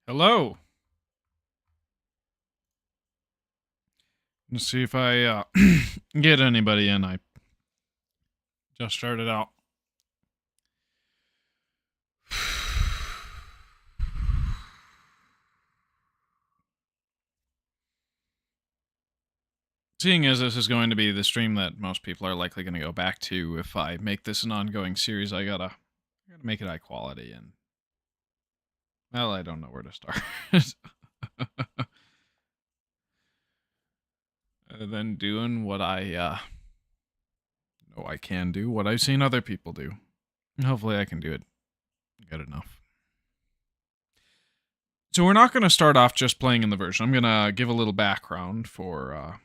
Hello. Let's see if I get anybody in. I just started out. Seeing as this is going to be the stream that most people are likely going to go back to, if I make this an ongoing series, I gotta make it high quality. And well, I don't know where to start. Other than doing what I know I can do, what I've seen other people do. Hopefully, I can do it good enough. So we're not going to start off just playing in the version. I'm going to give a little background for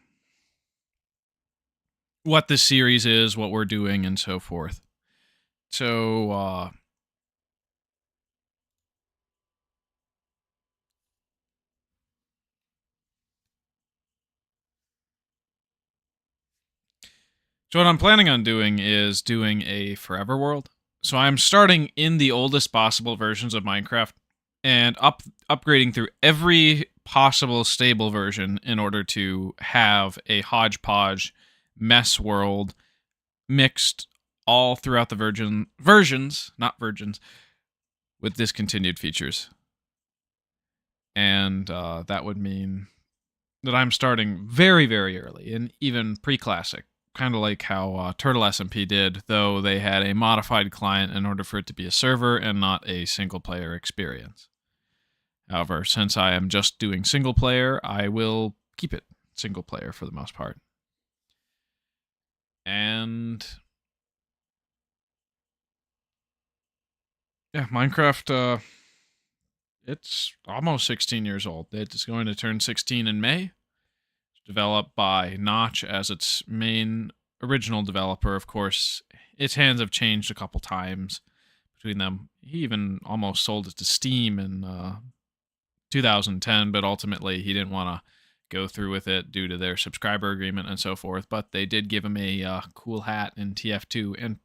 what this series is, what we're doing, and so forth. So, what I'm planning on doing is doing a forever world. So I'm starting in the oldest possible versions of Minecraft and upgrading through every possible stable version in order to have a hodgepodge mess world mixed all throughout the versions, not virgins, with discontinued features. And that would mean that I'm starting very, very early, and even pre-classic, kind of like how Turtle SMP did, though they had a modified client in order for it to be a server and not a single-player experience. However, since I am just doing single-player, I will keep it single-player for the most part. And yeah, Minecraft, it's almost 16 years old. It's going to turn 16 in May. It's developed by Notch as its main original developer. Of course, its hands have changed a couple times between them. He even almost sold it to Steam in 2010, but ultimately he didn't want to go through with it due to their subscriber agreement and so forth. But they did give him a cool hat in TF2, and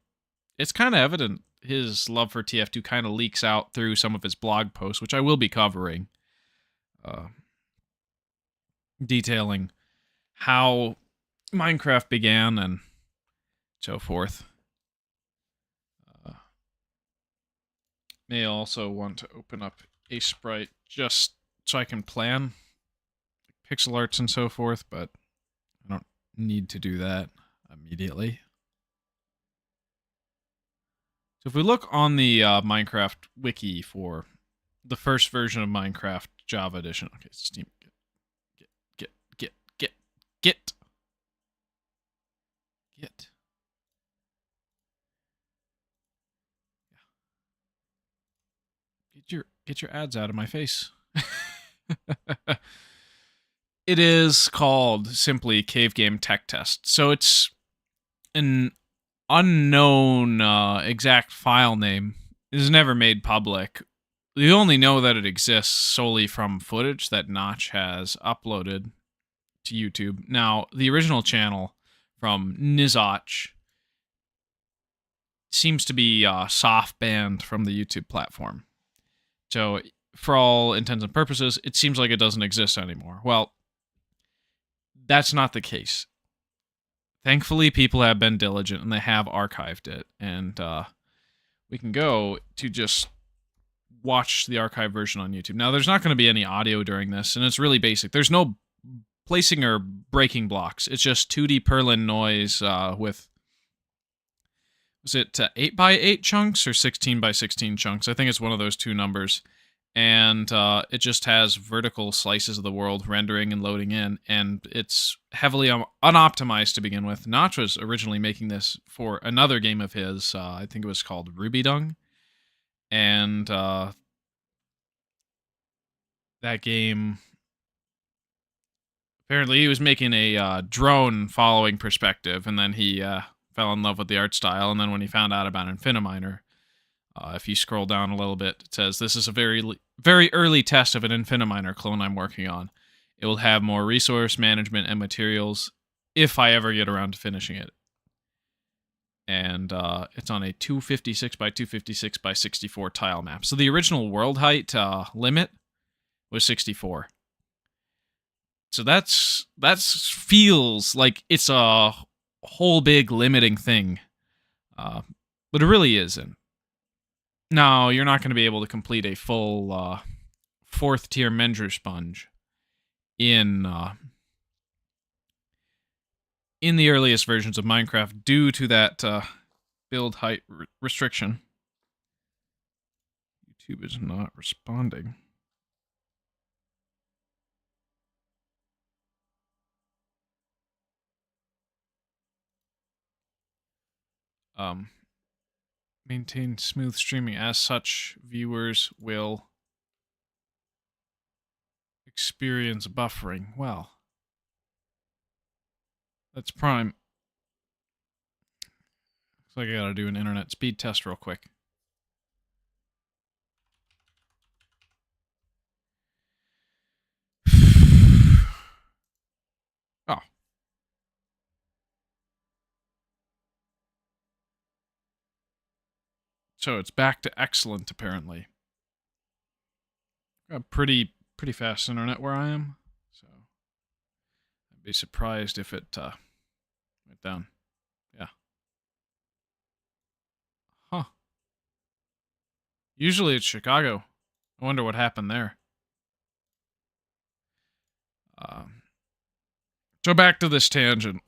it's kind of evident his love for TF2 kind of leaks out through some of his blog posts, which I will be covering, detailing how Minecraft began and so forth. May also want to open up a sprite just so I can plan pixel arts and so forth, but I don't need to do that immediately. So if we look on the Minecraft wiki for the first version of Minecraft Java Edition, okay, Steam, get. Get your ads out of my face. It is called simply Cave Game Tech Test. So it's an unknown exact file name. It is never made public. You only know that it exists solely from footage that Notch has uploaded to YouTube. Now, the original channel from Nizotch seems to be soft banned from the YouTube platform. So, for all intents and purposes, it seems like it doesn't exist anymore. Well, that's not the case. Thankfully, people have been diligent and they have archived it. And we can go to just watch the archived version on YouTube. Now, there's not going to be any audio during this, and it's really basic. There's no placing or breaking blocks. It's just 2D Perlin noise with, was it 8x8 chunks or 16x16 chunks? I think it's one of those two numbers. And it just has vertical slices of the world rendering and loading in, and it's heavily unoptimized to begin with. Notch was originally making this for another game of his. I think it was called Ruby Dung. And that game, apparently he was making a drone following perspective, and then he fell in love with the art style, and then when he found out about Infiniminer, if you scroll down a little bit, it says, "This is a very, very early test of an Infiniminer clone I'm working on. It will have more resource management and materials if I ever get around to finishing it." And it's on a 256 by 256 by 64 tile map. So the original world height limit was 64. So that feels like it's a whole big limiting thing, but it really isn't. No, you're not going to be able to complete a full fourth tier menger sponge in the earliest versions of Minecraft due to that build height restriction. YouTube is not responding. Maintain smooth streaming. As such, viewers will experience buffering. Well, that's prime. Looks like I gotta do an internet speed test real quick. Oh. So it's back to excellent, apparently. Got pretty fast internet where I am, so I'd be surprised if it went down. Yeah. Huh. Usually it's Chicago. I wonder what happened there. So back to this tangent.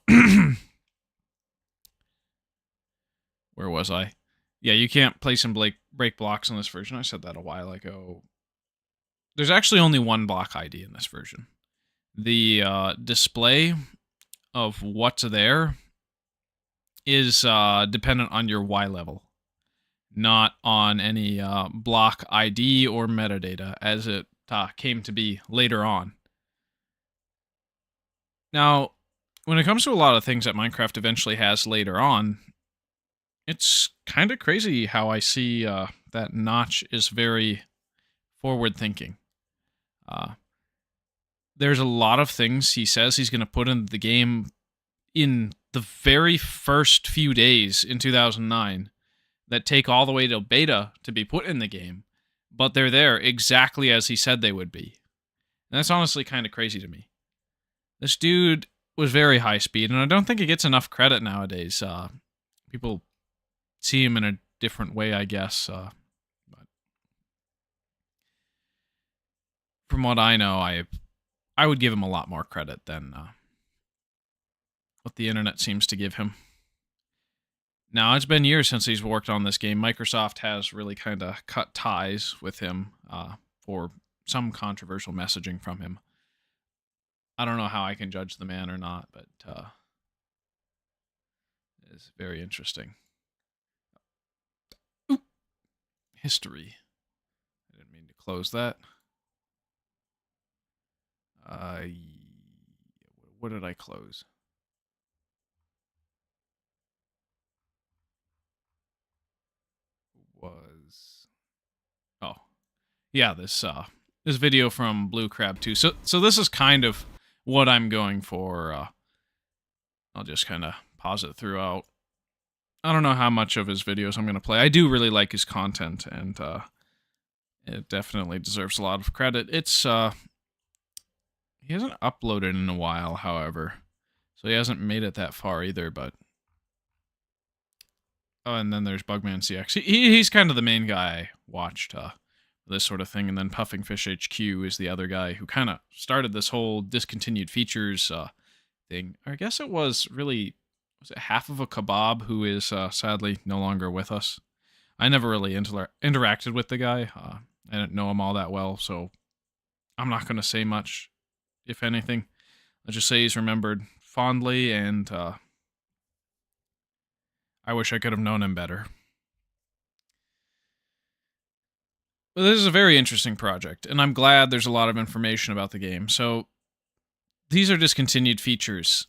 Where was I? Yeah, you can't place and break blocks in this version. I said that a while ago. There's actually only one block ID in this version. The display of what's there is dependent on your Y level, not on any block ID or metadata, as it came to be later on. Now, when it comes to a lot of things that Minecraft eventually has later on, it's kind of crazy how I see that Notch is very forward-thinking. There's a lot of things he says he's going to put into the game in the very first few days in 2009 that take all the way to beta to be put in the game, but they're there exactly as he said they would be. And that's honestly kind of crazy to me. This dude was very high speed, and I don't think he gets enough credit nowadays. People see him in a different way, I guess. But from what I know, I would give him a lot more credit than what the internet seems to give him. Now, it's been years since he's worked on this game. Microsoft has really kind of cut ties with him for some controversial messaging from him. I don't know how I can judge the man or not, but it's very interesting. Ooh. History. I didn't mean to close that. What did I close? Oh, yeah, this video from Blue Crab 2. So this is kind of what I'm going for. I'll just kind of pause it throughout. I don't know how much of his videos I'm going to play. I do really like his content, and it definitely deserves a lot of credit. It's he hasn't uploaded in a while, however, so he hasn't made it that far either. But oh, and then there's Bugman CX. He's kind of the main guy I watched this sort of thing, and then Puffing Fish HQ is the other guy who kind of started this whole discontinued features thing. Or I guess it was it half of a kebab who is sadly no longer with us. I never really interacted with the guy. I didn't know him all that well, so I'm not going to say much, if anything. I'll just say he's remembered fondly, and I wish I could have known him better. But this is a very interesting project, and I'm glad there's a lot of information about the game. So these are discontinued features.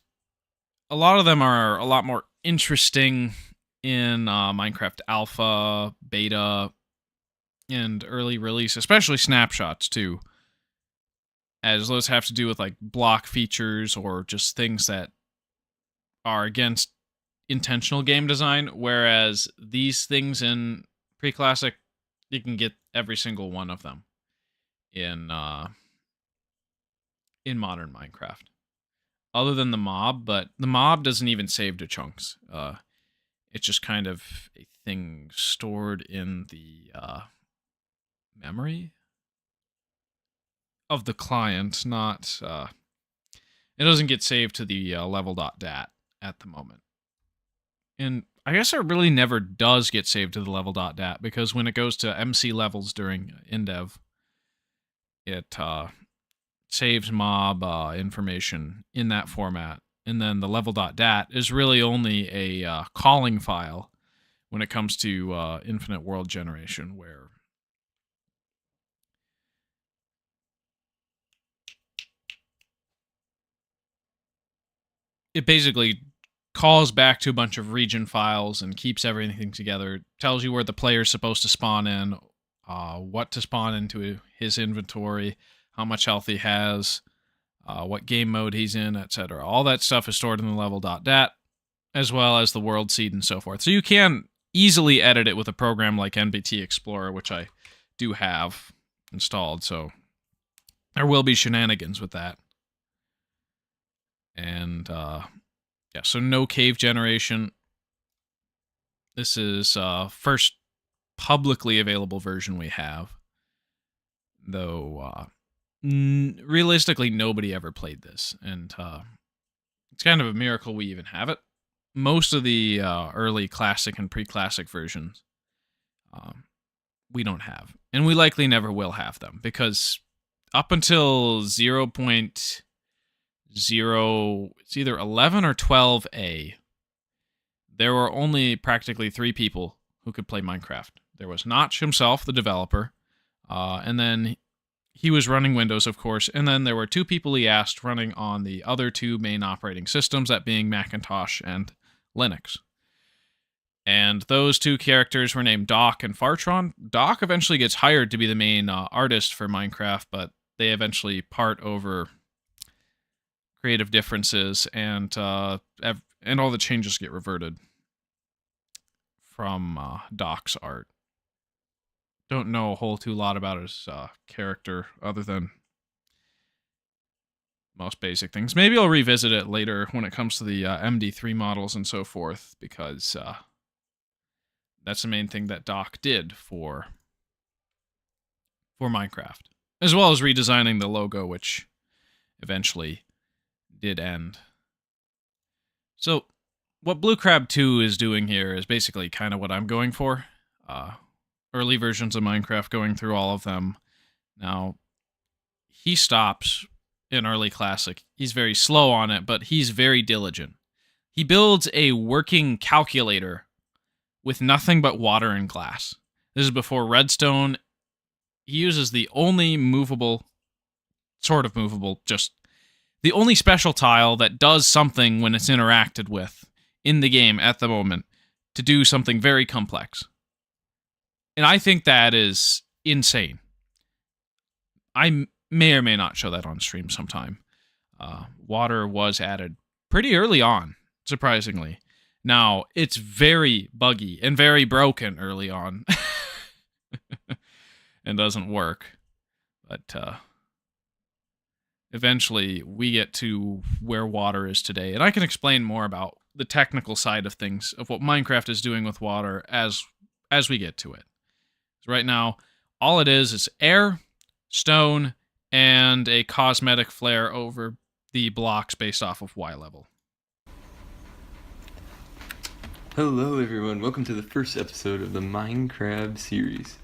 A lot of them are a lot more interesting in Minecraft Alpha, Beta, and early release, especially snapshots too, as those have to do with like block features or just things that are against intentional game design, whereas these things in Preclassic, you can get every single one of them. in modern Minecraft, other than the mob. But the mob doesn't even save to chunks. It's just kind of a thing stored in the memory of the client, not it doesn't get saved to the level.dat at the moment. And I guess it really never does get saved to the level.dat, because when it goes to MC levels during indev, it saves mob information in that format. And then the level.dat is really only a calling file when it comes to infinite world generation, where it basically calls back to a bunch of region files and keeps everything together, tells you where the player's supposed to spawn in, what to spawn into his inventory, how much health he has, what game mode he's in, etc. All that stuff is stored in the level.dat, as well as the world seed and so forth. So you can easily edit it with a program like NBT Explorer, which I do have installed, so there will be shenanigans with that. And yeah, so no cave generation. This is first publicly available version we have, though realistically nobody ever played this, and it's kind of a miracle we even have it. Most of the early classic and pre-classic versions we don't have, and we likely never will have them, because up until 0.0, it's either 11 or 12A, there were only practically 3 people who could play Minecraft. There was Notch himself, the developer, and then he was running Windows, of course, and then there were 2 people he asked running on the other 2 main operating systems, that being Macintosh and Linux. And those 2 characters were named Doc and Fartron. Doc eventually gets hired to be the main artist for Minecraft, but they eventually part over creative differences, and all the changes get reverted from Doc's art. Don't know a whole too lot about his character, other than most basic things. Maybe I'll revisit it later when it comes to the MD3 models and so forth, because that's the main thing that Doc did for Minecraft, as well as redesigning the logo, which eventually did end. So what Blue Crab 2 is doing here is basically kind of what I'm going for. Early versions of Minecraft, going through all of them. Now, he stops in early classic. He's very slow on it, but he's very diligent. He builds a working calculator with nothing but water and glass. This is before redstone. He uses the only movable, sort of movable, just the only special tile that does something when it's interacted with in the game at the moment, to do something very complex. And I think that is insane. I may or may not show that on stream sometime. Water was added pretty early on, surprisingly. Now, it's very buggy and very broken early on. And doesn't work. But eventually we get to where water is today. And I can explain more about the technical side of things, of what Minecraft is doing with water as we get to it. So right now, all it is air, stone, and a cosmetic flare over the blocks based off of Y level. Hello everyone, welcome to the first episode of the Minecraft series.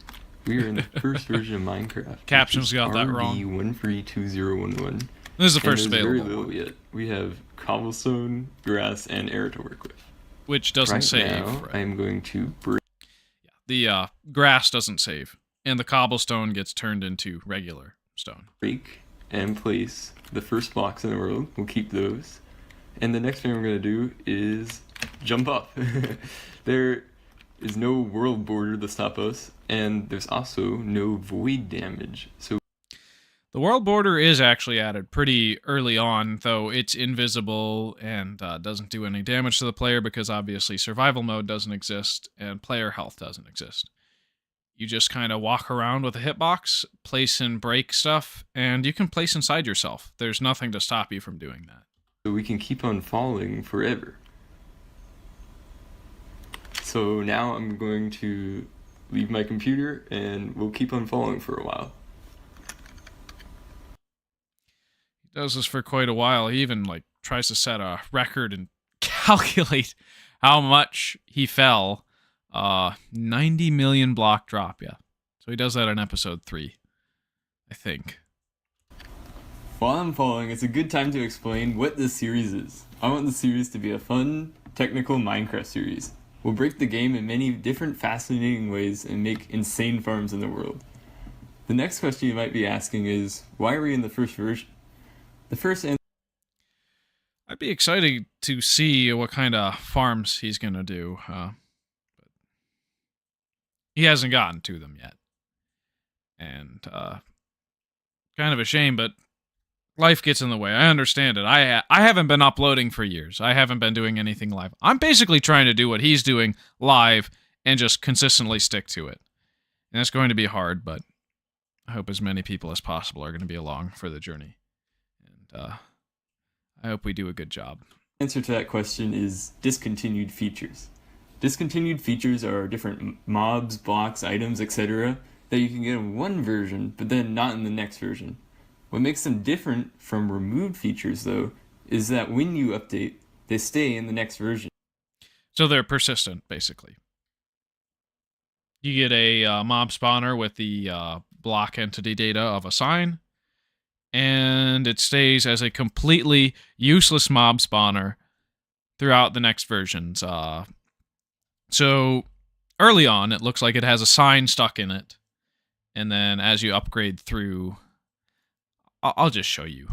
We are in the first version of Minecraft. Captions got that wrong. RD132011. This is the first available. Very little yet. We have cobblestone, grass, and air to work with. Which doesn't save. Now, right. I'm going to break. The grass doesn't save, and the cobblestone gets turned into regular stone. Break and place the first blocks in the world. We'll keep those. And the next thing we're going to do is jump up. There is no world border to stop us, and there's also no void damage. So the world border is actually added pretty early on, though it's invisible and doesn't do any damage to the player, because obviously survival mode doesn't exist and player health doesn't exist. You just kind of walk around with a hitbox, place and break stuff, and you can place inside yourself. There's nothing to stop you from doing that. So we can keep on falling forever. So now I'm going to leave my computer and we'll keep on falling for a while. He does this for quite a while. He even tries to set a record and calculate how much he fell. 90 million block drop, yeah. So he does that in episode 3, I think. While I'm falling, it's a good time to explain what this series is. I want the series to be a fun, technical Minecraft series. We'll break the game in many different fascinating ways and make insane farms in the world. The next question you might be asking is, why are we in the first version? The first answer... I'd be excited to see what kind of farms he's going to do. But he hasn't gotten to them yet. And kind of a shame, but life gets in the way. I understand it. I haven't been uploading for years. I haven't been doing anything live. I'm basically trying to do what he's doing live and just consistently stick to it. And it's going to be hard, but I hope as many people as possible are going to be along for the journey. And I hope we do a good job. The answer to that question is discontinued features. Discontinued features are different mobs, blocks, items, etc. that you can get in one version, but then not in the next version. What makes them different from removed features, though, is that when you update, they stay in the next version. So they're persistent, basically. You get a mob spawner with the block entity data of a sign, and it stays as a completely useless mob spawner throughout the next versions. So early on, it looks like it has a sign stuck in it, and then as you upgrade through, I'll just show you.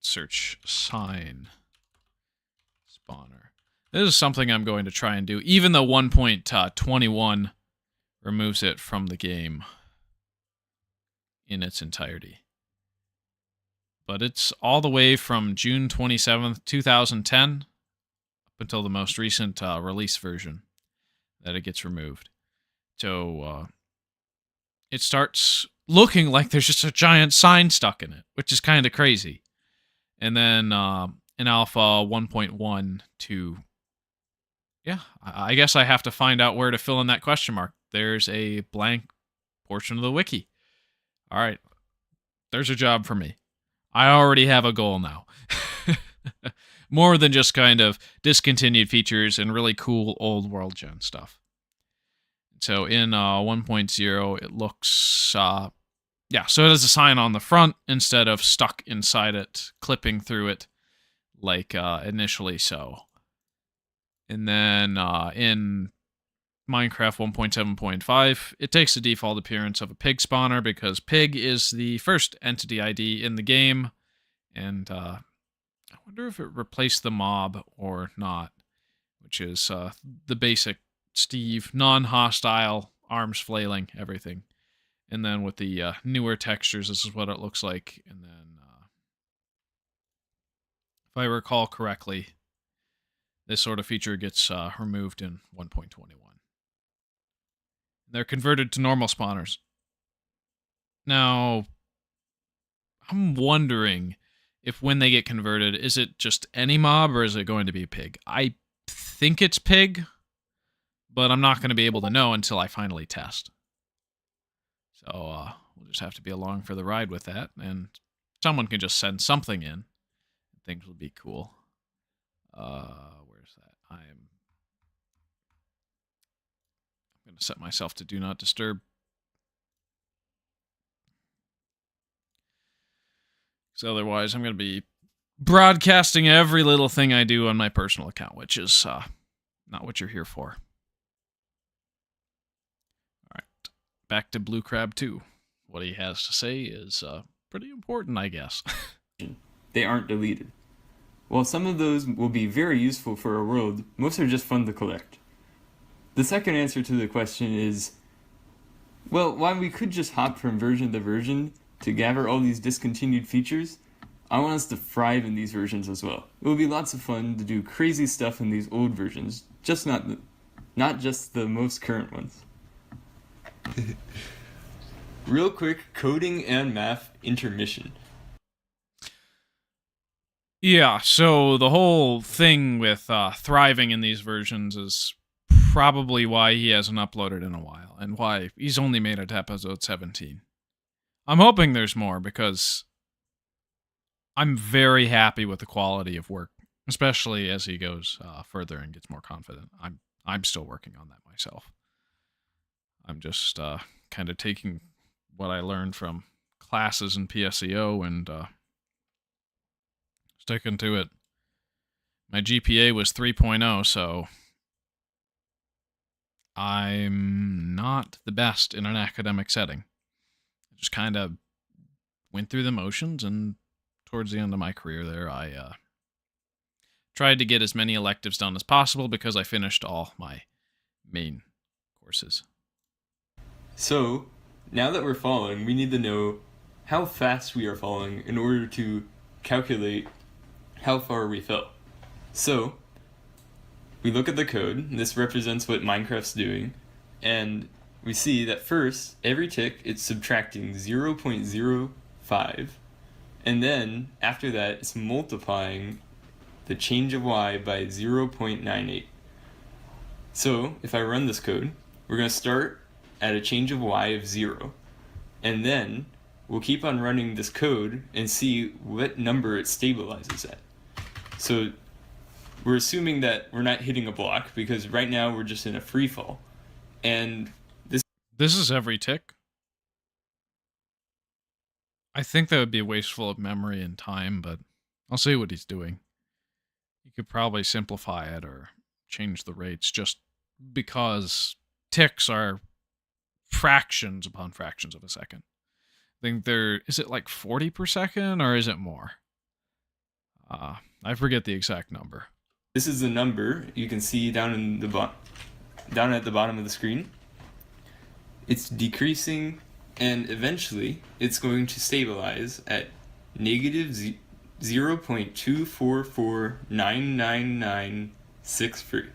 Search sign spawner. This is something I'm going to try and do, even though 1.21 removes it from the game in its entirety. But it's all the way from June 27th, 2010, up until the most recent release version that it gets removed. So it starts looking like there's just a giant sign stuck in it, which is kind of crazy. And then in Alpha 1.1 to... Yeah, I guess I have to find out where to fill in that question mark. There's a blank portion of the wiki. All right, there's a job for me. I already have a goal now. More than just kind of discontinued features and really cool old world gen stuff. So in 1.0, it looks... so it has a sign on the front instead of stuck inside it, clipping through it like initially so. And then in Minecraft 1.7.5, it takes the default appearance of a pig spawner because pig is the first entity ID in the game. And I wonder if it replaced the mob or not, which is the basic Steve, non-hostile, arms flailing, everything. And then with the newer textures, this is what it looks like. And then, if I recall correctly, this sort of feature gets removed in 1.21. They're converted to normal spawners. Now, I'm wondering if when they get converted, is it just any mob or is it going to be pig? I think it's pig, but I'm not going to be able to know until I finally test. So we'll just have to be along for the ride with that, and someone can just send something in. Things will be cool. Where's that? I'm going to set myself to do not disturb. So otherwise, I'm going to be broadcasting every little thing I do on my personal account, which is not what you're here for. All right, back to Blue Crab 2. What he has to say is pretty important, I guess. They aren't deleted. While some of those will be very useful for our world, most are just fun to collect. The second answer to the question is, well, while we could just hop from version to version to gather all these discontinued features, I want us to thrive in these versions as well. It will be lots of fun to do crazy stuff in these old versions, just not just the most current ones. Real quick, coding and math intermission. Yeah, so the whole thing with thriving in these versions is probably why he hasn't uploaded in a while, and why he's only made it to episode 17. I'm hoping there's more, because I'm very happy with the quality of work, especially as he goes further and gets more confident. I'm still working on that myself. I'm just kind of taking what I learned from classes in PSEO and sticking to it. My GPA was 3.0, so I'm not the best in an academic setting. I just kind of went through the motions, and towards the end of my career there, I tried to get as many electives done as possible because I finished all my main courses. So, now that we're falling, we need to know how fast we are falling in order to calculate how far we fell. So, we look at the code, and this represents what Minecraft's doing, and we see that first, every tick, it's subtracting 0.05, and then, after that, it's multiplying the change of y by 0.98. So, if I run this code, we're going to start at a change of y of 0, and then we'll keep on running this code and see what number it stabilizes at. So we're assuming that we're not hitting a block, because right now we're just in a free fall. And this is every tick. I think that would be wasteful of memory and time, but I'll see what he's doing. You could probably simplify it or change the rates, just because ticks are fractions upon fractions of a second. I think is it like 40 per second, or is it more? I forget the exact number. This is the number you can see down at the bottom of the screen. It's decreasing, and eventually it's going to stabilize at negative 0.2449963.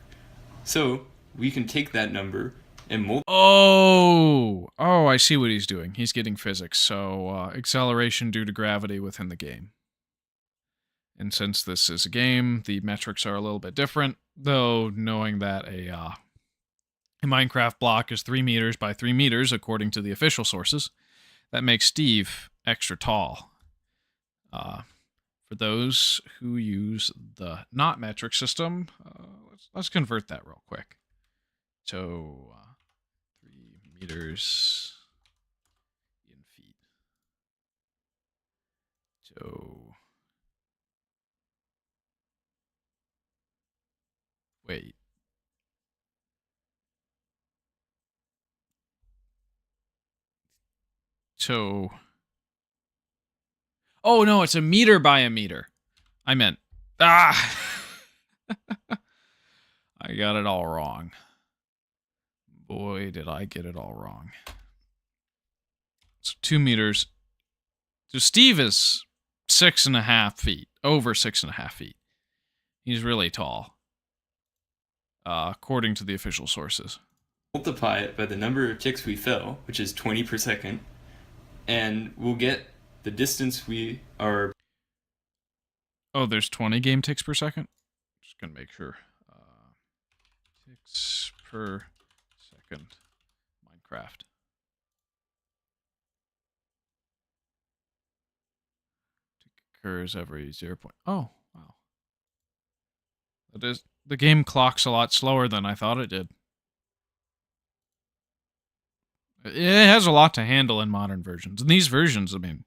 So we can take that number and multiply. Oh, I see what he's doing. He's getting physics, so acceleration due to gravity within the game. And since this is a game, the metrics are a little bit different, though knowing that a Minecraft block is 3 meters by 3 meters, according to the official sources, that makes Steve extra tall. For those who use the not metric system, let's convert that real quick. So, 3 meters in feet. So, wait. So, oh no, it's a meter by a meter. I meant, I got it all wrong. Boy, did I get it all wrong. So 2 meters. So Steve is 6.5 feet, over 6.5 feet. He's really tall, according to the official sources. Multiply it by the number of ticks we fell, which is 20 per second, and we'll get the distance we are. Oh, there's 20 game ticks per second? Just gonna make sure. Ticks per second. Minecraft. Tick occurs every 0. Oh, wow. That is, the game clocks a lot slower than I thought it did. It has a lot to handle in modern versions. In these versions, I mean,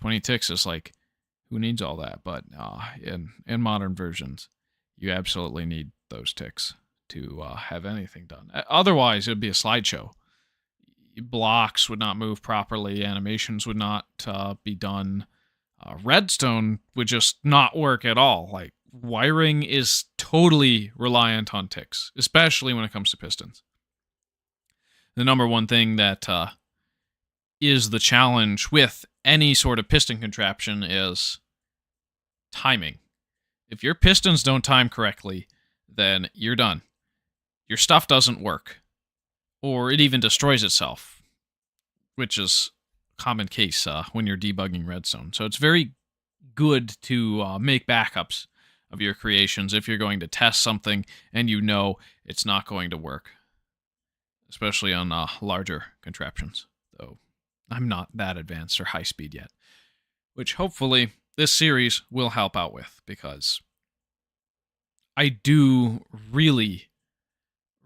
20 ticks is like, who needs all that? But in modern versions, you absolutely need those ticks to have anything done. Otherwise, it would be a slideshow. Blocks would not move properly. Animations would not be done. Redstone would just not work at all. Like, wiring is totally reliant on ticks, especially when it comes to pistons. The number one thing that is the challenge with any sort of piston contraption is timing. If your pistons don't time correctly, then you're done. Your stuff doesn't work, or it even destroys itself. which is a common case when you're debugging redstone. So it's very good to make backups of your creations if you're going to test something and you know it's not going to work, especially on larger contraptions, though I'm not that advanced or high speed yet, which hopefully this series will help out with, because I do really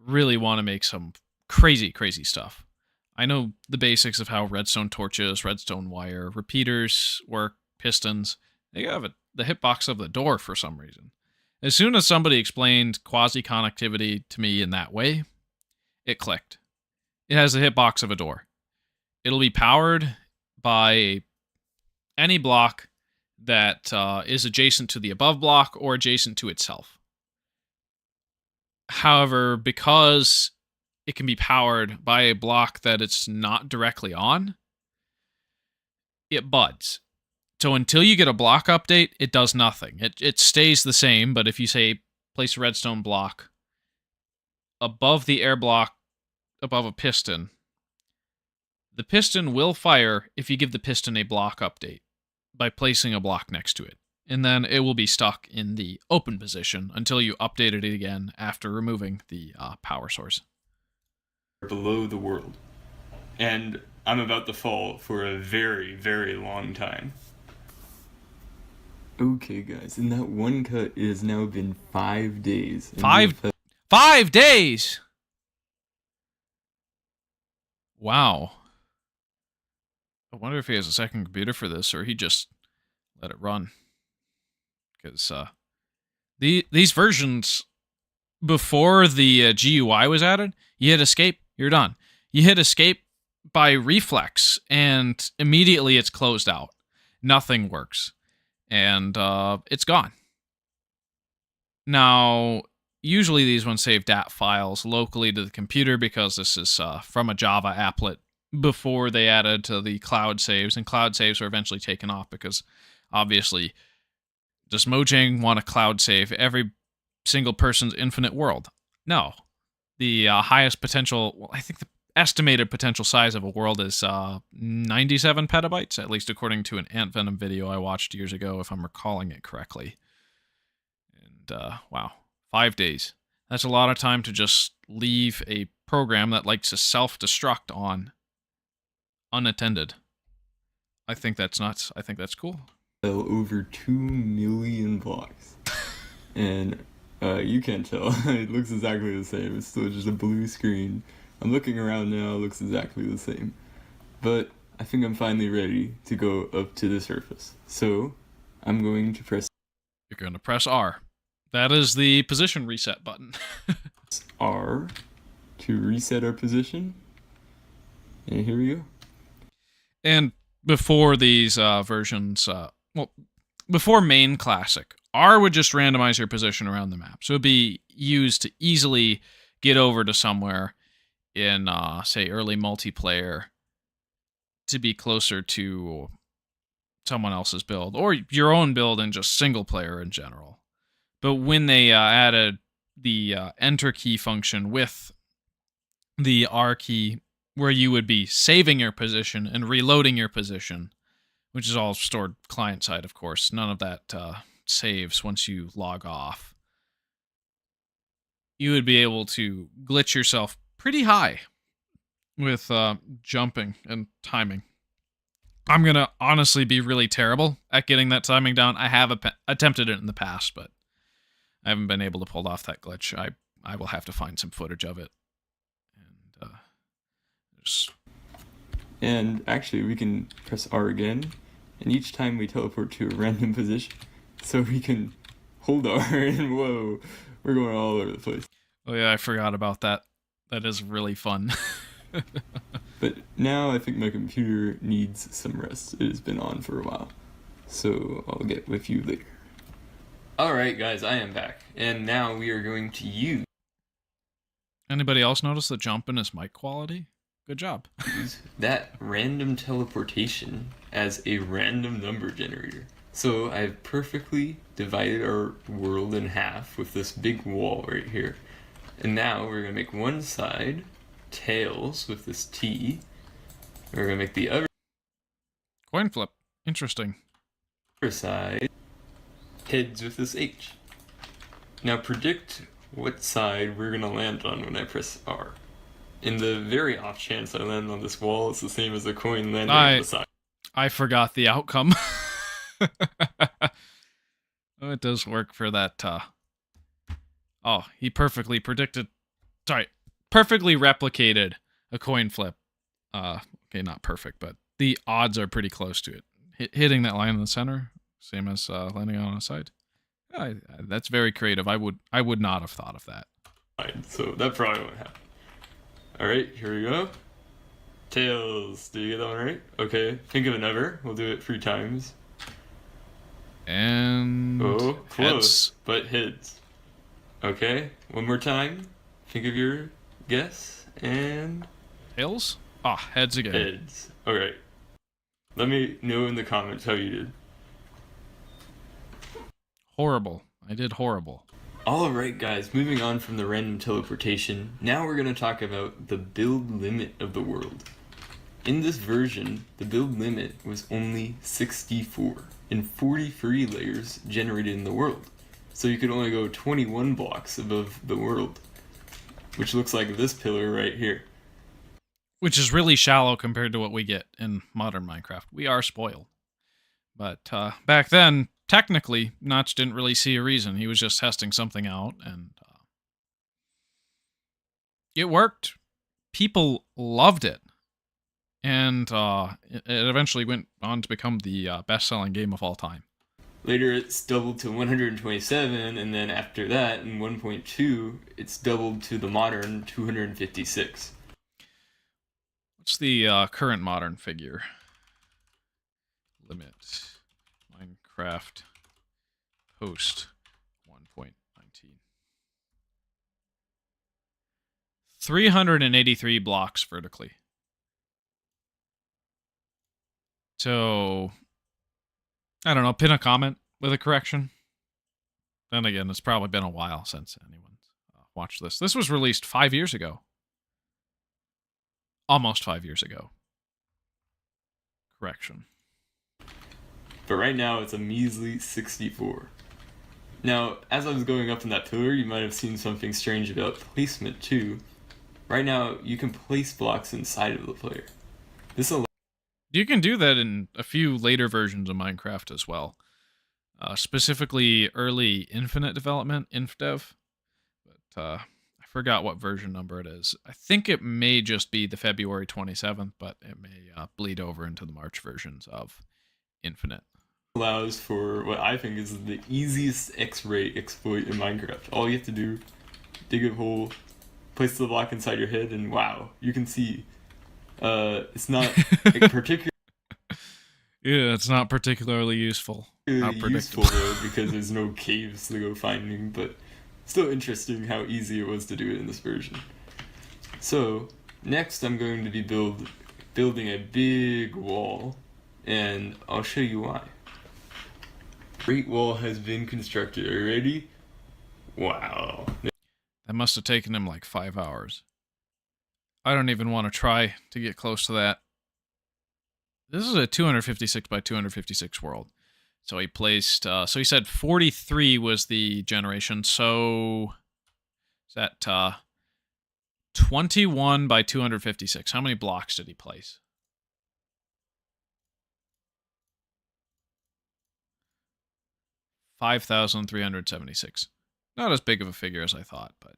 want to make some crazy stuff. I know the basics of how redstone torches, redstone wire, repeaters work, pistons. They have the hitbox of the door for some reason. As soon as somebody explained quasi-connectivity to me in that way, it clicked. It has the hitbox of a door. It'll be powered by any block that is adjacent to the above block or adjacent to itself. However, because it can be powered by a block that it's not directly on, it buds. So until you get a block update, it does nothing. It stays the same, but if you say place a redstone block above the air block, above a piston, the piston will fire if you give the piston a block update by placing a block next to it. And then it will be stuck in the open position until you update it again after removing the power source. Below the world. And I'm about to fall for a very, very long time. Okay, guys, and that one cut, it has now been 5 days. 5 days! Wow. I wonder if he has a second computer for this, or he just let it run. Because these versions, before the GUI was added, you hit escape, you're done. You hit escape by reflex, and immediately it's closed out. Nothing works. And it's gone. Now, usually these ones save DAT files locally to the computer because this is from a Java applet before they added to the cloud saves, and cloud saves were eventually taken off because obviously does Mojang want to cloud save every single person's infinite world? No. The highest potential, well, I think the estimated potential size of a world is 97 petabytes, at least according to an Ant Venom video I watched years ago, if I'm recalling it correctly. And wow, 5 days. That's a lot of time to just leave a program that likes to self-destruct on unattended. I think that's nuts. I think that's cool. Over 2 million blocks. And you can't tell. It looks exactly the same. It's still just a blue screen. I'm looking around now, it looks exactly the same. But I think I'm finally ready to go up to the surface. So I'm going to press... You're going to press R. That is the position reset button. R to reset our position. And here we go. And before these versions, before main classic, R would just randomize your position around the map. So it would be used to easily get over to somewhere in, say, early multiplayer to be closer to someone else's build, or your own build in just single player in general. But when they added the enter key function with the R key, where you would be saving your position and reloading your position, which is all stored client-side, of course. None of that saves once you log off. You would be able to glitch yourself pretty high with jumping and timing. I'm going to honestly be really terrible at getting that timing down. I have attempted it in the past, but I haven't been able to pull off that glitch. I will have to find some footage of it. And actually, we can press R again, and each time we teleport to a random position, so we can hold R, and whoa, we're going all over the place. Oh yeah, I forgot about that. That is really fun. But now I think my computer needs some rest. It has been on for a while, so I'll get with you later. Alright guys, I am back, and now we are going to use... Anybody else notice the jump in his mic quality? Good job. Use that random teleportation as a random number generator. So I've perfectly divided our world in half with this big wall right here. And now we're going to make one side tails with this T, We're gonna make the other Coin flip. Interesting. side heads with this H. Now predict what side we're gonna land on when I press R. In the very off chance I land on this wall, it's the same as a coin landing on the side. I forgot the outcome. Oh, it does work for that. Oh, he perfectly predicted. Sorry, perfectly replicated a coin flip. Okay, not perfect, but the odds are pretty close to it. Hitting that line in the center, same as landing on a side. That's very creative. I would not have thought of that. So that probably won't happen. All right, here we go. Tails. Did you get that one right? Okay. Think of a number. We'll do it 3 times. And oh, close, heads. But heads. Okay. One more time. Think of your guess and Tails. Ah, heads again. Heads. All right. Let me know in the comments how you did. Horrible. I did horrible. Alright guys, moving on from the random teleportation, now we're going to talk about the build limit of the world. In this version, the build limit was only 64, and 43 layers generated in the world. So you could only go 21 blocks above the world, which looks like this pillar right here. Which is really shallow compared to what we get in modern Minecraft. We are spoiled. But back then, technically, Notch didn't really see a reason. He was just testing something out, and it worked. People loved it. And it eventually went on to become the best-selling game of all time. Later, it's doubled to 127, and then after that, in 1.2, it's doubled to the modern 256. What's the current modern figure? Limit. Minecraft post 1.19. 383 blocks vertically. So, I don't know, pin a comment with a correction. Then again, it's probably been a while since anyone's watched this. This was released 5 years ago. Almost 5 years ago. Correction. But right now, it's a measly 64. Now, as I was going up in that pillar, you might have seen something strange about placement too. Right now, you can place blocks inside of the player. This allows You can do that in a few later versions of Minecraft as well. Specifically, early Infinite development, InfDev. But I forgot what version number it is. I think it may just be the February 27th, but it may bleed over into the March versions of Infinite. Allows for what I think is the easiest X-ray exploit in Minecraft. All you have to do, dig a hole, place the block inside your head, and wow, you can see. It's not particularly. Yeah, it's not particularly useful. Not useful though, because there's no caves to go finding, but still interesting how easy it was to do it in this version. So next, I'm going to be building a big wall, and I'll show you why. Great wall has been constructed. Are you ready? Wow. That must have taken him like 5 hours. I don't even want to try to get close to that. This is a 256 by 256 world. So he placed, so he said 43 was the generation. So is that 21 by 256. How many blocks did he place? $5,376. Not as big of a figure as I thought, but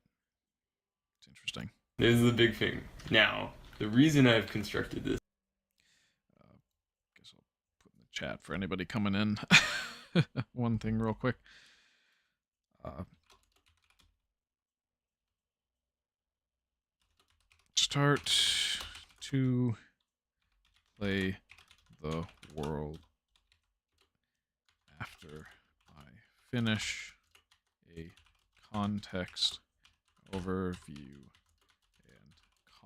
it's interesting. This is the big thing. Now, the reason I've constructed this. Guess I'll put in the chat for anybody coming in. One thing real quick. Start to play the world after I finish a context overview and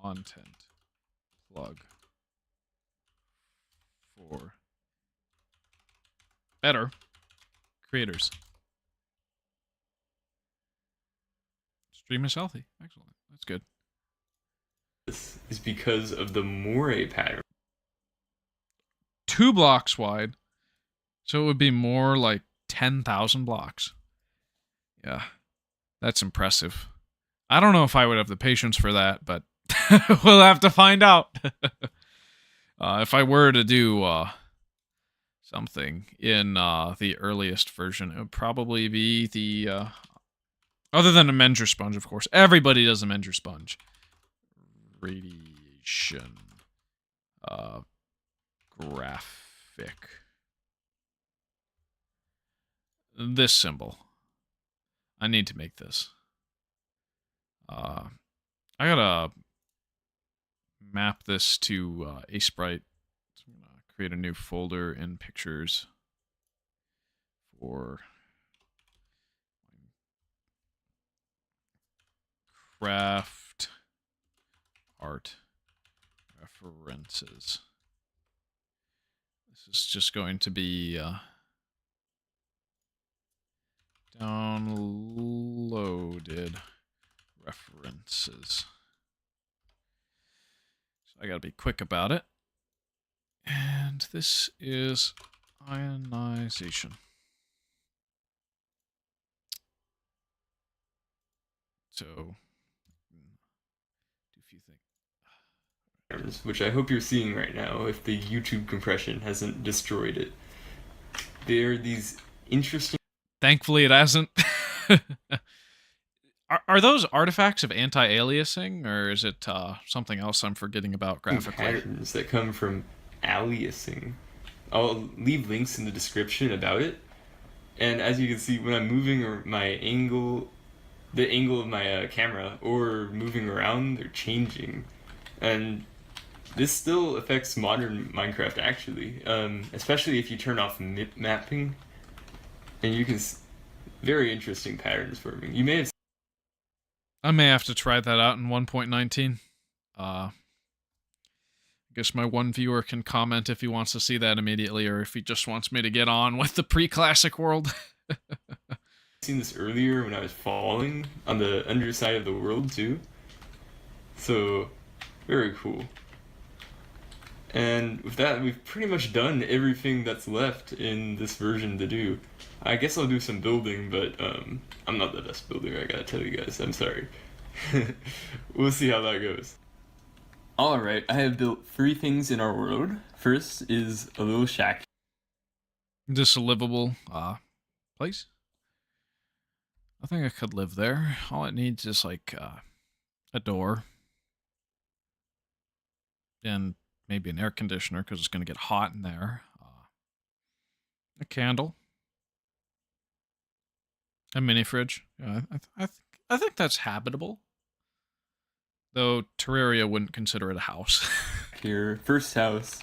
content plug for better creators. Stream is healthy. Excellent. That's good. This is because of the moire pattern. 2 blocks wide. So it would be more like 10,000 blocks. Yeah, that's impressive. I don't know if I would have the patience for that, but we'll have to find out. If I were to do something in the earliest version, it would probably be the... other than a menger sponge, of course. Everybody does a menger sponge. Radiation. Graphic. This symbol. I need to make this. I gotta map this to Sprite. So I'm gonna create a new folder in pictures for craft art references. This is just going to be downloaded references. So I gotta be quick about it. And this is ionization. So, do a few things. Which I hope you're seeing right now if the YouTube compression hasn't destroyed it. There are these interesting... Thankfully it hasn't. Are those artifacts of anti-aliasing, or is it something else I'm forgetting about graphically? Patterns that come from aliasing. I'll leave links in the description about it. And as you can see, when I'm moving my angle, the angle of my camera, or moving around, they're changing. And this still affects modern Minecraft, actually. Especially if you turn off mapping. And you can... very interesting patterns forming. You may have... I may have to try that out in 1.19. I guess my one viewer can comment if he wants to see that immediately, or if he just wants me to get on with the Preclassic world. I've seen this earlier when I was falling on the underside of the world, too. So, very cool. And with that, we've pretty much done everything that's left in this version to do. I guess I'll do some building, but I'm not the best builder, I gotta tell you guys. I'm sorry. We'll see how that goes. Alright, I have built 3 things in our world. First is a little shack. Just a livable place. I think I could live there. All it needs is like a door. And maybe an air conditioner, because it's going to get hot in there. A candle. A mini fridge. Yeah, I think that's habitable. Though Terraria wouldn't consider it a house. Here, first house.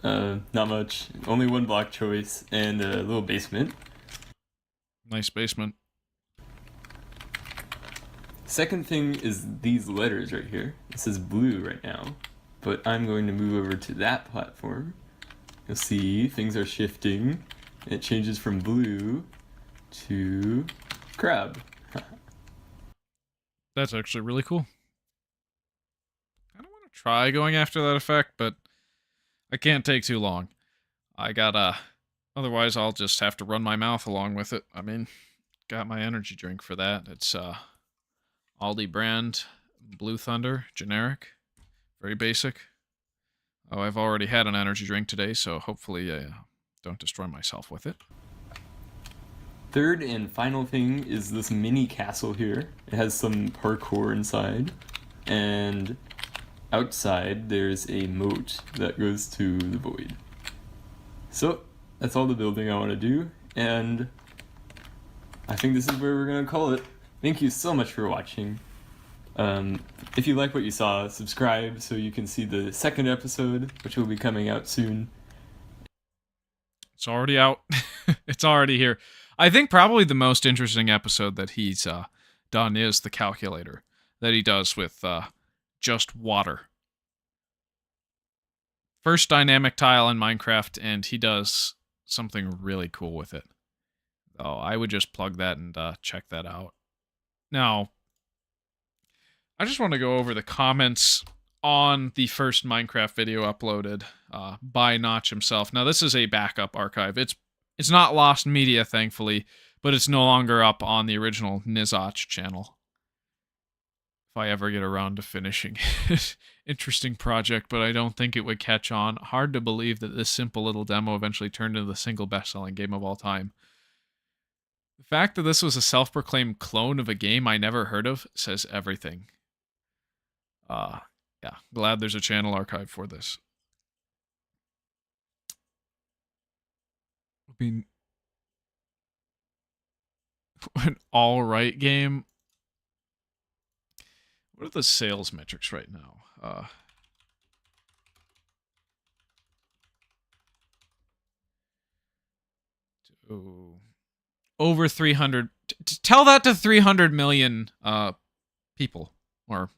Not much. Only 1 block choice, and a little basement. Nice basement. Second thing is these letters right here. It says blue right now. But I'm going to move over to that platform. You'll see things are shifting. It changes from blue to crab. That's actually really cool. I don't want to try going after that effect, but I can't take too long. I gotta... Otherwise, I'll just have to run my mouth along with it. I mean, got my energy drink for that. It's Aldi brand, Blue Thunder, generic. Very basic. Oh, I've already had an energy drink today, so hopefully I don't destroy myself with it. Third and final thing is this mini castle here. It has some parkour inside. And outside, there's a moat that goes to the void. So, that's all the building I want to do. And I think this is where we're going to call it. Thank you so much for watching. If you like what you saw, subscribe so you can see the second episode, which will be coming out soon. It's already out. It's already here. I think probably the most interesting episode that he's done is the calculator that he does with just water. First dynamic tile in Minecraft, and he does something really cool with it. Oh, I would just plug that and check that out. Now, I just want to go over the comments on the first Minecraft video uploaded by Notch himself. Now, this is a backup archive. It's not lost media, thankfully, but it's no longer up on the original Nizotch channel. If I ever get around to finishing it. Interesting project, but I don't think it would catch on. Hard to believe that this simple little demo eventually turned into the single best-selling game of all time. The fact that this was a self-proclaimed clone of a game I never heard of says everything. Yeah, glad there's a channel archive for this. I mean, an alright game. What are the sales metrics right now? Over 300. Tell that to 300 million people, or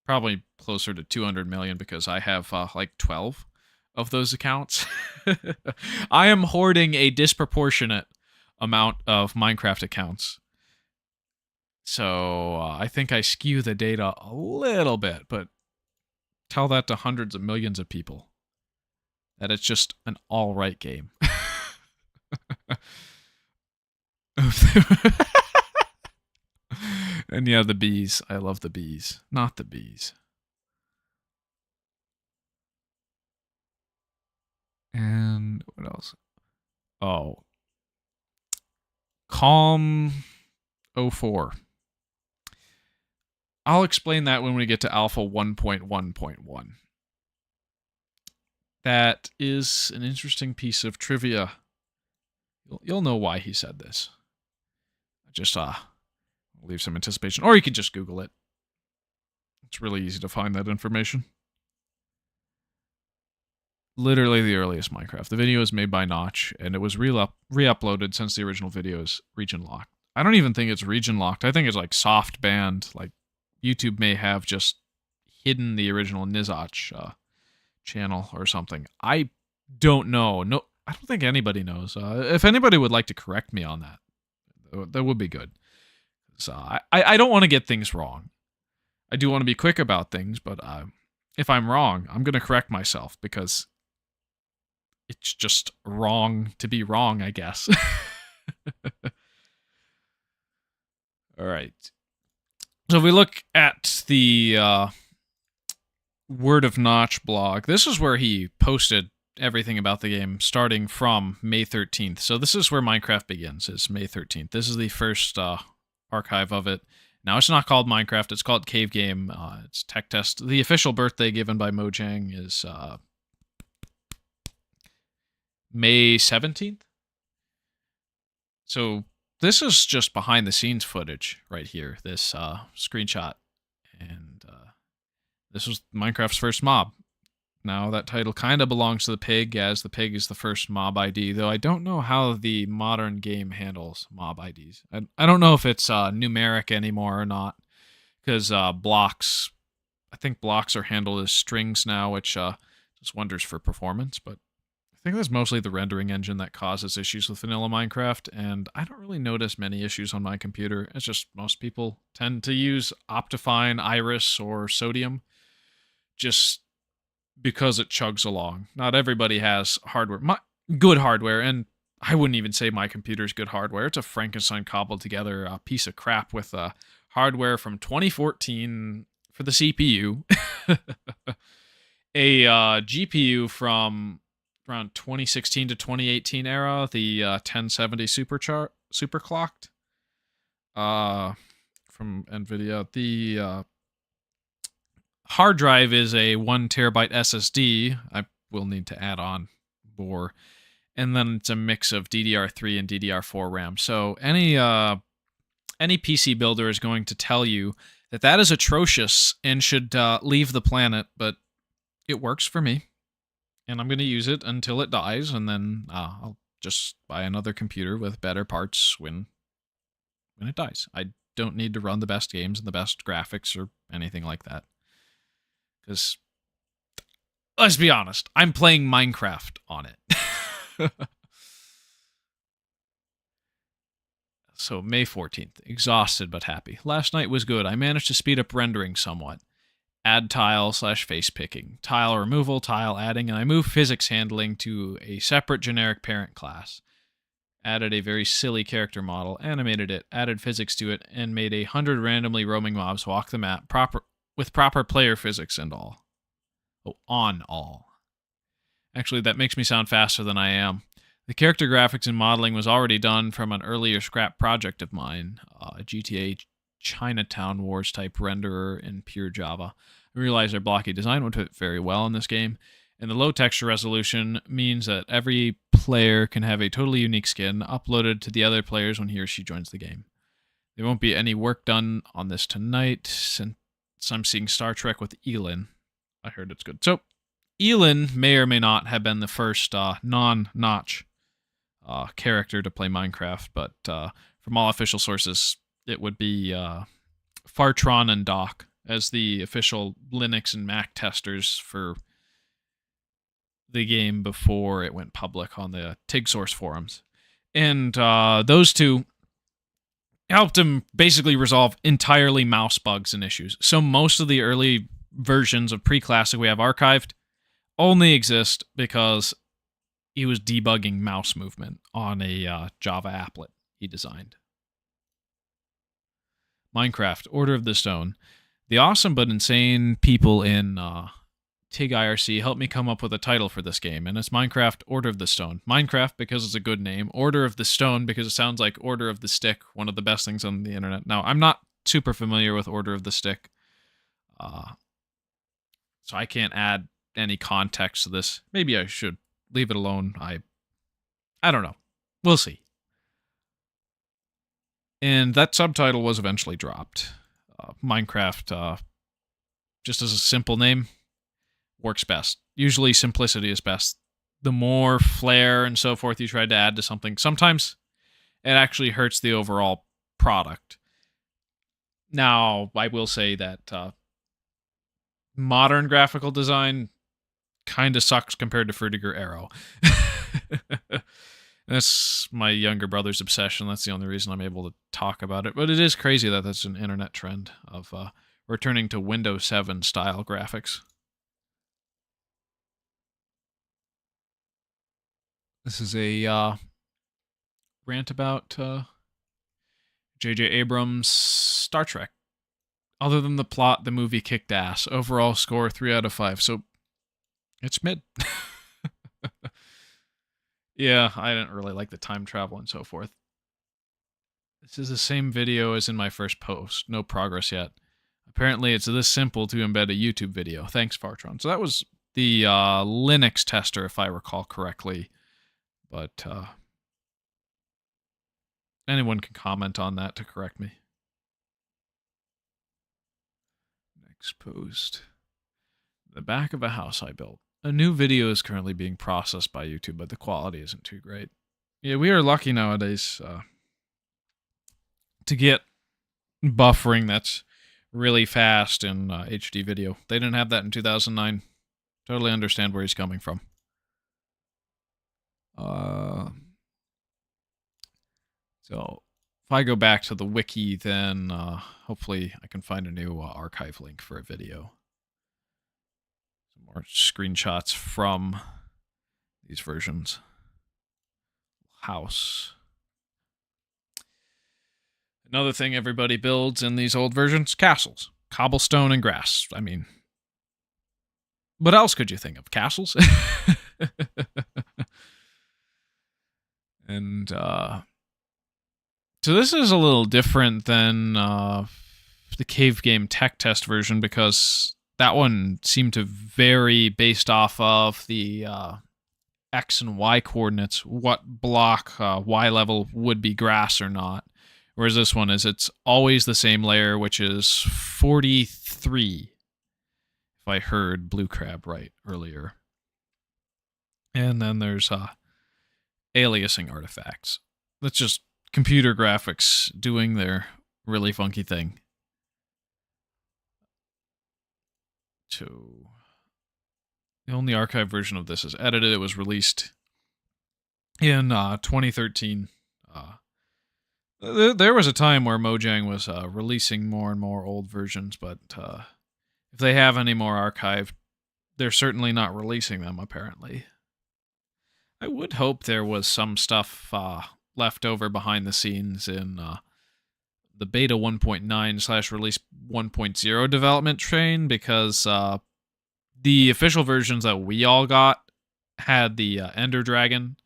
probably closer to 200 million because I have like 12 of those accounts. I am hoarding a disproportionate amount of Minecraft accounts. So I think I skew the data a little bit, but tell that to hundreds of millions of people that it's just an all-right game. And yeah, the bees. I love the bees. Not the bees. And what else? Oh. Calm 04. I'll explain that when we get to Alpha 1.1.1. That is an interesting piece of trivia. You'll know why he said this. Just leave some anticipation. Or you can just Google it. It's really easy to find that information. Literally the earliest Minecraft. The video is made by Notch, and it was re-uploaded since the original video is region locked. I don't even think it's region locked. I think it's like soft banned. Like YouTube may have just hidden the original Nizotch channel or something. I don't know. No, I don't think anybody knows. If anybody would like to correct me on that would be good. So I don't want to get things wrong. I do want to be quick about things, but if I'm wrong, I'm going to correct myself because it's just wrong to be wrong, I guess. All right. So if we look at the Word of Notch blog, this is where he posted everything about the game starting from May 13th. So this is where Minecraft begins, is May 13th. This is the first archive of it. Now, it's not called Minecraft. It's called Cave Game. It's tech test. The official birthday given by Mojang is May 17th. So this is just behind the scenes footage right here, this screenshot. And this was Minecraft's first mob. Now, that title kind of belongs to the pig, as the pig is the first mob ID, though I don't know how the modern game handles mob IDs. I don't know if it's numeric anymore or not, because blocks, I think blocks are handled as strings now, which just wonders for performance, but I think that's mostly the rendering engine that causes issues with vanilla Minecraft, and I don't really notice many issues on my computer. It's just most people tend to use Optifine, Iris, or Sodium, just because it chugs along. Not everybody has hardware, good hardware, and I wouldn't even say my computer's good hardware. It's a Frankenstein cobbled together piece of crap with hardware from 2014 for the CPU, a GPU from around 2016 to 2018 era, the 1070 superclocked from NVIDIA. The hard drive is a 1 terabyte SSD. I will need to add on more. And then it's a mix of DDR3 and DDR4 RAM. So any PC builder is going to tell you that that is atrocious and should leave the planet, but it works for me. And I'm going to use it until it dies, and then I'll just buy another computer with better parts when it dies. I don't need to run the best games and the best graphics or anything like that. Because, let's be honest, I'm playing Minecraft on it. So, May 14th. Exhausted but happy. Last night was good. I managed to speed up rendering somewhat. add tile / face picking, tile removal, tile adding, and I moved physics handling to a separate generic parent class. Added a very silly character model, animated it, added physics to it, and made 100 randomly roaming mobs walk the map with proper player physics and all. Oh, on all. Actually, that makes me sound faster than I am. The character graphics and modeling was already done from an earlier scrap project of mine, a GTA Chinatown Wars type renderer in pure Java. I realized their blocky design would fit very well in this game, and the low texture resolution means that every player can have a totally unique skin uploaded to the other players when he or she joins the game. There won't be any work done on this tonight, since I'm seeing Star Trek with Elin. I heard it's good. So, Elin may or may not have been the first non-Notch character to play Minecraft, but from all official sources, it would be Fartron and Doc as the official Linux and Mac testers for the game before it went public on the TIG source forums. And those two helped him basically resolve entirely mouse bugs and issues. So most of the early versions of Preclassic we have archived only exist because he was debugging mouse movement on a Java applet he designed. Minecraft, Order of the Stone. The awesome but insane people in TIG IRC helped me come up with a title for this game, and it's Minecraft, Order of the Stone. Minecraft because it's a good name, Order of the Stone because it sounds like Order of the Stick, one of the best things on the internet. Now, I'm not super familiar with Order of the Stick, so I can't add any context to this. Maybe I should leave it alone. I don't know. We'll see. And that subtitle was eventually dropped. Minecraft, just as a simple name, works best. Usually simplicity is best. The more flair and so forth you try to add to something, sometimes it actually hurts the overall product. Now, I will say that modern graphical design kind of sucks compared to Fruitiger Arrow. That's my younger brother's obsession. That's the only reason I'm able to talk about it. But it is crazy that that's an internet trend of returning to Windows 7 style graphics. This is a rant about J.J. Abrams' Star Trek. Other than the plot, the movie kicked ass. Overall score 3 out of 5. So it's mid. Yeah, I didn't really like the time travel and so forth. This is the same video as in my first post. No progress yet. Apparently, it's this simple to embed a YouTube video. Thanks, Fartron. So that was the Linux tester, if I recall correctly. But anyone can comment on that to correct me. Next post. The back of a house I built. A new video is currently being processed by YouTube, but the quality isn't too great. Yeah, we are lucky nowadays to get buffering that's really fast in HD video. They didn't have that in 2009. Totally understand where he's coming from. So if I go back to the wiki, then hopefully I can find a new archive link for a video. Some more screenshots from these versions. House. Another thing everybody builds in these old versions, castles. Cobblestone and grass. I mean, what else could you think of? Castles? And so this is a little different than the Cave Game Tech Test version because that one seemed to vary based off of the X and Y coordinates, what block, Y level would be grass or not. Whereas this one it's always the same layer, which is 43, if I heard Blue Crab right earlier. And then there's aliasing artifacts. That's just computer graphics doing their really funky thing. So the only archive version of this is edited. It was released in 2013. There was a time where Mojang was releasing more and more old versions, but If they have any more archived, they're certainly not releasing them, apparently. I would hope there was some stuff left over behind the scenes in the beta 1.9 / release 1.0 development train, because the official versions that we all got had the Ender Dragon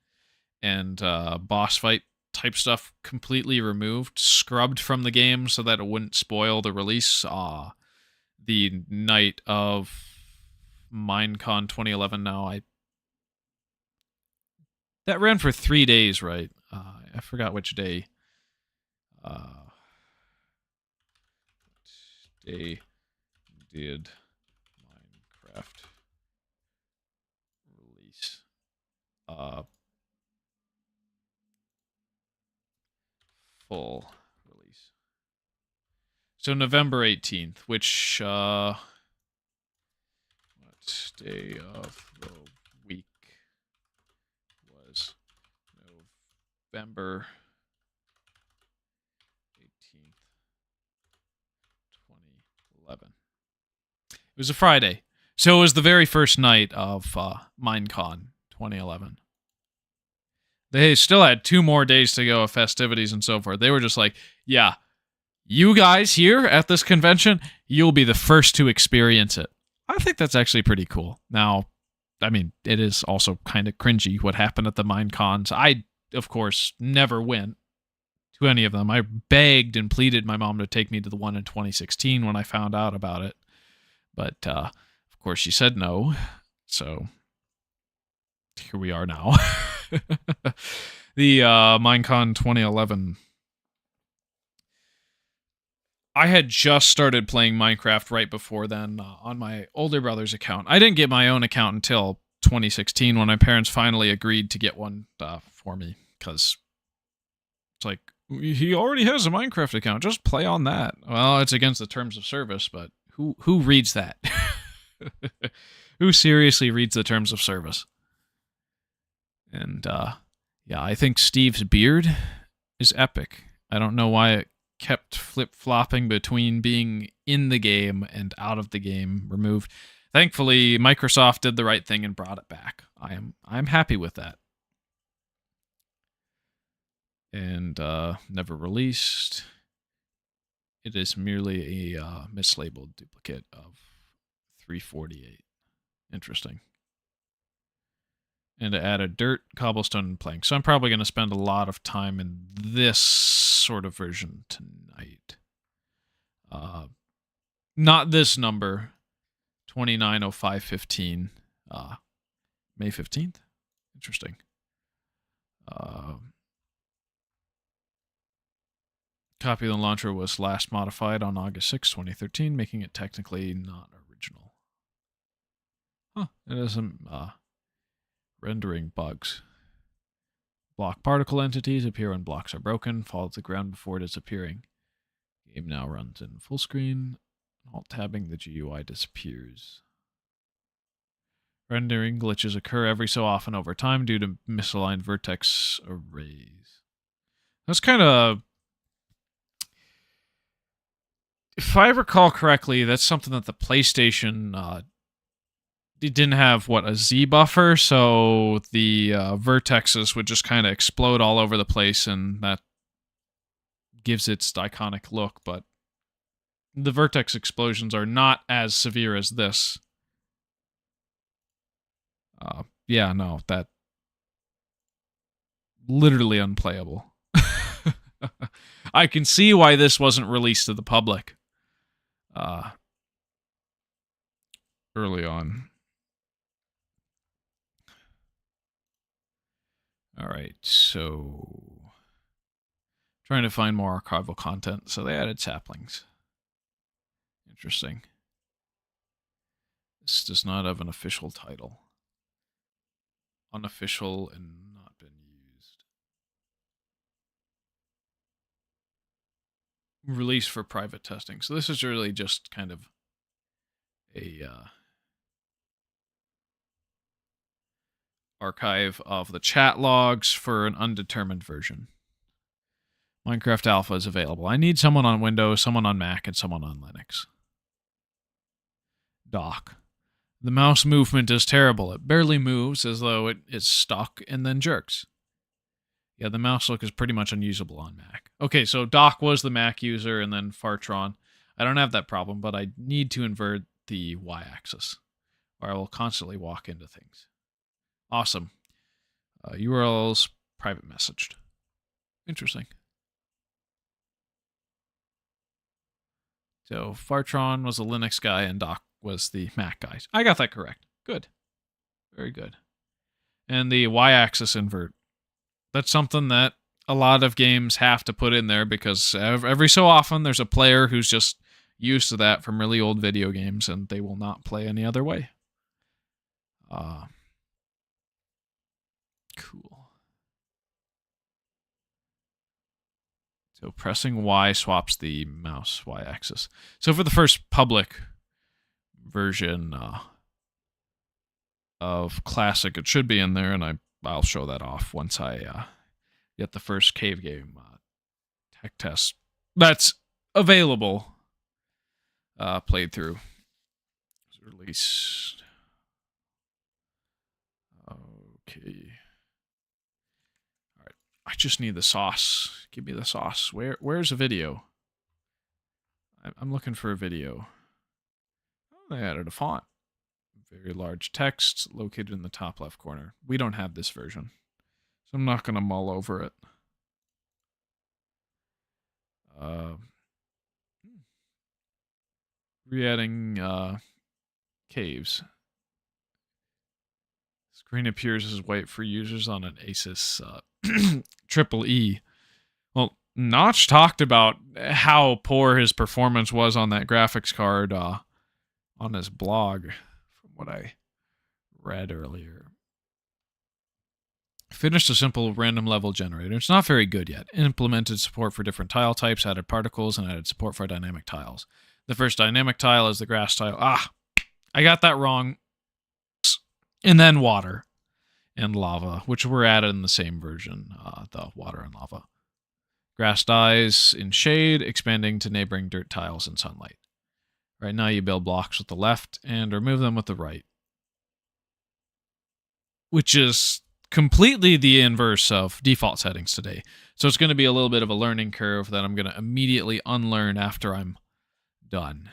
and boss fight type stuff completely removed, scrubbed from the game so that it wouldn't spoil the release the night of Minecon 2011. That ran for 3 days, right? I forgot which day. Day did Minecraft release? Full release. So November 18th, which what day of the week was November 18th, 2011? It was a Friday. So it was the very first night of Minecon 2011. They still had 2 more days to go of festivities and so forth. They were just like, yeah, you guys here at this convention, you'll be the first to experience it. I think that's actually pretty cool. Now, I mean, it is also kind of cringy what happened at the Minecons. I, of course, never went to any of them. I begged and pleaded my mom to take me to the one in 2016 when I found out about it. But, of course, she said no. So, here we are now. The Minecon 2011. I had just started playing Minecraft right before then on my older brother's account. I didn't get my own account until 2016 when my parents finally agreed to get one for me, because it's like, he already has a Minecraft account. Just play on that. Well, it's against the terms of service, but who reads that? Who seriously reads the terms of service? And yeah, I think Steve's beard is epic. I don't know why it kept flip-flopping between being in the game and out of the game, removed. Thankfully, Microsoft did the right thing and brought it back. I'm happy with that. And never released. It is merely a mislabeled duplicate of 348. Interesting. And to add a dirt, cobblestone, and plank. So I'm probably going to spend a lot of time in this sort of version tonight. Not this number, 290515, May 15th. Interesting. Copy of the launcher was last modified on August 6, 2013, making it technically not original. Huh, it isn't rendering bugs. Block particle entities appear when blocks are broken, fall to the ground before disappearing. Game now runs in full screen. Alt tabbing the GUI disappears. Rendering glitches occur every so often over time due to misaligned vertex arrays. That's kind of... If I recall correctly, that's something that the PlayStation... It didn't have, a Z buffer, so the vertexes would just kind of explode all over the place, and that gives its iconic look, but the vertex explosions are not as severe as this. Yeah, no, that... literally unplayable. I can see why this wasn't released to the public early on. All right, so trying to find more archival content. So they added saplings. Interesting. This does not have an official title. Unofficial and not been used. Released for private testing. So this is really just kind of a archive of the chat logs for an undetermined version. Minecraft Alpha is available. I need someone on Windows, someone on Mac, and someone on Linux. dock. The mouse movement is terrible. It barely moves, as though it is stuck and then jerks. Yeah, the mouse look is pretty much unusable on Mac. Okay, so Doc was the Mac user, and then Fartron. I don't have that problem, but I need to invert the y-axis, or I will constantly walk into things. Awesome. URLs private messaged. Interesting. So Fartron was a Linux guy, and Doc was the Mac guy. I got that correct. Good. Very good. And the y-axis invert. That's something that a lot of games have to put in there because every so often there's a player who's just used to that from really old video games and they will not play any other way. Cool. So pressing Y swaps the mouse y-axis. So for the first public version of Classic, it should be in there, and I'll show that off once I get the first cave game tech test that's available played through. Released. Okay. All right. I just need the sauce. Give me the sauce. Where's a video? I'm looking for a video. Oh, they added a font. Very large text located in the top left corner. We don't have this version, so I'm not going to mull over it. Re-adding caves. Screen appears as white for users on an Asus triple E. Well, Notch talked about how poor his performance was on that graphics card on his blog, from what I read earlier. Finished a simple random level generator. It's not very good yet. Implemented support for different tile types, added particles, and added support for dynamic tiles. The first dynamic tile is the grass tile. I got that wrong. And then water and lava, which were added in the same version, the water and lava. Grass dies in shade, expanding to neighboring dirt tiles in sunlight. Right now you build blocks with the left and remove them with the right, which is completely the inverse of default settings today. So it's going to be a little bit of a learning curve that I'm going to immediately unlearn after I'm done.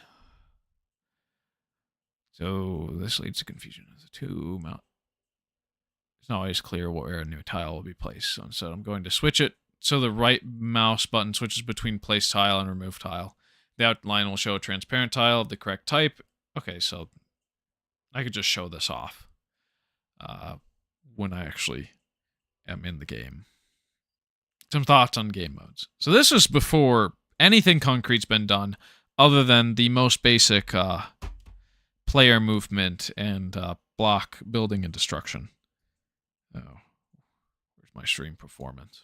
So this leads to confusion. It's not always clear where a new tile will be placed. So instead I'm going to switch it so the right mouse button switches between place tile and remove tile. The outline will show a transparent tile of the correct type. Okay, so I could just show this off when I actually am in the game. Some thoughts on game modes. So this is before anything concrete's been done other than the most basic player movement and block building and destruction. Oh, where's my stream performance?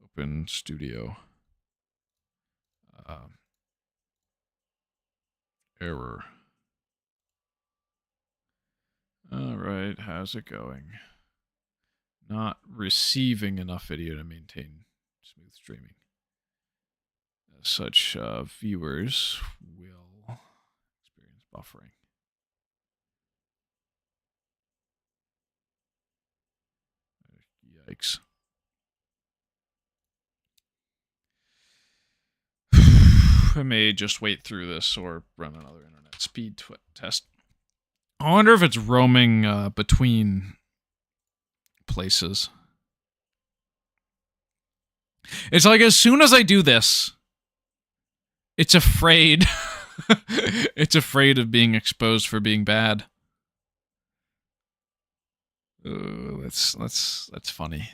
Open Studio. Error. All right, how's it going? Not receiving enough video to maintain smooth streaming. As such, viewers will experience buffering. Yikes. I may just wait through this or run another internet speed test. I wonder if it's roaming between places. It's like as soon as I do this, it's afraid. It's afraid of being exposed for being bad. That's funny.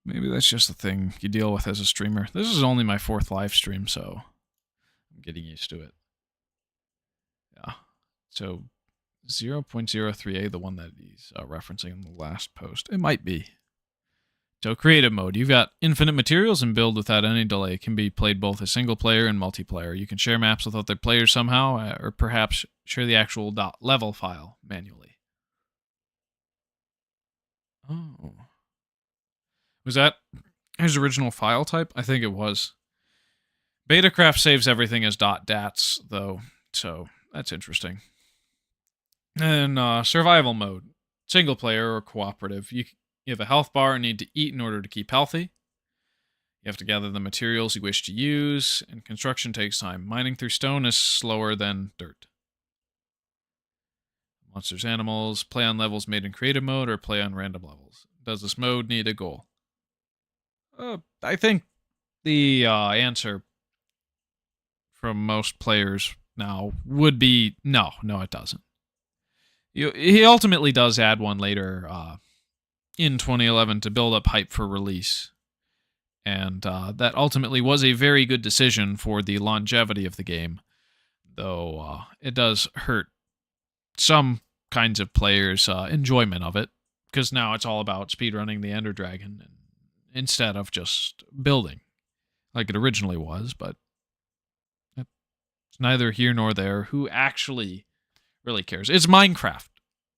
Maybe that's just a thing you deal with as a streamer. This is only my 4th live stream, so I'm getting used to it. Yeah. So 0.03a, the one that he's referencing in the last post. It might be. So creative mode. You've got infinite materials and build without any delay. It can be played both as single player and multiplayer. You can share maps with other players somehow, or perhaps share the actual .level file manually. Oh. Was that his original file type? I think it was. Betacraft saves everything as .dats, though, so that's interesting. And survival mode. Single player or cooperative. You have a health bar and need to eat in order to keep healthy. You have to gather the materials you wish to use, and construction takes time. Mining through stone is slower than dirt. Monsters, animals, play on levels made in creative mode or play on random levels. Does this mode need a goal? I think the answer from most players now would be no, it doesn't. He ultimately does add one later in 2011 to build up hype for release. And that ultimately was a very good decision for the longevity of the game, though it does hurt some kinds of players' enjoyment of it, because now it's all about speedrunning the Ender Dragon instead of just building, like it originally was, but it's neither here nor there. Who actually really cares? It's Minecraft.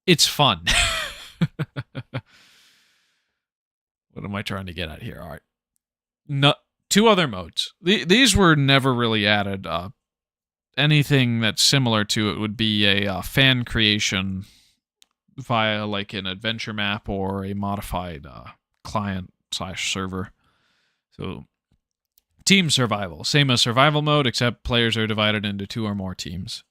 It's fun. What am I trying to get at here? All right. No, 2 other modes. These were never really added. Anything that's similar to it would be a fan creation via like an adventure map or a modified client/server. So team survival, same as survival mode, except players are divided into 2 or more teams.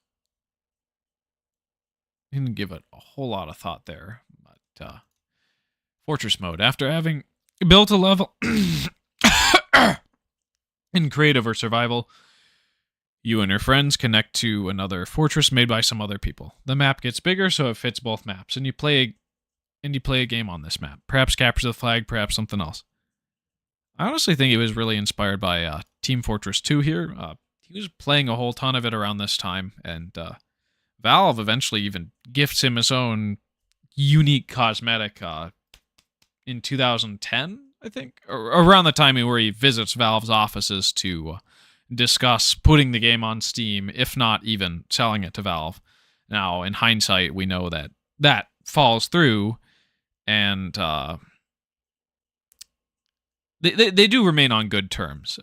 Didn't give it a whole lot of thought there, but fortress mode. After having built a level in creative or survival, you and your friends connect to another fortress made by some other people. The map gets bigger, so it fits both maps, and you play a game on this map. Perhaps capture the flag, perhaps something else. I honestly think it was really inspired by Team Fortress 2 here. He was playing a whole ton of it around this time, and Valve eventually even gifts him his own unique cosmetic in 2010, I think, or around the time where he visits Valve's offices to discuss putting the game on Steam, if not even selling it to Valve. Now, in hindsight, we know that falls through, and they do remain on good terms.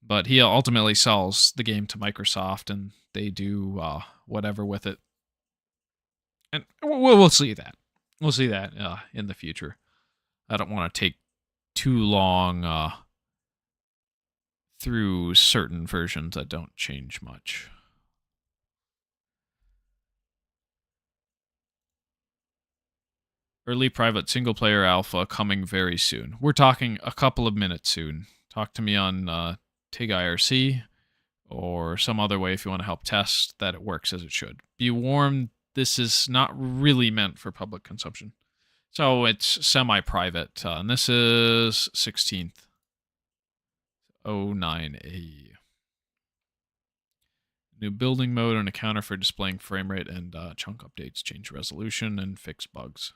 But he ultimately sells the game to Microsoft, and they do whatever with it. And we'll see that. We'll see that in the future. I don't want to take too long through certain versions that don't change much. Early private single-player alpha coming very soon. We're talking a couple of minutes soon. Talk to me on TIG IRC or some other way if you want to help test that it works as it should. Be warned, this is not really meant for public consumption. So it's semi-private, and this is 16th. 09A. New building mode and a counter for displaying frame rate and chunk updates. Change resolution and fix bugs.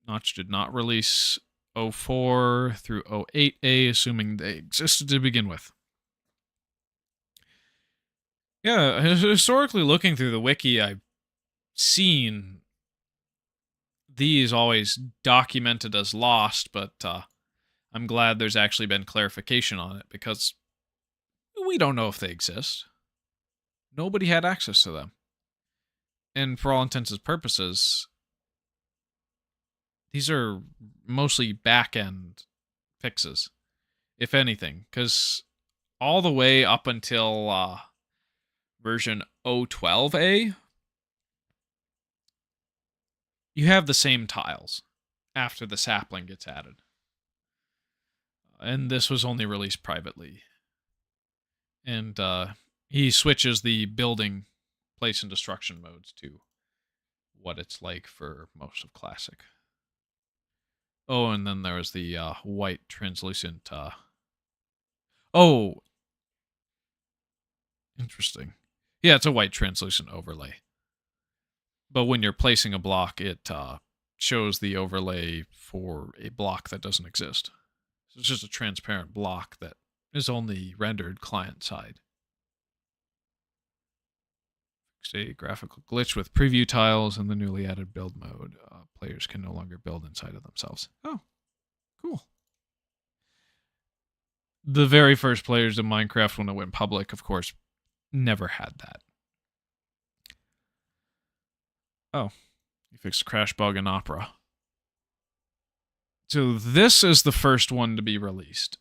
Notch did not release 04 through 08A, assuming they existed to begin with. Yeah, historically looking through the wiki, I've seen these always documented as lost, but I'm glad there's actually been clarification on it, because we don't know if they exist. Nobody had access to them. And for all intents and purposes, these are mostly back-end fixes, if anything, because all the way up until version 012A, you have the same tiles after the sapling gets added. And this was only released privately. And he switches the building, place, and destruction modes to what it's like for most of Classic. Oh, and then there was the white translucent... Oh! Interesting. Yeah, it's a white translucent overlay. But when you're placing a block, it shows the overlay for a block that doesn't exist. So it's just a transparent block that is only rendered client-side. A graphical glitch with preview tiles and the newly added build mode. Players can no longer build inside of themselves. Oh, cool. The very first players of Minecraft when it went public, of course, never had that. Oh, you fixed a crash bug in Opera. So this is the first one to be released.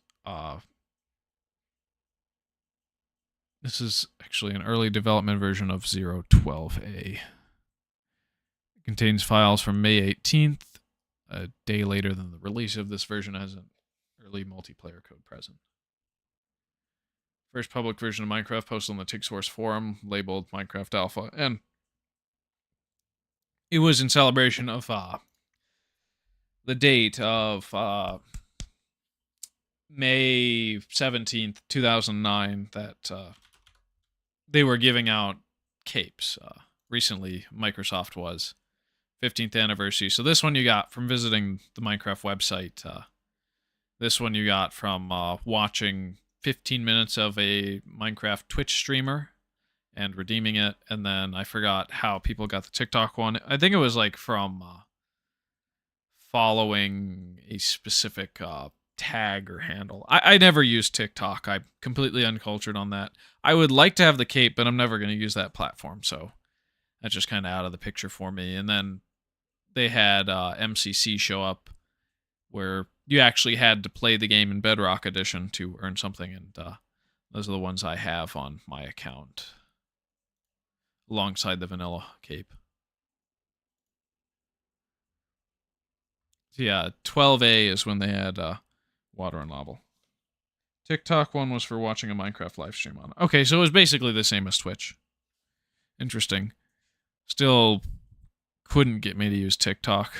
This is actually an early development version of 0.12a. It contains files from May 18th, a day later than the release of this version, as an early multiplayer code present. First public version of Minecraft posted on the TigSource forum, labeled Minecraft Alpha, and it was in celebration of the date of May 17th, 2009, that they were giving out capes. Recently, Microsoft was 15th anniversary. So this one you got from visiting the Minecraft website. This one you got from watching 15 minutes of a Minecraft Twitch streamer and redeeming it. And then I forgot how people got the TikTok one. I think it was like from following a specific tag or handle. I never used TikTok. I'm completely uncultured on that. I would like to have the cape, but I'm never going to use that platform. So that's just kind of out of the picture for me. And then they had MCC show up where you actually had to play the game in Bedrock Edition to earn something. And those are the ones I have on my account alongside the vanilla cape. So yeah, 12A is when they had Water and Lobble. TikTok one was for watching a Minecraft live stream on. Okay, so it was basically the same as Twitch. Interesting. Still couldn't get me to use TikTok.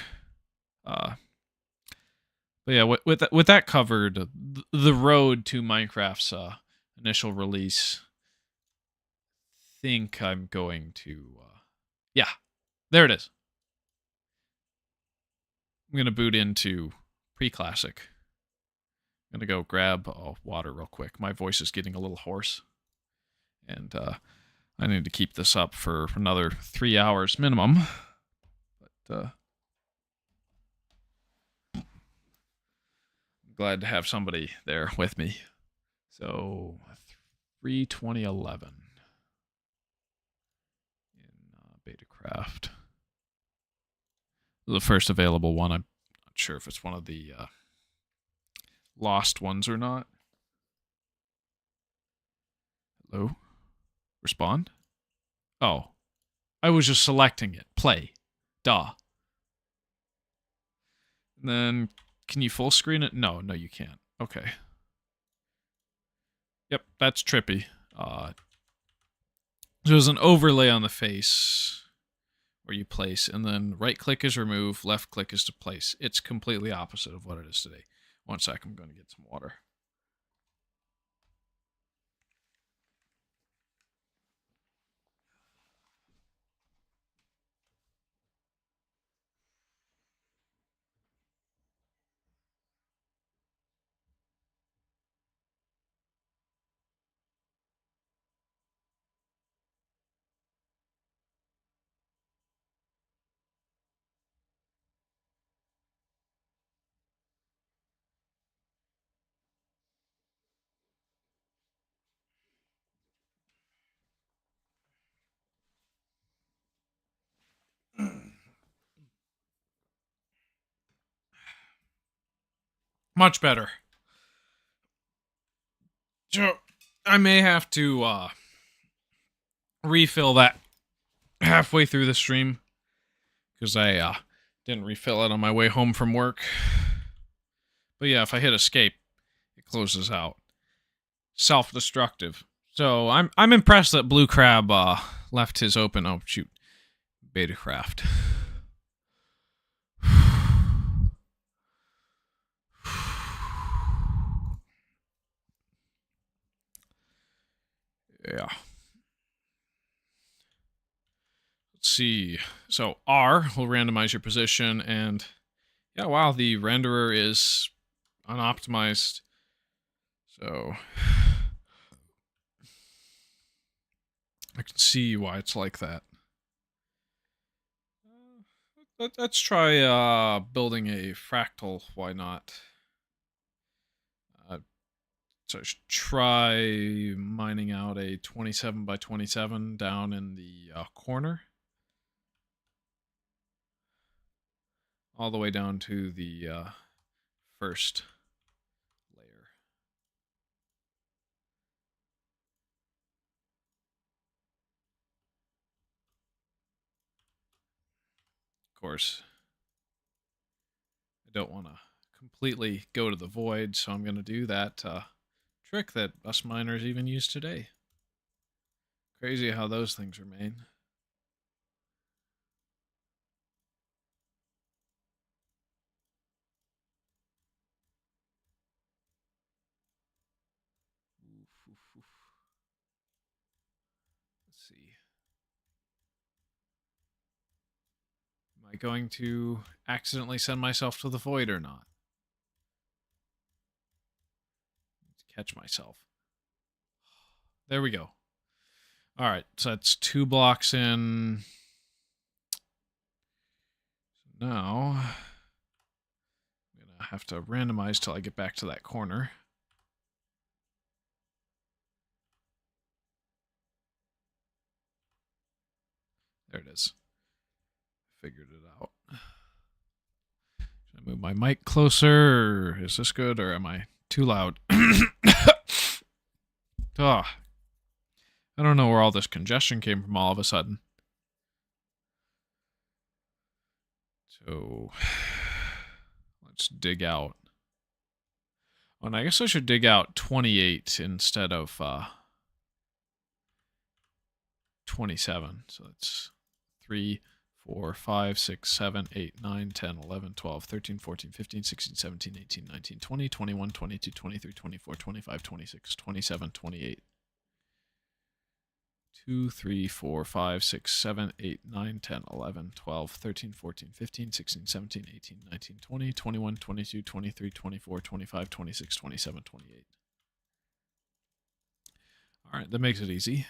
But yeah, with that covered, the road to Minecraft's initial release, think I'm going to... yeah, there it is. I'm going to boot into Preclassic. I'm going to go grab water real quick. My voice is getting a little hoarse. And I need to keep this up for another 3 hours minimum. But I'm glad to have somebody there with me. So 3/20/11 in Betacraft. The first available one. I'm not sure if it's one of the lost ones or not. Hello? Respond? Oh. I was just selecting it. Play. Duh. And then, can you full screen it? No, you can't. Okay. Yep, that's trippy. There's an overlay on the face where you place, and then right click is remove, left click is to place. It's completely opposite of what it is today. One sec, I'm going to get some water. Much better. So, I may have to refill that halfway through the stream, because I didn't refill it on my way home from work. But yeah, if I hit escape, it closes out. Self-destructive. So I'm impressed that Blue Crab left his open. Oh shoot, Betacraft. Yeah. Let's see. So R will randomize your position, and yeah, wow, the renderer is unoptimized. So I can see why it's like that. Let's try building a fractal. Why not? Uh, so I should try mining out a 27 by 27 down in the corner. All the way down to the first layer. Of course, I don't want to completely go to the void, so I'm going to do that trick that us miners even use today. Crazy how those things are made. Let's see. Am I going to accidentally send myself to the void or not? Catch myself. There we go. All right, so that's 2 blocks in. Now, I'm going to have to randomize till I get back to that corner. There it is. Figured it out. Should I move my mic closer? Or is this good, or am I too loud? Oh, I don't know where all this congestion came from all of a sudden. So, let's dig out. Oh, and I guess I should dig out 28 instead of 27. So that's 3, 4, 5, 6, 7, 8, 9, 10, 11, 12, 13, 14, 15, 16, 17, 18, 19, 20, 21, 22, 23, 24, 25, 26, 27, 28. 2, 3, 4, 5, 6, 7, 8, 9, 10, 11, 12, 13, 14, 15, 16, 17, 18, 19, 20, 21, 22, 23, 24, 25, 26, 27, 28. All right, that makes it easy.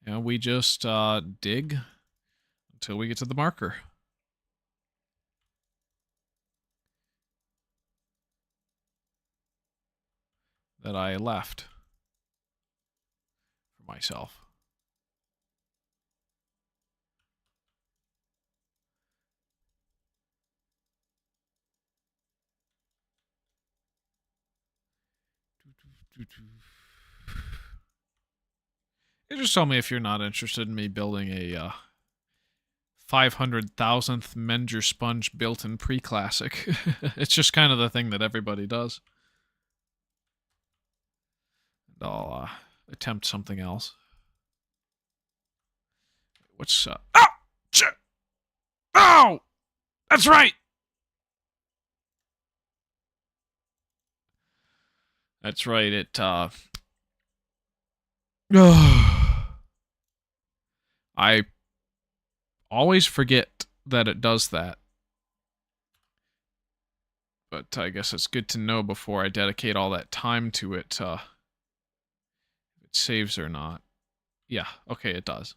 And we just dig until we get to the marker that I left for myself. You just tell me if you're not interested in me building a 500,000th menger sponge built in Preclassic. It's just kind of the thing that everybody does. And I'll attempt something else. What's oh! Shit! Oh! That's right! That's right, it I always forget that it does that. But I guess it's good to know before I dedicate all that time to it, if it saves or not. Yeah, okay, it does.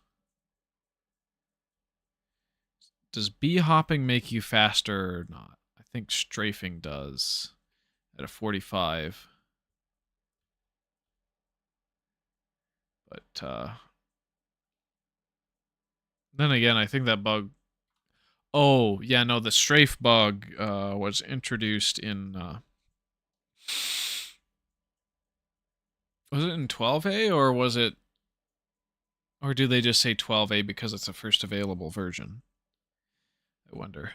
Does bee hopping make you faster or not? I think strafing does at a 45. But then again, I think that bug... Oh, yeah, no, the strafe bug was introduced in... was it in 12A, or was it... Or do they just say 12A because it's the first available version? I wonder.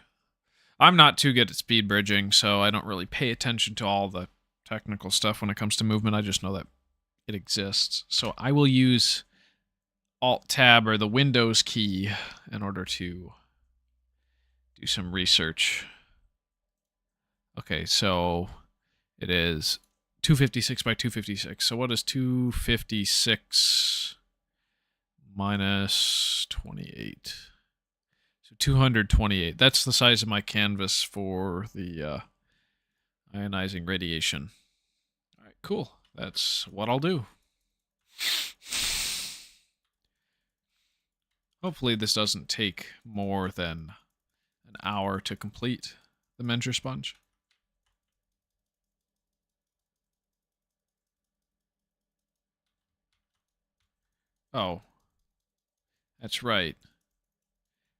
I'm not too good at speed bridging, so I don't really pay attention to all the technical stuff when it comes to movement. I just know that it exists. So I will use Alt-Tab or the Windows key in order to do some research. Okay, so it is 256 by 256. So what is 256 minus 28? So 228. That's the size of my canvas for the ionizing radiation. All right, cool. That's what I'll do. Hopefully this doesn't take more than an hour to complete the menger sponge. Oh, that's right.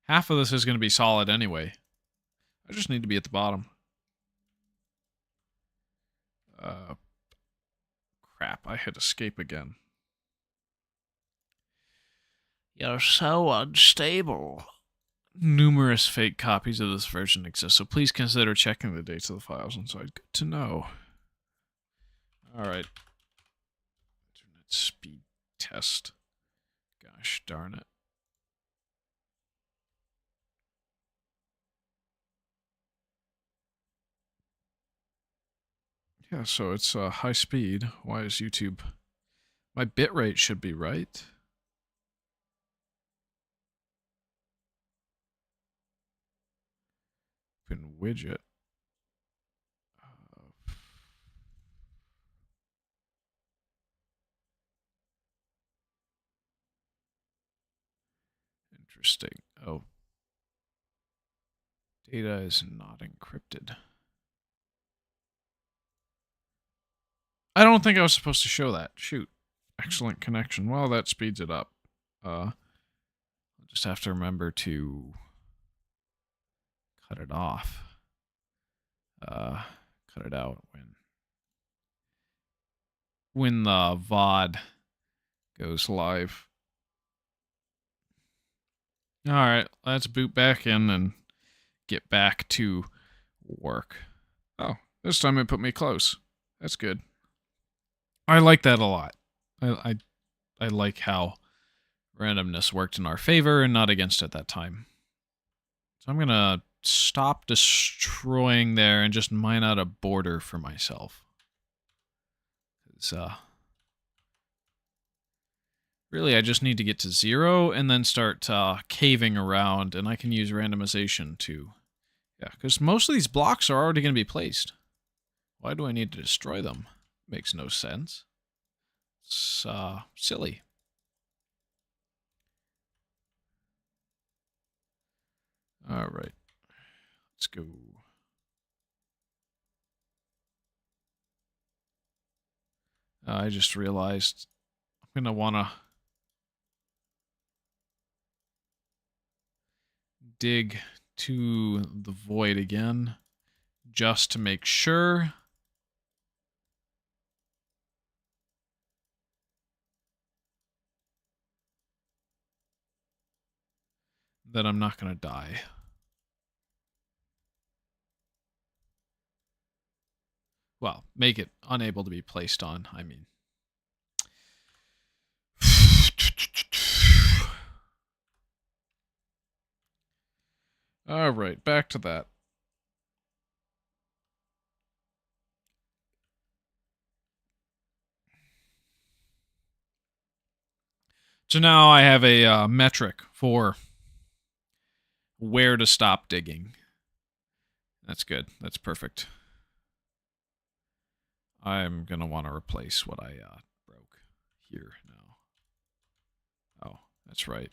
Half of this is going to be solid anyway. I just need to be at the bottom. Crap, I hit escape again. You're so unstable. Numerous fake copies of this version exist, so please consider checking the dates of the files inside. Good to know. Alright. Internet speed test. Gosh darn it. Yeah, so it's high speed. Why is YouTube... My bitrate should be right. Open widget. Interesting. Oh. Data is not encrypted. I don't think I was supposed to show that. Shoot. Excellent connection. Well, that speeds it up. I'll just have to remember to cut it off. Cut it out when the VOD goes live. Alright, let's boot back in and get back to work. Oh, this time it put me close. That's good. I like that a lot. I like how randomness worked in our favor and not against it that time. So I'm gonna stop destroying there and just mine out a border for myself. Really, I just need to get to 0 and then start caving around, and I can use randomization to... Yeah, because most of these blocks are already going to be placed. Why do I need to destroy them? Makes no sense. It's silly. Alright. Let's go. I just realized I'm going to want to dig to the void again just to make sure. That I'm not going to die. Well, make it unable to be placed on, I mean. Alright, back to that. So now I have a metric for where to stop digging. That's good. That's perfect. I'm going to want to replace what I broke here now. Oh, that's right.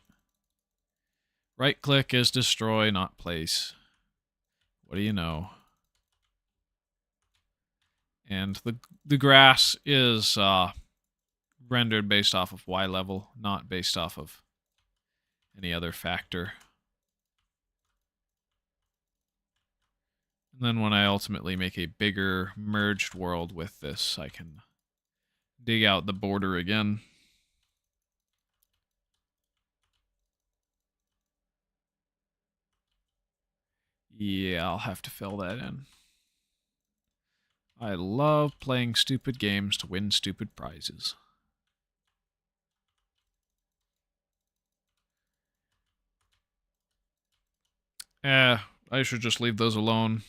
Right-click is destroy, not place. What do you know? And the grass is rendered based off of Y level, not based off of any other factor. And then when I ultimately make a bigger merged world with this, I can dig out the border again. Yeah, I'll have to fill that in. I love playing stupid games to win stupid prizes. I should just leave those alone.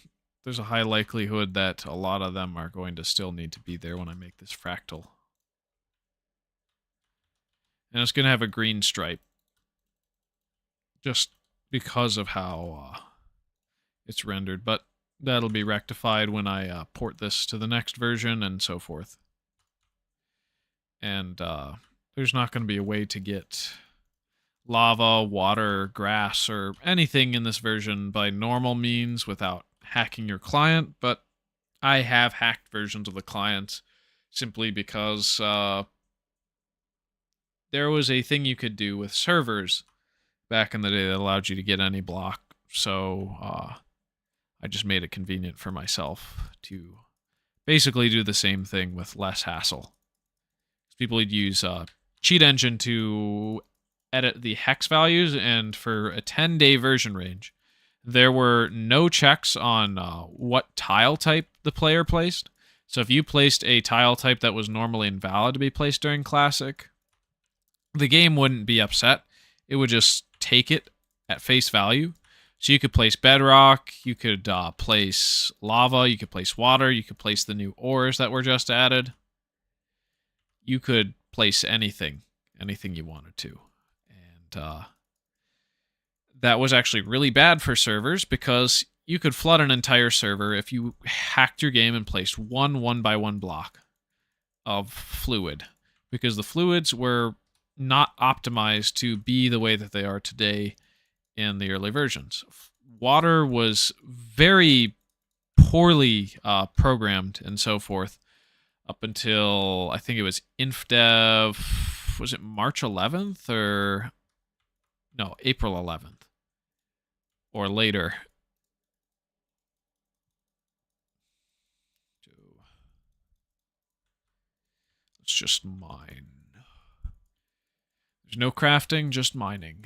There's a high likelihood that a lot of them are going to still need to be there when I make this fractal. And it's going to have a green stripe. Just because of how it's rendered. But that'll be rectified when I port this to the next version and so forth. And there's not going to be a way to get lava, water, grass, or anything in this version by normal means without hacking your client, but I have hacked versions of the client simply because there was a thing you could do with servers back in the day that allowed you to get any block. So I just made it convenient for myself to basically do the same thing with less hassle. People would use Cheat Engine to edit the hex values, and for a 10-day version range, there were no checks on what tile type the player placed. So if you placed a tile type that was normally invalid to be placed during Classic, the game wouldn't be upset. It would just take it at face value. So you could place bedrock, you could place lava, you could place water, you could place the new ores that were just added. You could place anything you wanted to. And that was actually really bad for servers because you could flood an entire server if you hacked your game and placed one by one block of fluid, because the fluids were not optimized to be the way that they are today in the early versions. Water was very poorly programmed and so forth up until I think it was InfDev. Was it March 11th or no, April 11th or later? Let's just mine. There's no crafting, just mining.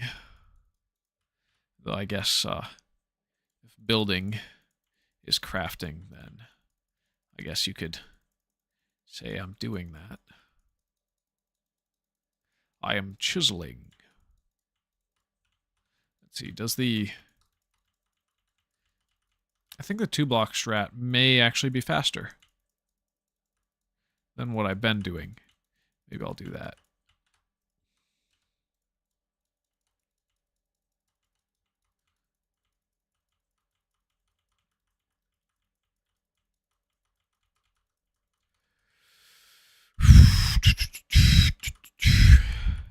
Though I guess if building is crafting, then I guess you could say I'm doing that. I am chiseling. Let's see, does the... I think the 2-block strat may actually be faster than what I've been doing. Maybe I'll do that.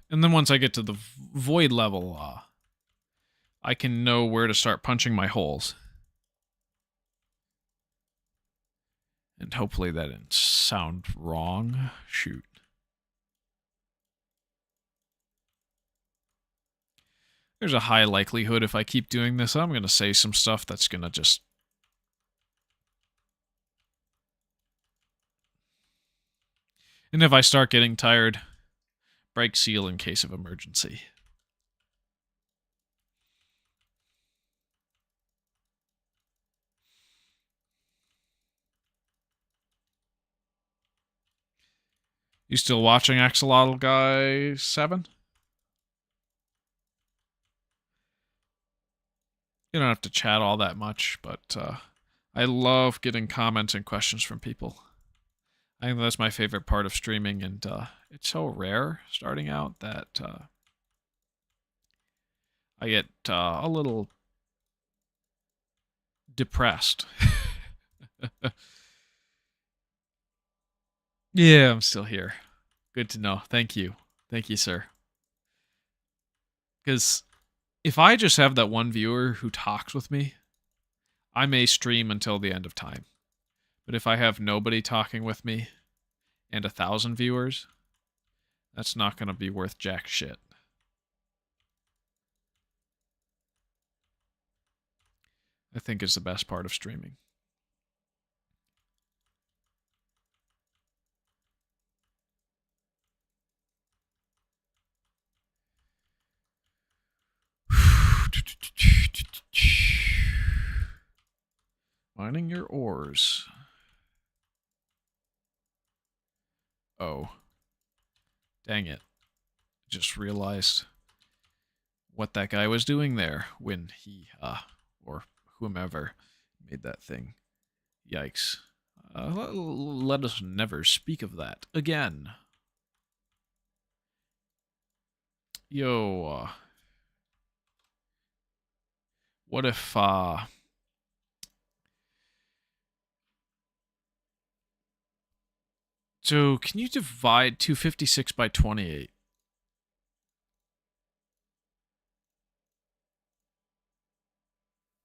And then once I get to the void level, I can know where to start punching my holes. And hopefully that didn't sound wrong. Shoot. There's a high likelihood if I keep doing this, I'm going to say some stuff that's going to just... And if I start getting tired, break seal in case of emergency. You still watching Axolotl Guy 7? You don't have to chat all that much, but I love getting comments and questions from people. I think that's my favorite part of streaming, and it's so rare starting out that I get a little depressed. Yeah, I'm still here. Good to know. Thank you. Thank you, sir. Because if I just have that one viewer who talks with me, I may stream until the end of time. But if I have nobody talking with me and 1,000 viewers, that's not going to be worth jack shit. I think is the best part of streaming. Mining your ores. Oh. Dang it. Just realized what that guy was doing there when he, or whomever made that thing. Yikes. Let us never speak of that again. Yo, what if, so can you divide 256 by 28?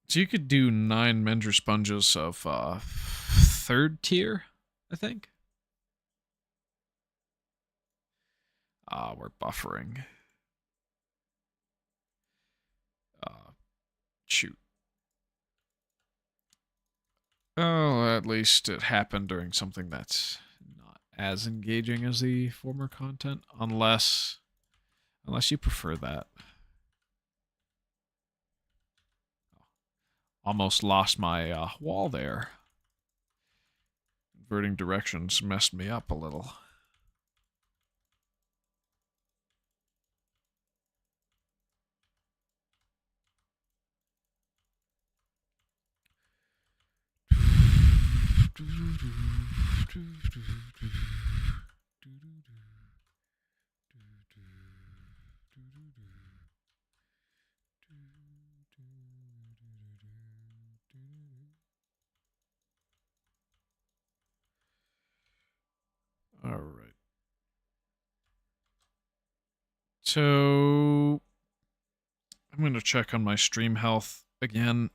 So you could do 9 menger sponges of 3rd tier, I think. We're buffering. Shoot. Oh, at least it happened during something that's not as engaging as the former content, unless you prefer that. Almost lost my wall there. Inverting directions messed me up a little. All right. So I'm going to check on my stream health again.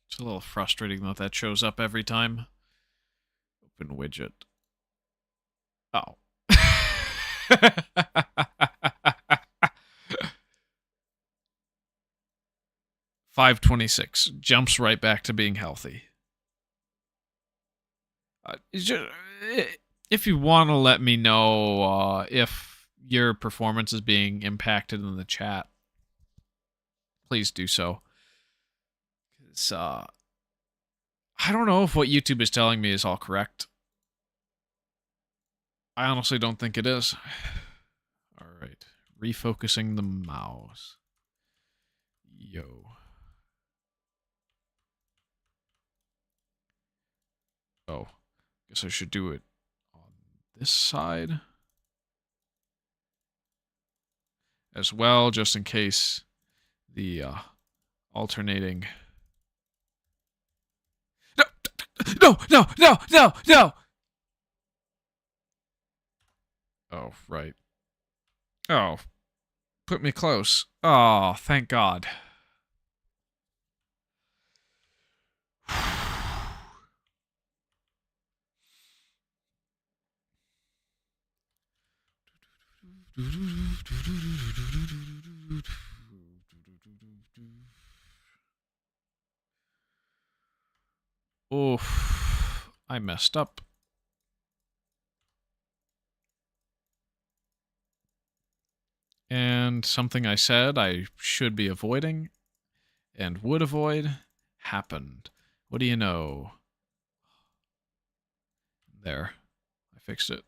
It's a little frustrating that shows up every time. Open widget. Oh. 526 jumps right back to being healthy. If you want to let me know if your performance is being impacted in the chat, please do so. Because I don't know if what YouTube is telling me is all correct. I honestly don't think it is. All right. Refocusing the mouse. Yo. Oh. Guess I should do it on this side as well, just in case the alternating. No! No! No! No! No! Oh, right. Oh. Put me close. Oh, thank God. Oof. I messed up. And something I said I should be avoiding and would avoid happened. What do you know? There. I fixed it.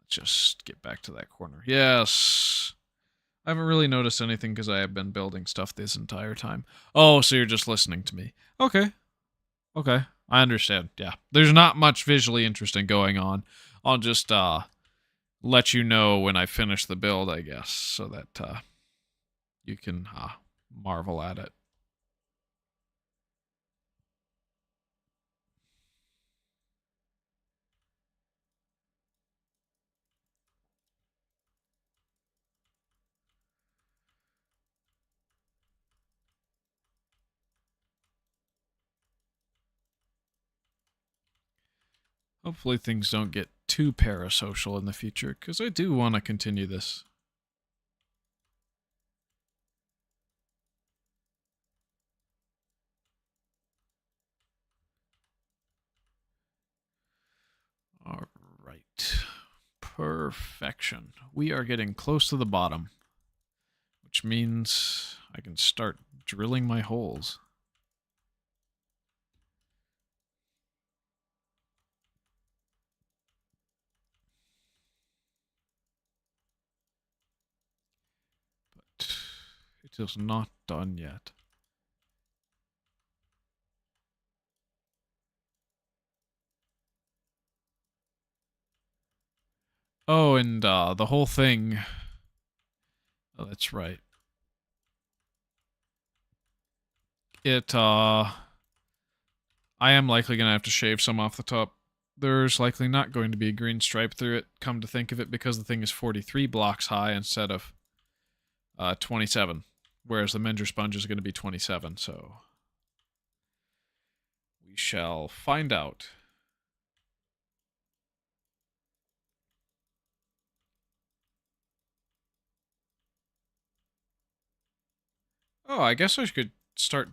Let's just get back to that corner. Yes. I haven't really noticed anything because I have been building stuff this entire time. Oh, so you're just listening to me. Okay. Okay. I understand. Yeah. There's not much visually interesting going on. I'll just let you know when I finish the build, I guess, so that you can marvel at it. Hopefully things don't get too parasocial in the future, because I do want to continue this. All right. Perfection. We are getting close to the bottom, which means I can start drilling my holes. But it is not done yet. Oh, and the whole thing. Oh, that's right. I am likely gonna have to shave some off the top. there's likely not going to be a green stripe through it, come to think of it, because the thing is 43 blocks high instead of 27, whereas the menger sponge is going to be 27, so we shall find out. Oh, I guess I could start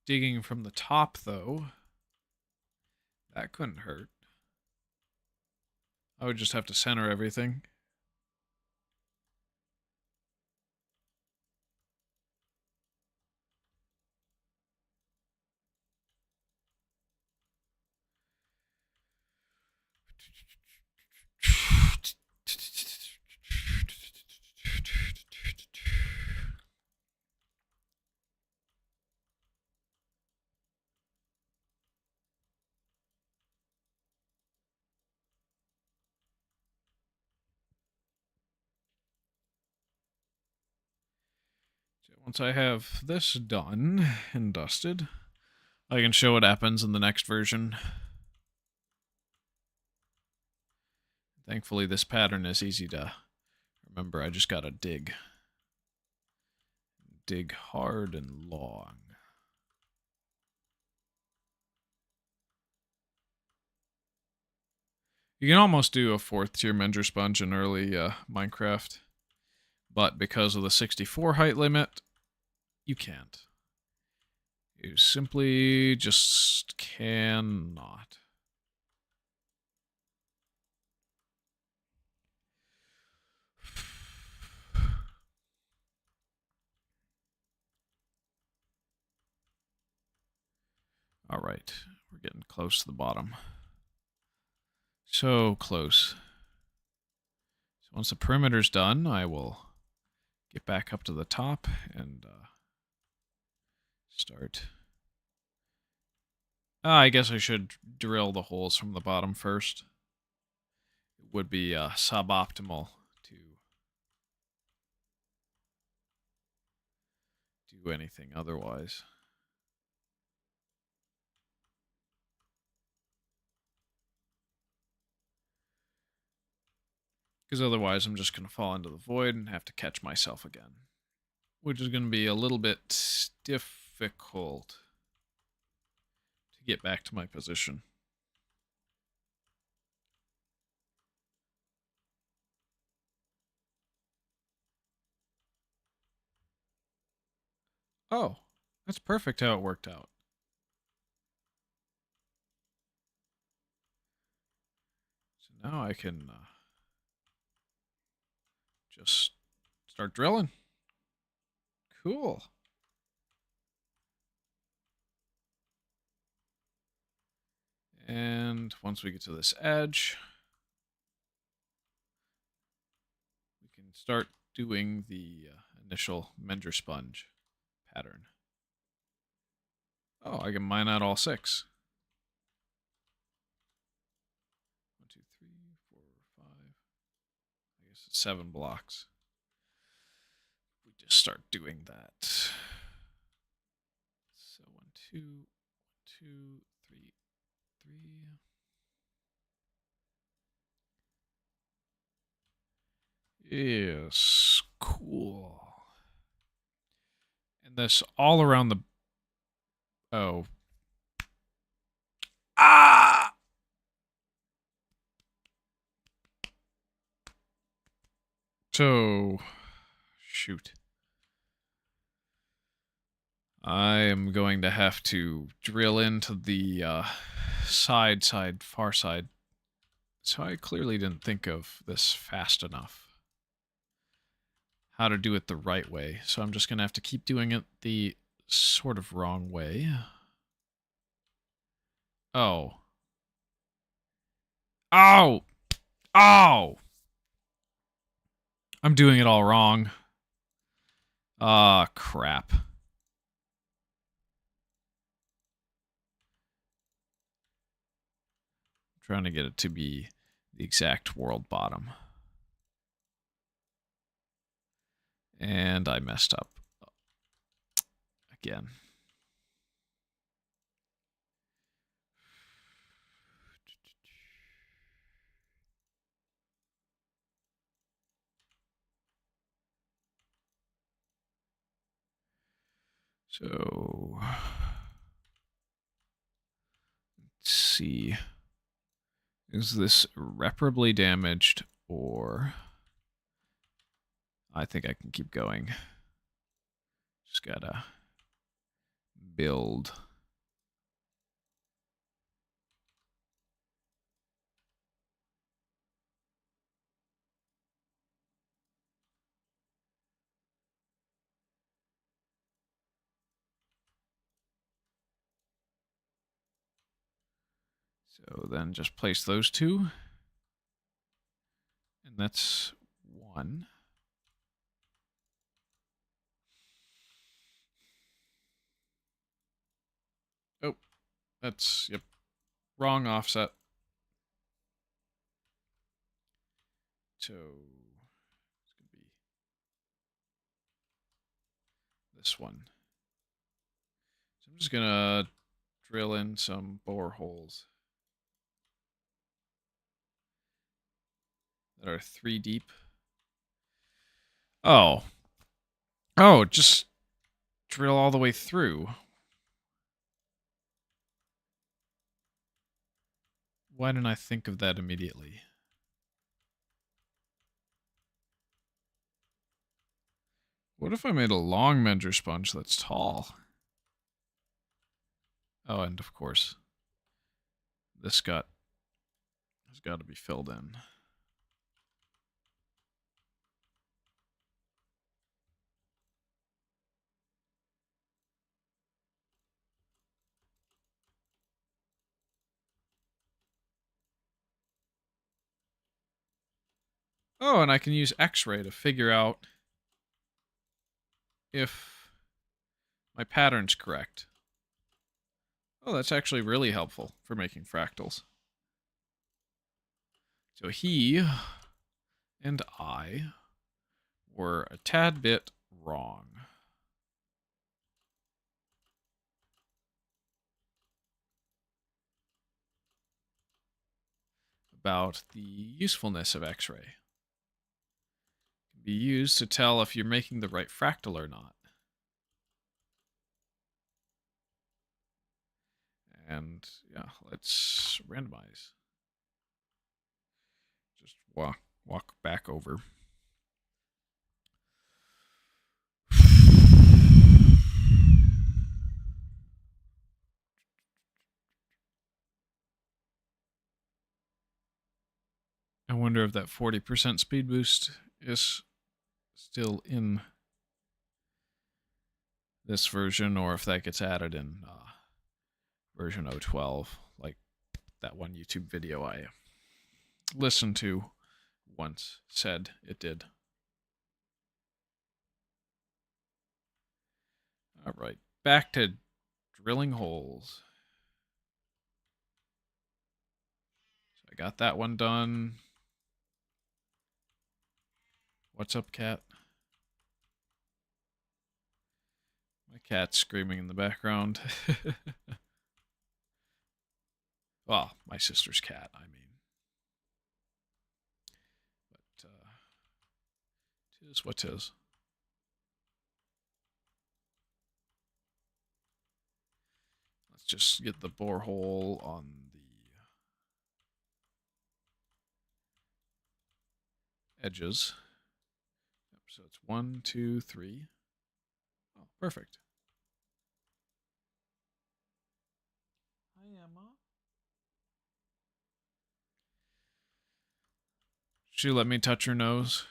digging from the top, though. That couldn't hurt. I would just have to center everything. Once I have this done and dusted, I can show what happens in the next version. Thankfully, this pattern is easy to remember. I just gotta dig. Dig hard and long. You can almost do a 4th tier menger sponge in early Minecraft, but because of the 64 height limit, you can't. You simply just cannot. All right, we're getting close to the bottom. So close. So once the perimeter's done, I will get back up to the top and start. I guess I should drill the holes from the bottom first. It would be suboptimal to do anything otherwise. Because otherwise I'm just going to fall into the void and have to catch myself again. Which is going to be a little bit difficult to get back to my position. Oh, that's perfect how it worked out. So now I can just start drilling. Cool. And once we get to this edge, we can start doing the initial menger sponge pattern. Oh, I can mine out all 6. 1, 2, 3, 4, 5. I guess it's 7 blocks. We just start doing that. So 1, 2, 1, 2, 3, 3. Yes, cool. And this all around the. Oh. Ah! So. Shoot. I am going to have to drill into the far side. So I clearly didn't think of this fast enough. How to do it the right way. So I'm just going to have to keep doing it the sort of wrong way. Oh. Oh! Oh! I'm doing it all wrong. Ah, crap. I'm trying to get it to be the exact world bottom. And I messed up. Again. So let's see. Is this irreparably damaged, or I think I can keep going. Just gotta build. So then just place those two. And that's one. Oh, that's, yep, wrong offset. So it's going to be this one. So I'm just going to drill in some boreholes that are 3 deep. Oh. Oh, just drill all the way through. Why didn't I think of that immediately? What if I made a long menger sponge that's tall? Oh, and of course, this has got to be filled in. Oh, and I can use X-ray to figure out if my pattern's correct. Oh, that's actually really helpful for making fractals. So he and I were a tad bit wrong about the usefulness of X-ray. It can be used to tell if you're making the right fractal or not. And yeah, let's randomize. Just walk back over. I wonder if that 40% speed boost is still in this version, or if that gets added in version 012, like that one YouTube video I listened to once said it did. All right, back to drilling holes. So I got that one done. What's up, cat? My cat's screaming in the background. Well, my sister's cat, I mean. But, tis what tis. Let's just get the borehole on the edges. Yep, so it's 1, 2, 3. Oh, perfect. Hi, Emma. She let me touch her nose.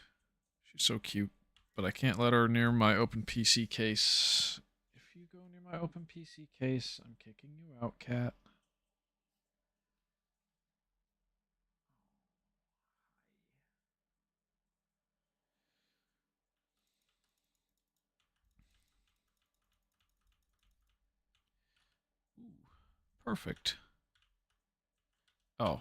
She's so cute. But I can't let her near my open PC case. If you go near my open PC case, I'm kicking you out, cat. Ooh, perfect. Oh.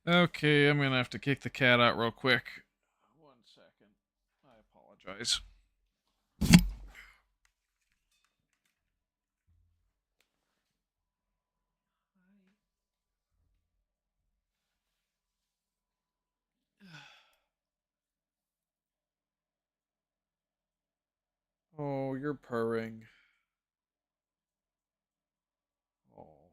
Okay, I'm gonna have to kick the cat out real quick. 1 second. I apologize. Oh, you're purring. Oh.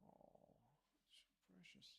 Oh, so precious.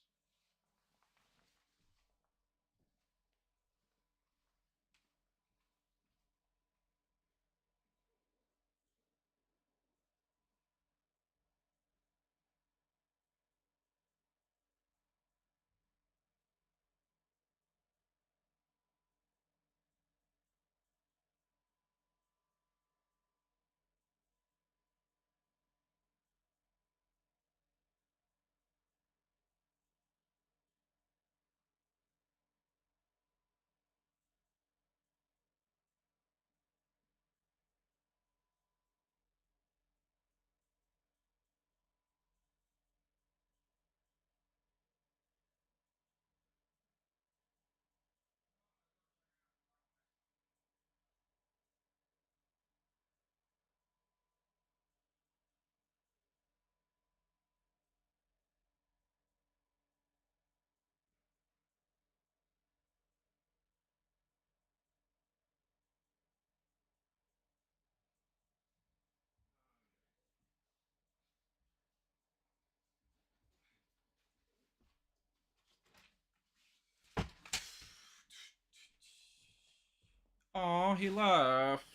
Oh, he left.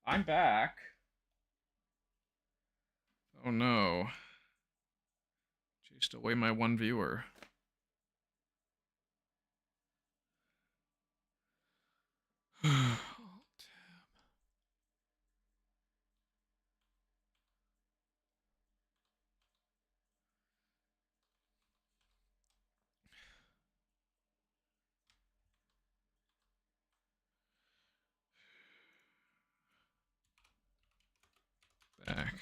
I'm back. Oh no. Chased away my one viewer. Back.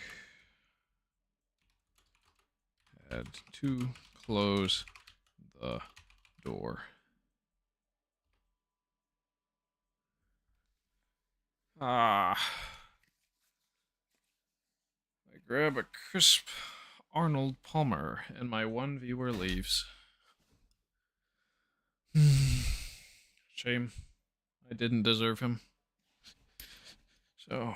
Had to close the door. Ah. I grab a crisp Arnold Palmer and my one viewer leaves. Shame. I didn't deserve him. So,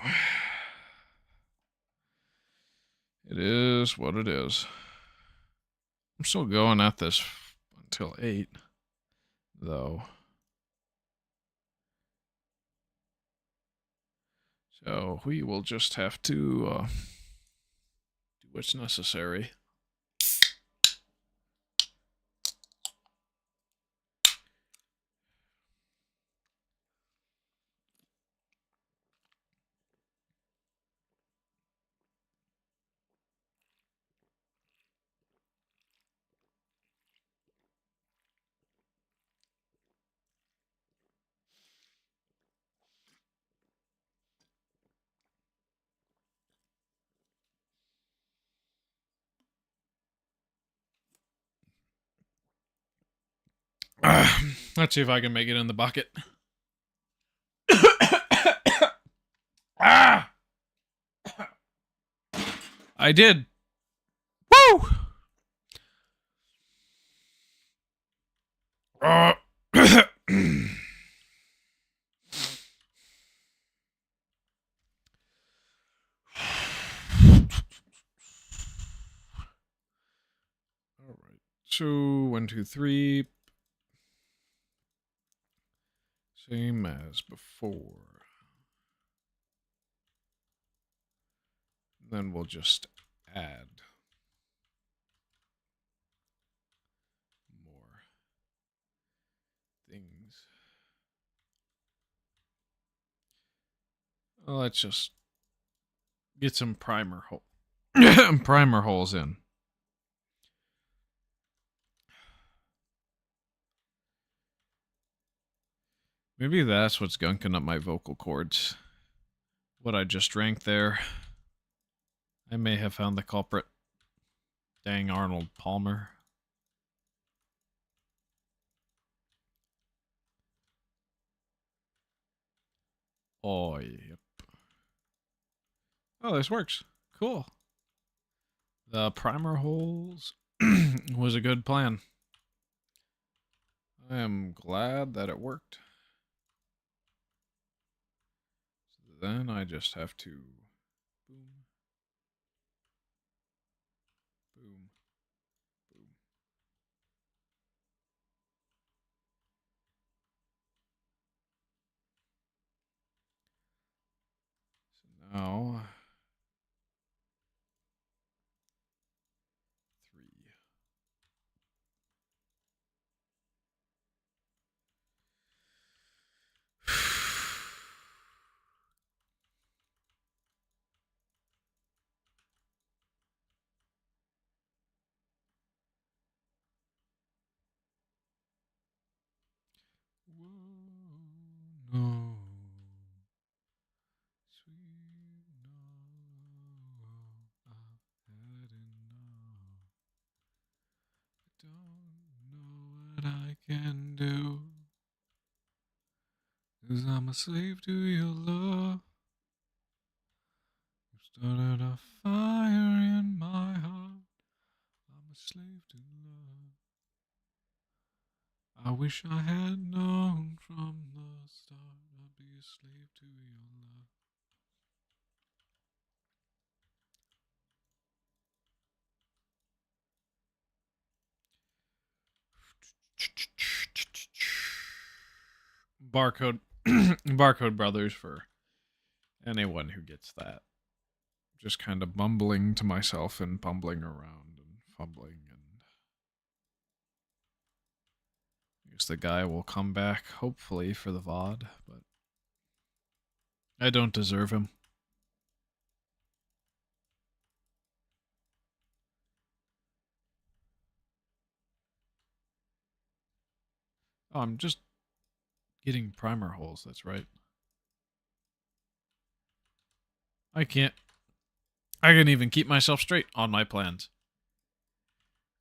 it is what it is. I'm still going at this until 8, though. So, we will just have to do what's necessary. Let's see if I can make it in the bucket. Ah! I did. Woo! All right. So 1, 2, 3. Same as before. Then we'll just add more things. Well, let's just get some primer primer holes in. Maybe that's what's gunking up my vocal cords. What I just drank there. I may have found the culprit. Dang Arnold Palmer. Oh, yep. Oh, this works. Cool. The primer holes was a good plan. I am glad that it worked. So then I just have to boom, boom, boom. So now 3. Whoa, no, sweet no, I've had enough. I don't know what I can do, 'cause I'm a slave to your love. You started a fire in my heart. I'm a slave to love. I wish I had known from the start I'd be a slave to your love. Barcode Barcode Brothers for anyone who gets that. Just kind of mumbling to myself and bumbling around and fumbling, and I guess the guy will come back hopefully for the VOD, but I don't deserve him. Oh, I'm just getting primer holes, that's right. I can't even keep myself straight on my plans.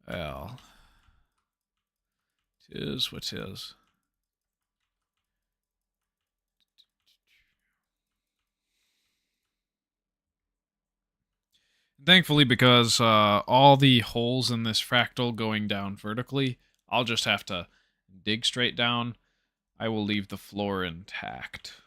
Well, 'tis what 'tis. Thankfully, because all the holes in this fractal going down vertically, I'll just have to dig straight down. I will leave the floor intact.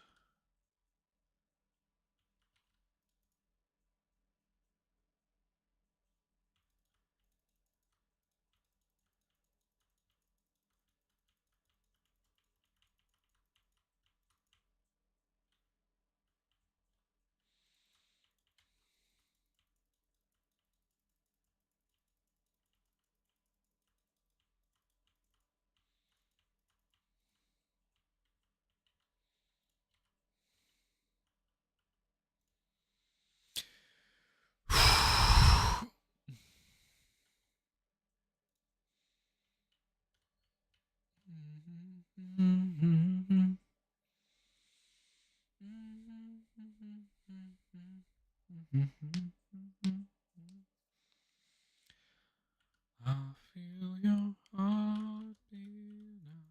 I feel your heartbeat now.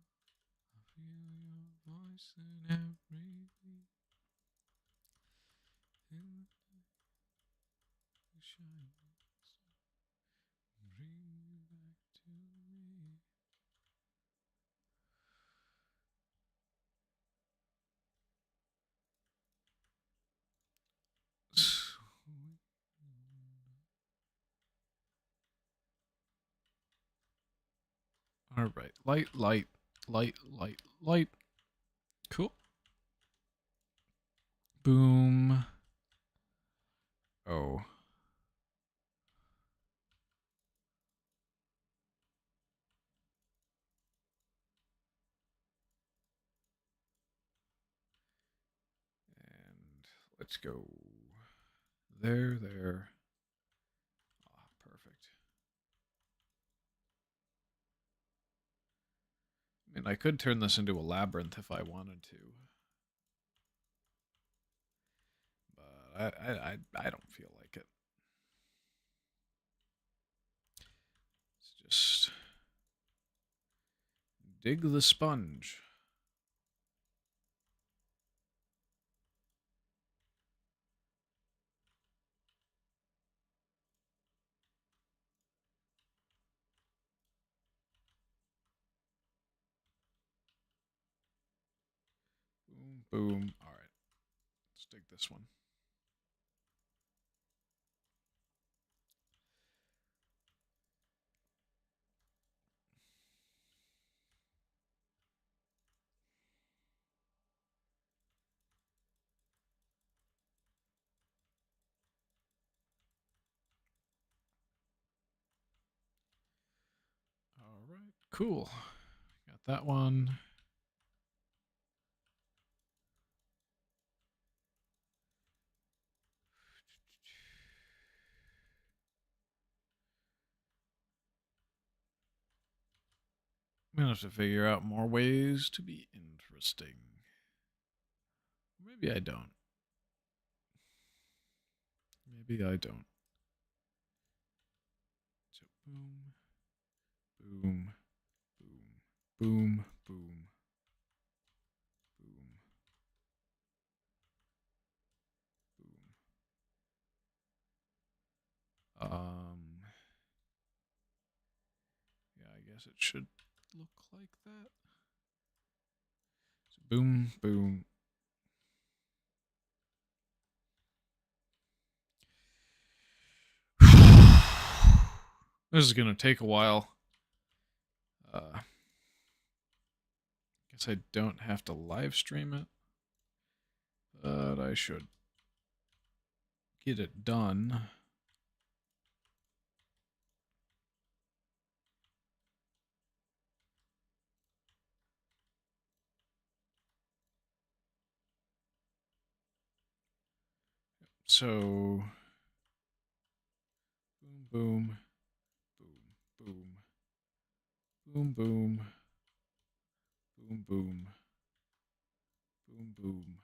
I feel your voice in every beat. In the shining star, bring you back to me. Sweet. All right, light, light, light, light, light. Cool. Boom. Oh. And let's go. There, there. Ah, perfect. I mean, I could turn this into a labyrinth if I wanted to. But I don't feel like it. Let's just dig the sponge. boom. All right. Let's dig this one. All right. Cool. Got that one. I'm gonna have to figure out more ways to be interesting. Maybe I don't. Maybe I don't. So boom, boom, boom, boom, boom, boom, boom. Yeah, I guess it should look like that. So boom, boom. This is gonna take a while. Guess I don't have to live stream it, but I should get it done. So boom, boom, boom, boom, boom, boom, boom, boom, boom,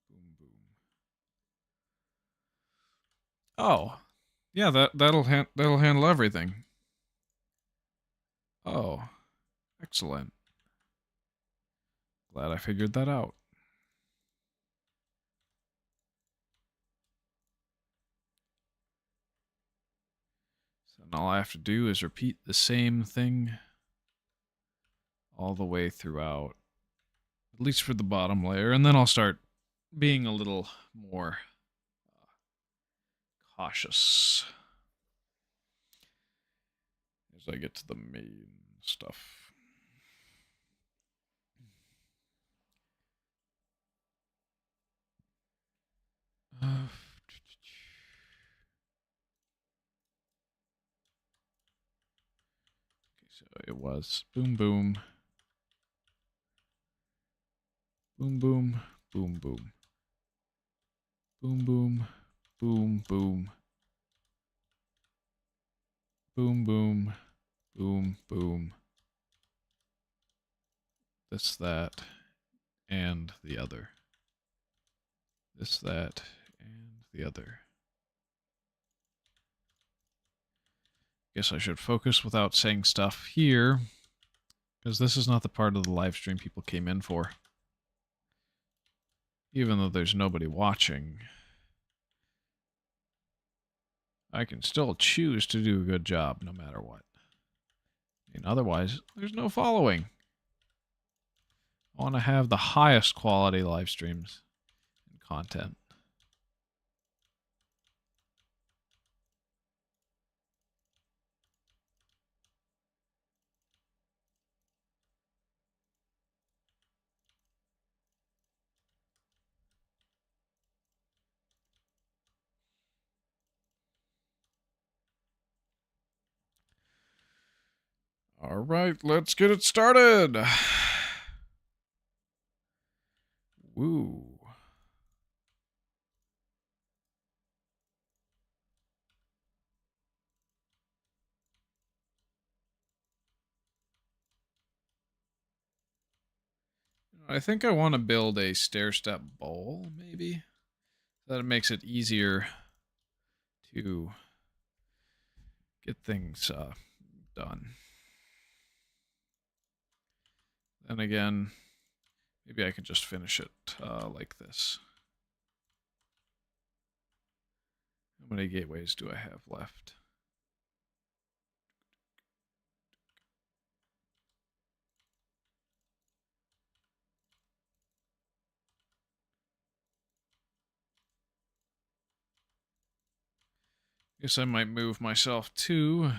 boom, boom. Oh, yeah, that'll handle everything. Oh, excellent. Glad I figured that out. So now all I have to do is repeat the same thing all the way throughout, at least for the bottom layer, and then I'll start being a little more cautious as I get to the main stuff. Okay, so it was boom, boom, boom, boom, boom, boom, boom, boom, boom, boom, boom, boom, boom, boom. This, that, and the other. This, that, and the other. Guess I should focus without saying stuff here, because this is not the part of the live stream people came in for. Even though there's nobody watching, I can still choose to do a good job no matter what. I mean, otherwise, there's no following. I want to have the highest quality live streams and content. All right, let's get it started. Woo. I think I want to build a stair-step bowl, maybe. That makes it easier to get things done. Then again, maybe I can just finish it like this. How many gateways do I have left? Guess I might move myself to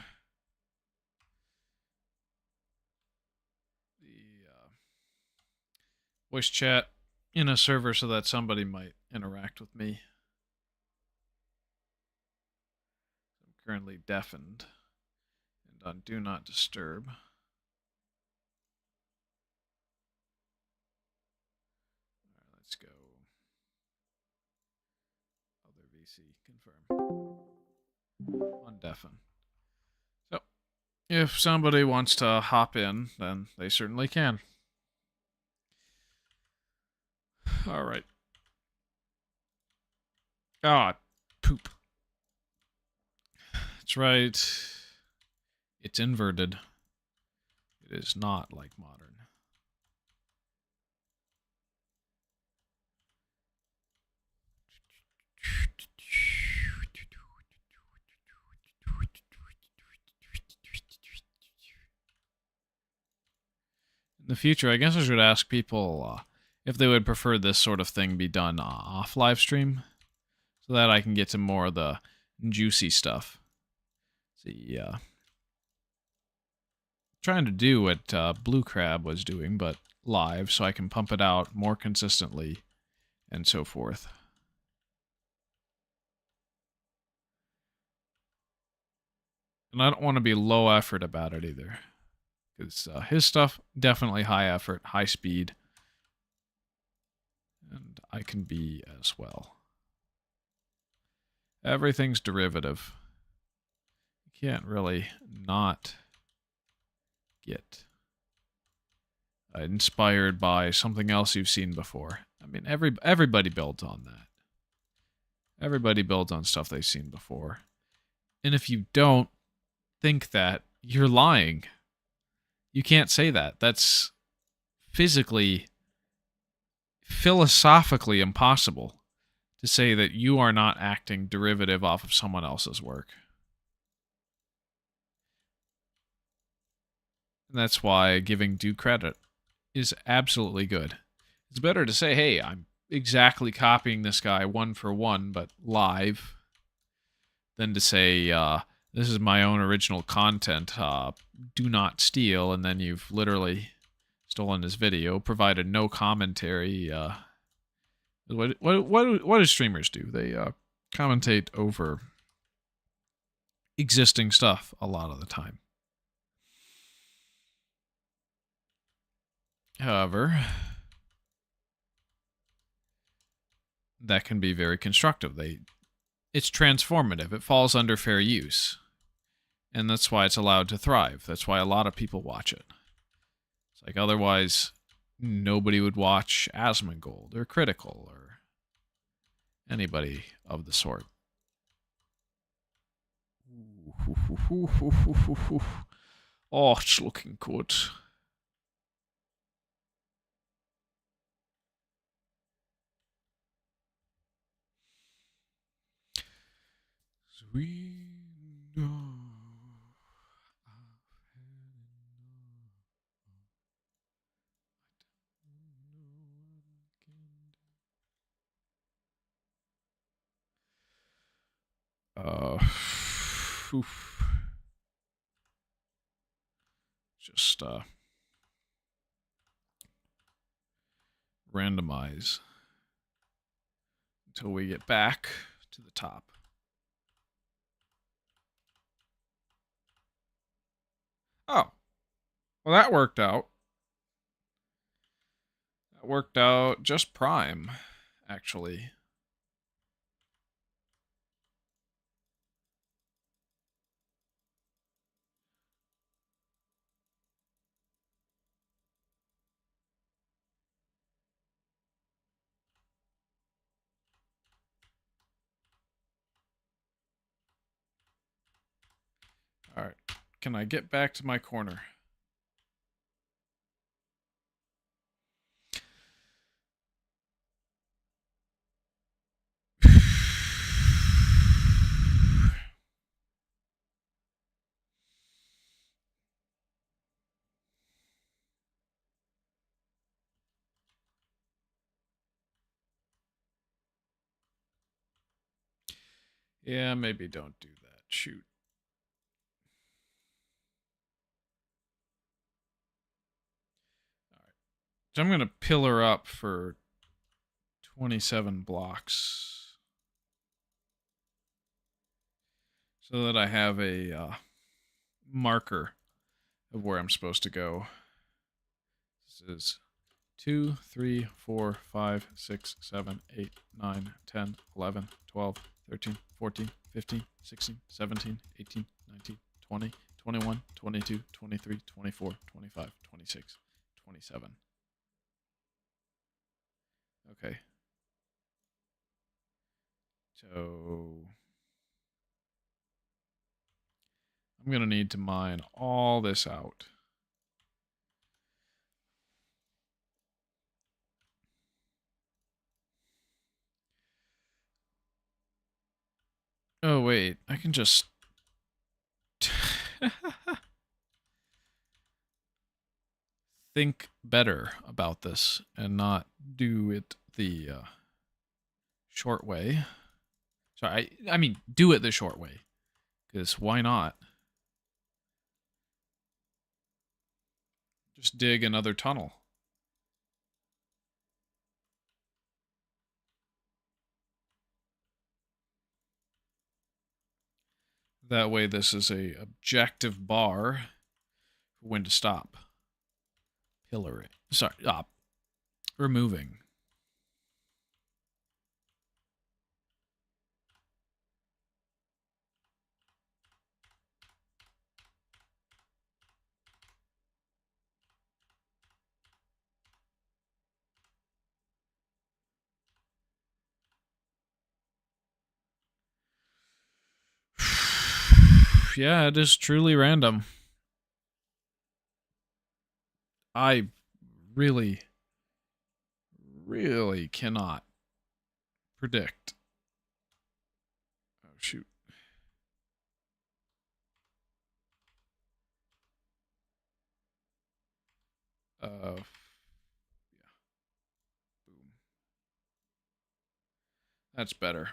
the voice chat in a server so that somebody might interact with me. I'm currently deafened and on Do Not Disturb. Alright, let's go. Other VC, confirm. Undeafen. So, if somebody wants to hop in, then they certainly can. Alright. Ah, poop. That's right. It's inverted. It is not like modern. In the future, I guess I should ask people if they would prefer this sort of thing be done off live stream, so that I can get to more of the juicy stuff. See, trying to do what Blue Crab was doing, but live, so I can pump it out more consistently, and so forth. And I don't want to be low effort about it either. Because his stuff, definitely high effort, high speed. And I can be as well. Everything's derivative. You can't really not get inspired by something else you've seen before. I mean, everybody builds on that. Everybody builds on stuff they've seen before. And if you don't think that, you're lying. You can't say that. That's physically, philosophically impossible to say that you are not acting derivative off of someone else's work. And that's why giving due credit is absolutely good. It's better to say, hey, I'm exactly copying this guy one for one, but live, than to say, this is my own original content, do not steal, and then you've literally stolen his video, provided no commentary. What do streamers do? They commentate over existing stuff a lot of the time. However, that can be very constructive. It's transformative. It falls under fair use. And that's why it's allowed to thrive. That's why a lot of people watch it. It's like otherwise nobody would watch Asmongold or Critical or anybody of the sort. Oh, it's looking good. We know. Oof. Just randomize until we get back to the top. Oh, well, that worked out. That worked out just prime, actually. All right. Can I get back to my corner? Yeah, maybe don't do that. shoot. All right. So I'm going to pillar up for 27 blocks so that I have a marker of where I'm supposed to go. This is 2, 3, 4, 5, 6, 7, 8, 9, 10, 11, 12, 13, 14, 15, 16, 17, 18, 19, 20, 21, 22, 23, 24, 25, 26, 27. Okay. So I'm going to need to mine all this out. Oh, wait. I can just... think better about this and not do it the short way. Sorry, I mean, do it the short way. Because why not? Just dig another tunnel. That way this is a objective bar for when to stop. Pillaring. Sorry, removing. Yeah, it is truly random. I really, really cannot predict. Oh, shoot. Yeah. Boom. That's better.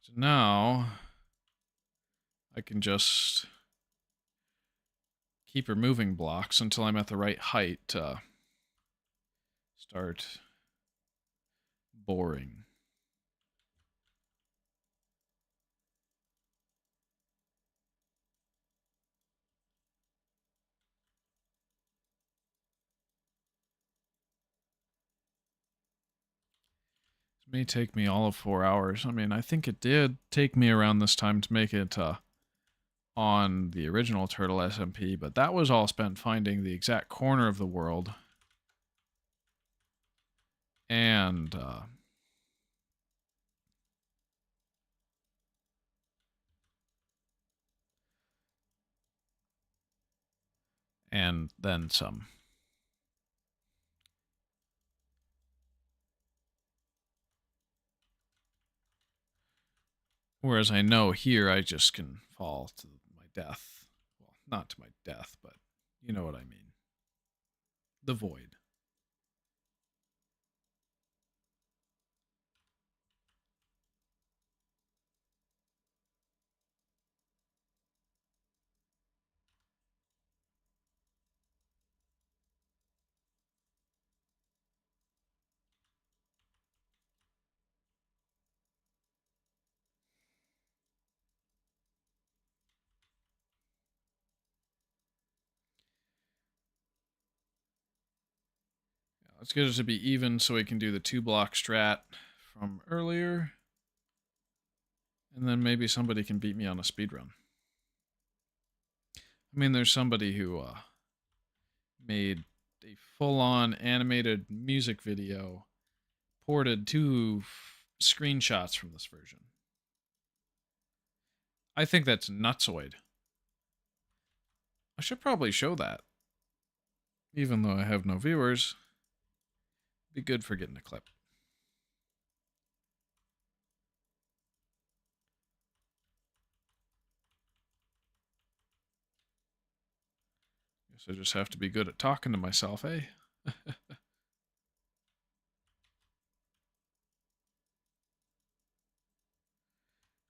So now I can just keep removing blocks until I'm at the right height to start boring. It may take me all of 4 hours. I mean, I think it did take me around this time to make it on the original Turtle SMP, but that was all spent finding the exact corner of the world and then some. Whereas I know here I just can fall to my death. Well, not to my death, but you know what I mean. The void. Let's get it to be even so we can do the 2-block strat from earlier. And then maybe somebody can beat me on a speedrun. I mean, there's somebody who made a full-on animated music video, ported 2 screenshots from this version. I think that's nutsoid. I should probably show that. Even though I have no viewers. Be good for getting a clip. Guess I just have to be good at talking to myself, eh?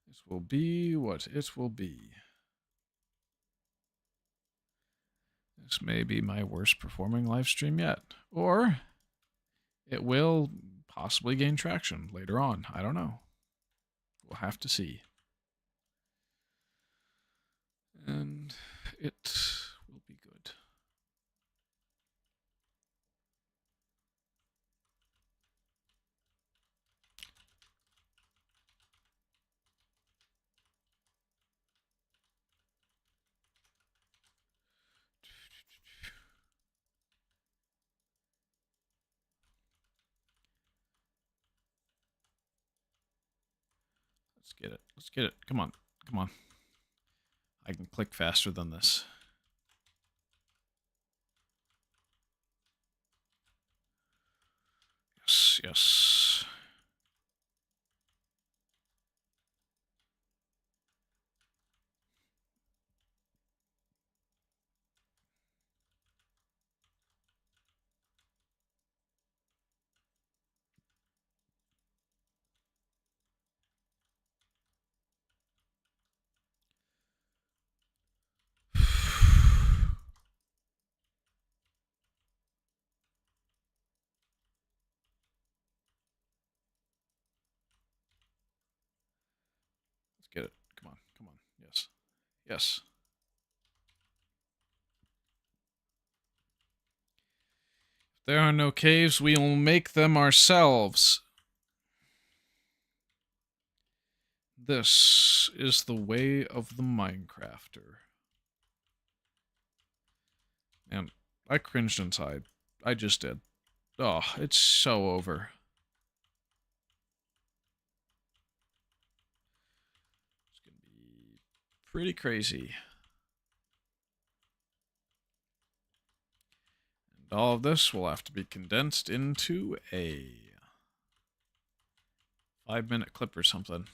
This will be what it will be. This may be my worst performing live stream yet. Or it will possibly gain traction later on. I don't know. We'll have to see. And it will be good. Let's get it. Let's get it. Come on. Come on. I can click faster than this. Yes, yes. Let's get it. Come on. Come on. Yes. Yes. If there are no caves, we will make them ourselves. This is the way of the Minecrafter. And I cringed inside. I just did. Oh, it's so over. It's gonna be pretty crazy. And all of this will have to be condensed into a 5-minute clip or something.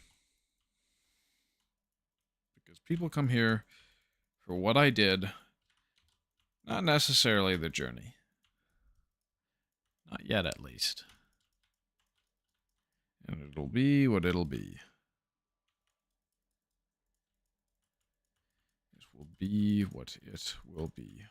Because people come here for what I did, not necessarily the journey. Not yet, at least. And it'll be what it'll be. It will be what it will be.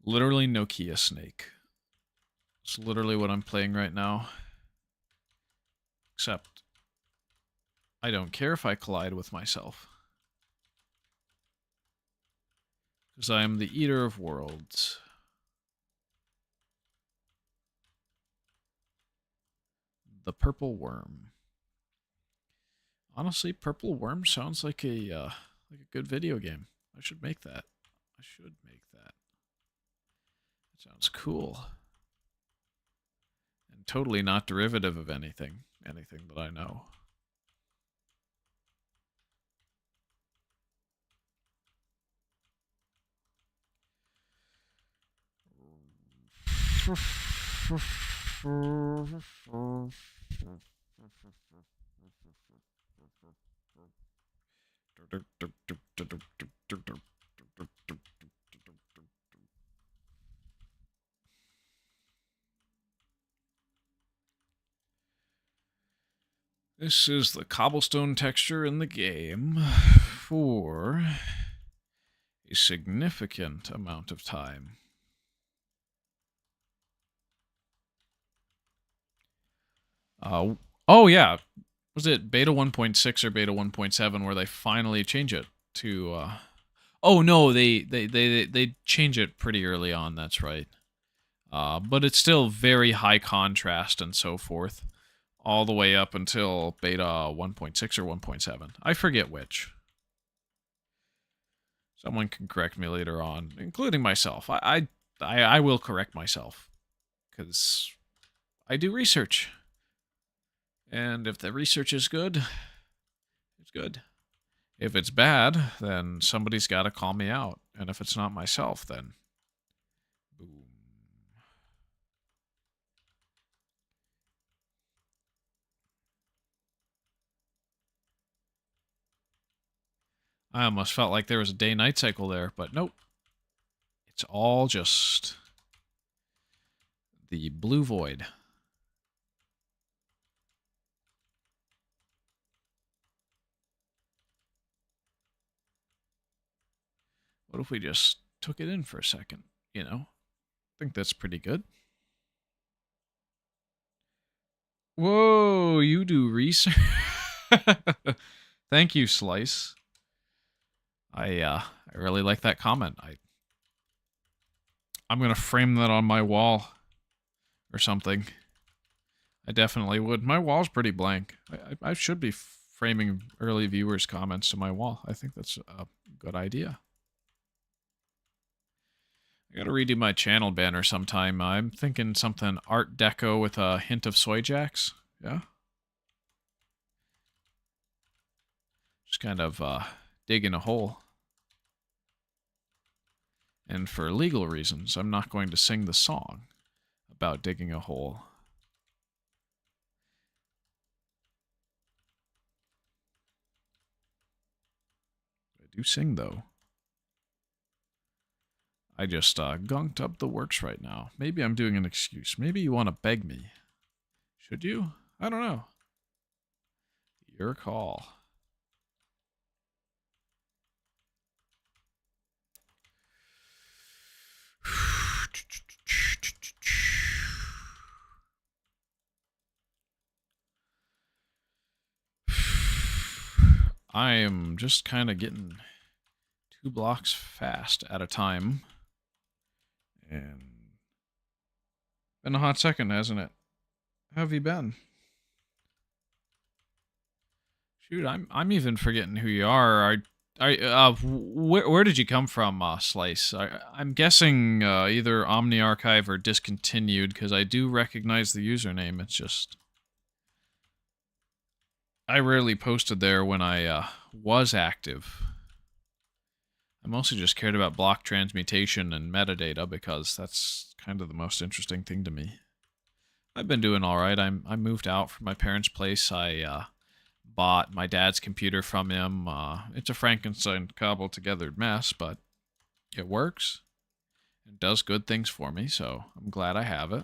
Literally Nokia Snake. It's literally what I'm playing right now. Except, I don't care if I collide with myself. Because I am the eater of worlds. The purple worm. Honestly, purple worm sounds like a good video game. I should make that. I should make that. That sounds cool. And totally not derivative of anything. Anything that I know. This is the cobblestone texture in the game for a significant amount of time. Oh yeah, was it beta 1.6 or beta 1.7 where they finally change it to? Oh no, they change it pretty early on. That's right. But it's still very high contrast and so forth, all the way up until beta 1.6 or 1.7. I forget which. Someone can correct me later on, including myself. I will correct myself because I do research. And if the research is good, it's good. If it's bad, then somebody's got to call me out. And if it's not myself, then boom. I almost felt like there was a day-night cycle there, but nope. It's all just the blue void. What if we just took it in for a second, you know? I think that's pretty good. Whoa, you do research. Thank you, Slice. I really like that comment. I'm gonna frame that on my wall or something. I definitely would. My wall's pretty blank. I should be framing early viewers' comments to my wall. I think that's a good idea. I gotta redo my channel banner sometime. I'm thinking something Art Deco with a hint of soy jacks. Yeah. Just kind of digging a hole. And for legal reasons, I'm not going to sing the song about digging a hole. I do sing, though. I just gunked up the works right now. Maybe I'm doing an excuse. Maybe you want to beg me. Should you? I don't know. Your call. I am just kind of getting 2 blocks fast at a time. And been a hot second, hasn't it? How have you been? Shoot, I'm even forgetting who you are. Where did you come from, Slice? I'm guessing either Omni Archive or discontinued, because I do recognize the username. It's just I rarely posted there when I was active. I mostly just cared about block transmutation and metadata because that's kind of the most interesting thing to me. I've been doing all right. I moved out from my parents' place. I bought my dad's computer from him. It's a Frankenstein cobbled together mess, but it works. It does good things for me, so I'm glad I have it.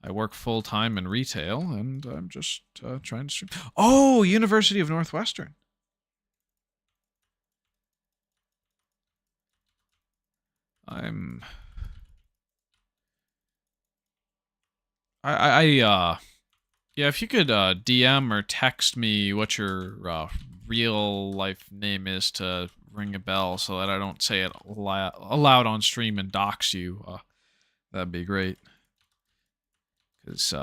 I work full-time in retail, and I'm just trying to stream. Oh, University of Northwestern. Yeah, if you could DM or text me what your real life name is to ring a bell so that I don't say it aloud on stream and dox you, that'd be great. Because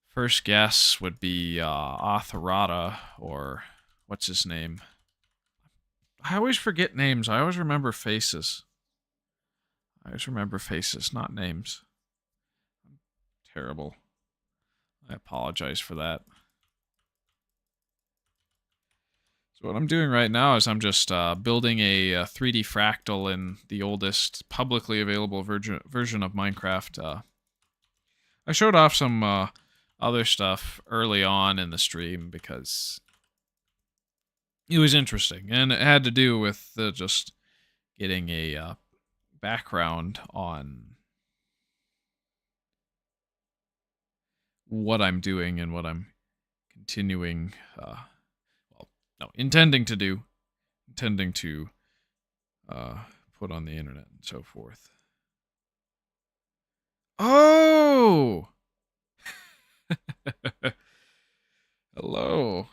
first guess would be Authorata, or what's his name? I always forget names. I always remember faces. Not names. Terrible. I apologize for that. So what I'm doing right now is I'm just building a 3D fractal in the oldest publicly available version of Minecraft. I showed off some other stuff early on in the stream because it was interesting, and it had to do with just getting a background on what I'm doing and what I'm continuing, intending to put on the internet and so forth. Oh! Hello.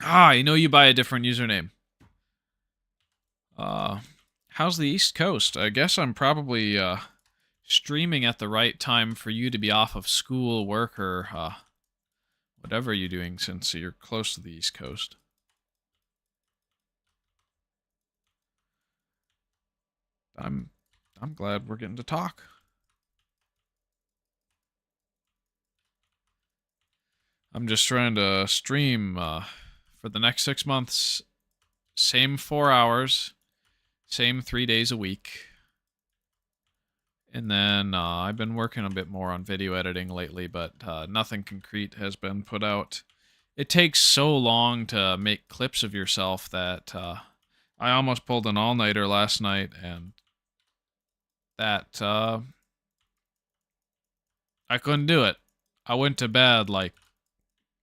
You buy a different username. How's the East Coast? I guess I'm probably streaming at the right time for you to be off of school, work, or whatever you're doing, since you're close to the East Coast. I'm glad we're getting to talk. I'm just trying to stream for the next 6 months. Same 4 hours, same 3 days a week. And then I've been working a bit more on video editing lately, but nothing concrete has been put out. it takes so long to make clips of yourself that I almost pulled an all-nighter last night, and that I couldn't do it. I went to bed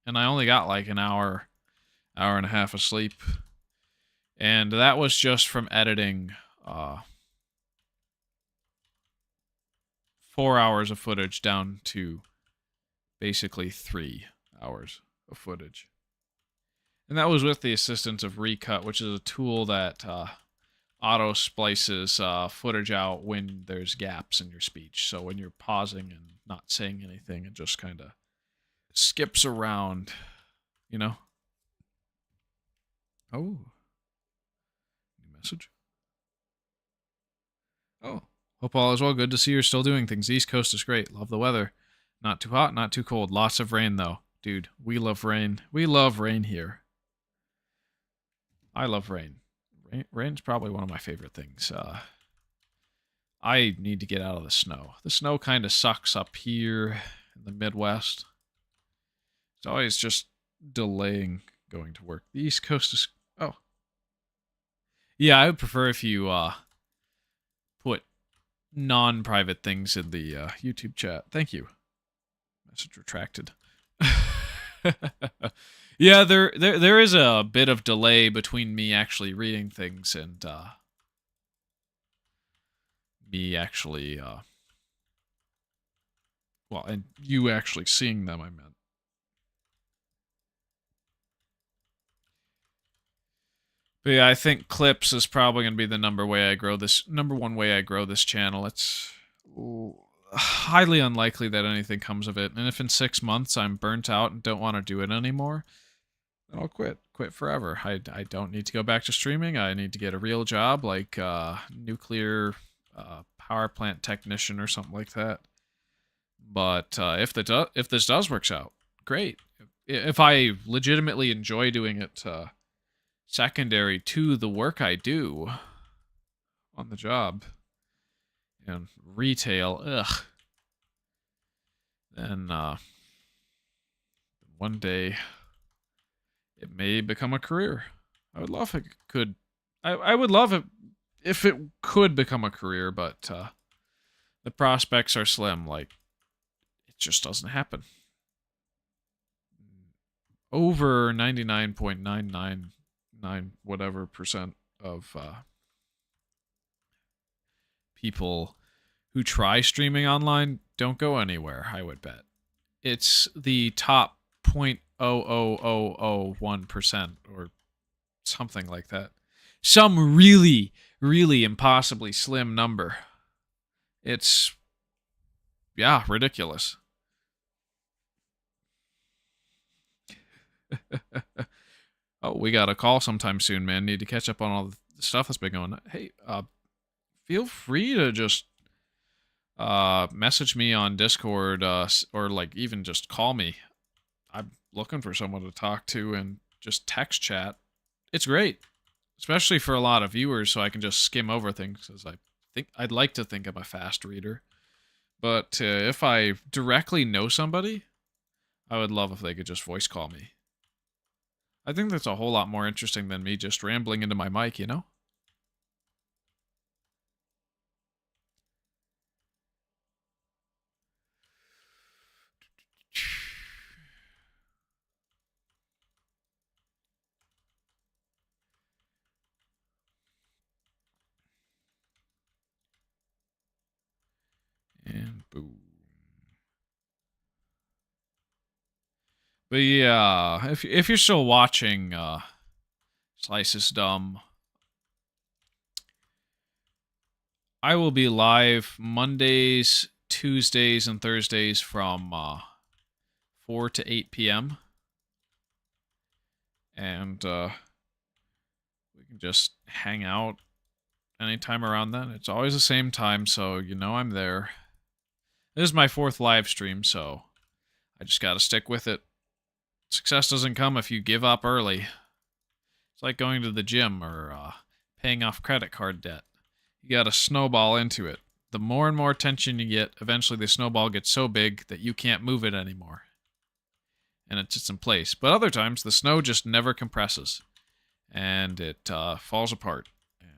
and I only got like an hour and a half of sleep, and that was just from editing 4 hours of footage down to basically 3 hours of footage. And that was with the assistance of Recut, which is a tool that auto splices footage out when there's gaps in your speech. So when you're pausing and not saying anything, it just kind of skips around, you know? Oh, new message. Oh, hope all is well. Good to see you're still doing things. The East Coast is great. Love the weather. Not too hot, not too cold. Lots of rain, though. Dude, we love rain. We love rain here. I love rain. Rain's probably one of my favorite things. I need to get out of the snow. The snow kind of sucks up here in the Midwest. It's always just delaying going to work. The East Coast is... Oh. Yeah, I would prefer if you put non-private things in the YouTube chat. Thank you. Message retracted. Yeah, there is a bit of delay between me actually reading things and me actually well, and you actually seeing them, I meant. But yeah, I think clips is probably going to be the number one way I grow this channel. It's highly unlikely that anything comes of it. And if in 6 months I'm burnt out and don't want to do it anymore, then I'll quit forever. I don't need to go back to streaming. I need to get a real job like nuclear power plant technician or something like that. But if this does works out, great. If I legitimately enjoy doing it secondary to the work I do on the job and retail, then one day it may become a career. I would love if it could. I would love it if it could become a career, but the prospects are slim. Like, it just doesn't happen. Over 99.999 whatever percent of people who try streaming online don't go anywhere, I would bet. It's the top 0.00001% or something like that. Some really, really impossibly slim number. It's, yeah, ridiculous. Oh, we got a call sometime soon, man. Need to catch up on all the stuff that's been going on. Hey, feel free to just message me on Discord or like even just call me. I'm looking for someone to talk to and just text chat. It's great, especially for a lot of viewers, so I can just skim over things because I'd like to think I'm a fast reader. But if I directly know somebody, I would love if they could just voice call me. I think that's a whole lot more interesting than me just rambling into my mic, you know? And boom. But yeah, if you're still watching Slice is Dumb, I will be live Mondays, Tuesdays, and Thursdays from 4 to 8 p.m. And we can just hang out anytime around then. It's always the same time, so you know I'm there. This is my 4th live stream, so I just gotta stick with it. Success doesn't come if you give up early. It's like going to the gym or paying off credit card debt. You gotta snowball into it. The more and more attention you get, eventually the snowball gets so big that you can't move it anymore. and it sits in place. But other times, the snow just never compresses, and it falls apart, and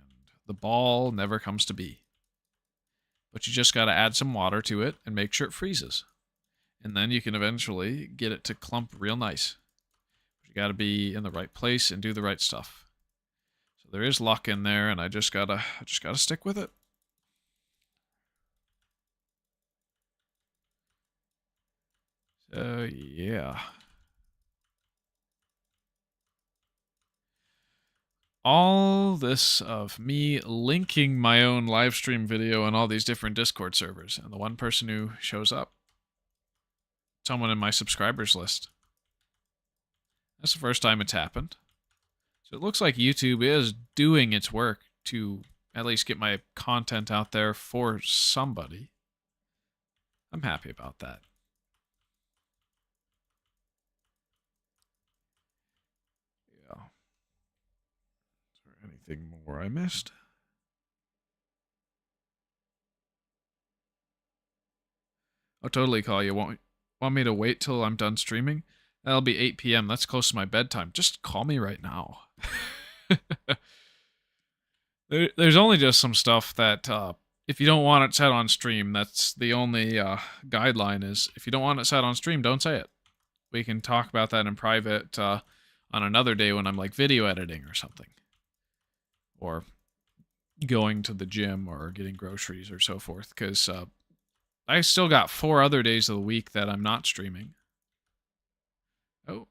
the ball never comes to be. But you just got to add some water to it and make sure it freezes. And then you can eventually get it to clump real nice. You got to be in the right place and do the right stuff. So there is luck in there, and I just gotta stick with it. So yeah. All this of me linking my own live stream video on all these different Discord servers, and the one person who shows up, someone in my subscribers list. That's the first time it's happened. So it looks like YouTube is doing its work to at least get my content out there for somebody. I'm happy about that. Yeah. Is there anything more I missed? I'll totally call you. Want me to wait till I'm done streaming? That'll be 8 p.m. That's close to my bedtime. Just call me right now. There's only just some stuff that if you don't want it said on stream, that's the only guideline is if you don't want it said on stream, don't say it. We can talk about that in private on another day when I'm like video editing or something. Or going to the gym or getting groceries or so forth. Because I still got 4 other days of the week that I'm not streaming. Oh.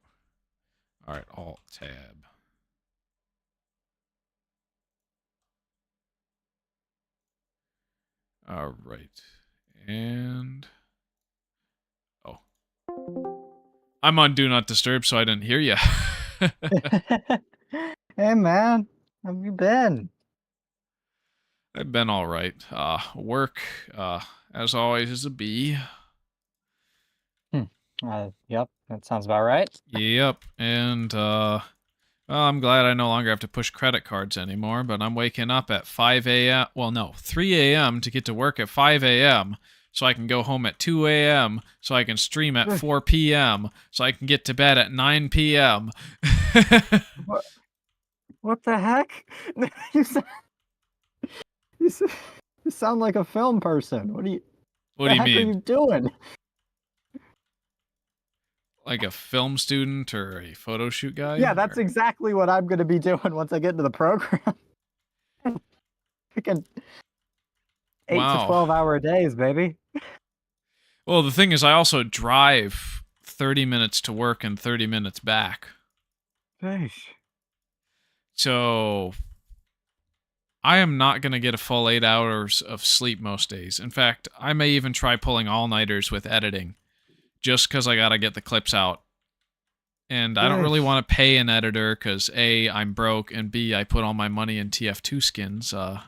Alright, Alt-Tab. Alright. And... oh. I'm on Do Not Disturb, so I didn't hear you. Hey, man. How have you been? I've been alright. Work, as always, is a B. Yep, that sounds about right. Yep, and well, I'm glad I no longer have to push credit cards anymore, but I'm waking up at 5 a.m. Well, no, 3 a.m. to get to work at 5 a.m. so I can go home at 2 a.m. so I can stream at 4 p.m. so I can get to bed at 9 p.m. What the heck? You sound like a film person. What do you mean? Are you doing? Like a film student or a photo shoot guy? Yeah, that's exactly what I'm going to be doing once I get into the program. Freaking 8 to 12 hour days, baby. Well, the thing is, I also drive 30 minutes to work and 30 minutes back. Gosh. So I am not going to get a full 8 hours of sleep most days. In fact, I may even try pulling all-nighters with editing. Just because I gotta get the clips out. And I don't really want to pay an editor because A, I'm broke, and B, I put all my money in TF2 skins. I'm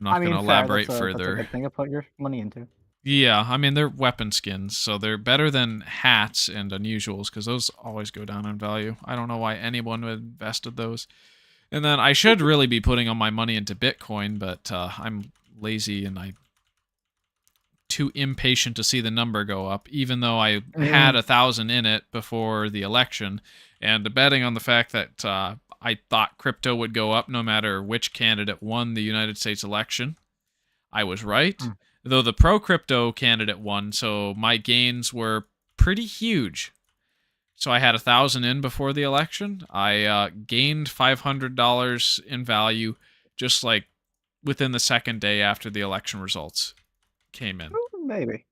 not going to elaborate further. That's a good thing to put your money into. Yeah, I mean, they're weapon skins, so they're better than hats and unusuals because those always go down in value. I don't know why anyone would invest in those. And then I should really be putting all my money into Bitcoin, but I'm lazy and I'm too impatient to see the number go up, even though I had 1,000 in it before the election, and betting on the fact that I thought crypto would go up no matter which candidate won the United States election. I was right, though the pro-crypto candidate won, so my gains were pretty huge. So I had 1,000 in before the election. I gained $500 in value just like within the second day after the election results came in. Maybe.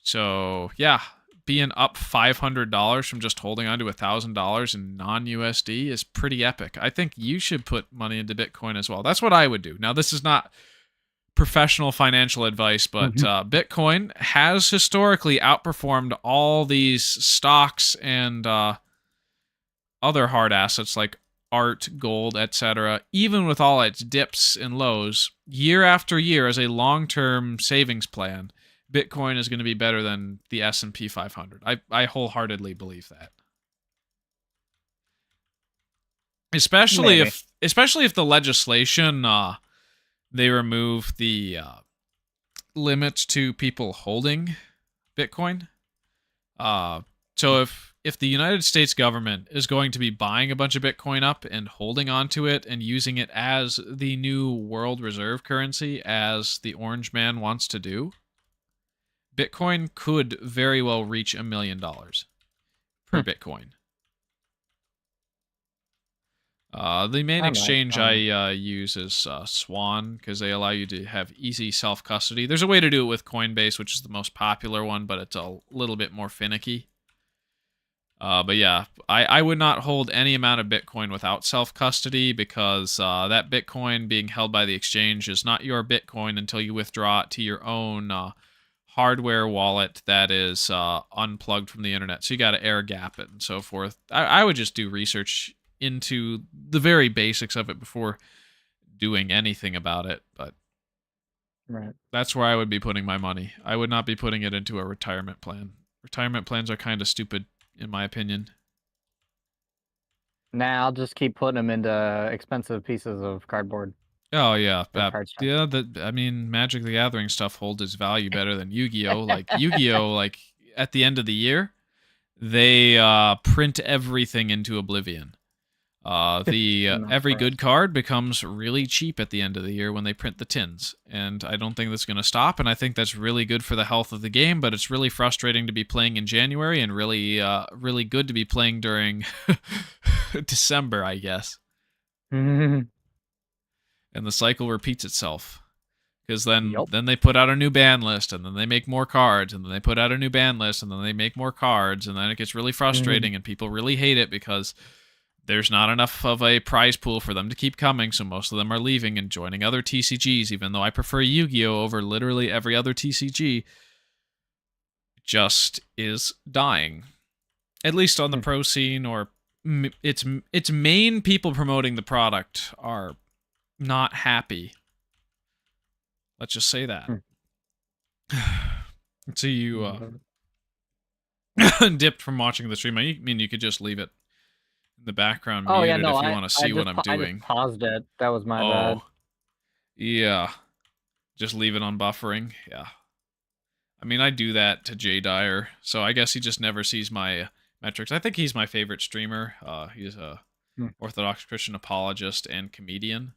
So yeah, being up $500 from just holding on to $1,000 in non-USD is pretty epic. I think you should put money into Bitcoin as well. That's what I would do. Now, this is not professional financial advice, but Bitcoin has historically outperformed all these stocks and other hard assets like art, gold, etc., even with all its dips and lows, year after year as a long-term savings plan, Bitcoin is going to be better than the S&P 500. I wholeheartedly believe that. Especially if the legislation they remove the limits to people holding Bitcoin. So if if the United States government is going to be buying a bunch of Bitcoin up and holding onto it and using it as the new world reserve currency, as the Orange Man wants to do, Bitcoin could very well reach $1 million per Bitcoin. The main exchange I use is Swan, because they allow you to have easy self-custody. There's a way to do it with Coinbase, which is the most popular one, but it's a little bit more finicky. But yeah, I would not hold any amount of Bitcoin without self-custody, because that Bitcoin being held by the exchange is not your Bitcoin until you withdraw it to your own hardware wallet that is unplugged from the internet. So you got to air gap it and so forth. I would just do research into the very basics of it before doing anything about it, but that's where I would be putting my money. I would not be putting it into a retirement plan. Retirement plans are kind of stupid, in my opinion. Nah, I'll just keep putting them into expensive pieces of cardboard. Oh yeah, yeah. I mean, Magic the Gathering stuff holds its value better than Yu-Gi-Oh. Like Yu-Gi-Oh, like at the end of the year, they print everything into oblivion. Every good card becomes really cheap at the end of the year when they print the tins, and I don't think that's going to stop, and I think that's really good for the health of the game, but it's really frustrating to be playing in January and really good to be playing during December, I guess. And the cycle repeats itself. Because then they put out a new ban list, and then they make more cards, and then they put out a new ban list, and then they make more cards, and then it gets really frustrating, and people really hate it because there's not enough of a prize pool for them to keep coming, so most of them are leaving and joining other TCGs, even though I prefer Yu-Gi-Oh! Over literally every other TCG. Just is dying. At least on the pro scene, or its main people promoting the product are not happy. Let's just say that. So you dipped from watching the stream. I mean, you could just leave it in the background muted if you want to see what I'm doing. I just paused it. That was my bad. Yeah. Just leave it on buffering. Yeah. I mean, I do that to Jay Dyer, so I guess he just never sees my metrics. I think he's my favorite streamer. He's a Orthodox Christian apologist and comedian.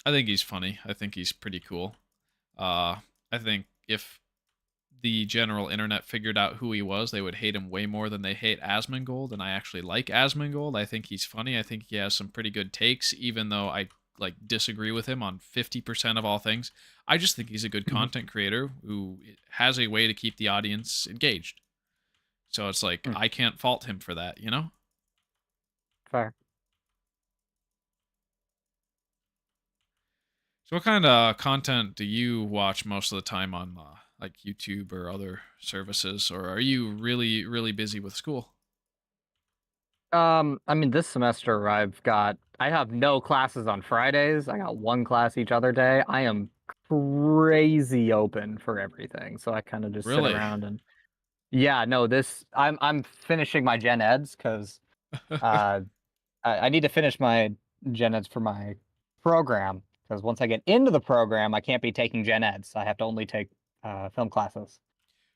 I think he's funny. I think he's pretty cool. I think if the general internet figured out who he was, they would hate him way more than they hate Asmongold, and I actually like Asmongold. I think he's funny. I think he has some pretty good takes, even though I disagree with him on 50% of all things. I just think he's a good content creator who has a way to keep the audience engaged. So it's like, I can't fault him for that, you know? Fair. So what kind of content do you watch most of the time on like YouTube or other services, or are you really, really busy with school? I mean, this semester I have no classes on Fridays. I got one class each other day. I am crazy open for everything. So I kind of just sit around and I'm finishing my gen eds because I need to finish my gen eds for my program, because once I get into the program, I can't be taking gen eds. I have to only take film classes.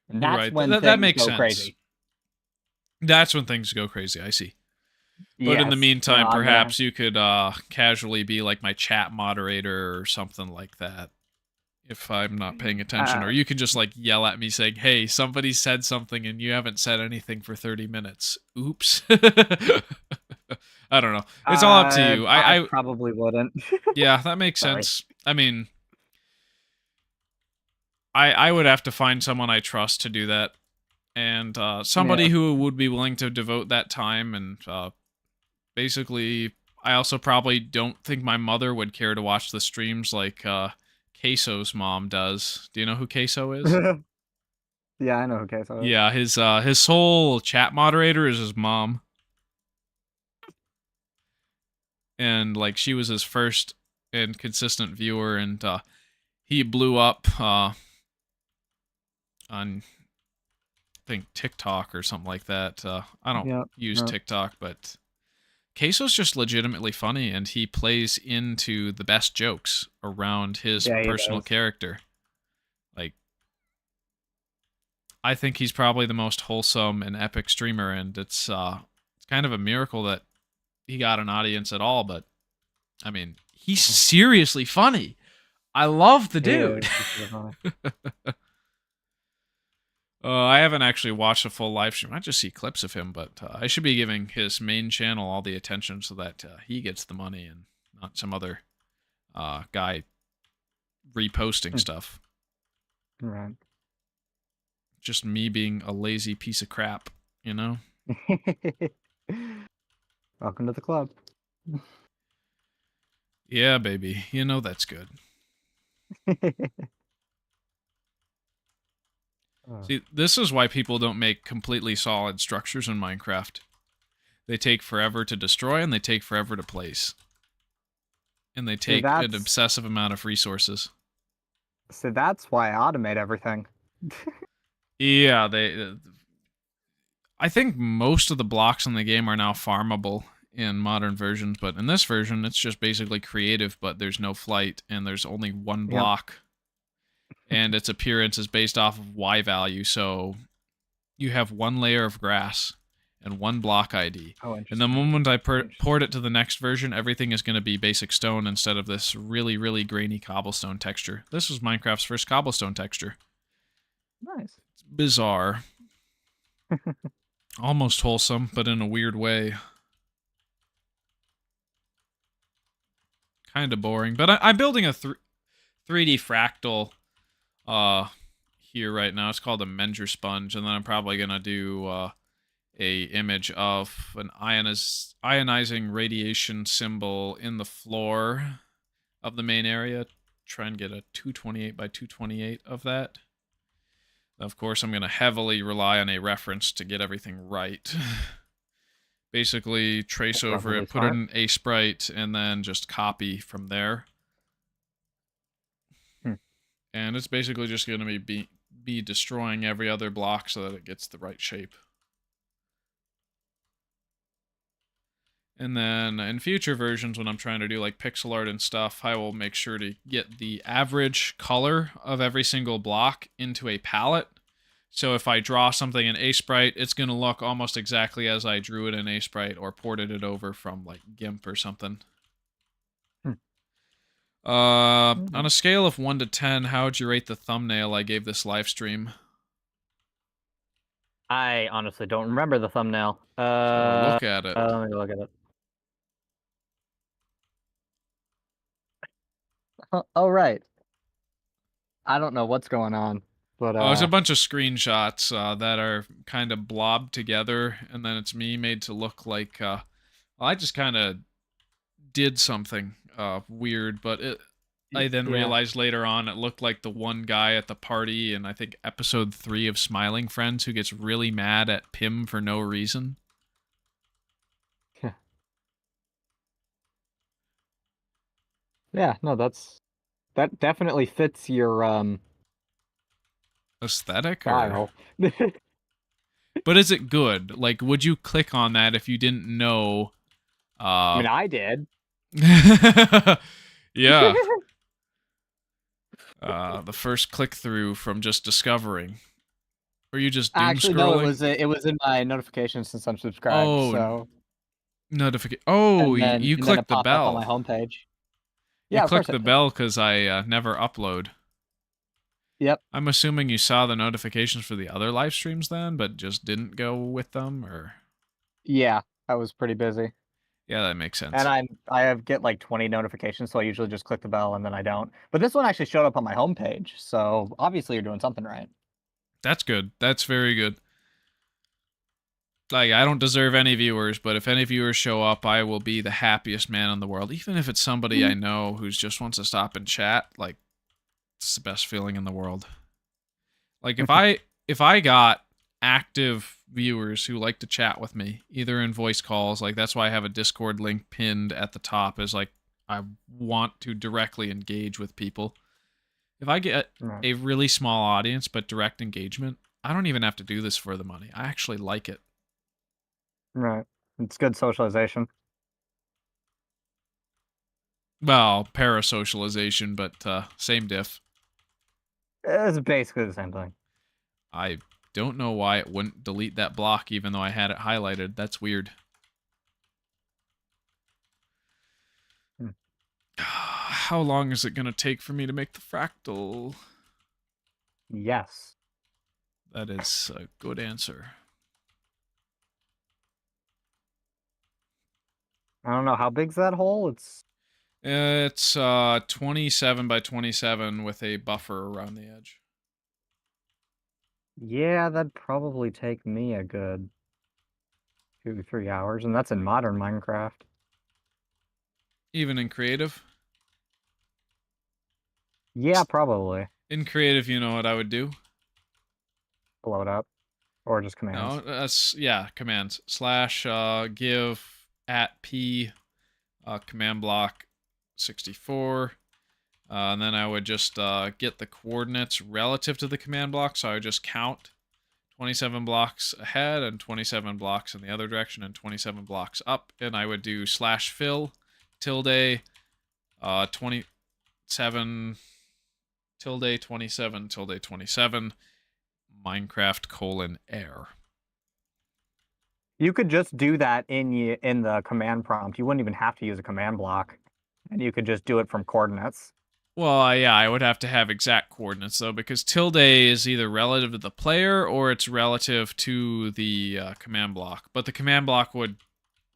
And that's when things go crazy. That's when things go crazy. I see. But in the meantime, perhaps you could casually be like my chat moderator or something like that, if I'm not paying attention. Or you could just like yell at me saying, hey, somebody said something and you haven't said anything for 30 minutes. Oops. I don't know. It's all up to you. I probably wouldn't. Yeah, that makes sense. I mean, I would have to find someone I trust to do that. And somebody who would be willing to devote that time. And basically, I also probably don't think my mother would care to watch the streams like Queso's mom does. Do you know who Queso is? Yeah, I know who Queso is. Yeah, his sole chat moderator is his mom. And like, she was his first and consistent viewer, and he blew up on, I think, TikTok or something like that. I don't use TikTok, but Queso's just legitimately funny, and he plays into the best jokes around his personal character. Like, I think he's probably the most wholesome and epic streamer, and it's kind of a miracle that he got an audience at all. But I mean, he's seriously funny. I love the dude. I haven't actually watched a full live stream. I just see clips of him, but I should be giving his main channel all the attention so that he gets the money and not some other guy reposting stuff. Right. Just me being a lazy piece of crap, you know? Welcome to the club. Yeah, baby. You know that's good. See, this is why people don't make completely solid structures in Minecraft. They take forever to destroy, and they take forever to place. And they take an obsessive amount of resources. So that's why I automate everything. Yeah, I think most of the blocks in the game are now farmable in modern versions, but in this version, it's just basically creative, but there's no flight, and there's only one block. And its appearance is based off of Y value, so you have one layer of grass and one block ID. And the moment I port it to the next version, everything is going to be basic stone instead of this really, really grainy cobblestone texture. This was Minecraft's first cobblestone texture. Nice. It's bizarre. Almost wholesome, but in a weird way. Kind of boring. But I'm building a 3D fractal here right now. It's called a menger sponge, and then I'm probably going to do a image of an ionizing radiation symbol in the floor of the main area. Try and get a 228 by 228 of that. Of course, I'm going to heavily rely on a reference to get everything right. Basically, trace over it, put in a sprite, and then just copy from there. And it's basically just going to be destroying every other block so that it gets the right shape. And then in future versions, when I'm trying to do like pixel art and stuff, I will make sure to get the average color of every single block into a palette. So if I draw something in A-Sprite, it's going to look almost exactly as I drew it in A-Sprite or ported it over from like GIMP or something. On a scale of 1 to 10, how would you rate the thumbnail I gave this live stream? I honestly don't remember the thumbnail. So look at it. Let me look at it. Oh, right. I don't know what's going on, but it's a bunch of screenshots that are kind of blobbed together, and then it's me made to look like I just kind of did something weird, but I then realized later on it looked like the one guy at the party in I think episode 3 of Smiling Friends who gets really mad at Pim for no reason. Yeah, no, that definitely fits your aesthetic style. But is it good? Like, would you click on that if you didn't know? I mean, I did. Yeah. The first click through from just discovering. Or you just doom Actually, scrolling? no, it was in my notifications since I'm subscribed. Oh, so notification. Oh, you clicked the bell up on my homepage. Yeah, you clicked the bell because I never upload. Yep. I'm assuming you saw the notifications for the other live streams then, but just didn't go with them, or? Yeah, I was pretty busy. Yeah, that makes sense. And I get like 20 notifications, so I usually just click the bell and then I don't. But this one actually showed up on my homepage, so obviously you're doing something right. That's good. That's very good. Like, I don't deserve any viewers, but if any viewers show up, I will be the happiest man in the world. Even if it's somebody I know who just wants to stop and chat, like, it's the best feeling in the world. Like, if I got active viewers who like to chat with me, either in voice calls, like that's why I have a Discord link pinned at the top, is like I want to directly engage with people. If I get a really small audience but direct engagement, I don't even have to do this for the money. I actually like it. Right. It's good socialization. Well, parasocialization, but same diff. It's basically the same thing. I don't know why it wouldn't delete that block even though I had it highlighted. That's weird. Hmm. How long is it going to take for me to make the fractal? Yes. That is a good answer. I don't know. How big's that hole? It's 27 by 27 with a buffer around the edge. Yeah, that'd probably take me a good 2-3 hours, and that's in modern Minecraft. Even in creative? Yeah, probably. In creative, you know what I would do? Blow it up. Or just commands. No, that's, yeah, commands. Slash give at p command block 64. And then I would just get the coordinates relative to the command block, so I would just count 27 blocks ahead and 27 blocks in the other direction and 27 blocks up, and I would do slash fill tilde 27 tilde 27 tilde 27 Minecraft : air. You could just do that in the command prompt. You wouldn't even have to use a command block, and you could just do it from coordinates. Well, yeah, I would have to have exact coordinates, though, because tilde is either relative to the player or it's relative to the command block. But the command block would,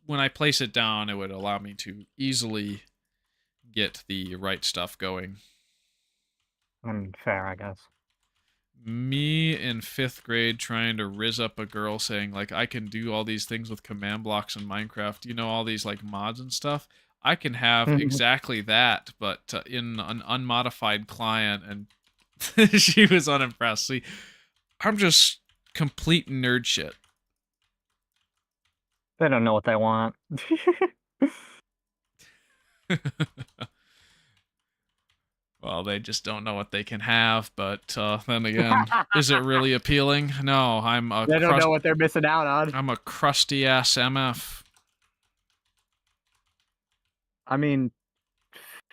when I place it down, it would allow me to easily get the right stuff going. Fair, I guess. Me in 5th grade trying to rizz up a girl saying, like, I can do all these things with command blocks in Minecraft. You know, all these, like, mods and stuff. I can have exactly that, but in an unmodified client, and she was unimpressed. See, I'm just complete nerd shit. They don't know what they want. Well, they just don't know what they can have, but then again, is it really appealing? No, They don't know what they're missing out on. I'm a crusty-ass MF. I mean,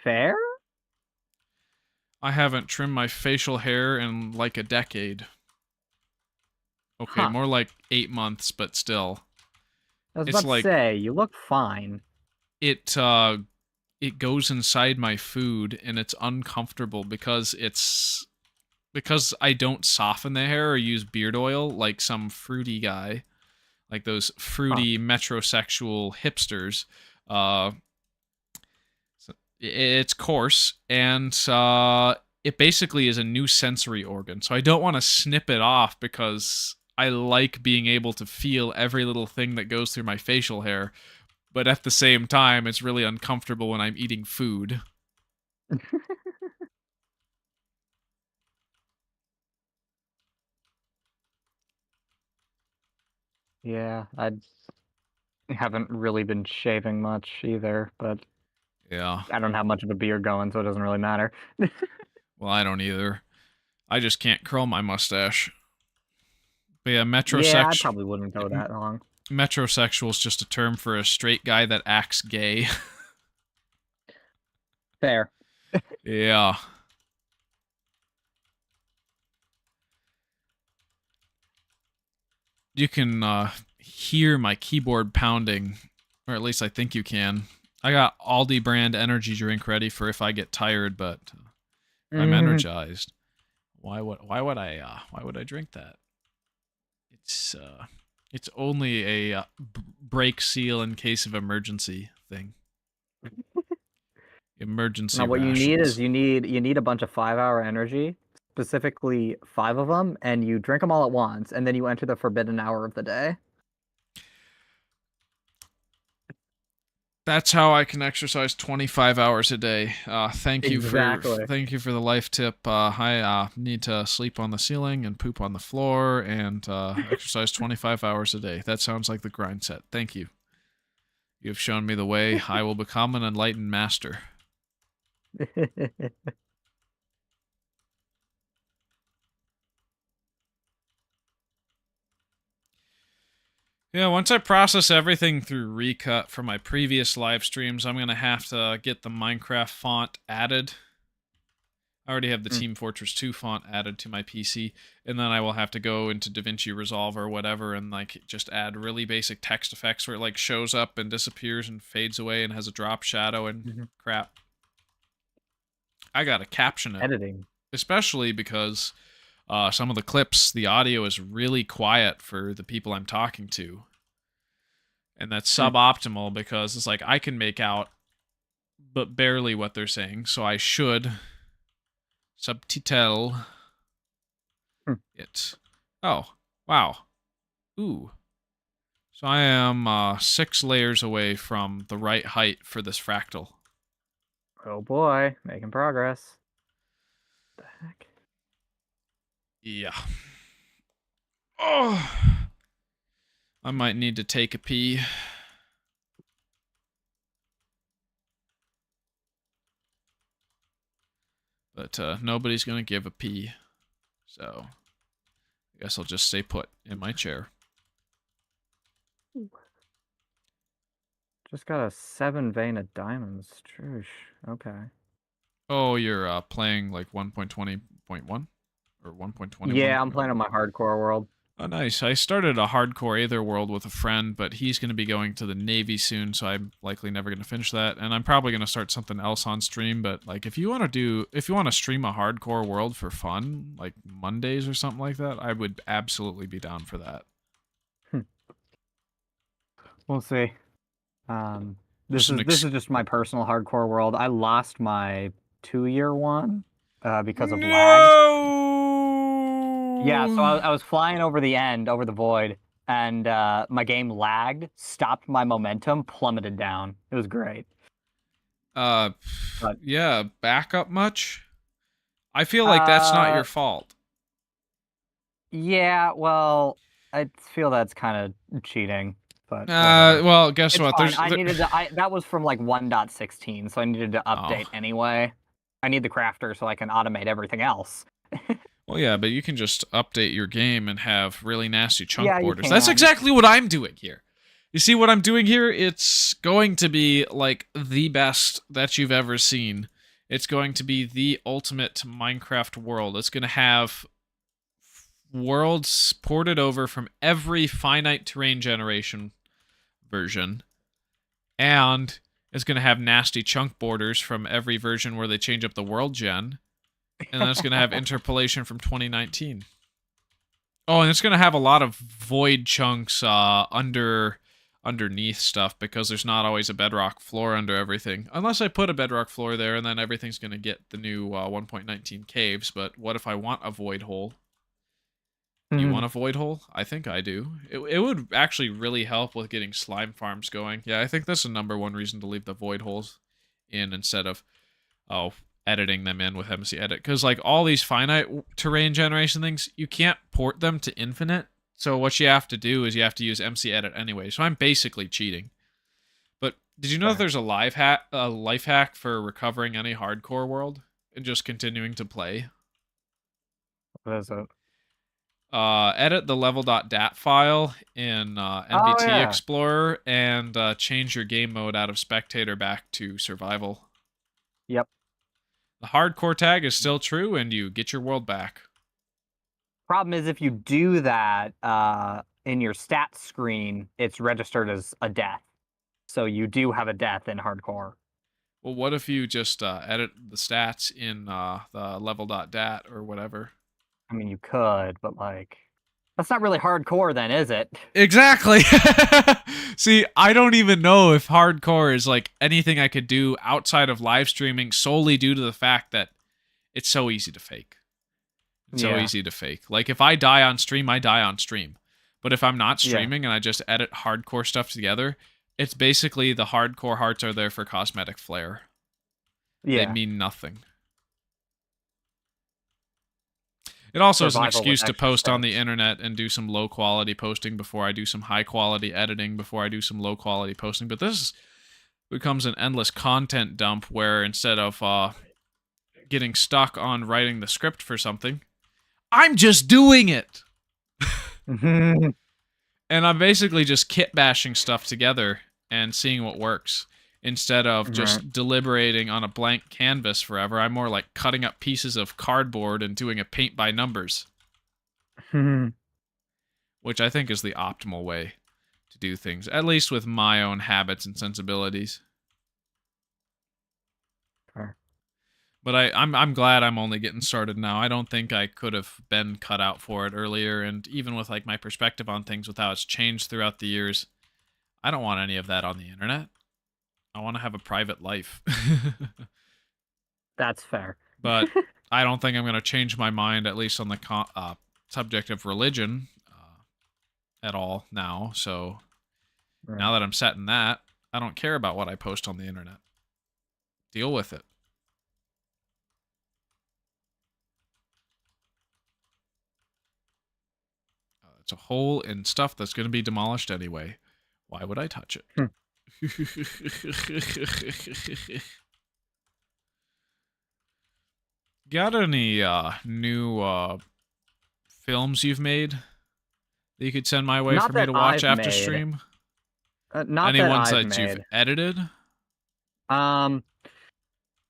fair? I haven't trimmed my facial hair in like a decade. Okay, more like 8 months, but still. I was about to say, you look fine. It goes inside my food, and it's uncomfortable because I don't soften the hair or use beard oil like some fruity guy, like those fruity metrosexual hipsters. It's coarse, and it basically is a new sensory organ. So I don't want to snip it off because I like being able to feel every little thing that goes through my facial hair. But at the same time, it's really uncomfortable when I'm eating food. Yeah, I haven't really been shaving much either, but yeah, I don't have much of a beard going, so it doesn't really matter. Well, I don't either. I just can't curl my mustache. But yeah, Yeah, I probably wouldn't go that long. Metrosexual is just a term for a straight guy that acts gay. Fair. Yeah. You can hear my keyboard pounding, or at least I think you can. I got Aldi brand energy drink ready for if I get tired, but I'm energized. Why would I drink that? It's only a break seal in case of emergency thing. Emergency. Now, what rations. you need is you need a bunch of 5-hour energy, specifically 5 of them, and you drink them all at once, and then you enter the forbidden hour of the day. That's how I can exercise 25 hours a day. Thank you for the life tip. I need to sleep on the ceiling and poop on the floor and exercise 25 hours a day. That sounds like the grind set. Thank you. You have shown me the way. I will become an enlightened master. Yeah, once I process everything through Recut from my previous live streams, I'm going to have to get the Minecraft font added. I already have the Team Fortress 2 font added to my PC, and then I will have to go into DaVinci Resolve or whatever and like just add really basic text effects where it like shows up and disappears and fades away and has a drop shadow and crap. I gotta caption it. Editing. Especially because some of the clips, the audio is really quiet for the people I'm talking to. And that's suboptimal because it's like I can make out but barely what they're saying, so I should subtitle it. Oh, wow. Ooh. So I am 6 layers away from the right height for this fractal. Oh boy, making progress. What the heck? Yeah. Oh. I might need to take a pee. But nobody's going to give a pee. So I guess I'll just stay put in my chair. Just got a 7 vein of diamonds. Troosh. Okay. Oh, you're playing like 1.20.1? Or 1.21? Yeah, I'm playing on my hardcore world. Oh, nice. I started a hardcore Aether world with a friend, but he's going to be going to the Navy soon, so I'm likely never going to finish that. And I'm probably going to start something else on stream, but like if you want to stream a hardcore world for fun, like Mondays or something like that, I would absolutely be down for that. We'll see. This is just my personal hardcore world. I lost my 2-year one because of lag. Yeah, so I was flying over the void, and my game lagged, stopped my momentum, plummeted down. It was great. Yeah, backup much? I feel like that's not your fault. Yeah, well, I feel that's kind of cheating. But well, guess it's what? Fine. That was from like 1.16, so I needed to update anyway. I need the crafter so I can automate everything else. Well, yeah, but you can just update your game and have really nasty chunk borders. You That's can. exactly what I'm doing here. You see what I'm doing here? It's going to be like the best that you've ever seen. It's going to be the ultimate Minecraft world. It's going to have worlds ported over from every finite terrain generation version, and it's going to have nasty chunk borders from every version where they change up the world gen. And then it's going to have interpolation from 2019. Oh, and it's going to have a lot of void chunks underneath stuff because there's not always a bedrock floor under everything. Unless I put a bedrock floor there, and then everything's going to get the new 1.19 caves. But what if I want a void hole? You want a void hole? I think I do. It would actually really help with getting slime farms going. Yeah, I think that's the #1 reason to leave the void holes in instead of editing them in with MC Edit, because like all these finite terrain generation things, you can't port them to infinite. So what you have to do is you have to use MC Edit anyway. So I'm basically cheating. But did you know that there's a life hack for recovering any hardcore world and just continuing to play? What is it? Edit the level.dat file in NBT Explorer and change your game mode out of spectator back to survival. Yep. The hardcore tag is still true, and you get your world back. Problem is, if you do that in your stats screen, it's registered as a death. So you do have a death in hardcore. Well, what if you just edit the stats in the level.dat or whatever? I mean, you could, but like, that's not really hardcore then, is it? Exactly. See, I don't even know if hardcore is like anything I could do outside of live streaming solely due to the fact that it's so easy to fake. It's so easy to fake. Like, if I die on stream, I die on stream. But if I'm not streaming and I just edit hardcore stuff together, it's basically the hardcore hearts are there for cosmetic flair. Yeah. They mean nothing. It also is an excuse to post on the internet and do some low-quality posting before I do some high-quality editing, before I do some low-quality posting. But this becomes an endless content dump where instead of getting stuck on writing the script for something, I'm just doing it! And I'm basically just kit bashing stuff together and seeing what works. Instead of Right. just deliberating on a blank canvas forever, I'm more like cutting up pieces of cardboard and doing a paint by numbers, which I think is the optimal way to do things, at least with my own habits and sensibilities. Fair. But I'm glad I'm only getting started now. I don't think I could have been cut out for it earlier, and even with like my perspective on things with how it's changed throughout the years, I don't want any of that on the internet. I want to have a private life. That's fair. But I don't think I'm going to change my mind, at least on the subject of religion, at all now. So now Right. that I'm set in that, I don't care about what I post on the internet. Deal with it. It's a hole in stuff that's going to be demolished anyway. Why would I touch it? Hmm. Got any new films you've made that you could send my way for Not me that to watch I've after made. stream? Not Any that ones I've that you've made. edited? Um,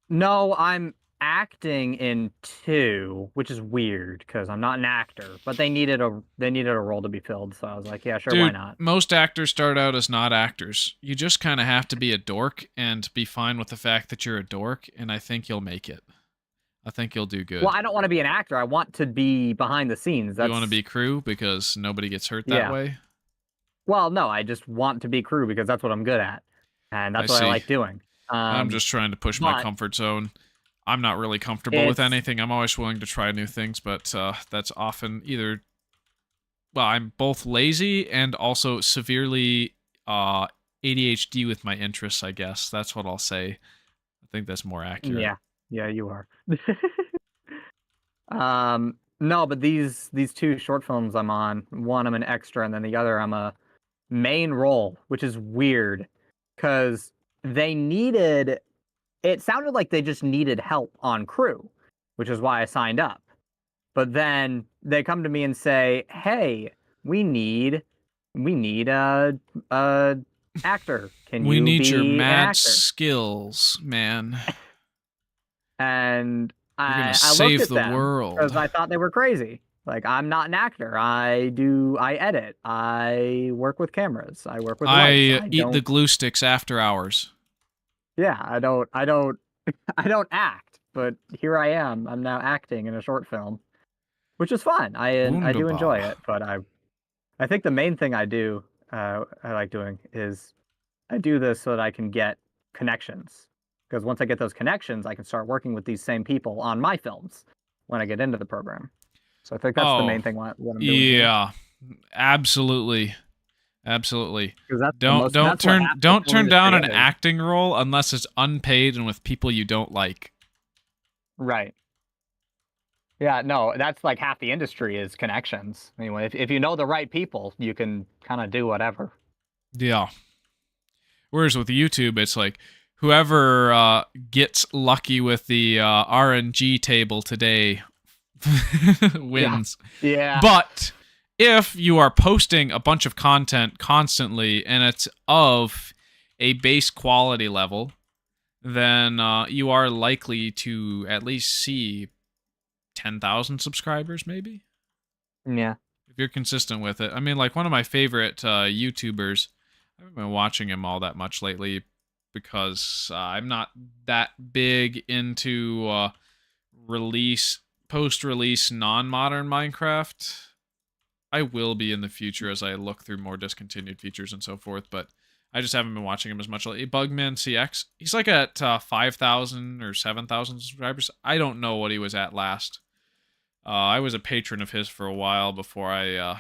no, I'm acting in two, which is weird because I'm not an actor. But they needed a role to be filled, so I was like, yeah, sure, why Dude, not? most actors start out as not actors. You just kind of have to be a dork and be fine with the fact that you're a dork, and I think you'll make it. I think you'll do Well, good. I don't want to be an actor. I want to be behind the scenes. You want to be That's crew because nobody gets hurt that yeah. way? Well, no, I just want to be crew because that's what I'm good at, and I that's what I see. like doing. I'm just trying to push my But comfort zone. I'm not really comfortable with it's anything. I'm always willing to try new things, but that's often either. Well, I'm both lazy and also severely ADHD with my interests, I guess. That's what I'll say. I think that's more accurate. yeah, yeah, you are. No, but these two short films I'm on, one I'm an extra, and then the other I'm a main role, which is weird, because they needed. It sounded like they just needed help on crew, which is why I signed up. But then they come to me and say, "Hey, we need a actor. Can We you need your be an mad actor?" skills, man. And You're gonna I looked save at the them because world. I thought they were crazy. Like, I'm not an actor. I edit. I work with cameras. I work with lights. I I eat the don't. glue sticks after hours. Yeah, I don't I don't act, but here I am. I'm now acting in a short film, which is fun. I do enjoy Wunderbar. it, but I think the main thing I like doing is I do this so that I can get connections. Because once I get those connections, I can start working with these same people on my films when I get into the program. So I think that's the Oh, main thing what I'm doing here. yeah. Absolutely. Absolutely. Because that's the Don't most don't that's what turn half the don't film turn down industry an is. acting role unless it's unpaid and with people you don't like. Right. Yeah, no, that's like half the industry is connections. Anyway, if you know the right people, you can kind of do whatever. Yeah. Whereas with YouTube, it's like whoever gets lucky with the RNG table today Yeah. wins. Yeah. But if you are posting a bunch of content constantly and it's of a base quality level, then you are likely to at least see 10,000 subscribers, maybe, Yeah. if you're consistent with it. I mean, like one of my favorite YouTubers, I haven't been watching him all that much lately because I'm not that big into release, post-release, non-modern Minecraft. I will be in the future as I look through more discontinued features and so forth, but I just haven't been watching him as much lately. Bugman CX, he's like at 5,000 or 7,000 subscribers. I don't know what he was at last. I was a patron of his for a while before I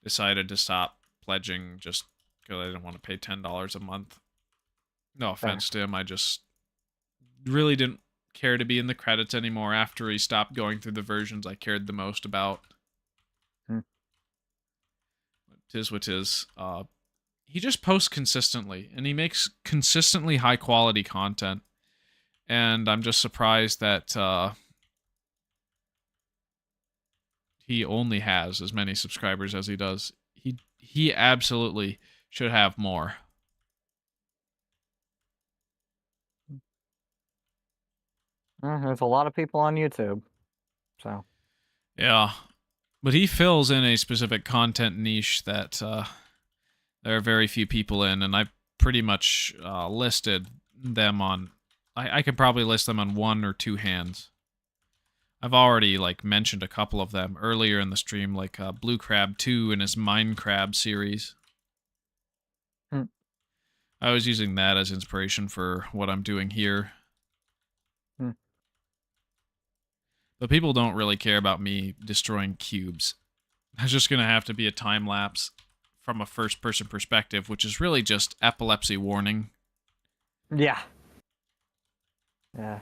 decided to stop pledging just because I didn't want to pay $10 a month. No Fair. offense to him, I just really didn't care to be in the credits anymore after he stopped going through the versions I cared the most about. Hmm. Tis what tis. He just posts consistently, and he makes consistently high quality content. And I'm just surprised that he only has as many subscribers as he does. He absolutely should have more. There's a lot of people on YouTube, so Yeah. But he fills in a specific content niche that there are very few people in, and I pretty much listed them on... I could probably list them on 1 or 2 hands. I've already like mentioned a couple of them earlier in the stream, like Blue Crab 2 and his Minecraft series. Hmm. I was using that as inspiration for what I'm doing here. Hmm. But people don't really care about me destroying cubes. There's just going to have to be a time lapse from a first-person perspective, which is really just epilepsy warning. yeah. Yeah.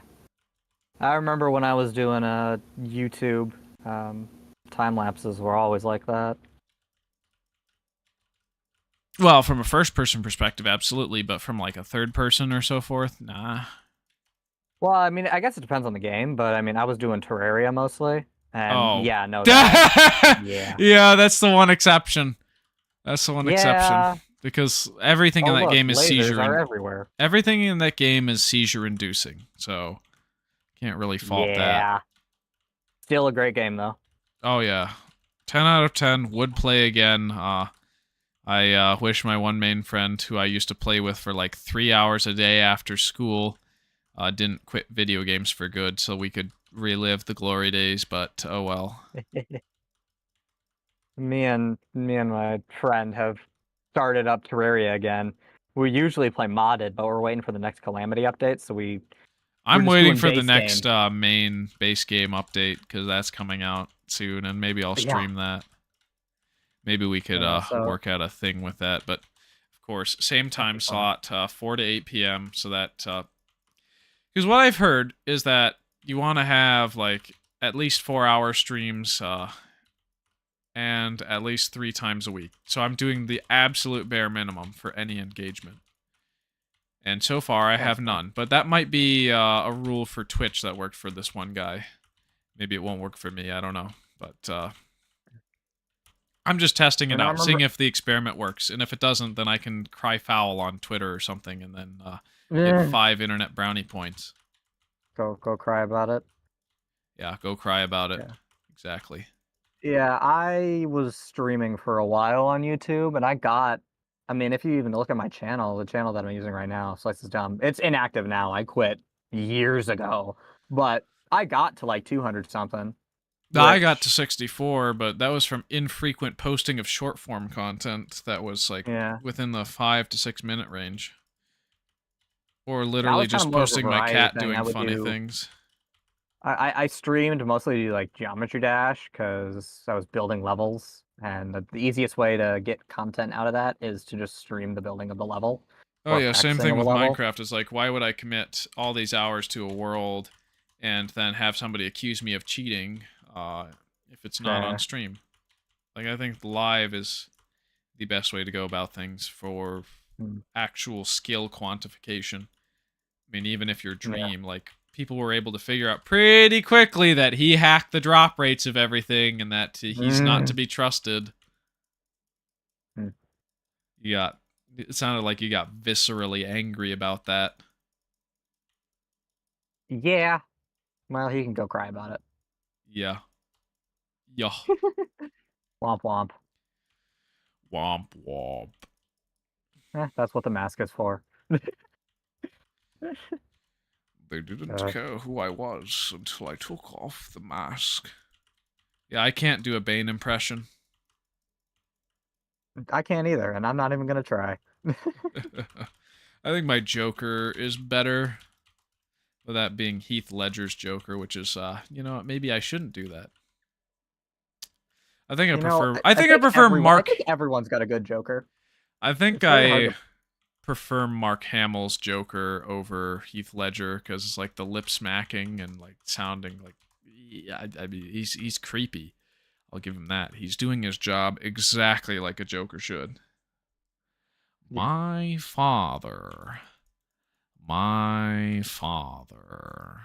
I remember when I was doing YouTube, time lapses were always like that. Well, from a first-person perspective, absolutely, but from like a third-person or so forth, nah. Well, I mean, I guess it depends on the game, but I mean, I was doing Terraria mostly, and Oh. yeah, no, that, yeah. Yeah, that's the one exception. That's the one Yeah. exception. Because everything in that look, game is lasers are everywhere. Everything in that game is seizure-inducing, so can't really fault that. Yeah. Still a great game, though. Oh, yeah. 10 out of 10. Would play again. I wish my one main friend, who I used to play with for like 3 hours a day after school, didn't quit video games for good, so we could relive the glory days, but oh well. Me and my friend have started up Terraria again. We usually play modded, but we're waiting for the next Calamity update, so I'm just waiting doing for the base next game. main base game update, because that's coming out soon, and maybe I'll Yeah. stream that. Maybe we could So- work out a thing with that, but of course, same time be fun. slot, 4 to 8 p.m., so that... Because what I've heard is that you want to have, like, at least 4-hour streams, and at least 3 times a week. So I'm doing the absolute bare minimum for any engagement. And so far, I have none. But that might be a rule for Twitch that worked for this one guy. Maybe it won't work for me, I don't know. But I'm just testing it out, seeing if the experiment works. And if it doesn't, then I can cry foul on Twitter or something, and then get 5 internet brownie points. Go cry about it. Yeah, go cry about it. Yeah. Exactly. Yeah, I was streaming for a while on YouTube, and I mean, if you even look at my channel, the channel that I'm using right now, Slices Dumb, it's inactive now. I quit years ago, but I got to like 200 something. I got to 64, but that was from infrequent posting of short form content that was like within the 5 to 6 minute range. Or literally just posting my cat doing funny things. I streamed mostly like Geometry Dash because I was building levels, and the easiest way to get content out of that is to just stream the building of the level. Oh yeah, same thing with Minecraft. Is like, why would I commit all these hours to a world and then have somebody accuse me of cheating if it's not on stream? Like, I think live is the best way to go about things for actual skill quantification. I mean, even if your dream, like, people were able to figure out pretty quickly that he hacked the drop rates of everything and that he's not to be trusted. It sounded like you got viscerally angry about that. Yeah. Well, he can go cry about it. Yeah. Yeah. Womp womp. Womp womp. That's what the mask is for. They didn't care who I was until I took off the mask. Yeah, I can't do a Bane impression. I can't either, and I'm not even gonna try. I think my Joker is better. With that being Heath Ledger's Joker, which is, you know, maybe I shouldn't do that. I think I prefer. I think I prefer Mark. I think everyone's got a good Joker. I think I prefer Mark Hamill's Joker over Heath Ledger because it's like the lip smacking and like sounding like. Yeah, I mean, he's creepy. I'll give him that. He's doing his job exactly like a Joker should. My father. My father.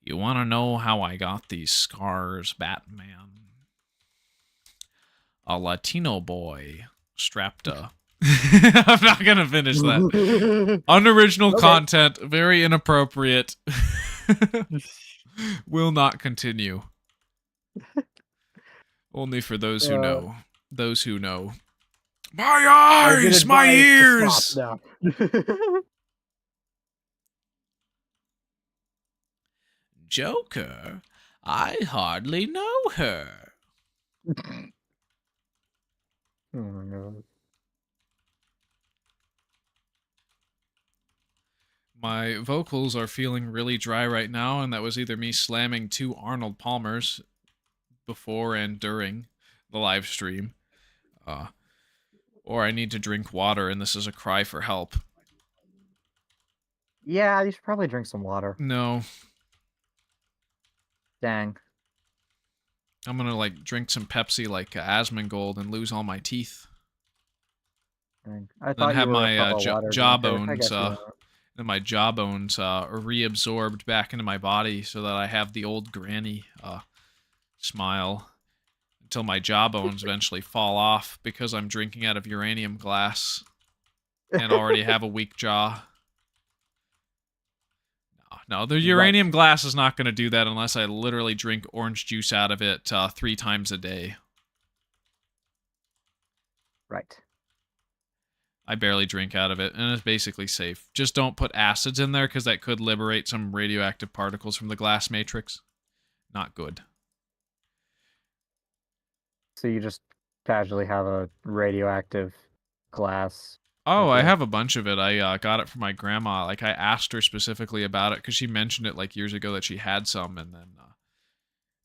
You want to know how I got these scars, Batman? A Latino boy strapped a I'm not gonna finish that. Unoriginal Okay. content, very inappropriate. Will not continue. Only for those who know. Those who know. My I've been eyes! My advised to ears! stop now. Joker? I hardly know her. Oh my god. My vocals are feeling really dry right now, and that was either me slamming 2 Arnold Palmers before and during the live stream, or I need to drink water, and this is a cry for help. Yeah, you should probably drink some water. No, Dang. I'm gonna like drink some Pepsi like Asmongold and lose all my teeth. Dang. I Then thought you have were a my fellow water drinker. I jawbones, guess you are. then my jawbones reabsorbed back into my body so that I have the old granny smile until my jawbones eventually fall off because I'm drinking out of uranium glass and already have a weak jaw. No, the uranium glass is not going to do that unless I literally drink orange juice out of it 3 times a day. Right. I barely drink out of it, and it's basically safe. Just don't put acids in there, because that could liberate some radioactive particles from the glass matrix. Not good. So you just casually have a radioactive glass. Oh, I Okay. have a bunch of it. I got it from my grandma. Like, I asked her specifically about it, because she mentioned it, like, years ago that she had some, and then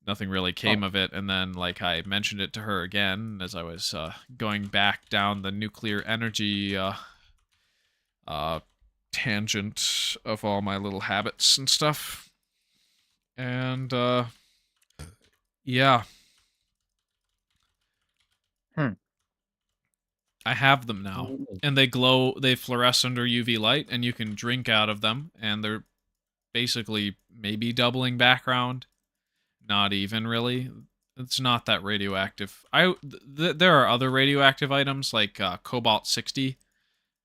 nothing really came of it. And then, like, I mentioned it to her again as I was going back down the nuclear energy tangent of all my little habits and stuff. And yeah. I have them now. And they glow, they fluoresce under UV light, and you can drink out of them, and they're basically maybe doubling background. Not even really. It's not that radioactive. There are other radioactive items like cobalt 60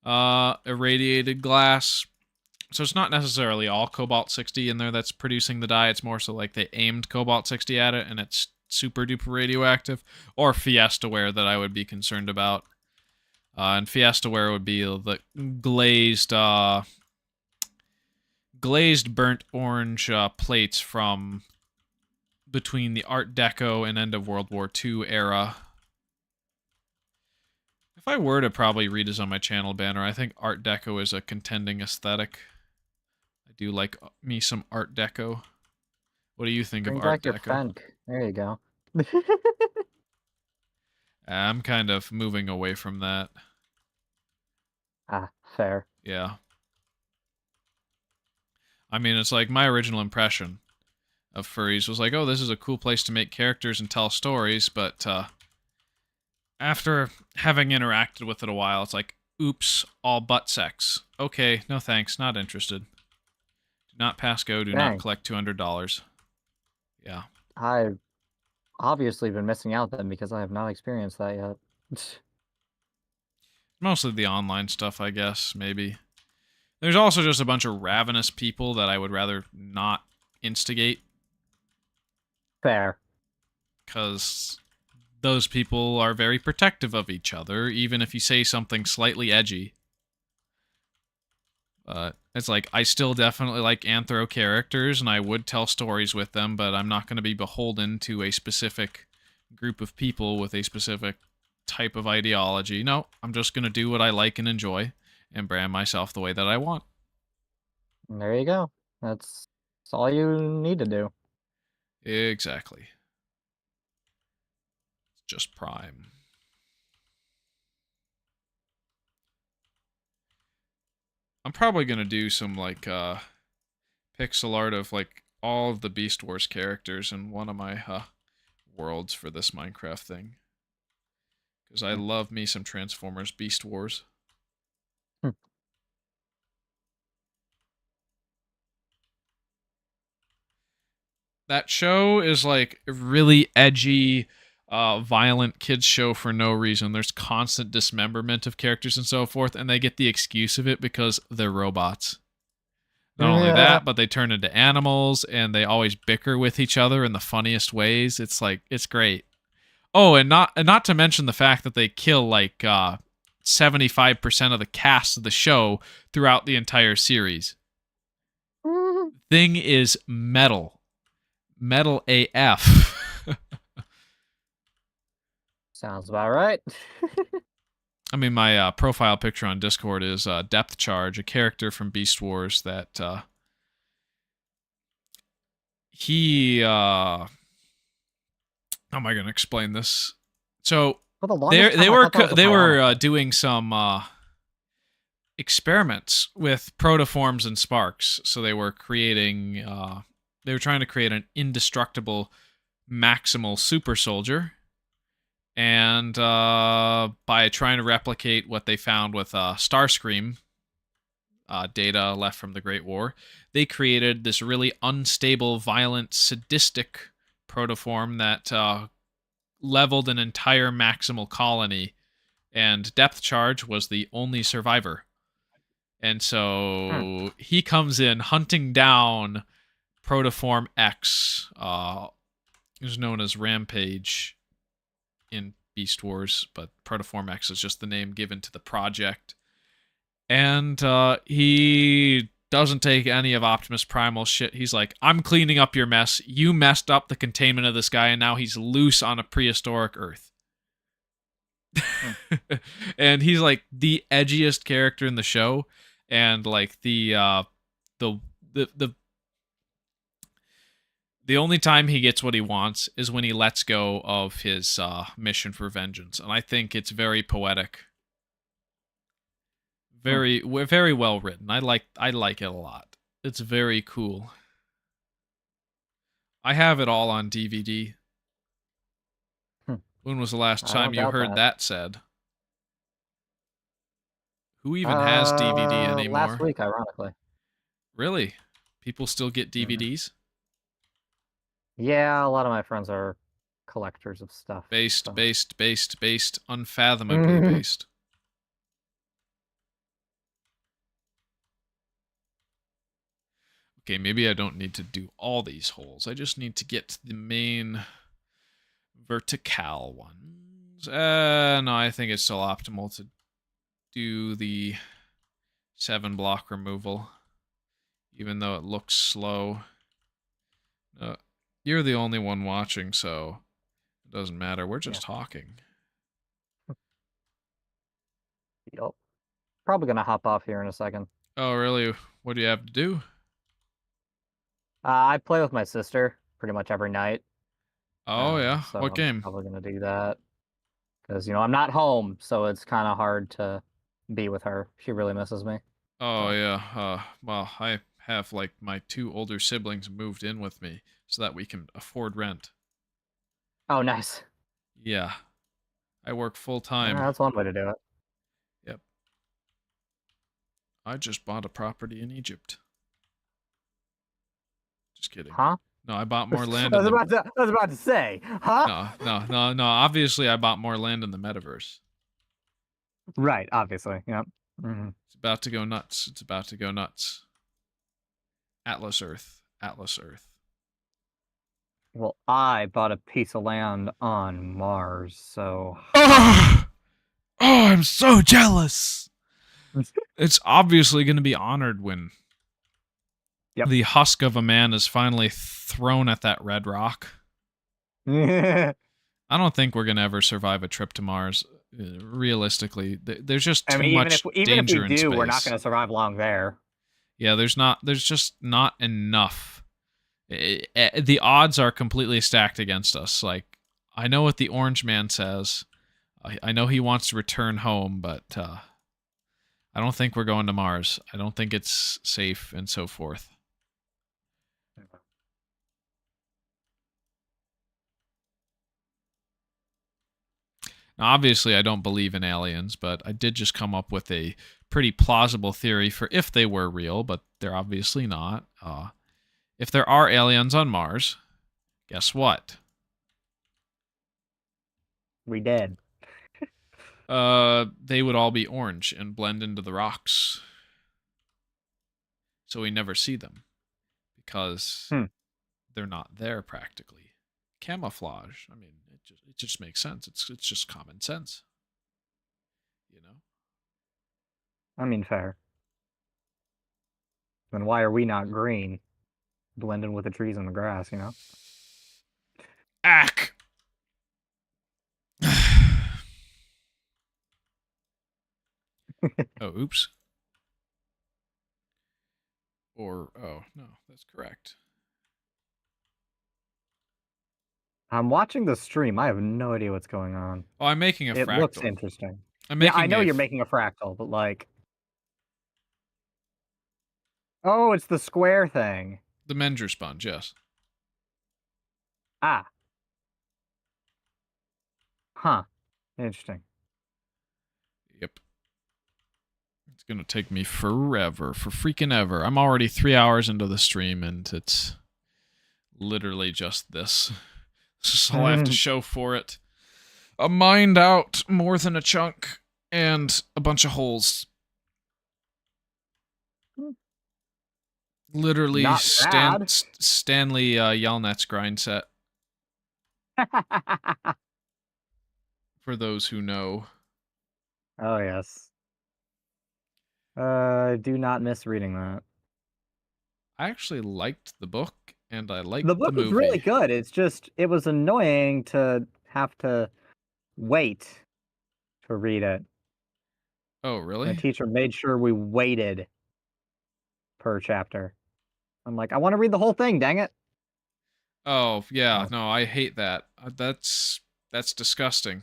irradiated glass. So it's not necessarily all cobalt 60 in there that's producing the dye. It's more so like they aimed cobalt 60 at it and it's super duper radioactive. Or Fiesta ware that I would be concerned about. And Fiesta ware would be the glazed burnt orange plates from between the Art Deco and end of World War II era. If I were to probably redesign my channel banner, I think Art Deco is a contending aesthetic. I do like me some Art Deco. What do you think Bring of Art back your Deco? Fenk. There you go. I'm kind of moving away from that. Ah, fair. Yeah. I mean, it's like my original impression of furries was like, oh, this is a cool place to make characters and tell stories, but after having interacted with it a while, it's like, oops, all butt sex. Okay, no thanks, not interested. Do not pass go, do not collect $200. Yeah. I've obviously been missing out then because I have not experienced that yet. Mostly the online stuff, I guess, maybe. There's also just a bunch of ravenous people that I would rather not instigate. Fair. Because those people are very protective of each other, even if you say something slightly edgy. It's like, I still definitely like anthro characters, and I would tell stories with them, but I'm not going to be beholden to a specific group of people with a specific type of ideology. No, I'm just going to do what I like and enjoy, and brand myself the way that I want. And there you go. That's all you need to do. Exactly. Just Prime. I'm probably gonna do some like pixel art of like all of the Beast Wars characters in one of my worlds for this Minecraft thing. Because I love me some Transformers Beast Wars. That show is like really edgy, violent kids show for no reason. There's constant dismemberment of characters and so forth, and they get the excuse of it because they're robots. Not only that, but they turn into animals, and they always bicker with each other in the funniest ways. It's like, it's great. Oh, and not to mention the fact that they kill like 75% of the cast of the show throughout the entire series. Thing is metal AF. Sounds about right. I mean, my profile picture on Discord is Depth Charge, a character from Beast Wars that he. How am I going to explain this? So they were doing some experiments with protoforms and sparks. So they were creating. They were trying to create an indestructible maximal super soldier. And by trying to replicate what they found with Starscream data left from the Great War, they created this really unstable, violent, sadistic protoform that leveled an entire maximal colony, and Depth Charge was the only survivor. And so he comes in hunting down Protoform X, who's known as Rampage in Beast Wars, but Protoform X is just the name given to the project. And he doesn't take any of Optimus Primal's shit. He's like, I'm cleaning up your mess. You messed up the containment of this guy, and now he's loose on a prehistoric Earth. And he's like the edgiest character in the show, and like the only time he gets what he wants is when he lets go of his mission for vengeance, and I think it's very poetic, very well written. I like it a lot. It's very cool. I have it all on DVD. When was the last time you heard that said? Who even has DVD anymore? Last week, ironically. Really? People still get DVDs? Yeah, a lot of my friends are collectors of stuff. Based, unfathomably based. Okay, maybe I don't need to do all these holes. I just need to get to the main vertical ones. No, I think it's still optimal to do the 7 block removal, even though it looks slow. You're the only one watching, so it doesn't matter. We're just talking. Yep. Probably gonna hop off here in a second. Oh, really? What do you have to do? I play with my sister pretty much every night. Oh, yeah? So What game? I'm probably gonna do that. Because, I'm not home, so it's kind of hard to be with her. She really misses me. Oh, yeah. Well, I have, like, my 2 older siblings moved in with me so that we can afford rent. Oh, nice. Yeah. I work full-time. That's one way to do it. Yep. I just bought a property in Egypt. Just kidding. Huh? No, I bought more land. I was about to say, huh? No. Obviously, I bought more land in the metaverse. Right, obviously. Yep. It's about to go nuts. Atlas Earth. Well, I bought a piece of land on Mars, so... Oh, I'm so jealous! It's obviously going to be honored when the husk of a man is finally thrown at that red rock. I don't think we're going to ever survive a trip to Mars. Realistically, there's just too much even if danger we in space. we're not going to survive long there. Yeah, there's just not enough. The odds are completely stacked against us. Like, I know what the Orange Man says. I know he wants to return home, but I don't think we're going to Mars. I don't think it's safe and so forth. Now, obviously, I don't believe in aliens, but I did just come up with a pretty plausible theory for if they were real, but they're obviously not. If there are aliens on Mars, guess what? We did. They would all be orange and blend into the rocks. So we never see them because they're not there practically. Camouflage. I mean, it just makes sense. It's just common sense. You know? I mean, fair. Then why are we not green? Blending with the trees and the grass, you know? Ack! Oh, oops. Or, oh, no, that's correct. I'm watching the stream. I have no idea what's going on. Oh, I'm making a It fractal. looks interesting. I'm Yeah, making I know you're making a fractal, but like... Oh, it's the square thing. the menger sponge, yes. Ah. Huh. Interesting. Yep. It's gonna take me forever, for freaking ever. I'm already 3 hours into the stream, and it's literally just this. This is all I have to show for it. A mind out more than a chunk, and a bunch of holes. Literally Not bad. Stanley Yelnats grind set, for those who know. Oh, yes. Do not miss reading that. I actually liked the book, and I liked The book movie. was really good. It's just, it was annoying to have to wait to read it. Oh, really? My teacher made sure we waited per chapter. I'm like, I want to read the whole thing, dang it. Oh, yeah, Oh. no, I hate that. That's disgusting.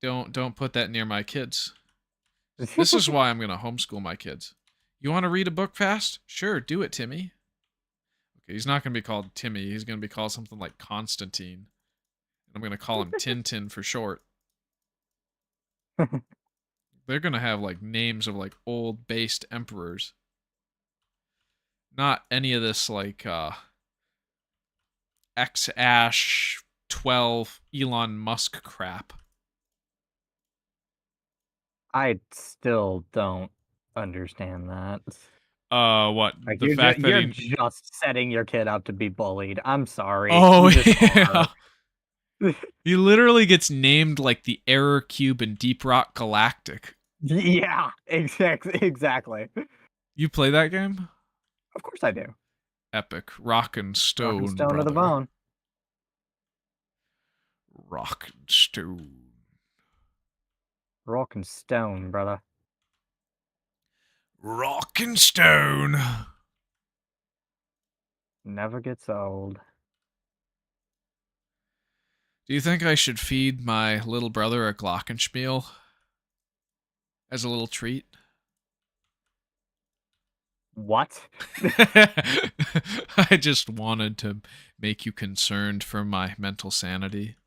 Don't put that near my kids. This is why I'm gonna homeschool my kids. You want to read a book fast? Sure, do it, Timmy. Okay, he's not gonna be called Timmy. He's gonna be called something like Constantine. I'm gonna call him Tintin for short. They're gonna have like names of like old based emperors. Not any of this like X Ash 12 Elon Musk crap. I still don't understand that. What? Like, The fact that you're just setting your kid up to be bullied. I'm sorry. Oh, You just yeah. are. He literally gets named like the Error Cube in Deep Rock Galactic. Yeah, exactly. You play that game? Of course I do. Epic. Rock and Stone, Rock and stone brother. to the bone. Rock and Stone. Rock and stone, brother. Rock and Stone. Never gets old. Do you think I should feed my little brother a Glockenspiel as a little treat? What? I just wanted to make you concerned for my mental sanity.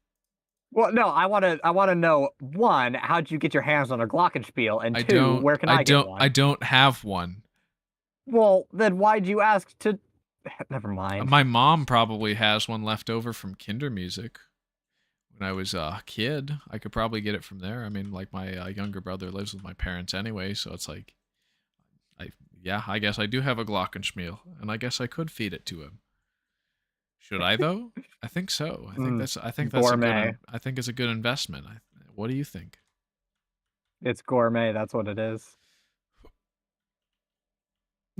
Well, no, I want to know, one, how'd you get your hands on a Glockenspiel, and two, where can I get one? I don't have one. Well, then why'd you ask to... Never mind. My mom probably has one left over from Kindermusic when I was a kid. I could probably get it from there. I mean, like my younger brother lives with my parents anyway, so it's like, I guess I do have a Glockenspiel, and I guess I could feed it to him. Should I though? I think so. I think that's gourmet. I think it's a good investment. What do you think? It's gourmet, that's what it is.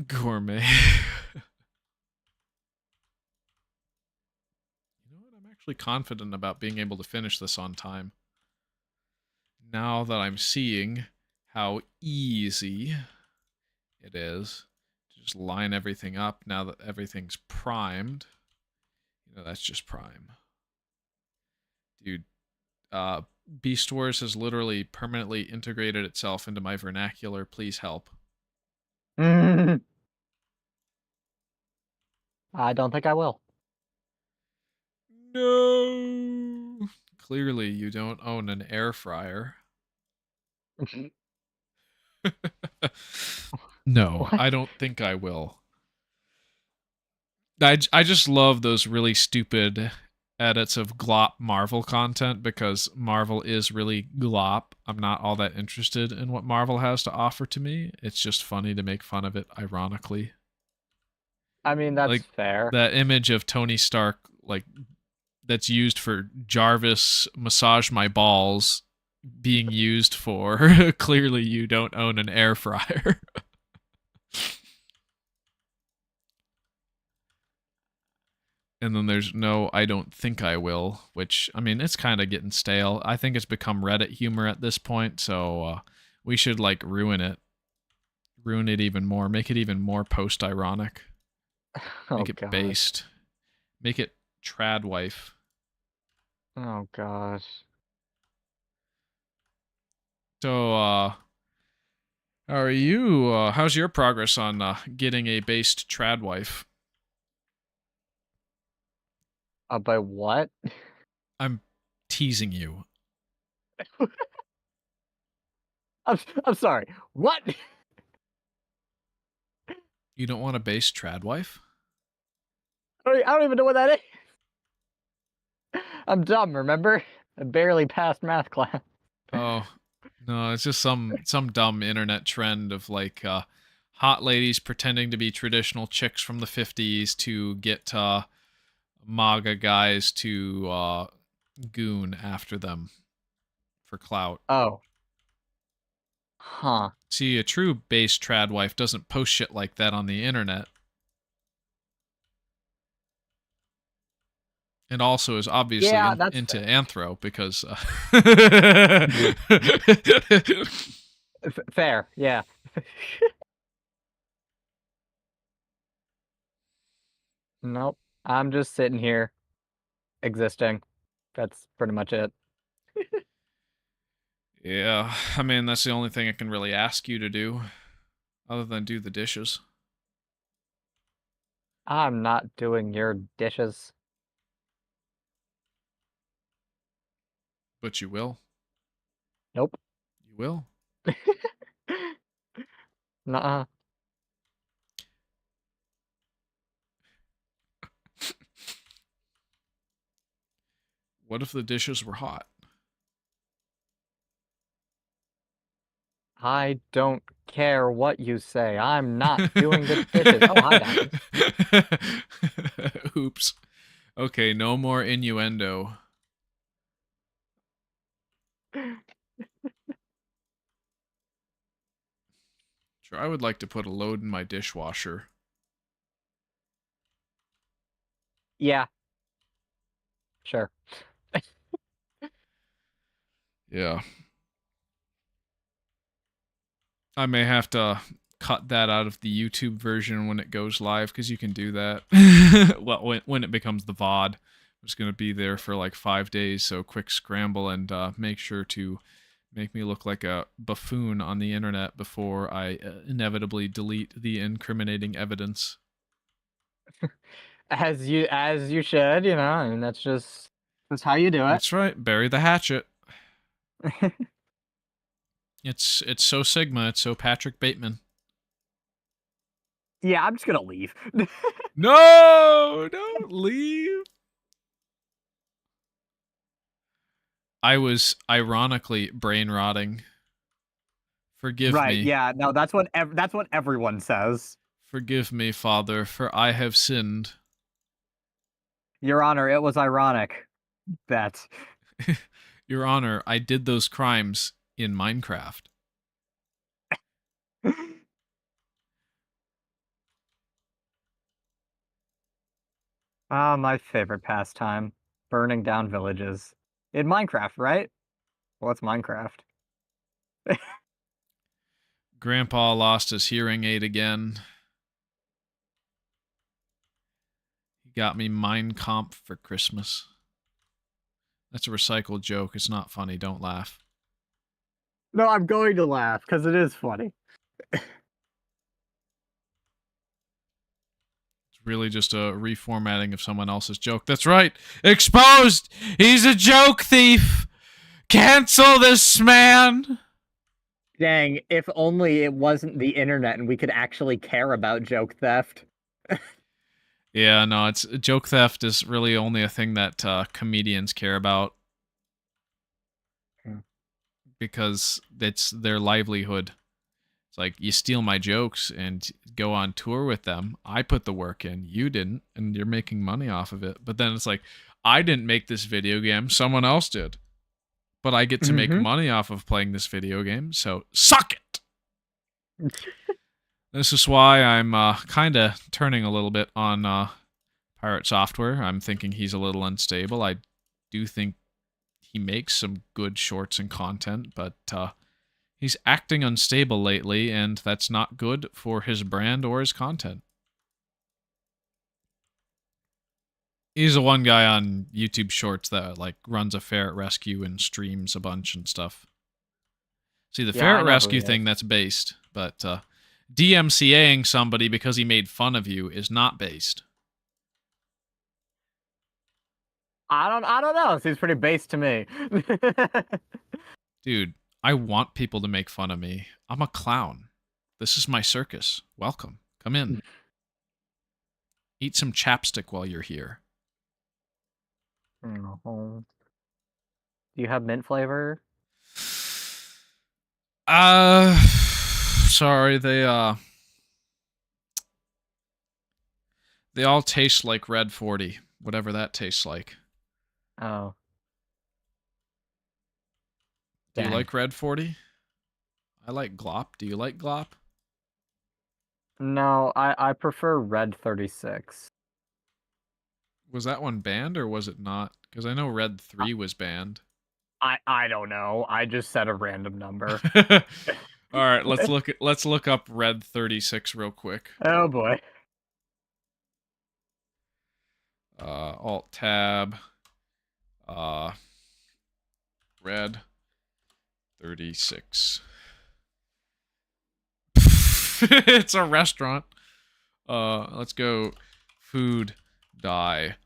Gourmet. You know what? I'm actually confident about being able to finish this on time. Now that I'm seeing how easy it is to just line everything up now that everything's primed. You know, that's just prime. Dude, Beast Wars has literally permanently integrated itself into my vernacular. Please help. I don't think I will. No. Clearly, you don't own an air fryer. No, What? I don't think I will. I just love those really stupid edits of glop Marvel content because Marvel is really glop. I'm not all that interested in what Marvel has to offer to me. It's just funny to make fun of it ironically. I mean, that's Like fair. that image of Tony Stark, like that's used for Jarvis massage my balls, being used for clearly you don't own an air fryer. And then there's no I don't think I will, which I mean it's kind of getting stale. I think it's become Reddit humor at this point, so we should like ruin it even more, make it even more post ironic, Oh make it gosh. based, make it trad wife. Oh gosh. So how are you? How's your progress on getting a based trad wife? By what? I'm teasing you. I'm sorry. What? You don't want a based trad wife? I don't even know what that is. I'm dumb, remember? I barely passed math class. Oh, no, it's just some dumb internet trend of like hot ladies pretending to be traditional chicks from the 50s to get MAGA guys to goon after them for clout. Oh. Huh. See, a true base trad wife doesn't post shit like that on the internet. And also is obviously Yeah, that's into fair. anthro because Fair, yeah. Nope. I'm just sitting here existing. That's pretty much it. yeah, I mean that's the only thing I can really ask you to do other than do the dishes. I'm not doing your dishes. But you will. Nope. You will. Nuh-uh. What if the dishes were hot? I don't care what you say. I'm not doing the dishes. Oh, hi, Diamond. Oops. Okay, no more innuendo. Sure, I would like to put a load in my dishwasher. Yeah. Sure. Yeah. I may have to cut that out of the YouTube version when it goes live because you can do that. Well, when it becomes the VOD, it's going to be there for like 5 days. So quick scramble and make sure to make me look like a buffoon on the internet before I inevitably delete the incriminating evidence. As you should, you know, I mean that's how you do it. That's right. Bury the hatchet. It's so Sigma. It's so Patrick Bateman. Yeah, I'm just gonna leave. No, don't leave. I was ironically brain rotting. Forgive Right, me. yeah, no, that's what everyone says. Forgive me, Father, for I have sinned. Your Honor, it was ironic. That. Your Honor, I did those crimes in Minecraft. Ah, my favorite pastime. Burning down villages. In Minecraft, right? What's Minecraft? Grandpa lost his hearing aid again. He got me Mein Kampf for Christmas. That's a recycled joke. It's not funny. Don't laugh. No, I'm going to laugh, because it is funny. It's really just a reformatting of someone else's joke. That's right. Exposed! He's a joke thief! Cancel this man! Dang, if only it wasn't the internet and we could actually care about joke theft. Yeah, no, it's joke theft is really only a thing that comedians care about Hmm. because it's their livelihood. It's like you steal my jokes and go on tour with them. I put the work in, you didn't, and you're making money off of it. But then it's like I didn't make this video game, someone else did. But I get to make Mm-hmm. money off of playing this video game, so suck it. This is why I'm kind of turning a little bit on Pirate Software. I'm thinking he's a little unstable. I do think he makes some good shorts and content, but he's acting unstable lately, and that's not good for his brand or his content. He's the one guy on YouTube Shorts that like runs a ferret rescue and streams a bunch and stuff. See, the Yeah, I ferret know who he rescue is. thing, that's based, but DMCAing somebody because he made fun of you is not based. I don't know. It seems pretty base to me. Dude, I want people to make fun of me. I'm a clown. This is my circus. Welcome. Come in. Eat some chapstick while you're here. Do you have mint flavor? Sorry, they all taste like Red 40, whatever that tastes like. Oh. Do you Dang. like Red 40? I like Glop. Do you like Glop? No, I prefer Red 36. Was that one banned or was it not? Because I know Red I, 3 was banned. I don't know. I just said a random number. All right, let's look up Red 36 real quick. Oh boy. Alt tab. Red 36. It's a restaurant. Let's go food dye.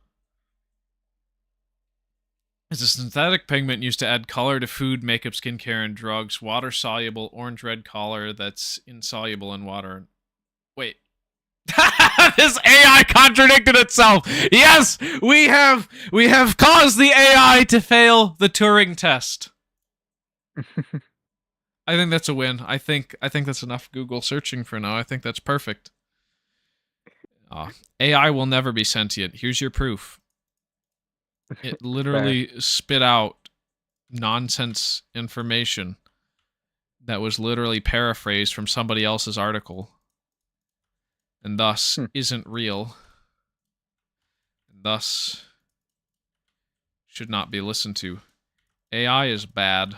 It's a synthetic pigment used to add color to food, makeup, skincare, and drugs. Water soluble, orange red color that's insoluble in water. Wait. This AI contradicted itself. Yes, we have caused the AI to fail the Turing test. I think that's a win. I think that's enough Google searching for now. I think that's perfect. AI will never be sentient. Here's your proof. It literally spit out nonsense information that was literally paraphrased from somebody else's article and thus isn't real and thus should not be listened to. AI is bad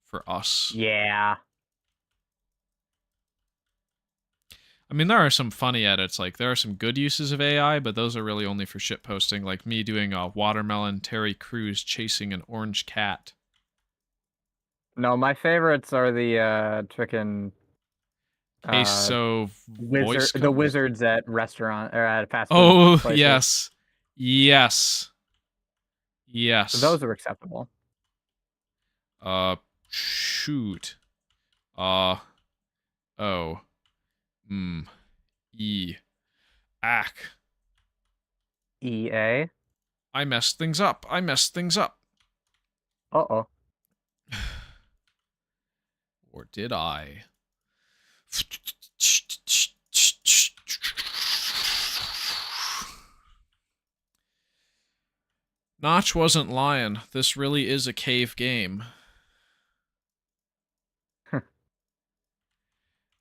for us. Yeah. I mean, there are some funny edits. Like, there are some good uses of AI, but those are really only for shit posting. Like me doing a watermelon Terry Crews chasing an orange cat. No, my favorites are the frickin' Queso voice. the wizards at restaurant or at fast food Oh, places. yes. Yes. Yes. Those are acceptable. Shoot. Oh. Ack. EA. I messed things up. Uh-oh. Or did I? Notch wasn't lying. This really is a cave game.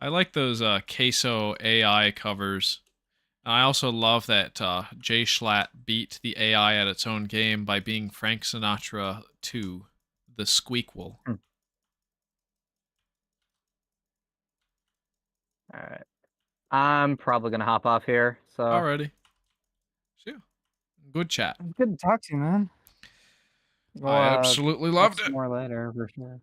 I like those Queso AI covers. I also love that Jay Schlatt beat the AI at its own game by being Frank Sinatra 2, the Squeakquel. Alright. I'm probably gonna hop off here, so... Alrighty. See ya. Good chat. Good to talk to you, man. I absolutely loved it. More later, for sure.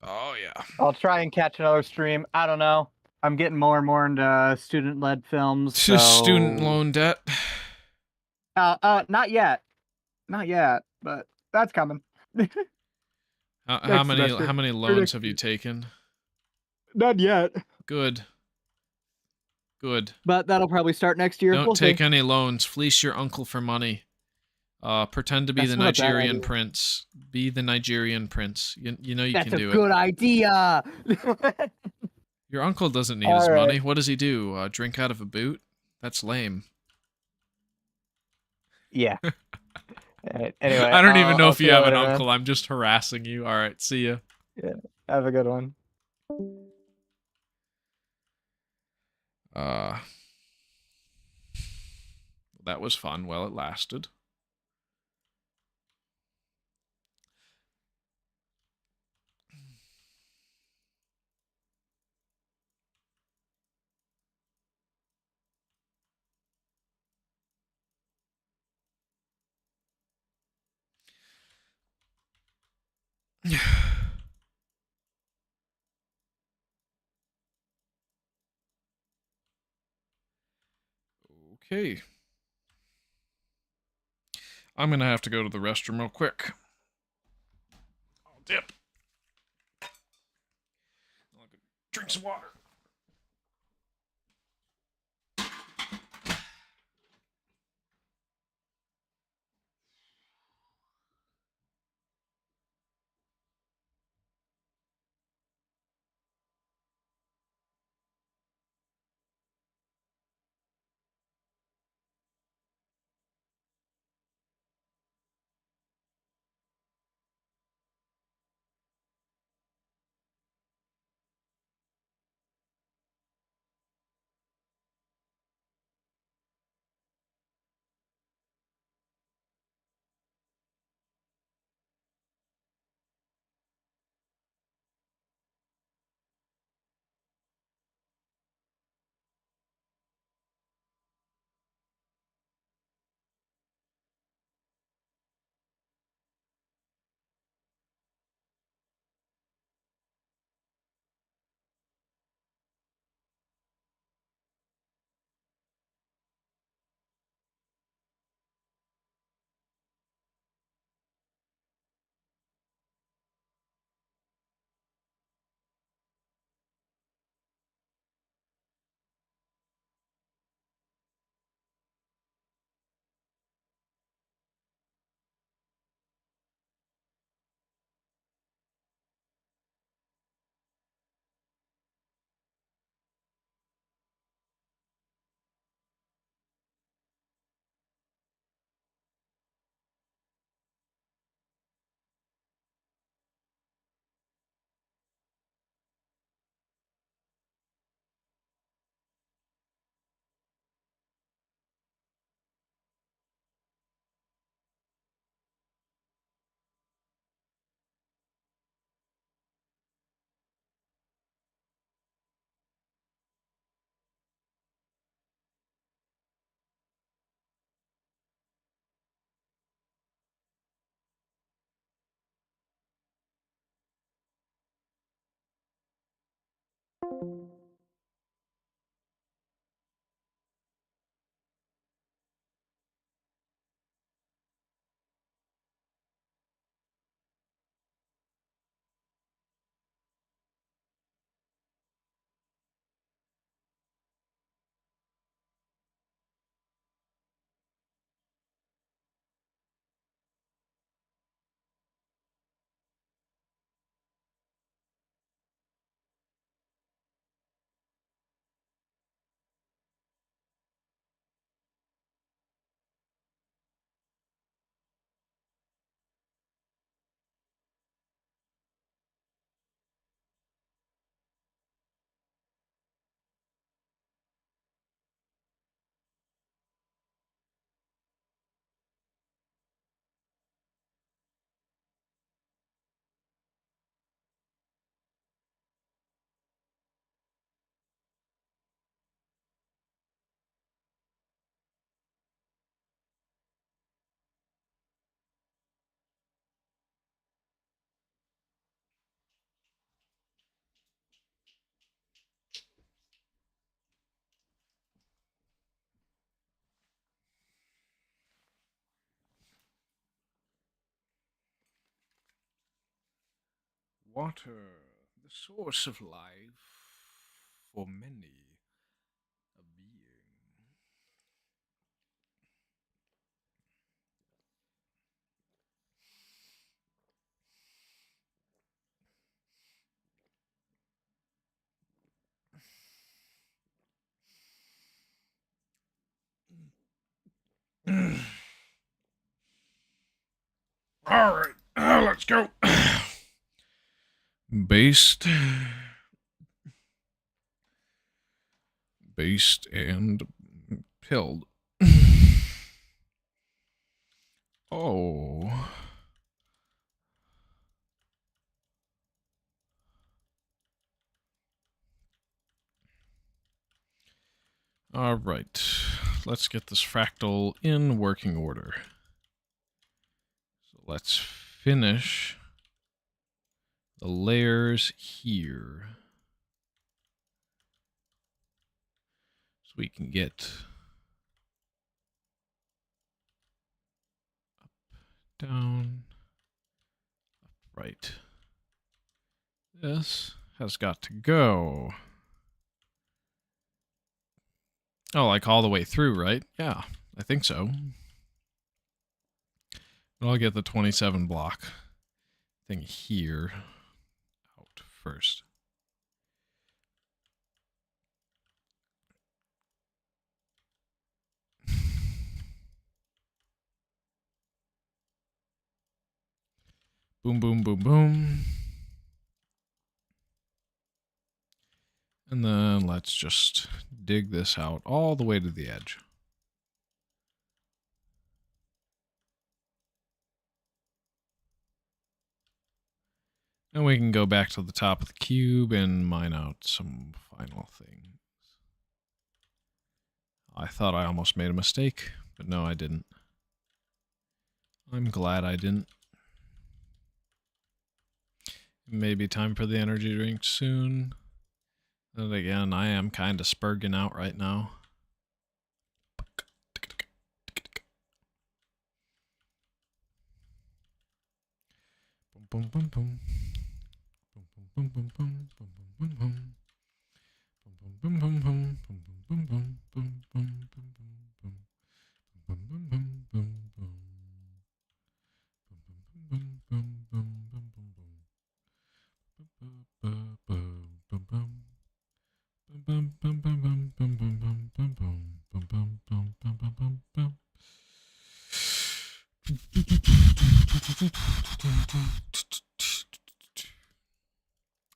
Oh, yeah. I'll try and catch another stream. I don't know. I'm getting more and more into student-led films, so... Student loan debt. Not yet. Not yet, but that's coming. How many loans have you taken? Not yet. Good. Good. But that'll probably start next year. Don't We'll take see. any loans. Fleece your uncle for money. Pretend to be That's the not a bad Nigerian idea. prince. Be the Nigerian prince. You know you That's can a do it. good idea. Your uncle doesn't need All his right. money. What does he do? Drink out of a boot? That's lame. Yeah. Anyway, I don't even know I'll if see you have an later, man. uncle. I'm just harassing you. All right, see ya. Yeah. Have a good one. That was fun while it lasted. Okay. I'm gonna have to go to the restroom real quick. I'll dip. I'll go drink some water. Water, the source of life for many. A All right, let's go. Based and pilled. Oh. All right, let's get this fractal in working order. So let's finish the layers here. So we can get up, down, right. This has got to go. Oh, like all the way through, right? Yeah, I think so. But I'll get the 27 block thing here out first. Boom, boom, boom, boom. And then let's just dig this out all the way to the edge. And we can go back to the top of the cube and mine out some final things. I thought I almost made a mistake, but no, I didn't. I'm glad I didn't. Maybe time for the energy drink soon. Then again, I am kind of spurging out right now. Boom, boom, boom. Boom, boom, boom, boom, boom, boom, boom. Boom, boom, boom, boom, boom, boom, boom, boom, boom, boom, boom, boom, boom, boom, boom, boom, boom. Boom, boom, boom, boom, boom, boom, boom. Boom, boom, boom, boom. Boom, boom, boom, boom, boom, boom, boom, boom, boom. Boom, boom, boom, boom, boom, boom, boom.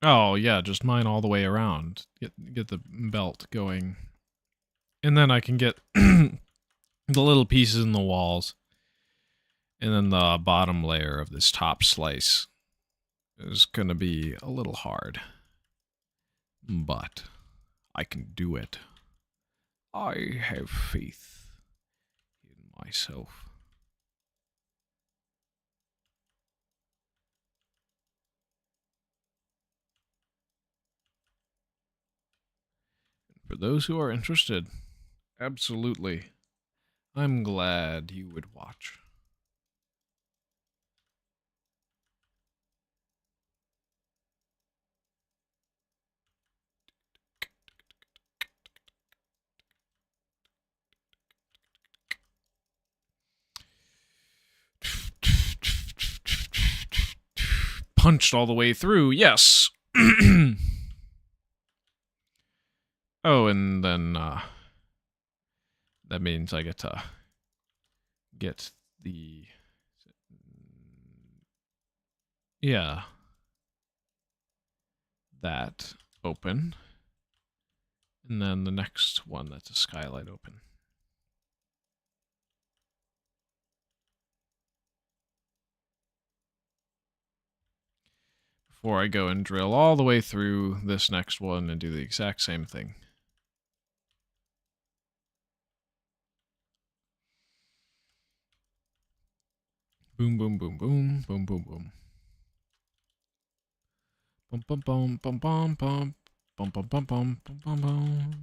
Oh, yeah, just mine all the way around. Get the belt going. And then I can get the little pieces in the walls. And then the bottom layer of this top slice is going to be a little hard. But I can do it. I have faith in myself. For those who are interested, absolutely. I'm glad you would watch. Punched all the way through, yes. Oh, and then that means I get to get the... Yeah. That open. And then the next one, that's a skylight open. Before I go and drill all the way through this next one and do the exact same thing. Boom, boom, boom, boom, boom, boom, boom. Bum, bum, bum, bum, bum, bum. Bum, bum, bum, bum, bum, bum, bum.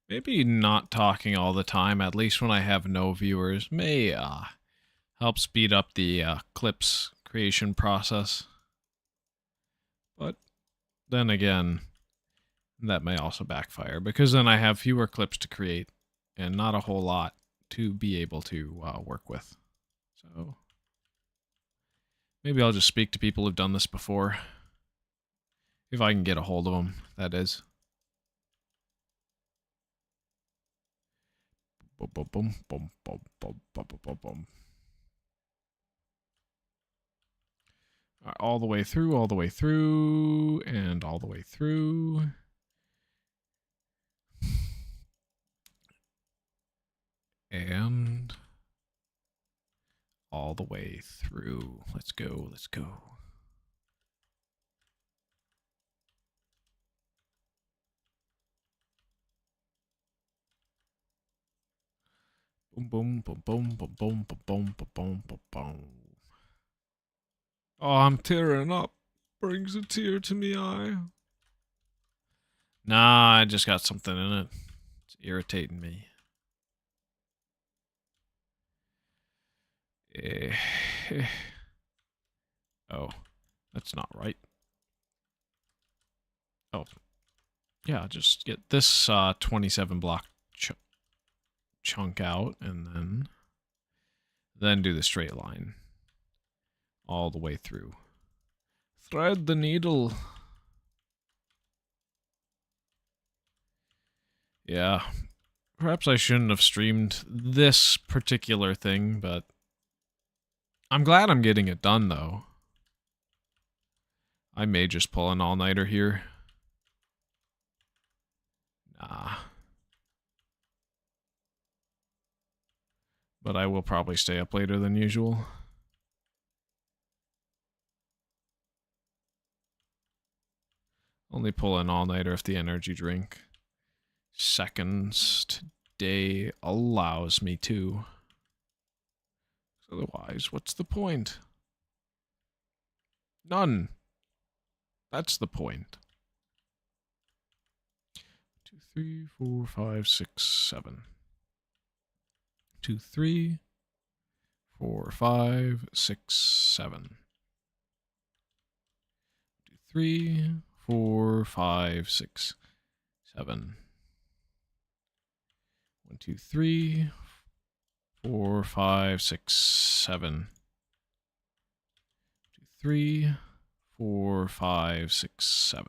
Maybe not talking all the time, at least when I have no viewers, may help speed up the clips creation process. But then again, that may also backfire, because then I have fewer clips to create and not a whole lot to be able to work with. So Maybe I'll just speak to people who've done this before. If I can get a hold of them, that is. Boom, boom, boom, boom, boom, boom, boom, boom, boom. All the way through, all the way through, and all the way through. And all the way through. Let's go, let's go. Boom, boom, boom, boom, boom, boom, boom, boom, boom, boom, boom. Oh, I'm tearing up. Brings a tear to me eye. Nah, I just got something in it. It's irritating me. Oh, that's not right. Oh, yeah, just get this 27 block chunk out, and then do the straight line all the way through. Thread the needle. Yeah, perhaps I shouldn't have streamed this particular thing, but I'm glad I'm getting it done, though. I may just pull an all-nighter here. Nah. But I will probably stay up later than usual. Only pull an all-nighter if the energy drink seconds today allows me to. Otherwise, what's the point? None. That's the point. 2, 3, 4, 5, 6, 7. 2, 3, 4, 5, 6, 7. 2, 3, 4, 5, 6, 7. 1, 2, 3, 4, 5, 6, 7. 2, 3, 4, 5, 6, 7.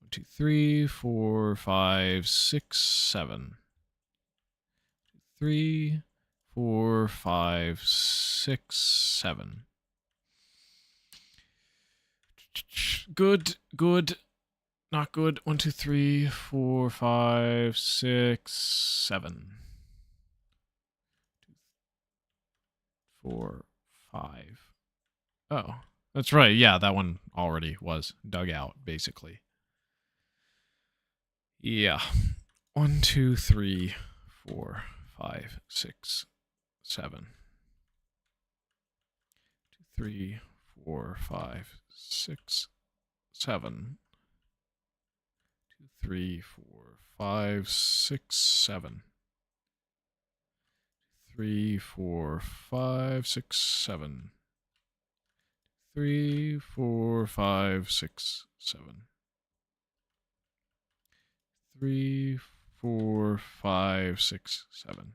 1, 2, 3, 4, 5, 6, 7. 3, 4, 5, 6, 7. Good, good, not good. 1, 2, 3, 4, 5, 6, 7. 4, 5. Oh, that's right. Yeah, that one already was dug out, basically. Yeah. 1, 2, 3, 4, 5, 6, 7. 2, 3, 4, 5, 6, 7. 2, 3, 4, 5, 6, 7. 3, 4, 5, 6, 7. 3, 4, 5, 6, 7. 3, 4, 5, 6, 7.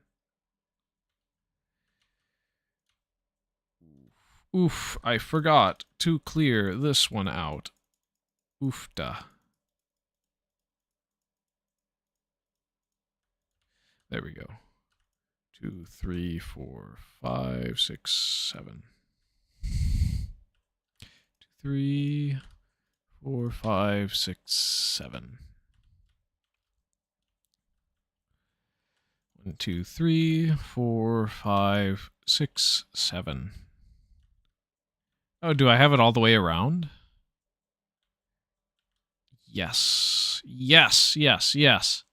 Oof, I forgot to clear this one out. Oofda. There we go. 2, 3, 4, 5, 6, 7. 2, 3, 4, 5, 6, 7. 1, 2, 3, 4, 5, 6, 7. Oh, do I have it all the way around? Yes. Yes, yes, yes.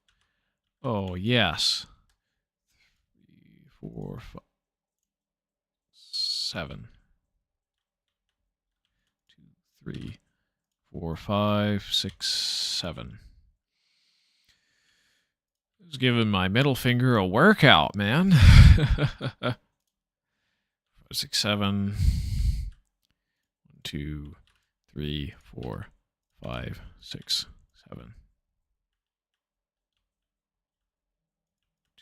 Oh, yes. 3, 4, 5, 7. 2, 3, 4, 5, 6, 7. I was giving my middle finger a workout, man. 6, 7. 1, 2, 3, 4, 5, 6, 7.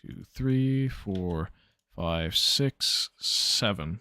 2, 3, 4, 5, 6, 7.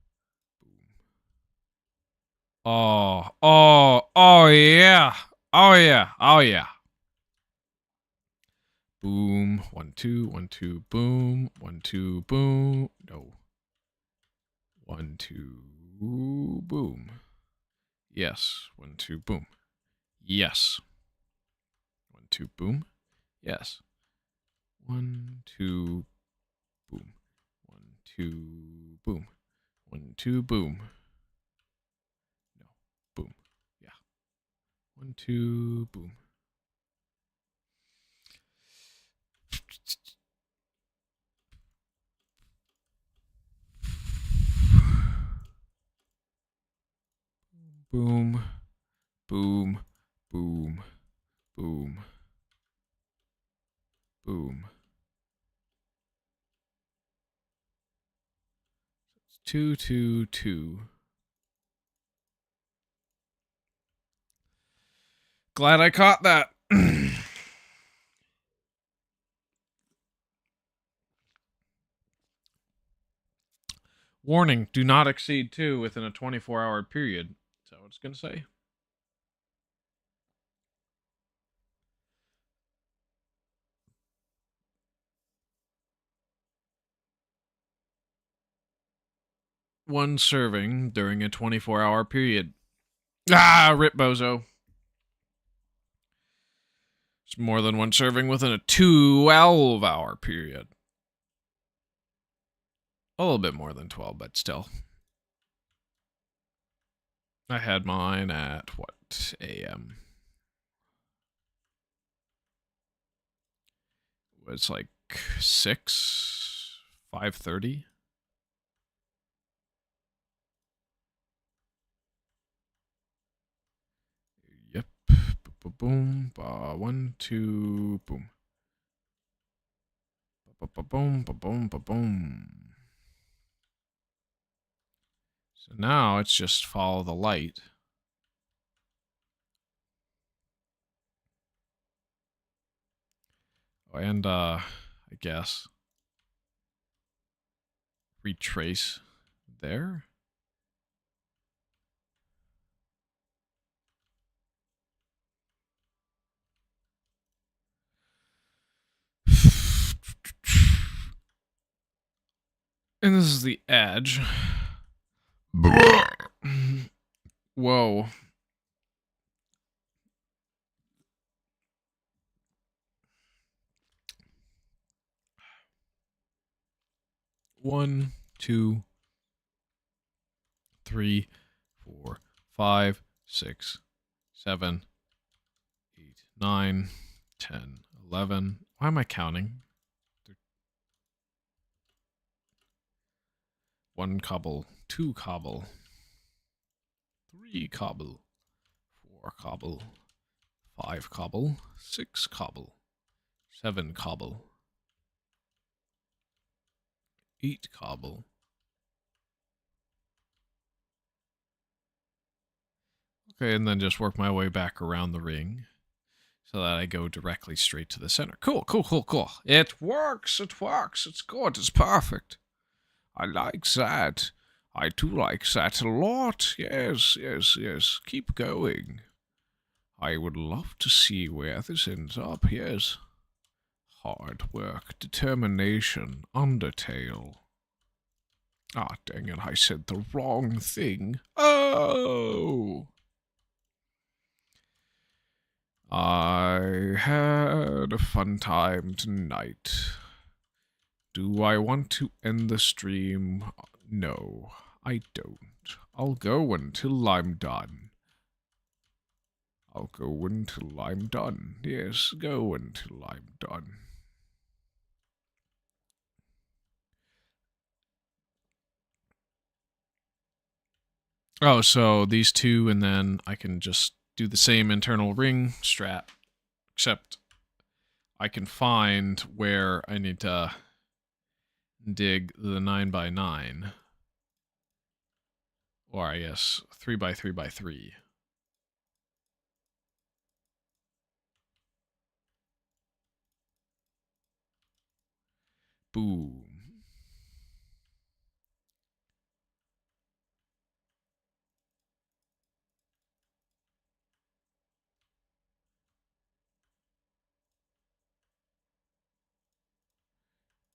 Oh yeah. Oh yeah. Oh yeah. Boom. 1 2 1 2 boom. 1 2 boom. No. 1 2 boom. Yes. 1 2 boom. Yes. 1 2 boom. Yes. 1 2 boom. 1 2 boom. 1 2 boom. No. Boom. Yeah. 1 2 boom. Boom. Boom. Boom. Boom. Boom. 2 2 2. Glad I caught that. Warning, do not exceed 2 within a 24-hour period. Is that what it's going to say? One serving during a 24-hour period. Ah, rip bozo. It's more than one serving within a 12-hour period. A little bit more than 12, but still. I had mine at what a.m.? It's like 6, 5:30. Yep. Boom. 1 2 boom. Boom. Boom. Boom. So now it's just follow the light. And I guess retrace there. And this is the edge. Whoa. One, 2, 3, 4, 5, 6, 7, 8, 9, 10, 11. Why am I counting? 1 cobble, 2 cobble, 3 cobble, 4 cobble, 5 cobble, 6 cobble, 7 cobble, 8 cobble. Okay, and then just work my way back around the ring so that I go directly straight to the center. Cool. It works. It's good. It's perfect. I like that. I do like that a lot. Yes. Keep going. I would love to see where this ends up. Yes. Hard work, determination, Undertale. Ah, dang it, I said the wrong thing. Oh! I had a fun time tonight. Do I want to end the stream? No, I don't. I'll go until I'm done. Yes, go until I'm done. Oh, so these two, and then I can just do the same internal ring strat, except I can find where I need to dig the 9x9. Or I guess 3x3x3. Boom.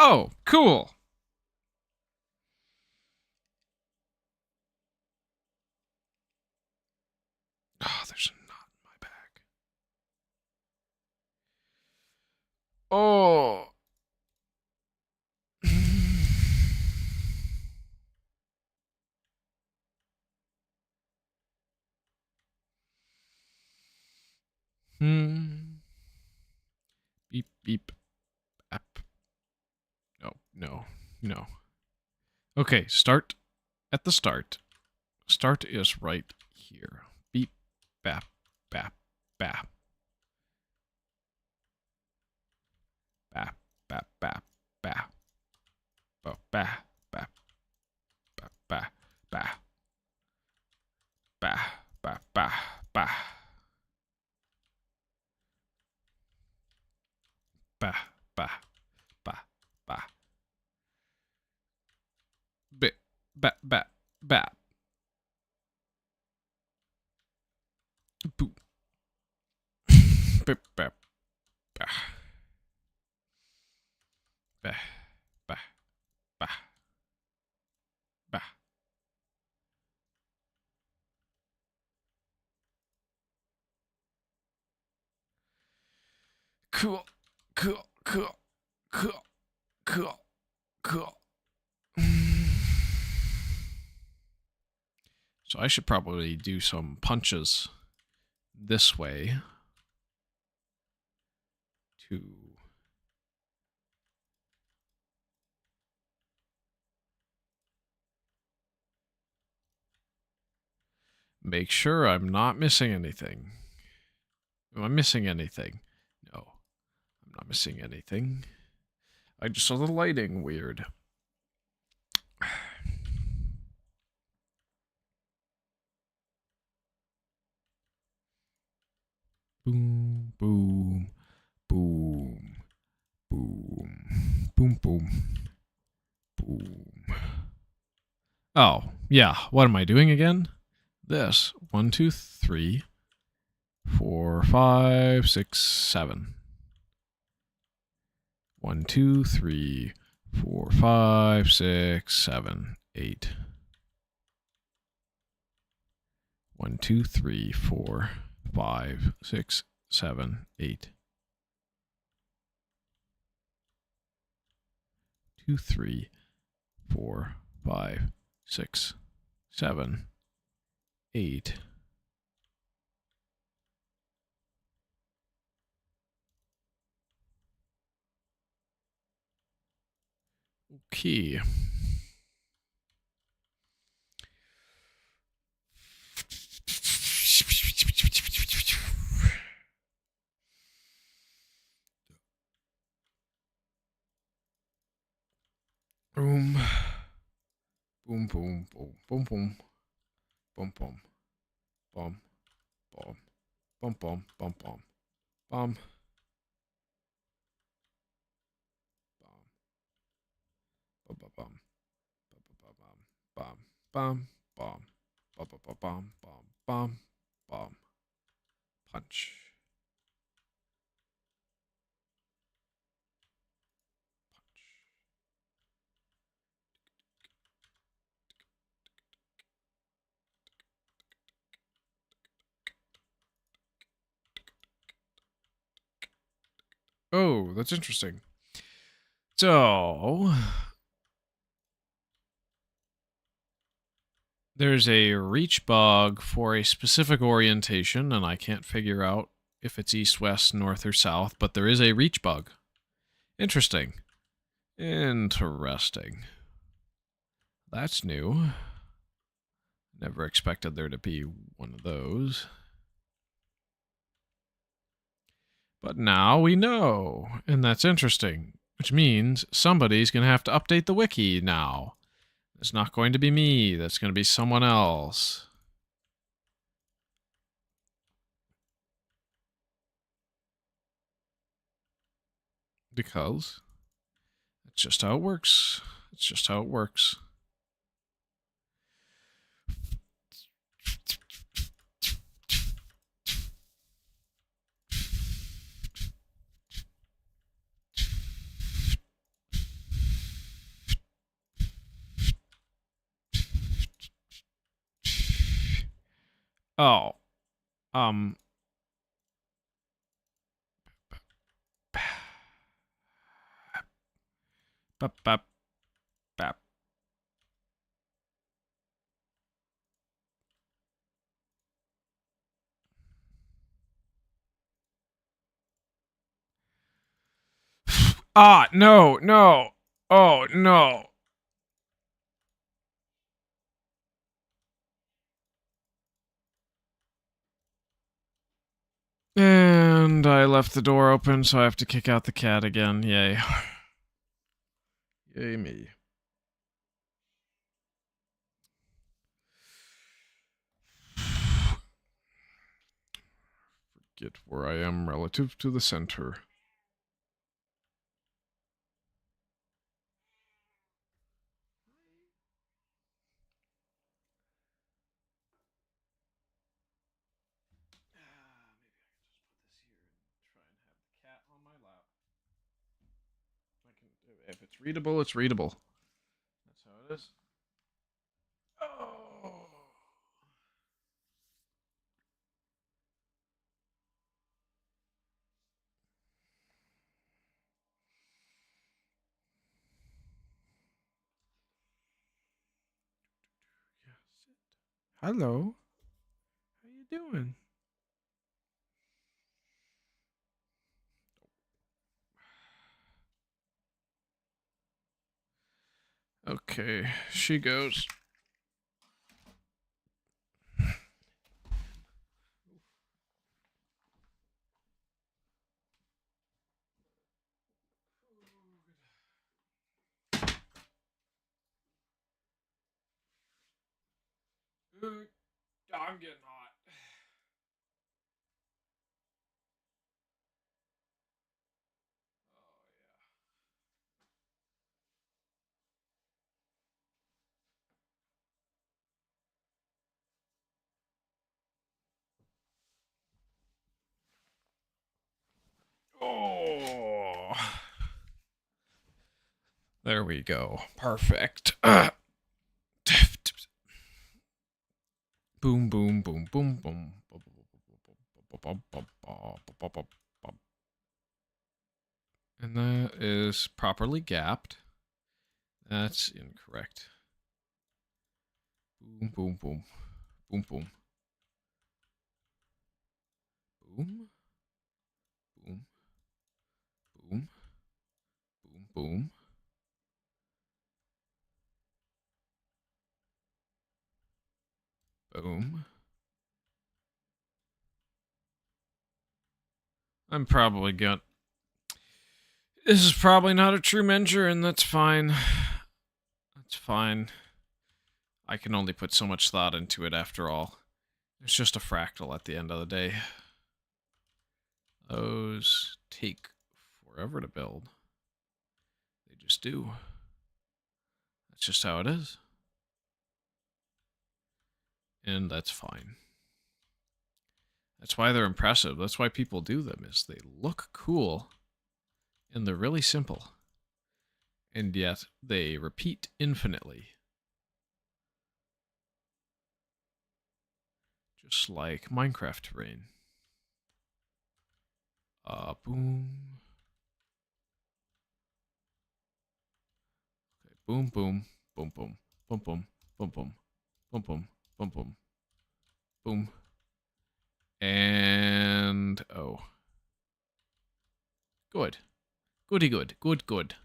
Oh, cool. Oh, there's a knot in my back. Oh. Beep, beep, app. No, no, no. Okay, start at the start. Start is right here. Beep, bap, bap, bap. Bap, bap, bap, bap. Bap, bap, bap, bap, bap, bap. Bap, bap, bap, bap. Bap, bap, bap, bap. Bap, bap, bap, bap. Boop. Bap, bap, bap. Bap, bap, bap, bap. Cool, cool, cool, cool, cool, cool. So I should probably do some punches this way to make sure I'm not missing anything. Am I missing anything? No, I'm not missing anything. I just saw the lighting weird. Boom, boom, boom, boom, boom, boom, boom. Oh, yeah. What am I doing again? This. 1, 2, 3, 4, 5, 6, 7. 1, 2, 3, 4, 5, 6, 7, 8. 1, 2, 3, 4, 5, 6, 7, 8. 2, 3, 4, 5, 6, 7, 8. Okay. Boom. Boom, boom, boom, boom, boom. Boom, boom. Boom, boom. Boom, boom, boom, boom. Bum. Bum, bum, bum. Bum, bum, bum. Bum, bum, bum, bum, bum, bum, bum. Punch. Oh, that's interesting. So, there's a reach bug for a specific orientation, and I can't figure out if it's east, west, north, or south, but there is a reach bug. Interesting. Interesting. That's new. Never expected there to be one of those. But now we know, and that's interesting, which means somebody's going to have to update the wiki now. It's not going to be me, that's going to be someone else. Because it's just how it works. It's just how it works. Oh. Um. Bap, bap, bap. Ah, no, no. Oh, no. And I left the door open, so I have to kick out the cat again. Yay. Yay me. Forget where I am relative to the center. If it's readable, it's readable. That's how it is. Oh. Hello. How you doing? Okay, she goes. I'm getting hot. Oh. There we go. Perfect. Boom, boom, boom, boom, boom. And that is properly gapped. That's incorrect. Boom, boom, boom. Boom, boom. Boom. Boom. Boom. Boom, boom. Boom. I'm probably going. This is probably not a true menger, and that's fine. That's fine. I can only put so much thought into it after all. It's just a fractal at the end of the day. Those take forever to build. They just do. That's just how it is. And that's fine. That's why they're impressive. That's why people do them, is they look cool. And they're really simple. And yet, they repeat infinitely. Just like Minecraft terrain. Boom. Okay, boom, boom, boom, boom, boom, boom, boom, boom, boom, boom, boom, boom, boom. And, oh. Good. Goody good. Good, good.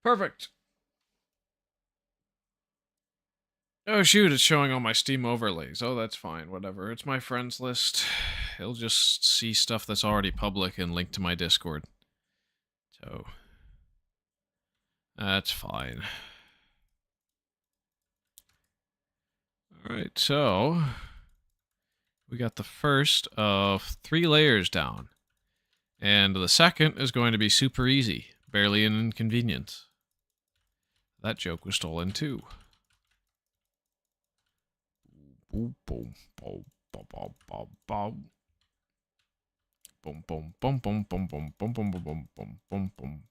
Perfect. Oh shoot, it's showing all my Steam overlays. Oh, that's fine, whatever. It's my friends list. It'll just see stuff that's already public and linked to my Discord. So, that's fine. Alright, so we got the first of 3 layers down. And the second is going to be super easy. Barely an inconvenience. That joke was stolen too. Boom, boom, boom, boom, boom, boom, boom. Boom, boom, boom, boom, boom, boom, boom, boom, boom, boom, boom, boom, boom.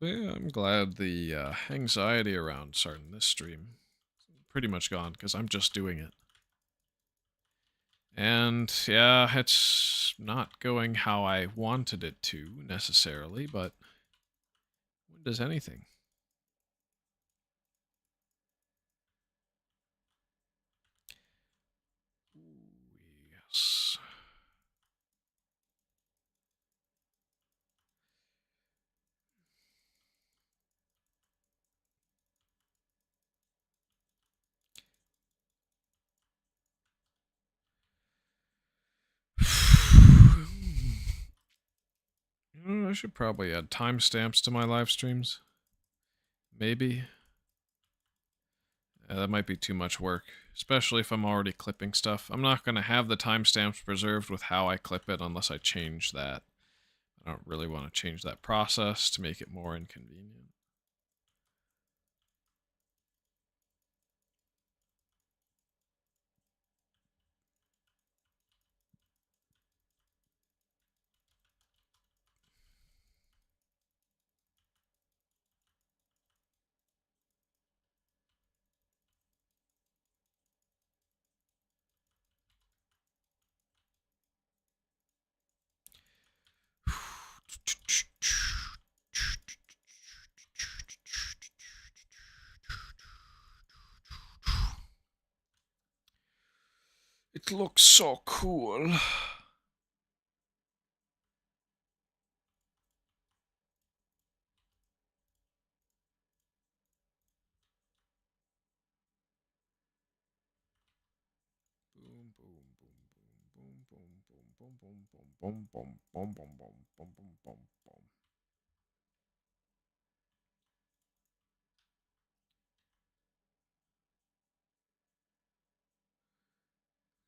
Yeah, I'm glad the anxiety around starting this stream is pretty much gone because I'm just doing it. And yeah, it's not going how I wanted it to necessarily, but when does anything? Ooh, yes. I should probably add timestamps to my live streams. Maybe. That might be too much work, especially if I'm already clipping stuff. I'm not going to have the timestamps preserved with how I clip it unless I change that. I don't really want to change that process to make it more inconvenient. It looks so cool. Boom, boom, boom, boom, boom, boom, boom, boom, boom, boom, boom, boom, boom, boom, boom, boom, boom, boom.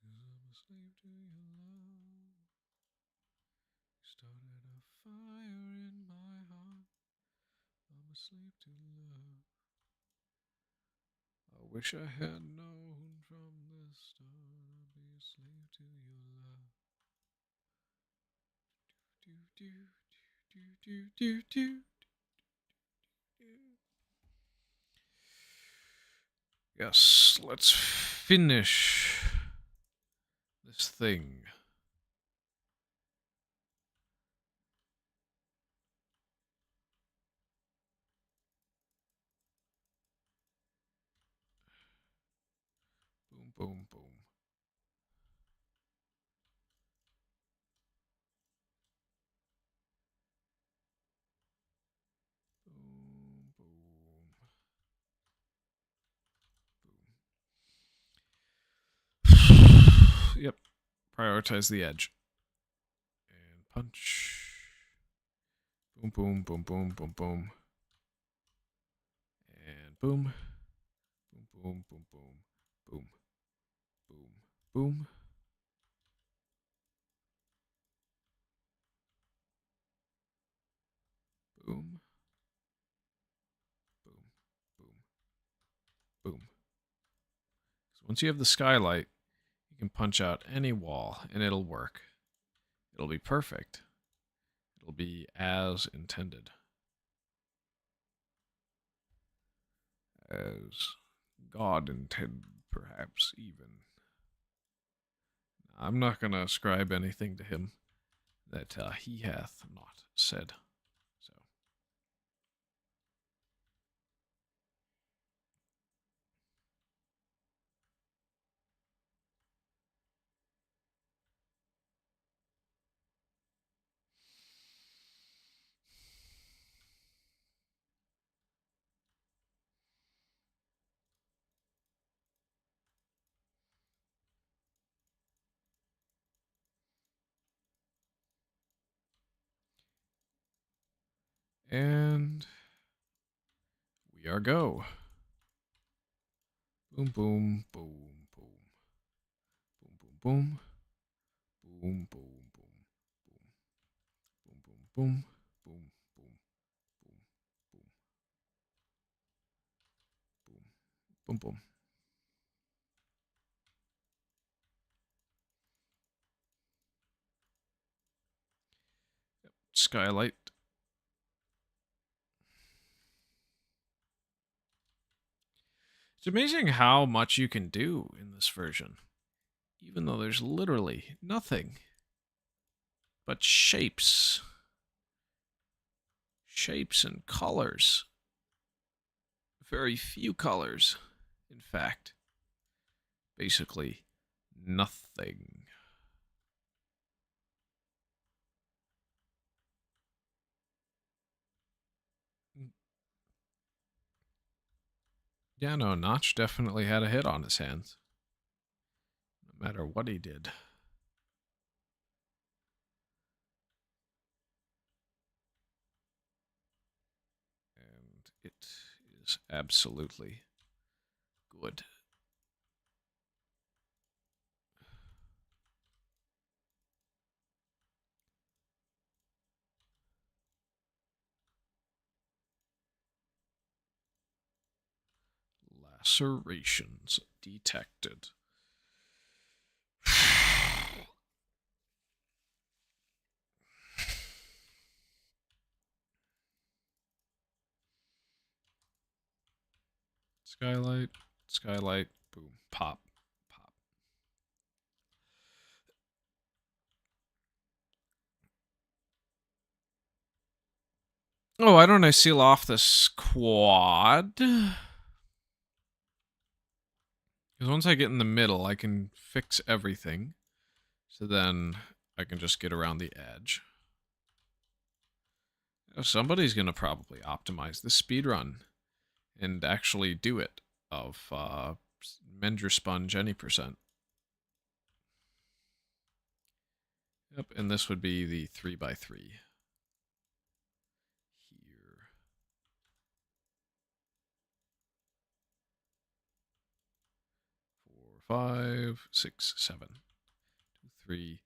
I'm a slave to your love. Started a fire in my heart. I'm a slave to love. I wish I had known from the start I'd be a slave to your love. Do do do do do do do. Yes, let's finish this thing. Boom, boom, boom. Boom, boom, boom. Yep. Prioritize the edge. And punch. Boom, boom, boom, boom, boom, boom. And boom. Boom, boom, boom, boom. Boom. Boom. Boom. Boom. Boom. Boom. Boom. So once you have the skylight, you can punch out any wall and it'll work. It'll be perfect. It'll be as intended. As God intended, perhaps even. I'm not going to ascribe anything to him that he hath not said. So, and we are go. Boom, boom, boom, boom. Boom, boom, boom. Boom, boom, boom, boom. Boom, boom, boom. Boom, boom, boom, boom. Boom, boom, boom. Yep. Skylight. It's amazing how much you can do in this version, even though there's literally nothing but shapes. Shapes and colors. Very few colors, in fact. Basically, nothing. Yeah, no, Notch definitely had a hit on his hands. No matter what he did. And it is absolutely good. Lacerations detected. Skylight, skylight, boom, pop, pop. Oh, why don't I seal off this quad? Because once I get in the middle, I can fix everything. So then I can just get around the edge. Somebody's going to probably optimize the speed run and actually do it of menger sponge any percent. Yep, and this would be the 3x3. Here. 4, 5, 6, 7. 2, 3,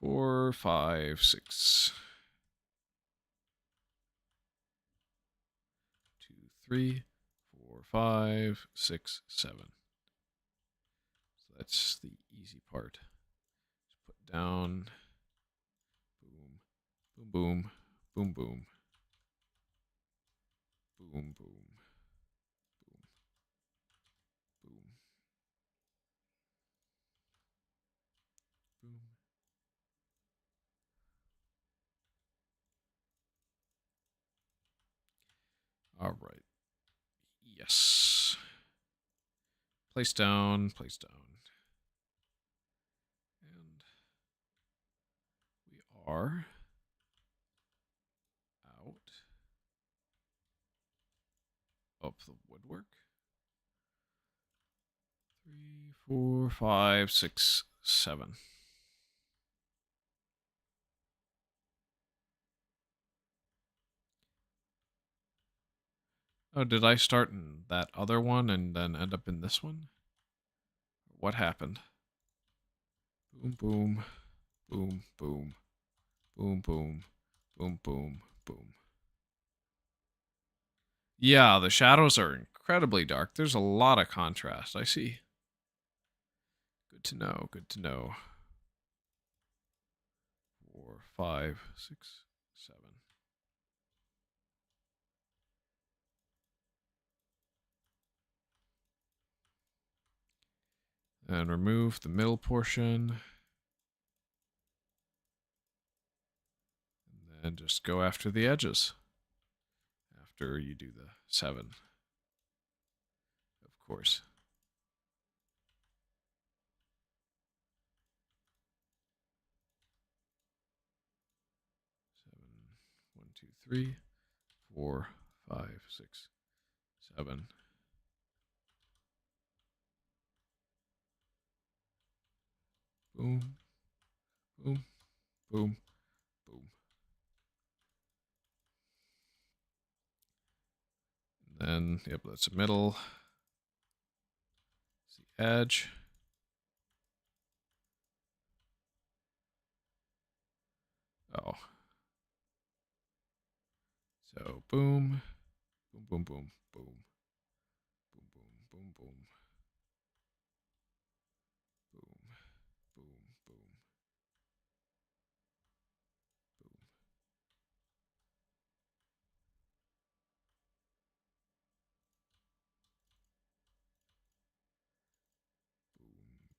4, 5, 6. 2, 3, 4, 5, 6, 7. So that's the easy part. Just put down. Boom, boom, boom, boom, boom. Boom, boom, boom, boom, boom. All right. Yes. Place down, place down. And we are out of the woodwork. 3, 4, 5, 6, 7. Oh, did I start in that other one and then end up in this one? What happened? Boom, boom, boom, boom, boom, boom, boom, boom, boom. Yeah, the shadows are incredibly dark. There's a lot of contrast, I see. Good to know, good to know. 4, 5, 6, 7. And remove the middle portion. And then just go after the edges. After you do the 7. Of course. 7. 1, 2, 3, 4, 5, 6, 7. Boom. Boom. Boom. Boom. And then, yep, that's the middle. It's the edge. Oh. So, boom. Boom, boom, boom, boom. Boom, boom, boom, boom. Boom, boom, boom. Boom.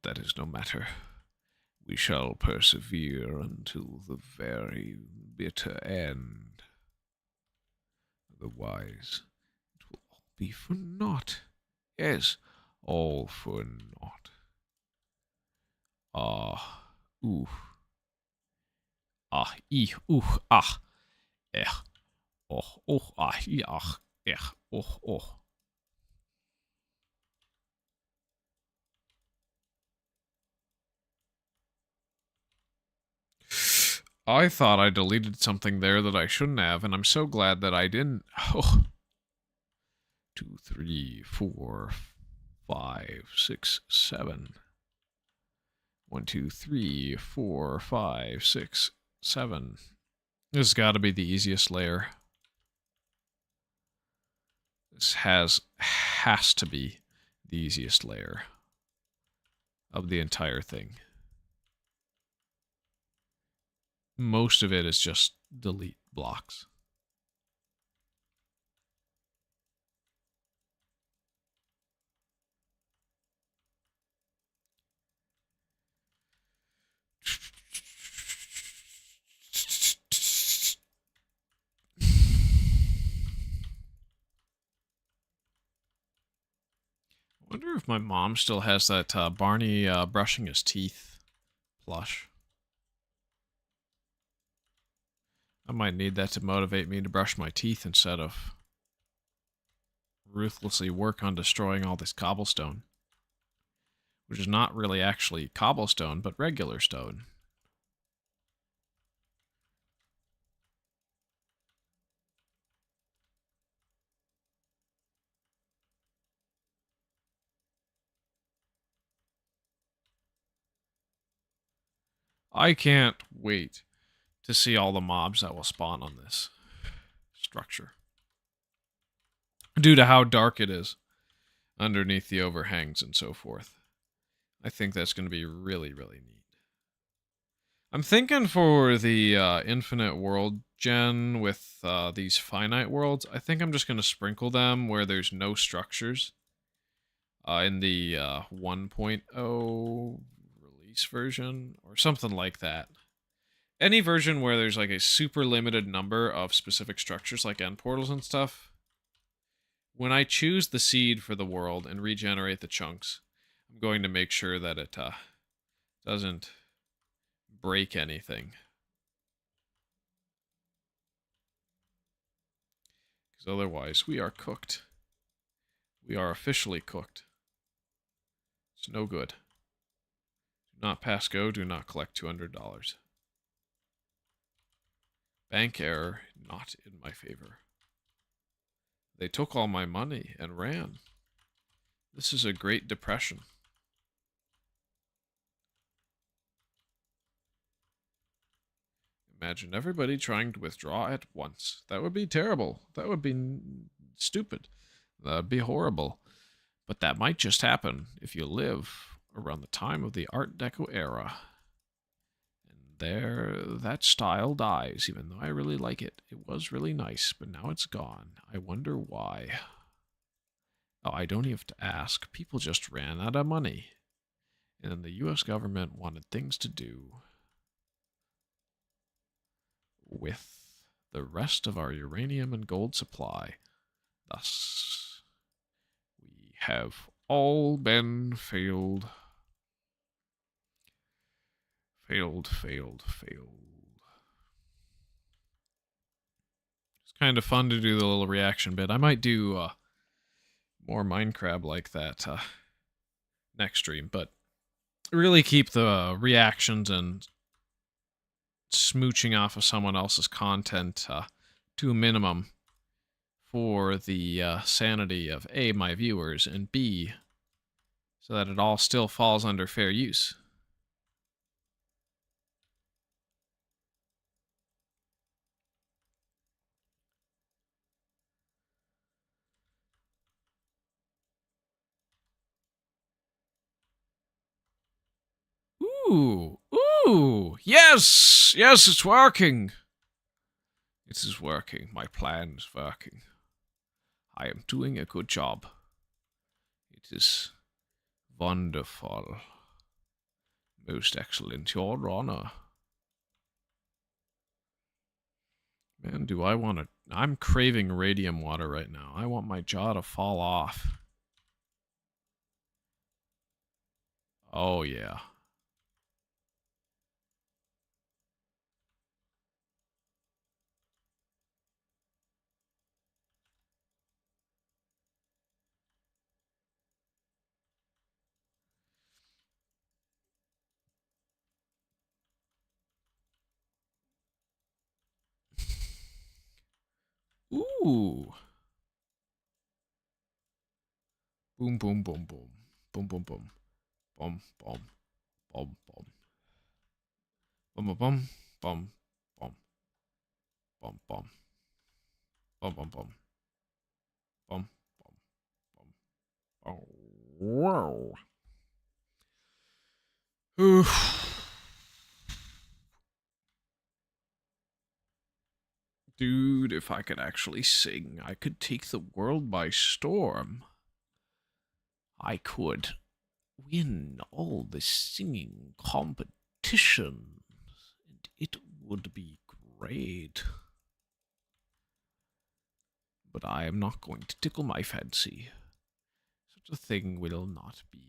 But that is no matter. We shall persevere until the very bitter end. Otherwise, it will all be for naught. Yes, all for naught. Ah, ooh. Ah, ah. Oh, ah, oh. I thought I deleted something there that I shouldn't have, and I'm so glad that I didn't. Oh. 2, 3, 4, 5, 6, 7. 1, 2, 3, 4, 5, 6, 7. This has got to be the easiest layer. This has to be the easiest layer of the entire thing. Most of it is just delete blocks. I wonder if my mom still has that Barney brushing his teeth plush. I might need that to motivate me to brush my teeth instead of ruthlessly work on destroying all this cobblestone. Which is not really actually cobblestone, but regular stone. I can't wait to see all the mobs that will spawn on this structure. Due to how dark it is underneath the overhangs and so forth. I think that's going to be really, really neat. I'm thinking for the infinite world gen with these finite worlds, I think I'm just going to sprinkle them where there's no structures. In the 1.0 release version or something like that. Any version where there's like a super limited number of specific structures like end portals and stuff. When I choose the seed for the world and regenerate the chunks, I'm going to make sure that it doesn't break anything. Because otherwise we are cooked. We are officially cooked. It's no good. Do not pass go, do not collect $200. Bank error, not in my favor. They took all my money and ran. This is a Great Depression. Imagine everybody trying to withdraw at once. That would be terrible. That would be stupid. That would be horrible. But that might just happen if you live around the time of the Art Deco era. And there, that style dies, even though I really like it. It was really nice, but now it's gone. I wonder why. Oh, I don't even have to ask. People just ran out of money. And then the US government wanted things to do with the rest of our uranium and gold supply. Thus, we have all been failed. Failed. It's kind of fun to do the little reaction bit. I might do more Minecraft like that next stream, but really keep the reactions and smooching off of someone else's content to a minimum for the sanity of A, my viewers, and B, so that it all still falls under fair use. Ooh, yes, it's working. It is working. My plan is working. I am doing a good job. It is wonderful. Most excellent, Your Honor. Man, do I want to... I'm craving radium water right now. I want my jaw to fall off. Oh, yeah. Ooh. Boom, boom, boom, boom. Boom, boom, boom. Boom, boom, boom, boom. Boom, boom, boom, boom, boom, boom, boom. Boom, boom, boom. Boom, boom, boom. Oh, wow. Oof. Dude, if I could actually sing, I could take the world by storm. I could win all the singing competitions, and it would be great. But I am not going to tickle my fancy. Such a thing will not be.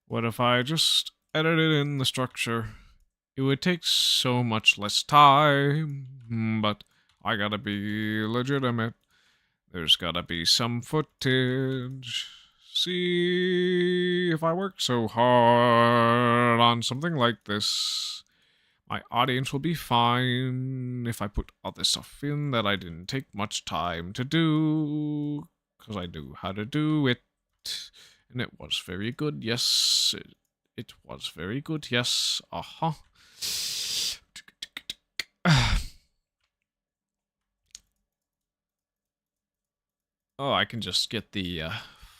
What if I just edited in the structure? It would take so much less time, but I gotta be legitimate. There's gotta be some footage. See, if I work so hard on something like this, my audience will be fine if I put all this stuff in that I didn't take much time to do, because I knew how to do it. And it was very good, yes. It was very good, yes. Uh-huh. Oh, I can just get the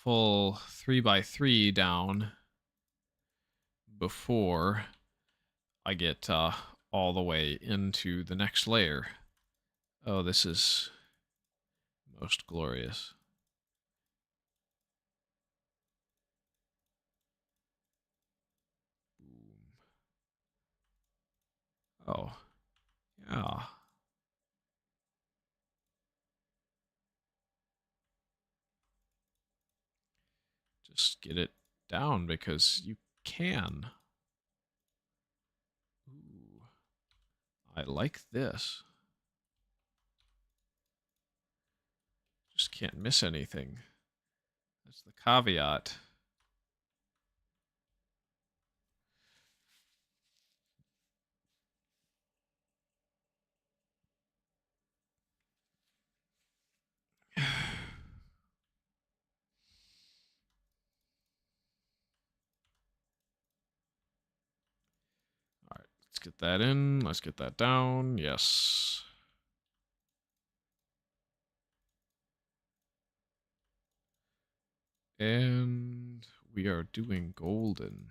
full 3x3 down before I get all the way into the next layer. Oh, this is most glorious. Oh, yeah. Just get it down because you can. Ooh, I like this. Just can't miss anything. That's the caveat. Alright, let's get that in. Let's get that down. Yes. And we are doing golden.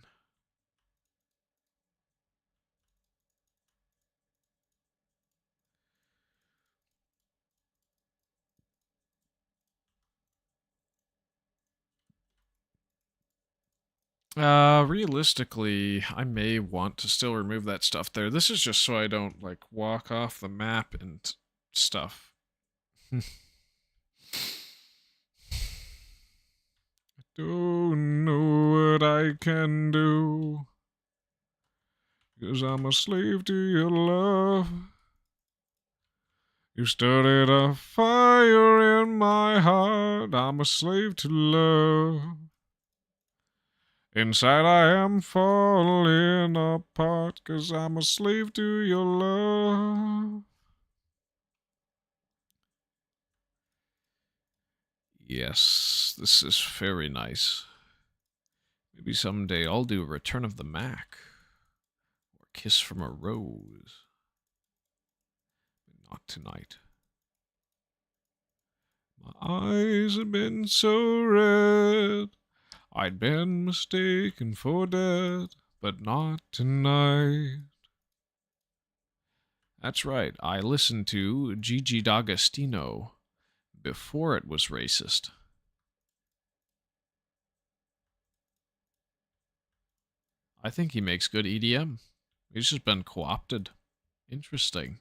Realistically, I may want to still remove that stuff there. This is just so I don't, like, walk off the map and stuff. I don't know what I can do, 'cause I'm a slave to your love. You started a fire in my heart. I'm a slave to love. Inside I am falling apart, 'cause I'm a slave to your love. Yes, this is very nice. Maybe someday I'll do Return of the Mac. Or Kiss from a Rose. But not tonight. My eyes have been so red. I'd been mistaken for dead, but not tonight. That's right, I listened to Gigi D'Agostino before it was racist. I think he makes good EDM. He's just been co-opted. Interesting.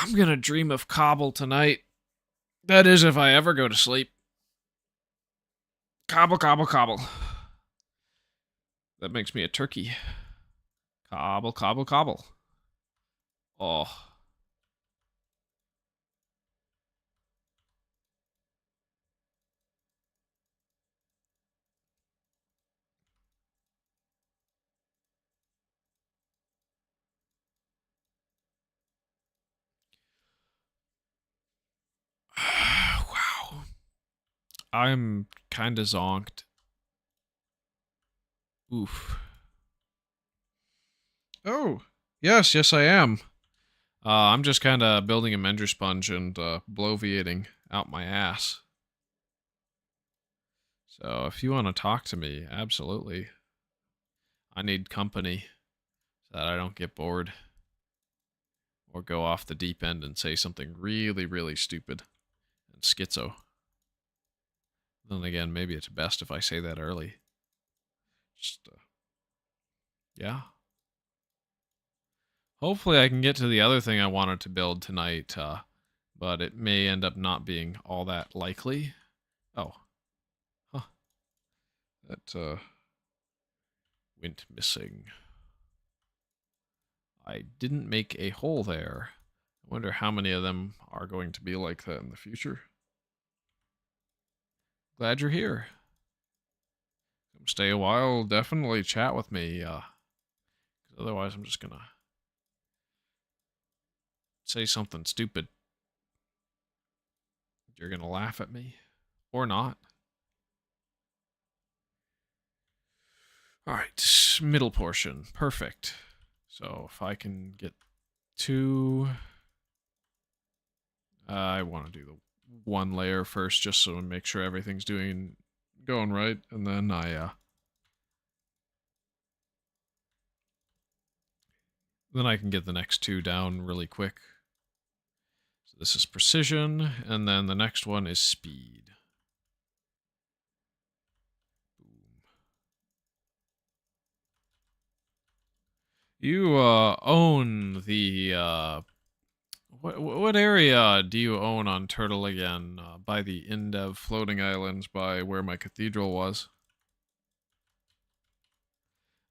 I'm gonna dream of Cobble tonight. That is, if I ever go to sleep. Cobble, cobble, cobble. That makes me a turkey. Cobble, cobble, cobble. Oh. Wow. I'm kinda zonked. Oof. Oh. Yes, I am. I'm just kind of building a menger sponge and bloviating out my ass. So if you want to talk to me, absolutely. I need company so that I don't get bored or go off the deep end and say something really, really stupid and schizo. Then again, maybe it's best if I say that early. Just, yeah. Hopefully I can get to the other thing I wanted to build tonight, but it may end up not being all that likely. Oh. Huh. That, went missing. I didn't make a hole there. I wonder how many of them are going to be like that in the future. Glad you're here. Come stay a while. Definitely chat with me. Otherwise, I'm just gonna say something stupid. You're gonna laugh at me, or not. All right, middle portion, perfect. So if I can get two, I want to do the one layer first, just so to make sure everything's going right, and then then I can get the next two down really quick. So this is precision, and then the next one is speed. Boom. You own the what area do you own on Turtle again? By the Indev floating islands, by where my cathedral was.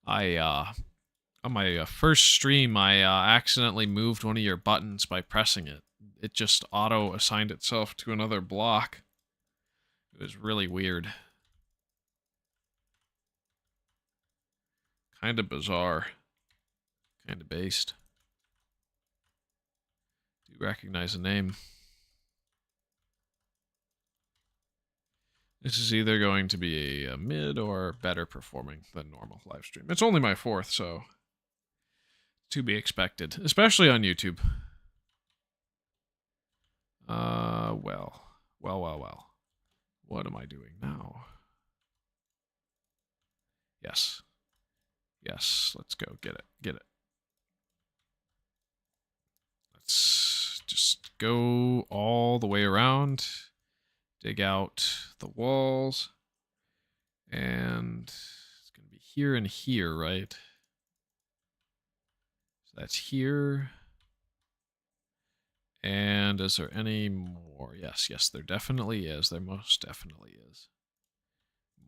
I on my first stream, I accidentally moved one of your buttons by pressing it. It just auto assigned itself to another block. It was really weird. Kind of bizarre. Kind of based. Do you recognize the name? This is either going to be a mid or better performing than normal live stream. It's only my fourth, so to be expected, especially on YouTube. Well. What am I doing now? Yes, let's go get it. Let's just go all the way around, dig out the walls, and it's gonna be here and here, right? So that's here. And is there any more? Yes, there definitely is. There most definitely is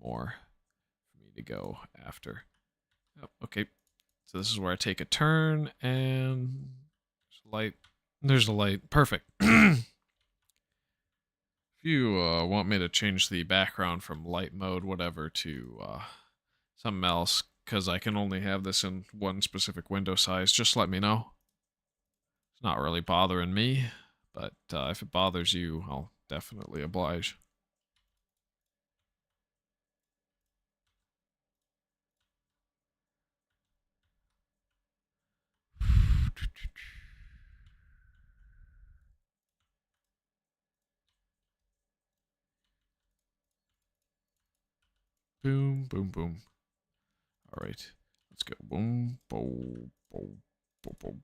more for me to go after. Oh, okay, so this is where I take a turn, and there's a light. There's a light. Perfect. If you want me to change the background from light mode, whatever, to something else, because I can only have this in one specific window size, just let me know. It's not really bothering me, but if it bothers you, I'll definitely oblige. Boom, boom, boom. All right, let's go. Boom, boom, boom, boom, boom,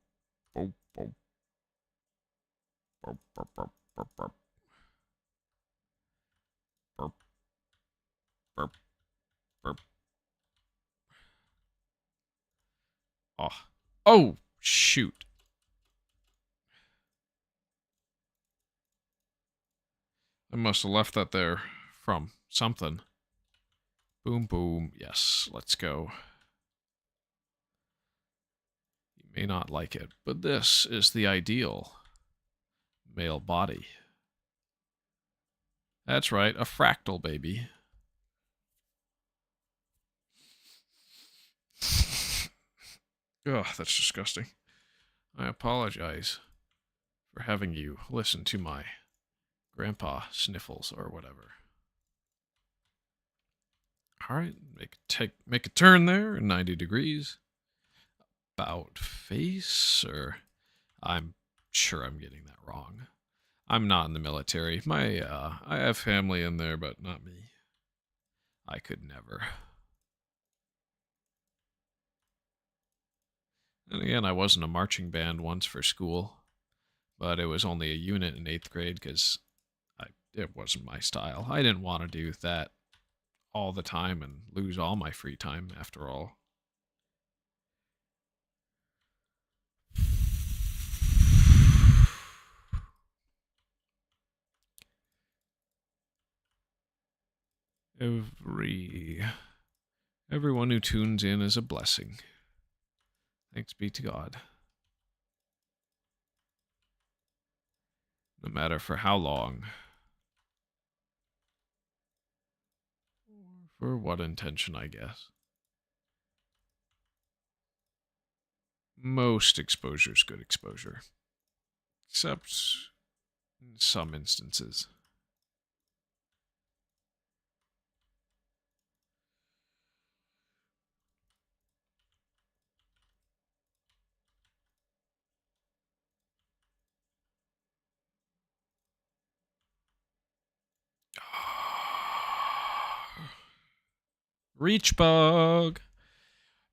boom, boom, burp, burp, burp, burp, burp, burp, burp, burp. Oh, oh, shoot! I must have left that there from something. Boom, boom. Yes, let's go. You may not like it, but this is the ideal male body. That's right, a fractal baby. Ugh, that's disgusting. I apologize for having you listen to my grandpa sniffles or whatever. All right, make a turn there, 90 degrees. About face, or I'm sure I'm getting that wrong. I'm not in the military. I have family in there, but not me. I could never. And again, I was in a marching band once for school, but it was only a unit in 8th grade because it wasn't my style. I didn't want to do that all the time and lose all my free time after all. Everyone who tunes in is a blessing. Thanks be to God. No matter for how long. For what intention, I guess. Most exposure is good exposure. Except in some instances. Reach bug.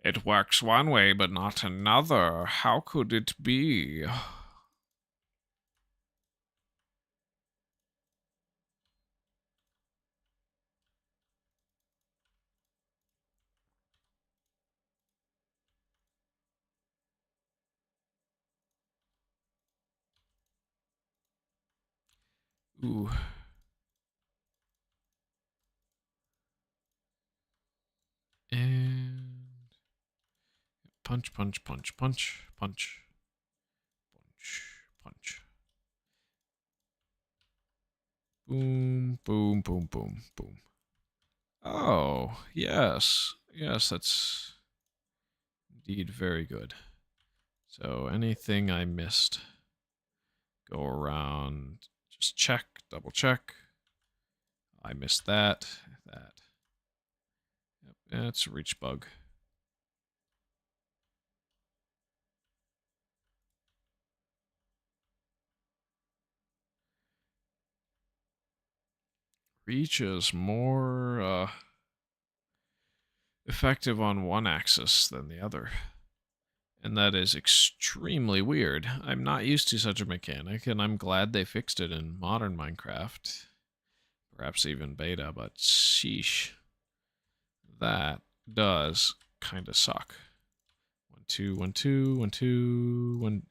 It works one way, but not another. How could it be? Ooh. And punch, punch, punch, punch, punch, punch, punch. Boom, boom, boom, boom, boom. Oh, yes. Yes, that's indeed very good. So anything I missed, go around, just check, double check. I missed that. Yep, that's a reach bug. Reach is more effective on one axis than the other. And that is extremely weird. I'm not used to such a mechanic, and I'm glad they fixed it in modern Minecraft. Perhaps even beta, but sheesh. That does kind of suck. 1, 2, 1, 2, 1, 2, 1,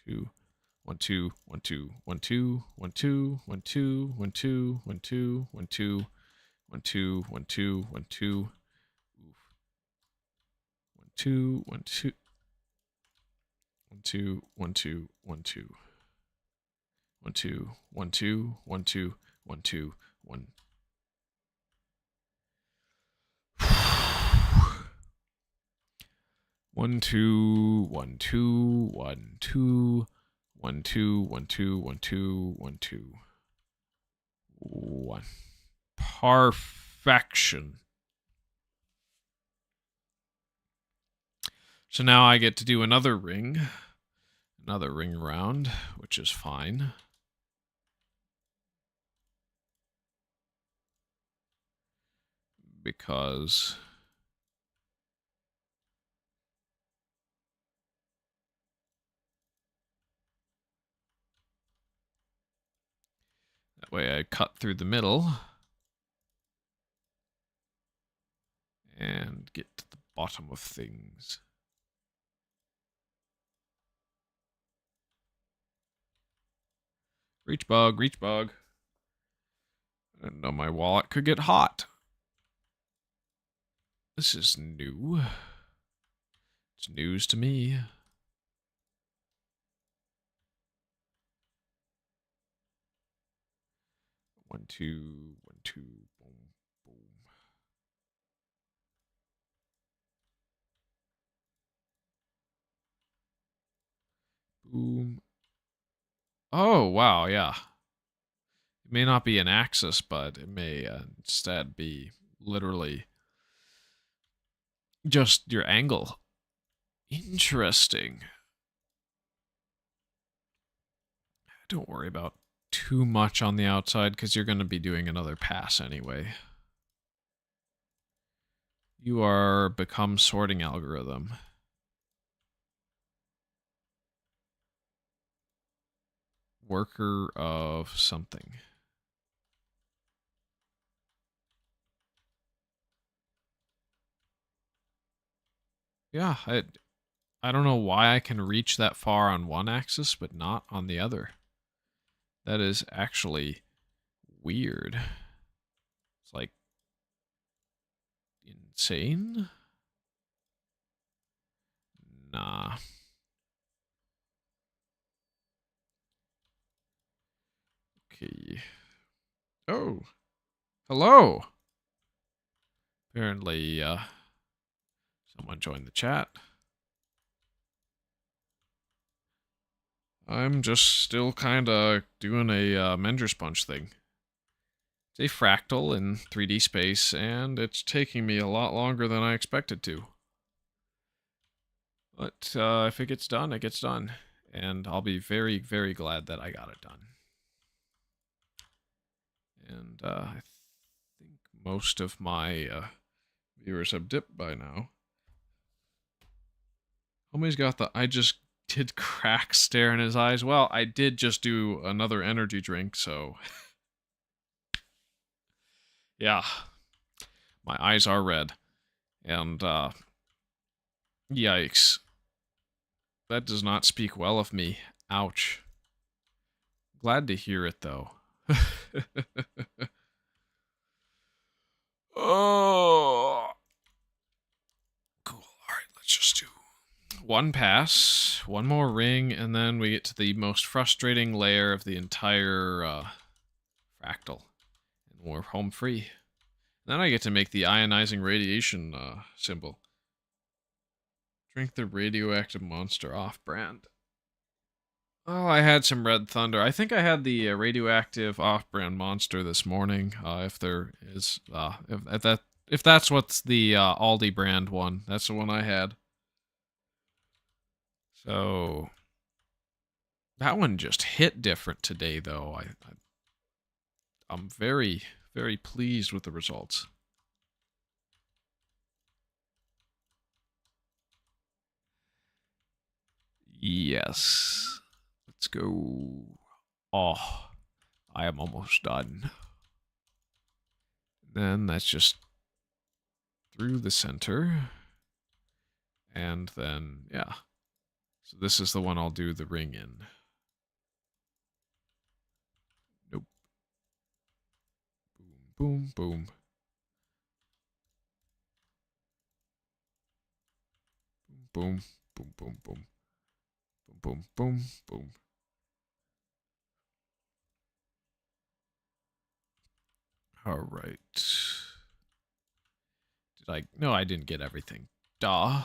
2. 1, 2, 1, 2, 1, 2, 1, 2, 1, 2, 1, 2, 1, 2, 1, 2, 1, 2, 1, 2, 1, 2. 1, 2, 1, 2. 1, 2, 1, 2, 1, 2. 1, 2, 1, 2, 1, 2, 1, 2, 1. 1, 2, 1, 2, 1, 2, 1, 2, 1, 2, 1, 2, 1, 2, 1. Perfection. So now I get to do another ring around, which is fine. because that way I cut through the middle and get to the bottom of things. Reach bug, reach bug. I didn't know my wallet could get hot. This is new. It's news to me. One, two, boom, boom. Boom. Oh, wow, yeah. It may not be an axis, but it may instead be literally just your angle. Interesting. Don't worry about too much on the outside because you're going to be doing another pass anyway. You are become sorting algorithm. Worker of something. Yeah, I don't know why I can reach that far on one axis, but not on the other. That is actually weird. It's like insane. Nah. Okay. Oh. Hello. Apparently, someone joined the chat. I'm just still kind of doing a menger sponge thing. It's a fractal in 3D space, and it's taking me a lot longer than I expected to. But if it gets done, it gets done. And I'll be very, very glad that I got it done. And I think most of my viewers have dipped by now. Homie's got the I just did crack stare in his eyes. Well, I did just do another energy drink, so yeah. My eyes are red. And yikes. That does not speak well of me. Ouch. Glad to hear it though. Oh. Cool. Alright, let's just do one pass, one more ring, and then we get to the most frustrating layer of the entire fractal. And we're home free. Then I get to make the ionizing radiation symbol. Drink the radioactive monster off-brand. Oh, I had some Red Thunder. I think I had the radioactive off-brand monster this morning. If there is, if that's what's the Aldi brand one, that's the one I had. So that one just hit different today, though. I'm very, very pleased with the results. Yes. Let's go. Oh, I am almost done. Then that's just through the center. And then, yeah. So this is the one I'll do the ring in. Nope. Boom, boom, boom. Boom, boom, boom, boom. Boom, boom, boom, boom. All right. No, I didn't get everything. Duh.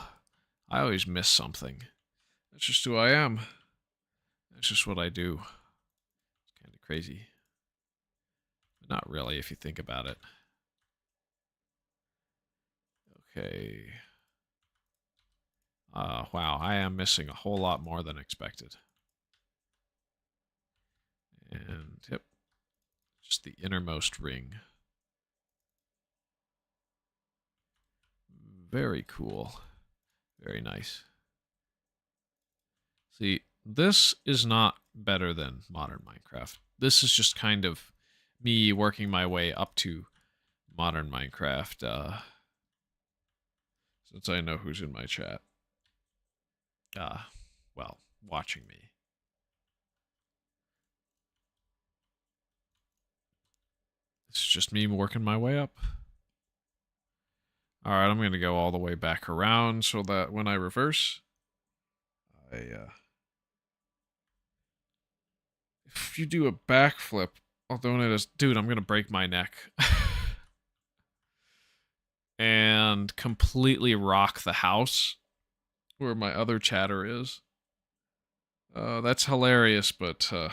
I always miss something. That's just who I am. That's just what I do. It's kind of crazy. But not really if you think about it. Okay. Wow, I am missing a whole lot more than expected. And, yep. Just the innermost ring. Very cool. Very nice. See, this is not better than modern Minecraft. This is just kind of me working my way up to modern Minecraft, since I know who's in my chat. Well, watching me. It's just me working my way up. Alright, I'm going to go all the way back around so that when I reverse, if you do a backflip, although it is... Dude, I'm going to break my neck. And completely rock the house where my other chatter is. That's hilarious, but... Can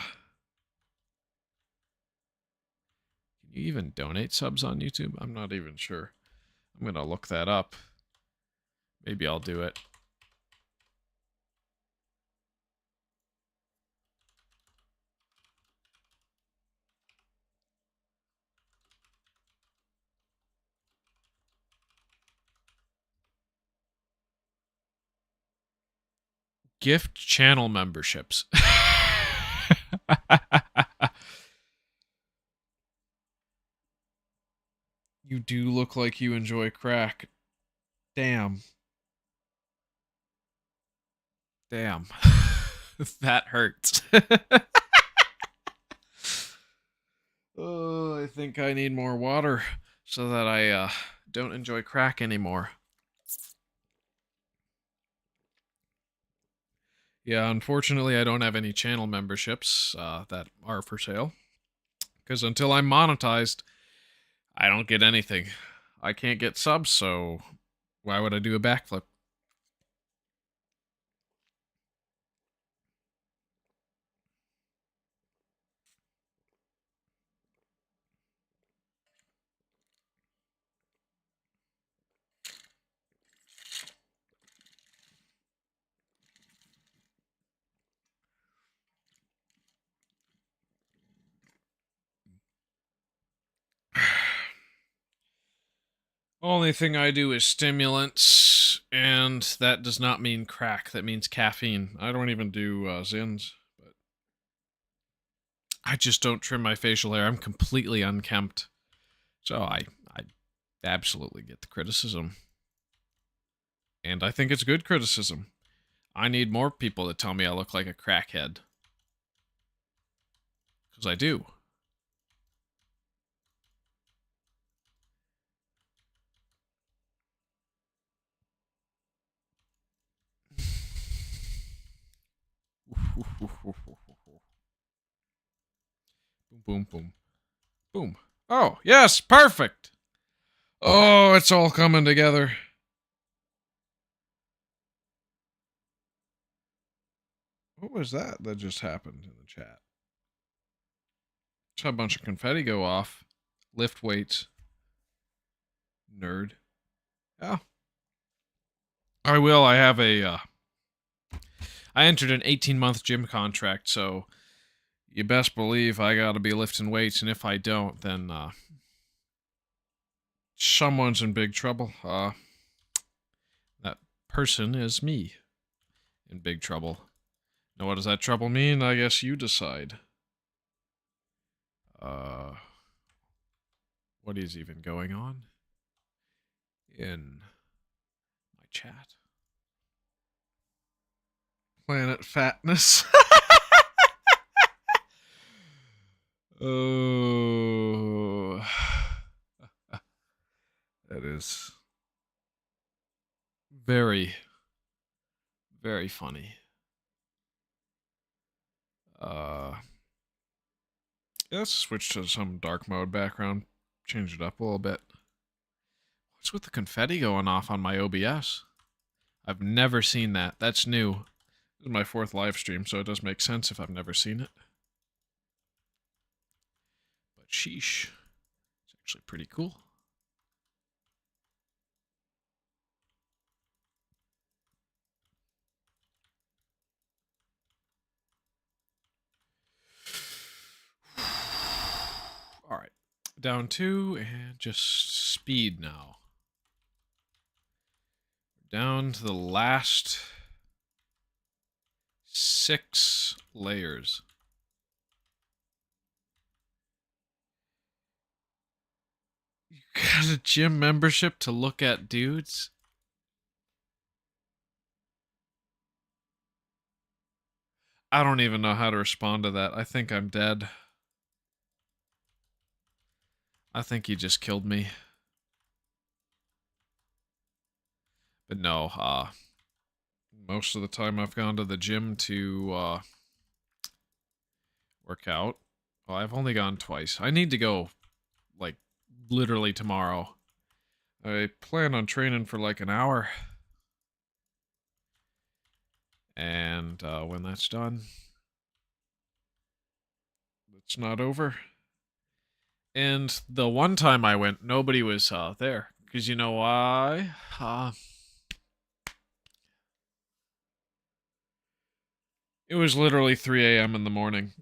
you even donate subs on YouTube? I'm not even sure. I'm going to look that up. Maybe I'll do it. Gift channel memberships. You do look like you enjoy crack. Damn. Damn. That hurts. Oh, I think I need more water so that I don't enjoy crack anymore. Yeah, unfortunately, I don't have any channel memberships that are for sale. Because until I'm monetized, I don't get anything. I can't get subs, so why would I do a backflip? Only thing I do is stimulants, and that does not mean crack. That means caffeine. I don't even do Zins, but I just don't trim my facial hair. I'm completely unkempt. So I absolutely get the criticism. And I think it's good criticism. I need more people to tell me I look like a crackhead. Because I do. Boom, boom, boom. Boom. Oh, yes, perfect. Oh, it's all coming together. What was that just happened in the chat? Saw a bunch of confetti go off. Lift weights. Nerd. Yeah. I will. I have a, I entered an 18-month gym contract, so you best believe I gotta be lifting weights, and if I don't, then, someone's in big trouble. That person is me in big trouble. Now, what does that trouble mean? I guess you decide. What is even going on in my chat? Planet Fatness. Oh. That is very, very funny. Let's switch to some dark mode background. Change it up a little bit. What's with the confetti going off on my OBS? I've never seen that. That's new. This is my 4th live stream, so it does make sense if I've never seen it. But sheesh. It's actually pretty cool. Alright. Down 2, and just speed now. Down to the last 6 layers. You got a gym membership to look at dudes? I don't even know how to respond to that. I think I'm dead. I think you just killed me. But no, most of the time I've gone to the gym to work out. Well, I've only gone twice. I need to go, like, literally tomorrow. I plan on training for like an hour. And when that's done, it's not over. And the one time I went, nobody was there. Because you know why? It was literally 3 a.m. in the morning.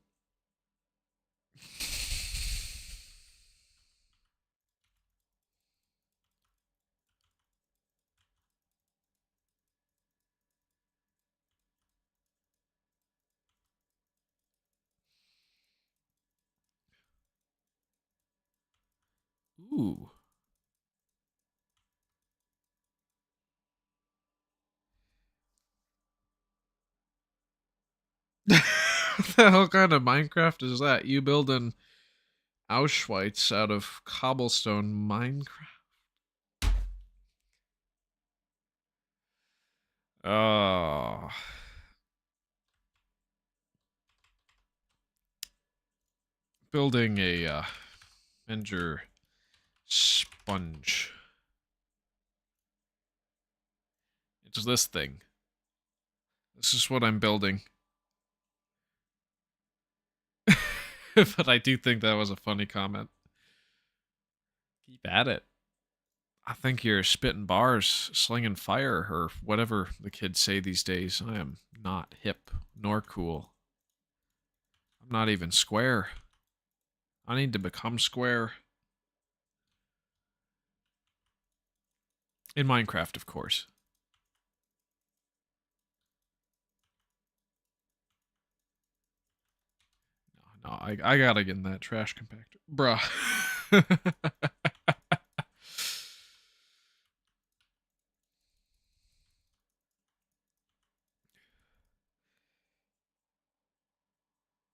Ooh. What the hell kind of Minecraft is that? You building Auschwitz out of cobblestone Minecraft? Oh. Building a menger sponge. It's this thing. This is what I'm building. But I do think that was a funny comment. Keep at it. I think you're spitting bars, slinging fire, or whatever the kids say these days. I am not hip nor cool. I'm not even square. I need to become square. In Minecraft, of course. No, I gotta get in that trash compactor. Bruh.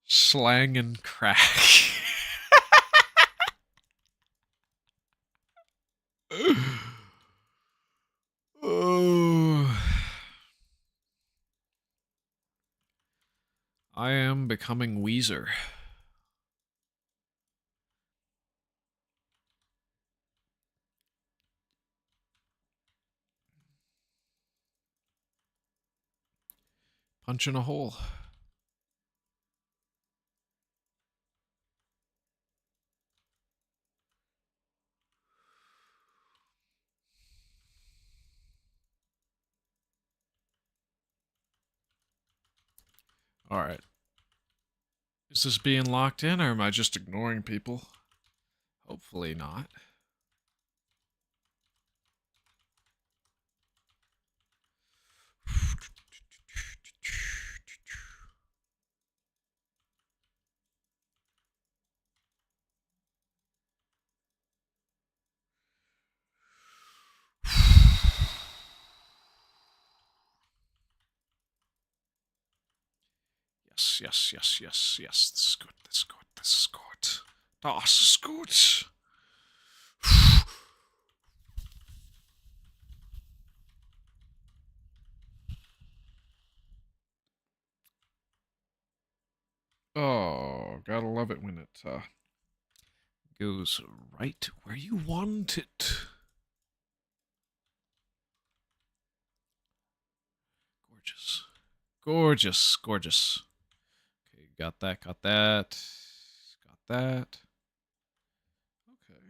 Slang and crack. Oh. I am becoming Weezer. Punching a hole. Alright. Is this being locked in, or am I just ignoring people? Hopefully not. Yes. This is good. This is good. Das ist gut. Oh, gotta love it when it goes right where you want it. Gorgeous. Okay, got that. Got that. Okay.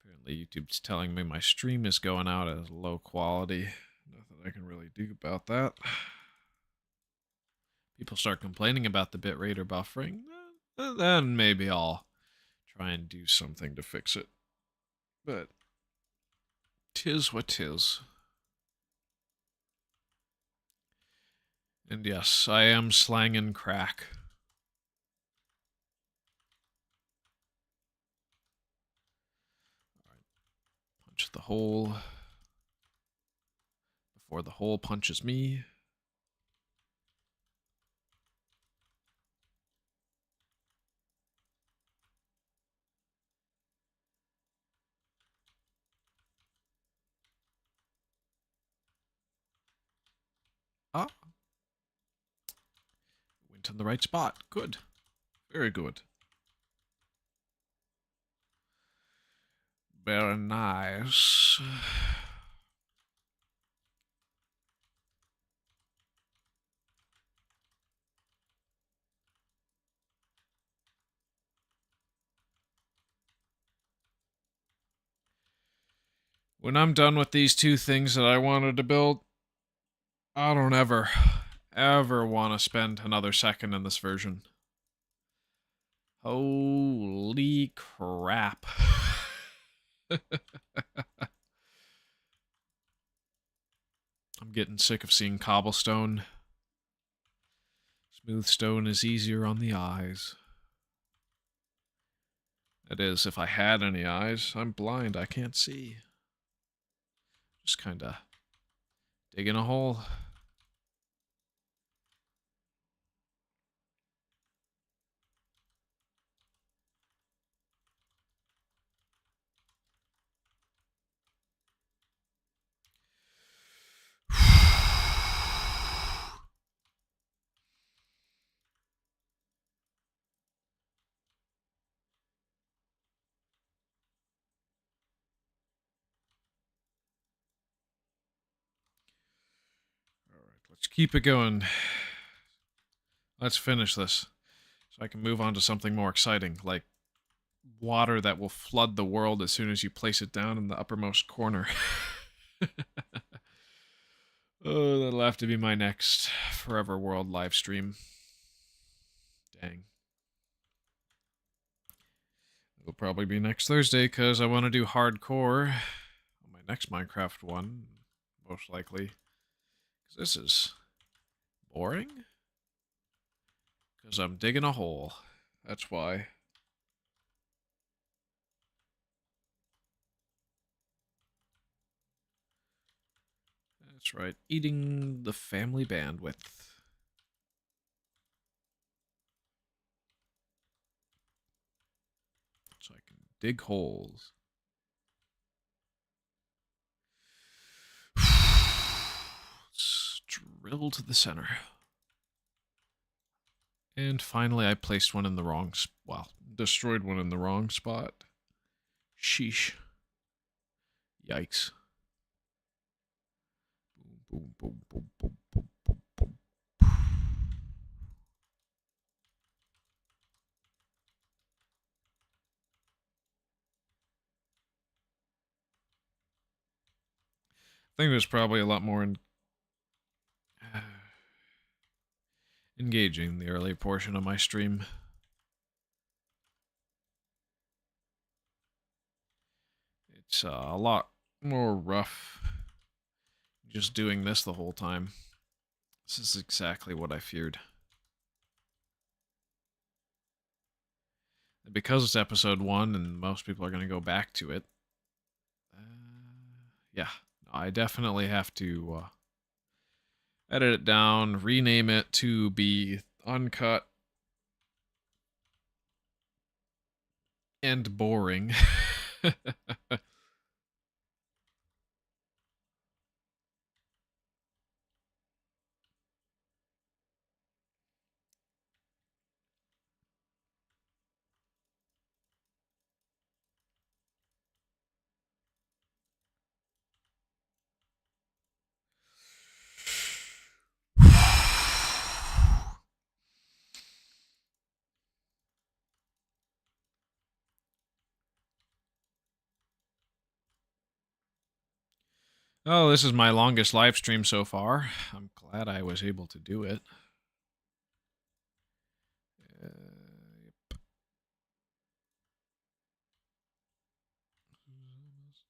Apparently YouTube's telling me my stream is going out at low quality. Nothing I can really do about that. People start complaining about the bitrate or buffering, then maybe I'll try and do something to fix it. But 'Tis what 'tis. And yes, I am slanging crack. All right. Punch the hole before the hole punches me. Ah. Went in the right spot. Good. Very good. Very nice. When I'm done with these two things that I wanted to build, I don't ever want to spend another second in this version. Holy crap. I'm getting sick of seeing cobblestone. Smooth stone is easier on the eyes. That is, if I had any eyes. I'm blind, I can't see. Just kinda digging a hole. Let's keep it going. Let's finish this so I can move on to something more exciting, like water that will flood the world as soon as you place it down in the uppermost corner. Oh, that'll have to be my next Forever World live stream. Dang. It'll probably be next Thursday because I want to do hardcore on my next Minecraft one, most likely. Because this is boring. Because I'm digging a hole. That's why. That's right. Eating the family bandwidth. So I can dig holes. Let's drill to the center. And finally, I placed one in the wrong well, destroyed one in the wrong spot. Sheesh. Yikes. Boom, boom, boom, boom, boom, boom, boom, boom. I think there's probably a lot more engaging in the early portion of my stream. It's a lot more rough just doing this the whole time. This is exactly what I feared. Because it's episode 1 and most people are going to go back to it, yeah, I definitely have to edit it down, rename it to be uncut and boring. Oh, this is my longest live stream so far. I'm glad I was able to do it. Yep.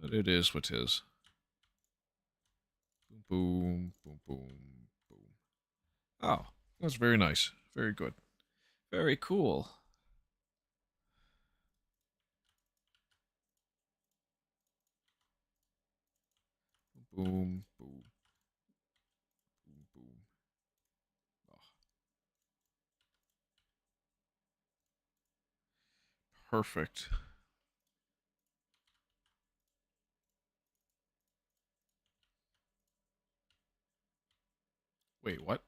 But it is what it is. Boom, boom, boom, boom, boom. Oh, that's very nice. Very good. Very cool. Boom, boom, boom, boom. Oh, perfect. Wait, what?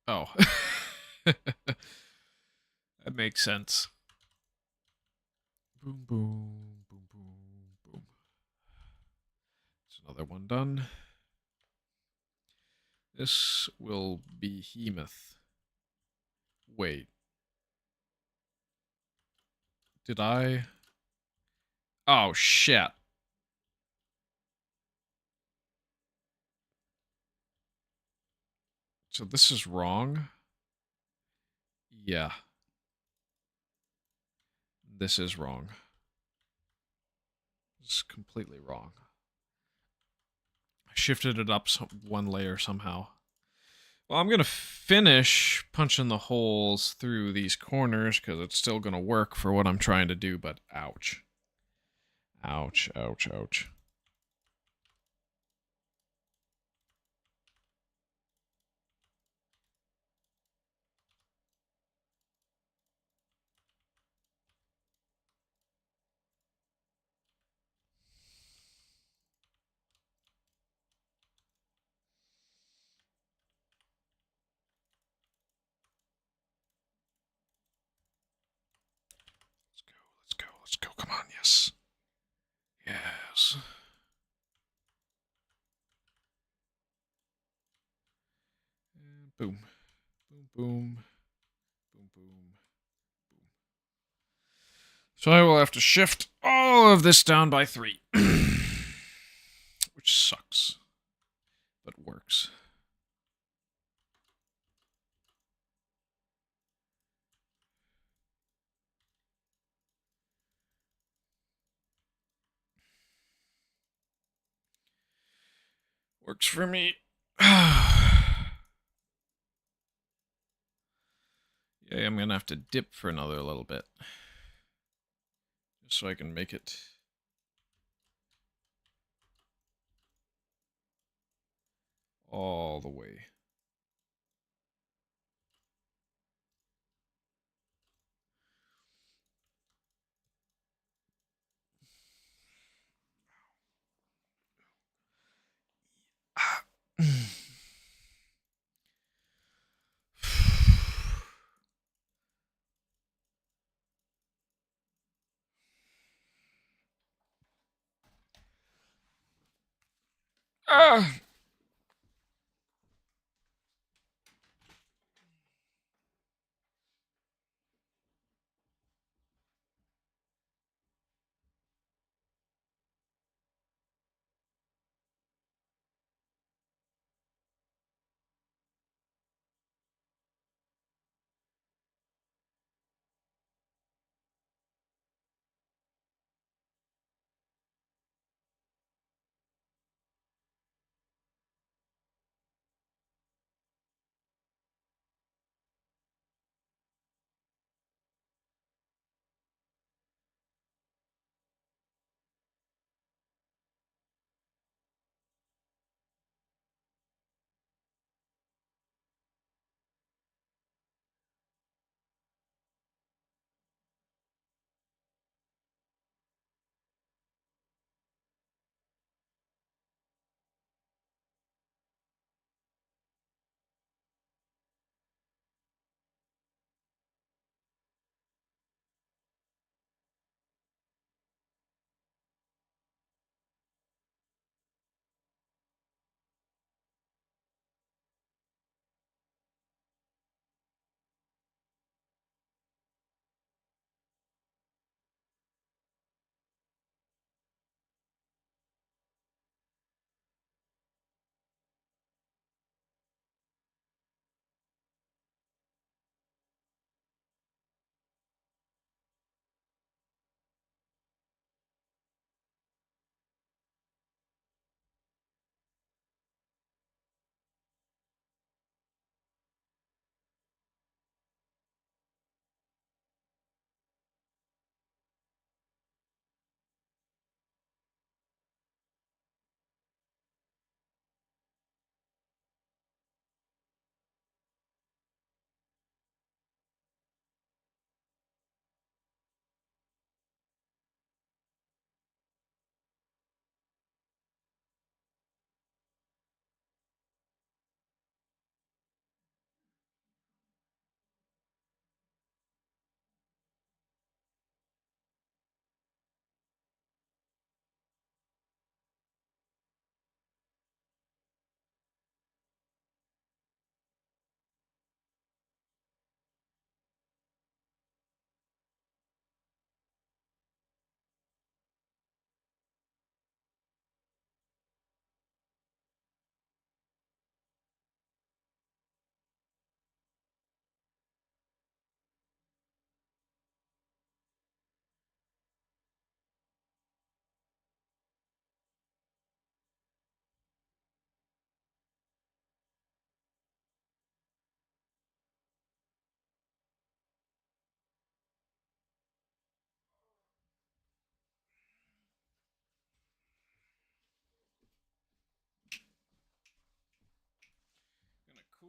Oh. That makes sense. Boom, boom, boom, boom, boom. There's another one done. This will behemoth. Wait. Did I? Oh, shit. So this is wrong? Yeah. This is wrong. It's completely wrong. I shifted it up one layer somehow. Well, I'm going to finish punching the holes through these corners because it's still going to work for what I'm trying to do, but ouch. Ouch, ouch, ouch. Let's go, let's go, let's go. Come on, yes. Yes. And boom. Boom, boom. Boom, boom. Boom. So I will have to shift all of this down by 3. Which sucks. But works. Works for me. Yeah, I'm gonna have to dip for another little bit. Just so I can make it all the way. Ah!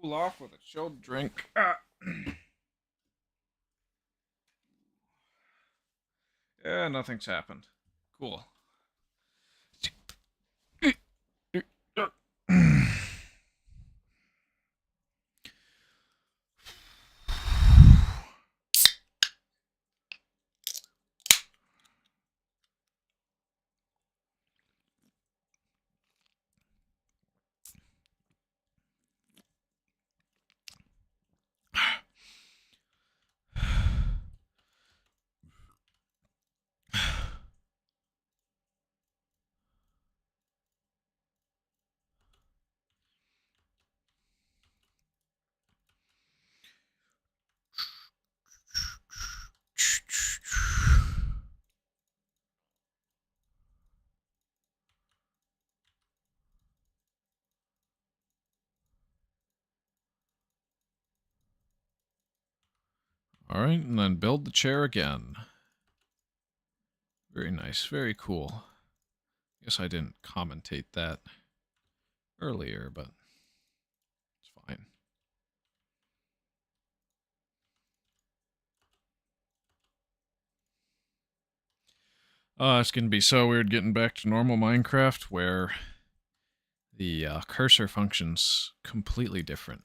cool off with a chilled drink. Ah. Yeah, nothing's happened. Cool. All right, and then build the chair again. Very nice, very cool. Guess I didn't commentate that earlier, but it's fine. It's going to be so weird getting back to normal Minecraft where the cursor function's completely different.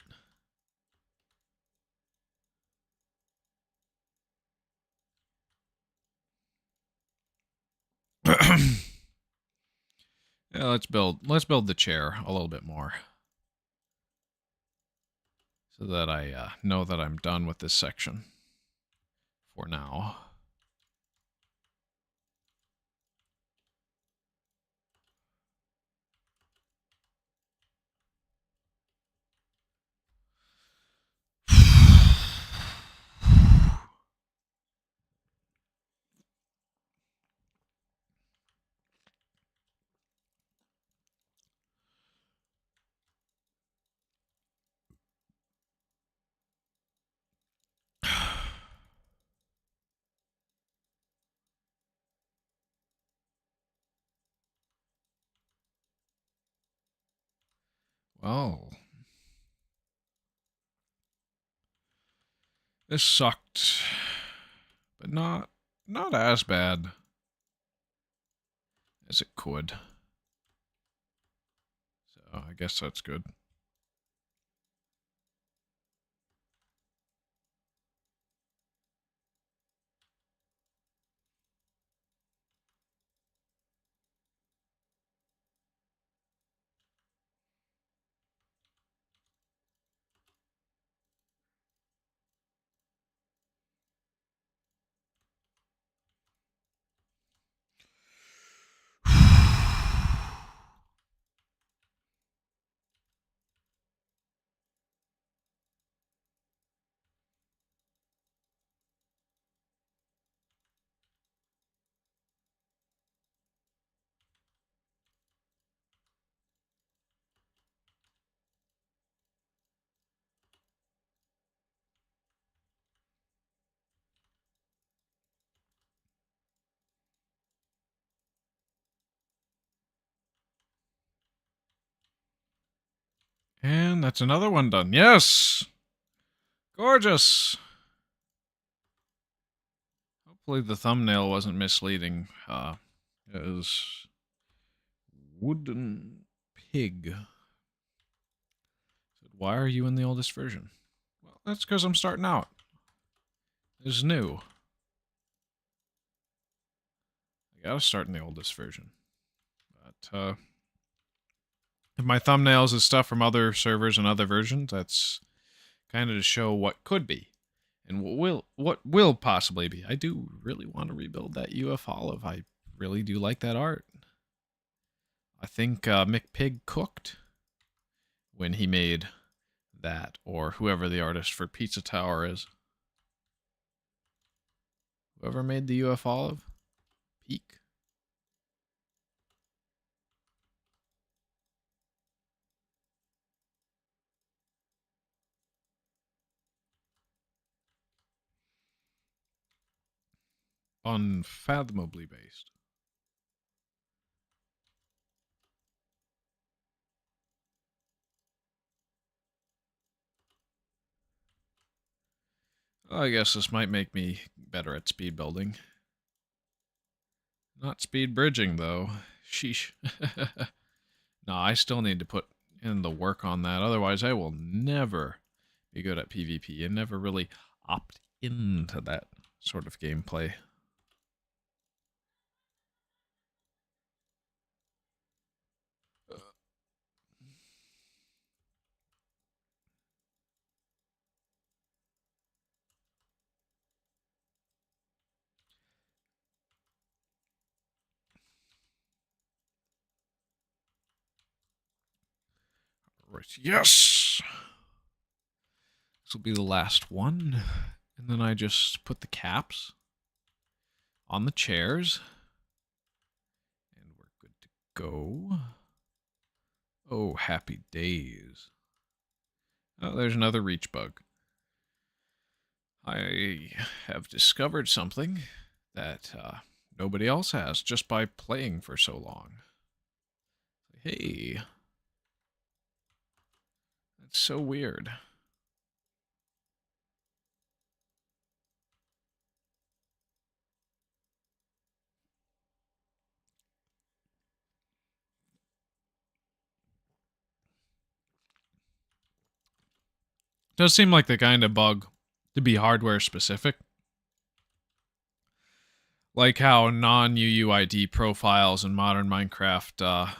Yeah, let's build the chair a little bit more. So that I know that I'm done with this section. For now. Well, this sucked, but not as bad as it could. So I guess that's good. And that's another one done. Yes! Gorgeous! Hopefully the thumbnail wasn't misleading. Is wooden pig. Why are you in the oldest version? Well, that's because I'm starting out. This is new. I gotta start in the oldest version. But, if my thumbnails is stuff from other servers and other versions, that's kind of to show what could be. And what will possibly be. I do really want to rebuild that UF Olive. I really do like that art. I think McPig cooked when he made that, or whoever the artist for Pizza Tower is. Whoever made the UF Olive? Peak. Unfathomably based. I guess this might make me better at speed building. Not speed bridging, though. Sheesh. No, I still need to put in the work on that. Otherwise, I will never be good at PvP and never really opt into that sort of gameplay. Right. Yes! This will be the last one. And then I just put the caps on the chairs. And we're good to go. Oh, happy days. Oh, there's another reach bug. I have discovered something that nobody else has just by playing for so long. Hey. That's so weird. Does seem like the kind of bug to be hardware specific. Like how non-UUID profiles in modern Minecraft,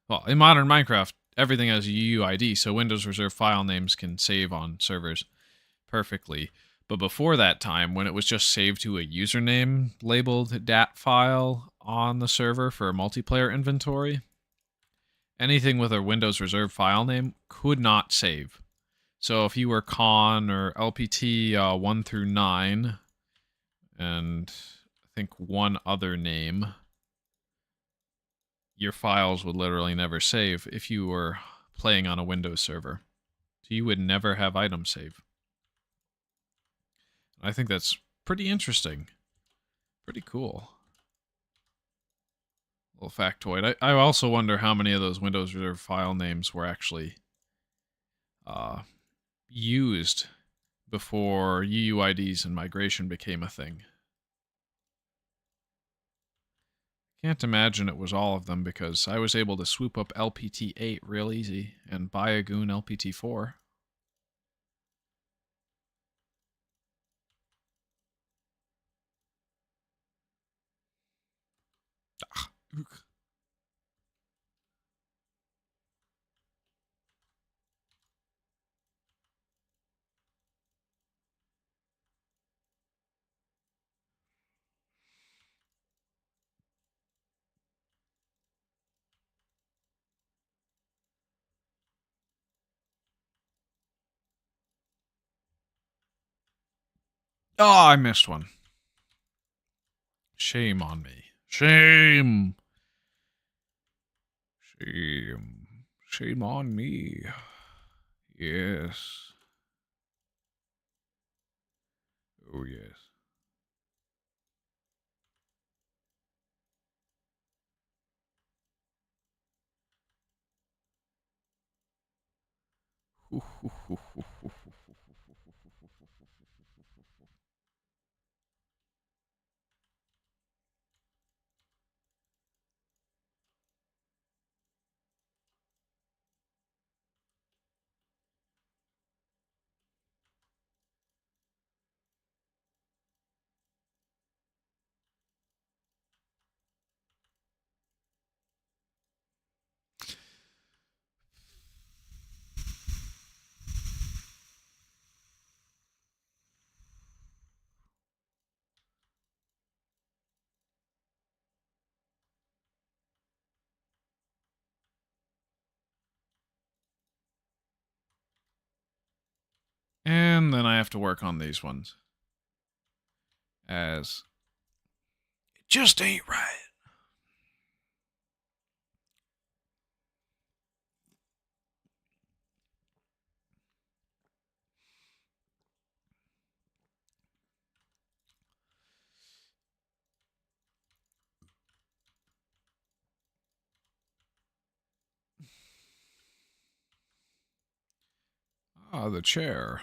well, in modern Minecraft, everything has a UUID, so Windows Reserved file names can save on servers perfectly. But before that time, when it was just saved to a username labeled dat file on the server for a multiplayer inventory, anything with a Windows Reserved file name could not save. So if you were con or LPT 1 through 9, and I think one other name, your files would literally never save if you were playing on a Windows server. So you would never have items save. I think that's pretty interesting. Pretty cool. Little factoid. I also wonder how many of those Windows Reserved file names were actually used before UUIDs and migration became a thing. Can't imagine it was all of them because I was able to swoop up LPT-8 real easy and buy a goon LPT-4. Ah, ook. Oh, I missed one. Shame on me. Shame. Shame. Shame on me. Yes. Oh, yes. And then I have to work on these ones. As it just ain't right. Ah, the chair.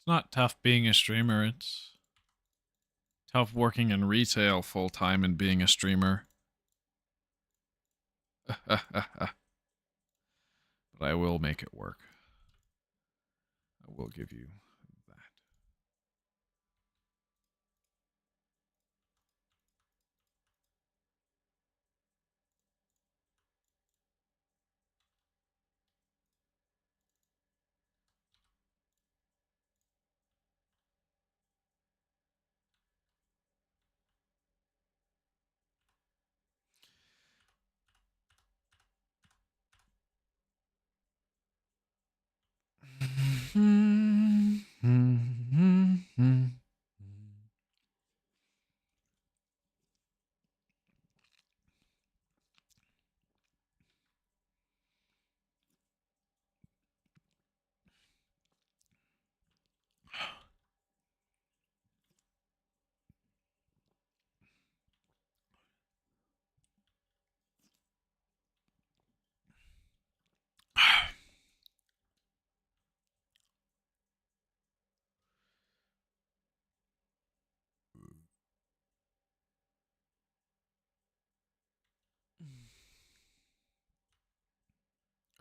It's not tough being a streamer. It's tough working in retail full time and being a streamer. But I will make it work. I will give you that.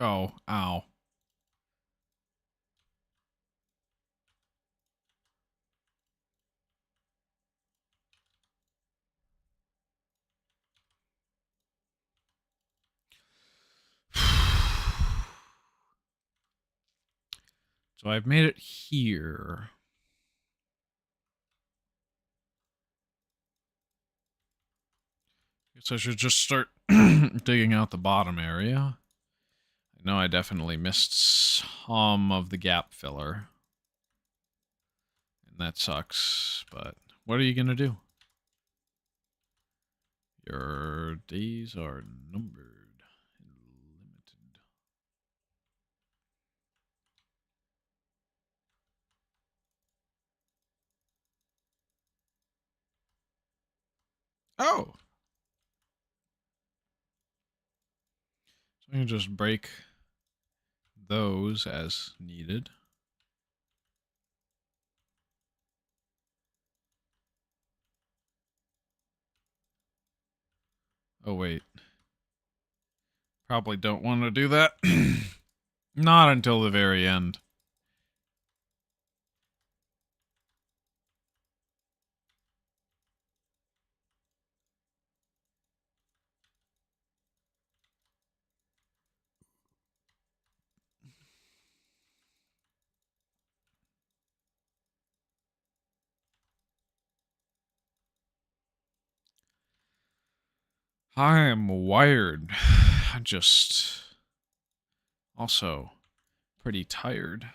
Oh, ow. So I've made it here. Guess I should just start digging out the bottom area. I know I definitely missed some of the gap filler. And that sucks, but what are you going to do? Your days are numbered and limited. Oh! So I can just break those as needed. Oh, wait. Probably don't want to do that. Not until the very end. I am wired. Just also pretty tired.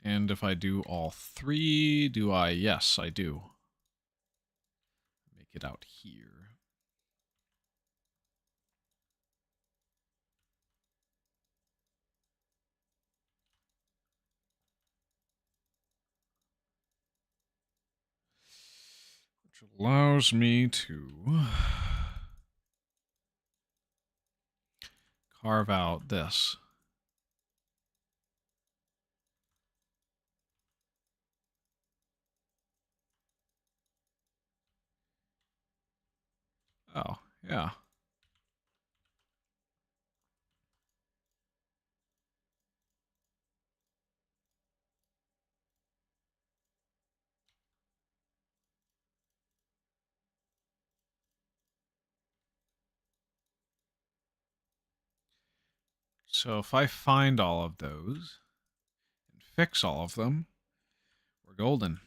And if I do all three, do I? Yes, I do. Make it out here. Which allows me to carve out this. Oh, yeah. So if I find all of those and fix all of them, we're golden.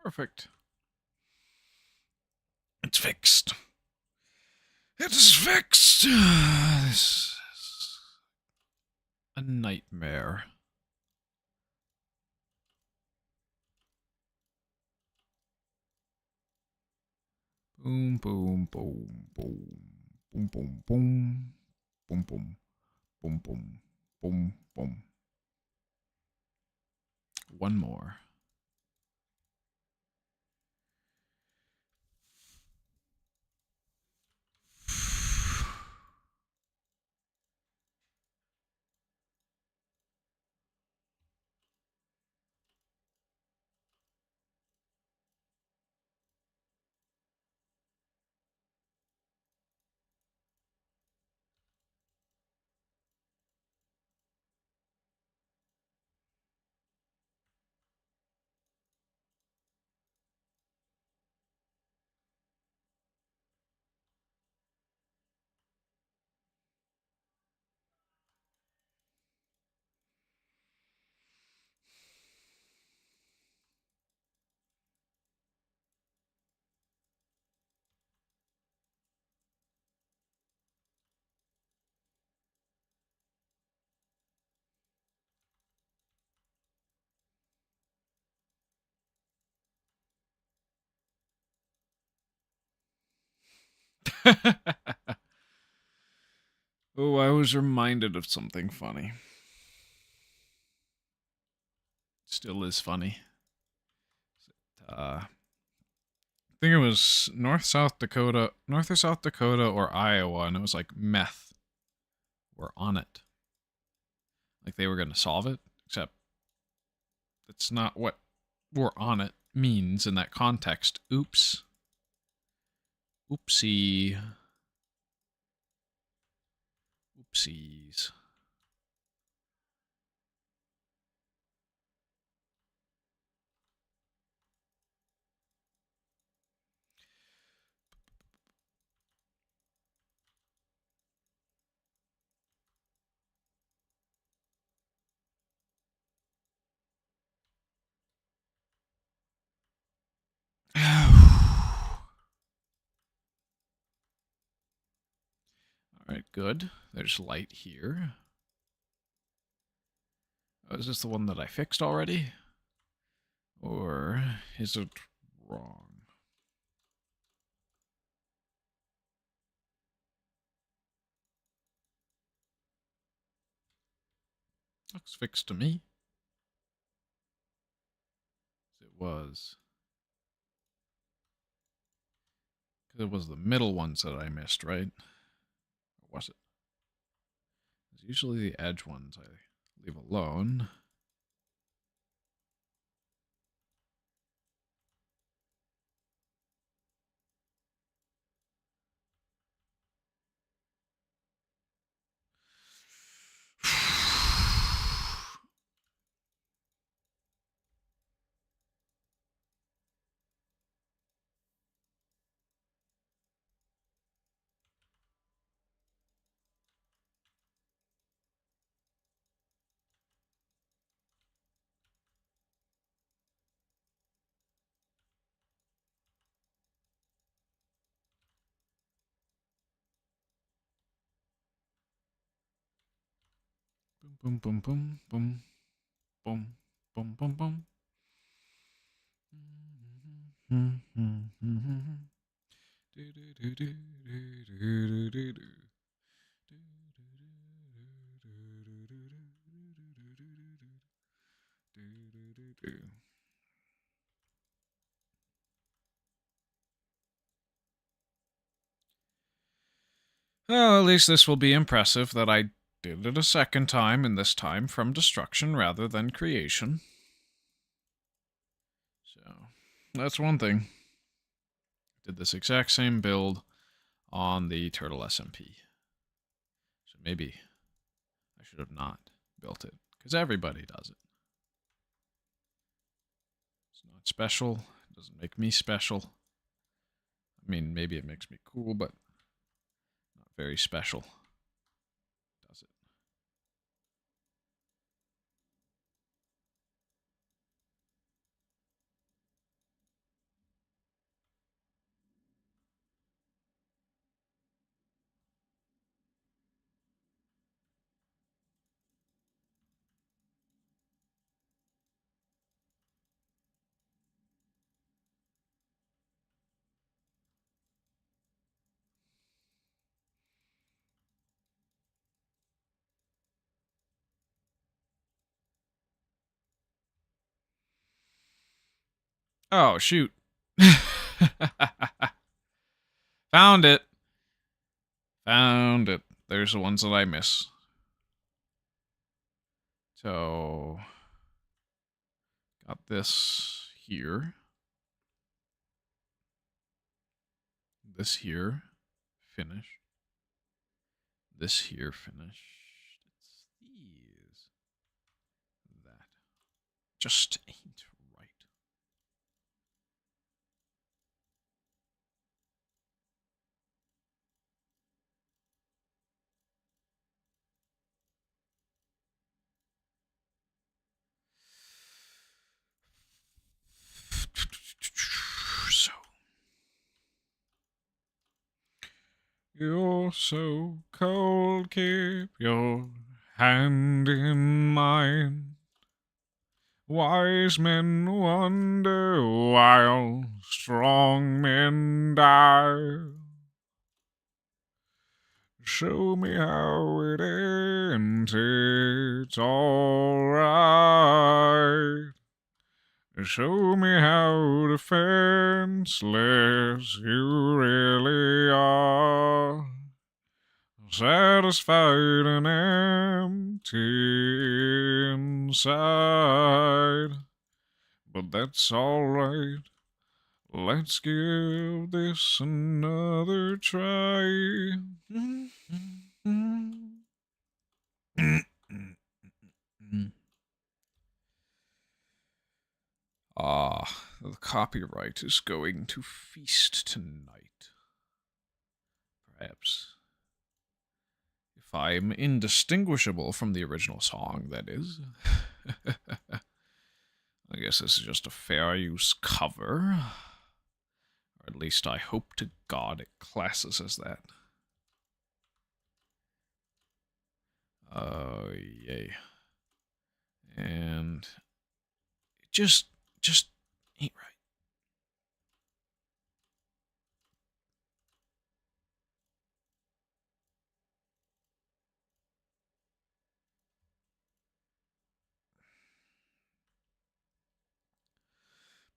Perfect. It's fixed. It is fixed. This is a nightmare. Boom, boom, boom, boom. Boom, boom, boom. Boom, boom. Boom, boom. Boom, boom. One more. Oh, I was reminded of something funny. Still is funny. I think it was North or South Dakota or Iowa, and it was like meth were on it. Like they were going to solve it, except that's not what "we're on it" means in that context. Oops. Oopsie. Oopsies. Alright, good. There's light here. Oh, is this the one that I fixed already? Or is it wrong? Looks fixed to me. It was. Because it was the middle ones that I missed, right? Or was it? It's usually the edge ones I leave alone. Boom, boom, boom, boom, boom, boom, boom, boom. Well, at least this will be impressive that I did it a second time, and this time from destruction rather than creation. So, that's one thing. Did this exact same build on the Turtle SMP. So maybe I should have not built it, because everybody does it. It's not special. It doesn't make me special. I mean, maybe it makes me cool, but not very special. Does it? Oh, shoot. Found it. Found it. There's the ones that I miss. So, got this here. This here. Finished. This here finished. It's these. That. Just ain't right. So. You're so cold, keep your hand in mine. Wise men wonder while strong men die. Show me how it ends, it's alright. Show me how defenseless you really are. Satisfied and empty inside. But that's alright. Let's give this another try. Ah, the copyright is going to feast tonight. Perhaps. If I'm indistinguishable from the original song, that is. I guess this is just a fair use cover. Or at least I hope to God it classes as that. Oh, yay. And it just ain't right.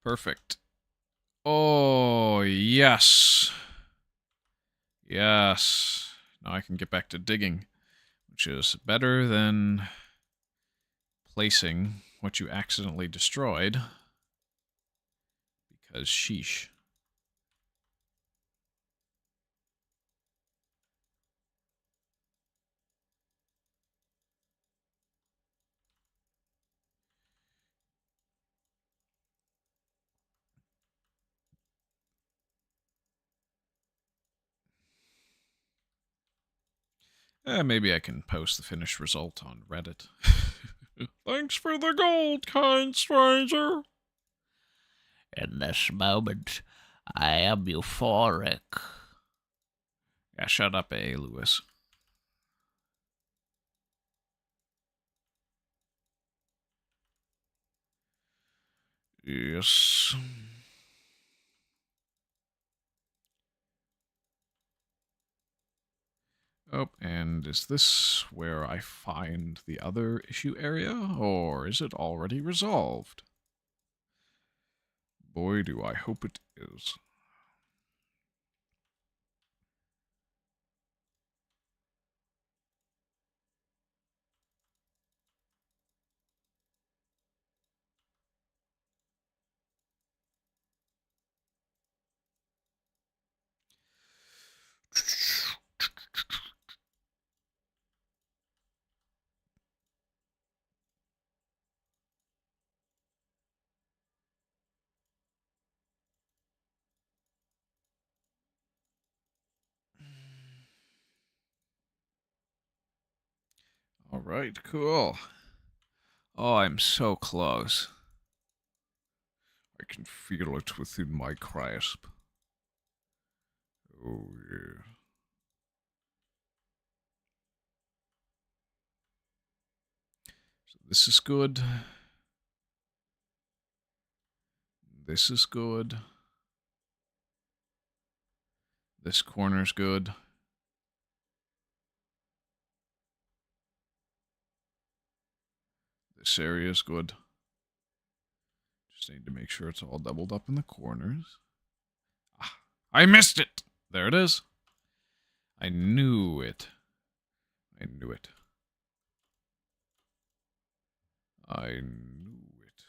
Perfect. Oh, yes. Yes. Now I can get back to digging, which is better than placing what you accidentally destroyed. Because sheesh. Maybe I can post the finished result on Reddit. Thanks for the gold, kind stranger. In this moment, I am euphoric. Yeah, shut up, Lewis. Yes. Oh, and is this where I find the other issue area, or is it already resolved? Boy, do I hope it is. All right, cool. Oh, I'm so close. I can feel it within my grasp. Oh, yeah. So this is good. This is good. This corner's good. This area's good. Just need to make sure it's all doubled up in the corners. Ah, I missed it! There it is. I knew it. I knew it. I knew it.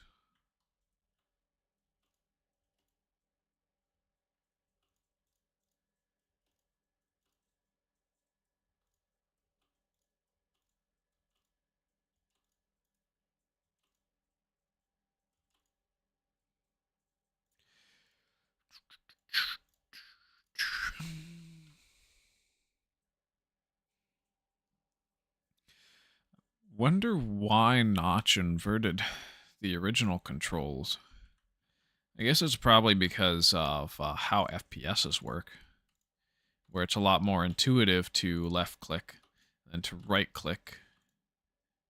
Wonder why Notch inverted the original controls. I guess it's probably because of how FPSs work, where it's a lot more intuitive to left click than to right click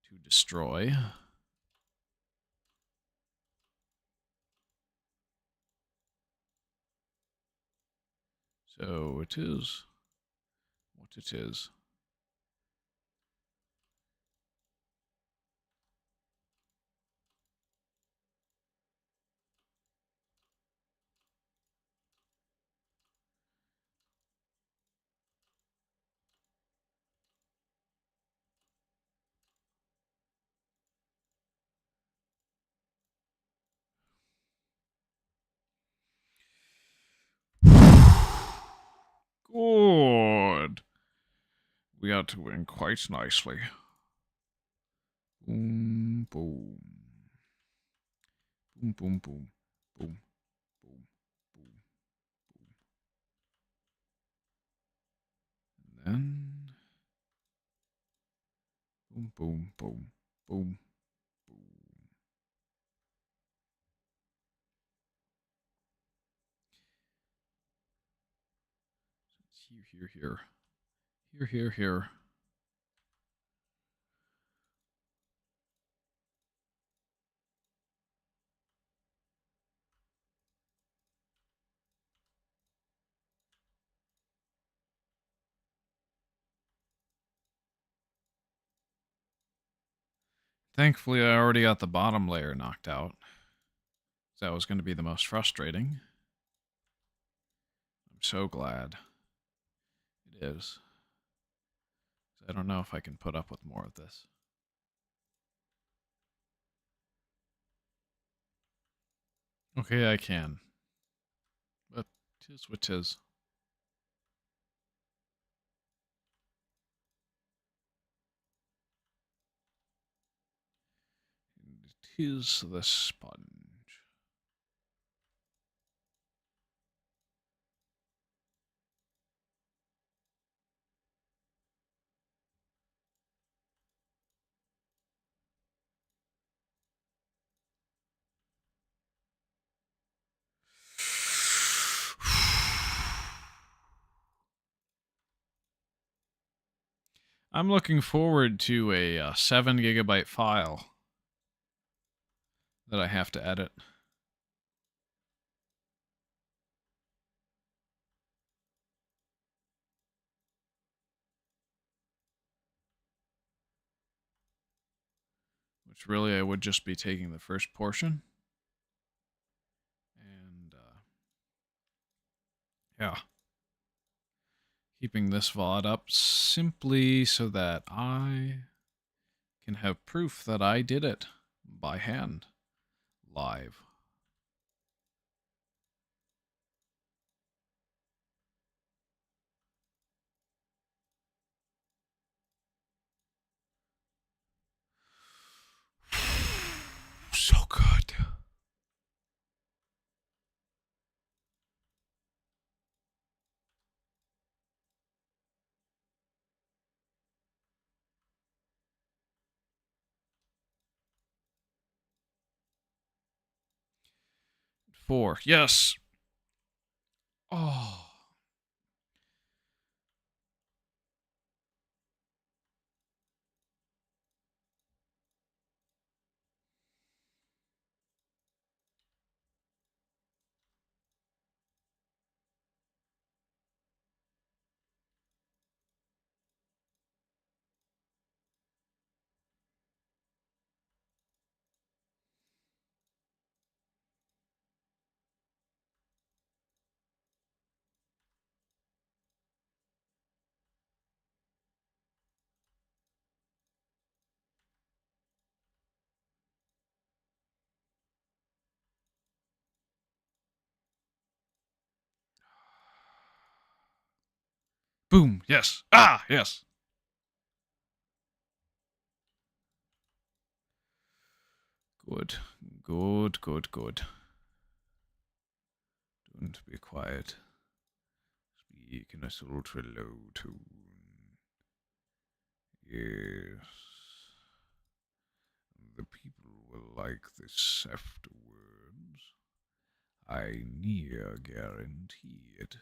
to destroy. So it is what it is. Good. We ought to win quite nicely. Boom, boom. Boom, boom, boom. Boom, boom, boom, boom. And then... boom, boom, boom, boom, boom. Here, here, here. Here, here, here. Thankfully, I already got the bottom layer knocked out. That was going to be the most frustrating. I'm so glad it is. I don't know if I can put up with more of this. Okay, I can. But 'tis what 'tis. Tis the sponge. I'm looking forward to a 7 gigabyte file that I have to edit. Which really I would just be taking the first portion. And yeah. Keeping this VOD up simply so that I can have proof that I did it by hand, live. So good. Four. Yes. Oh. Boom. Yes. Ah, yes. Good. Good, good, good. Don't be quiet. Speak in a sultry low tone. Yes. The people will like this afterwards. I near guarantee it.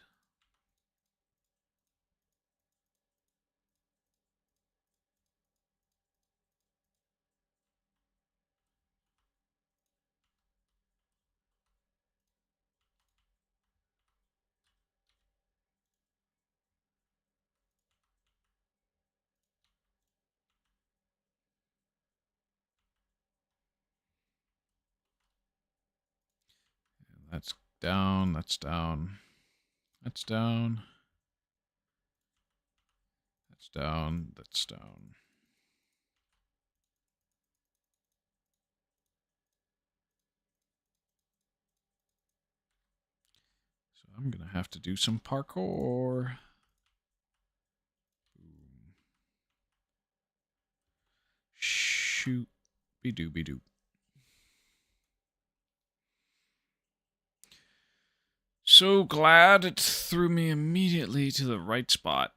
And that's down, that's down. That's down. That's down, that's down. So I'm gonna have to do some parkour. Boom. Shoot. Be doo be doo. So glad it threw me immediately to the right spot.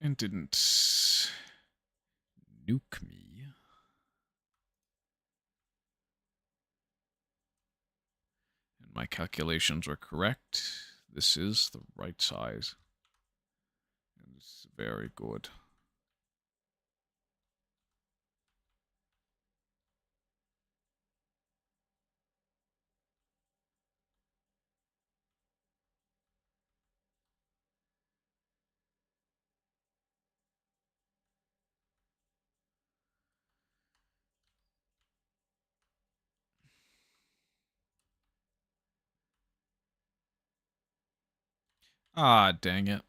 And didn't nuke me. And my calculations were correct. This is the right size. And it's very good. Ah, dang it.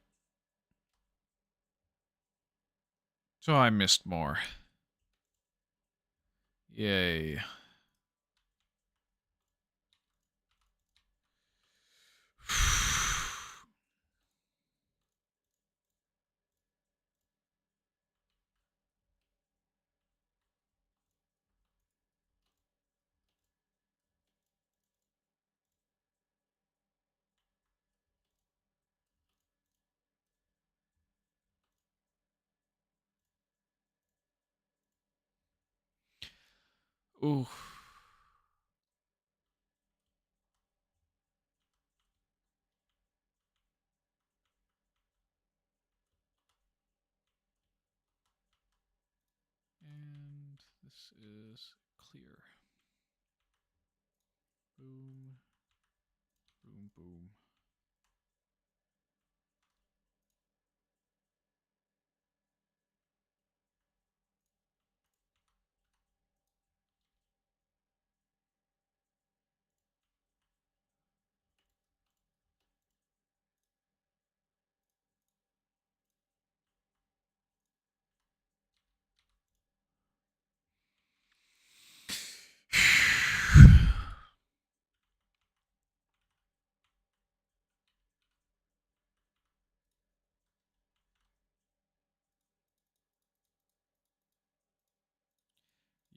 So I missed more. Yay. Ooh. And this is clear. Boom. Boom, boom.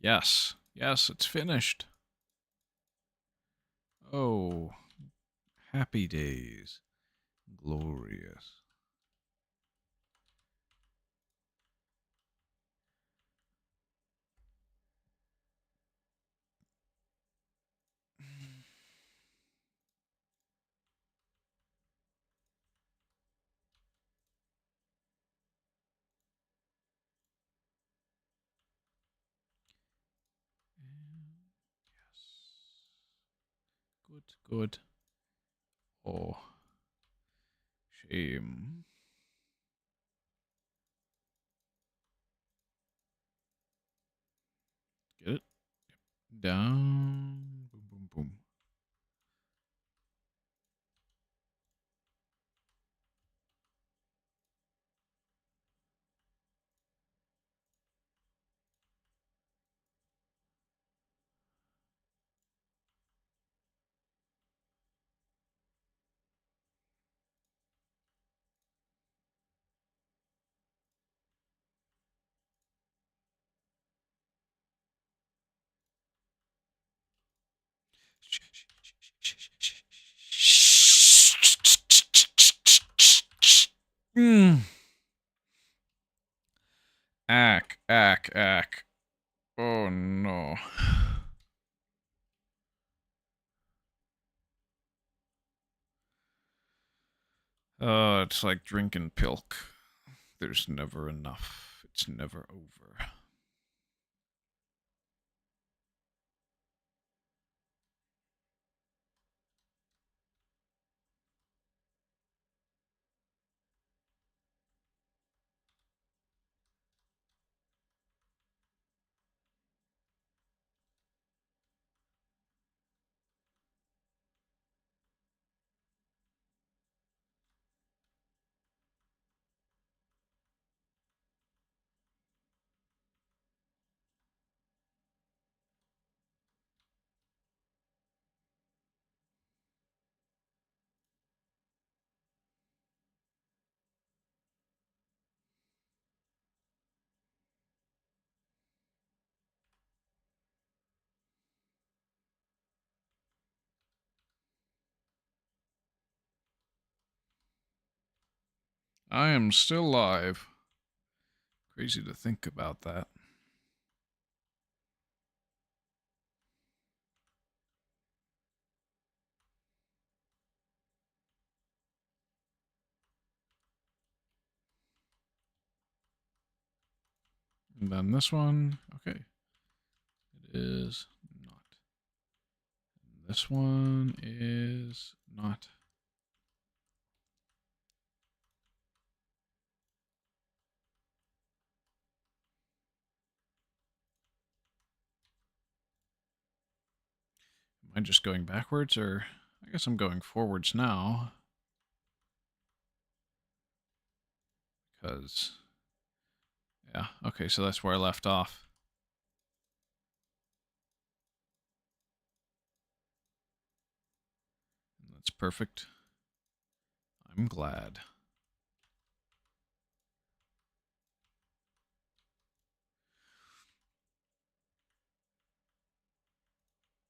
Yes. Yes, it's finished. Oh, happy days. Glorious. Yes. Good, good. Oh, shame. Get it? Down. Boom, boom, boom. Mm. Ack. Oh no. Oh, it's like drinking pilk. There's never enough. It's never over. I am still live. Crazy to think about that. And then this one, okay. It is not. And this one is not. Am I just going backwards, or I guess I'm going forwards now? Because, yeah, okay, so that's where I left off. That's perfect. I'm glad.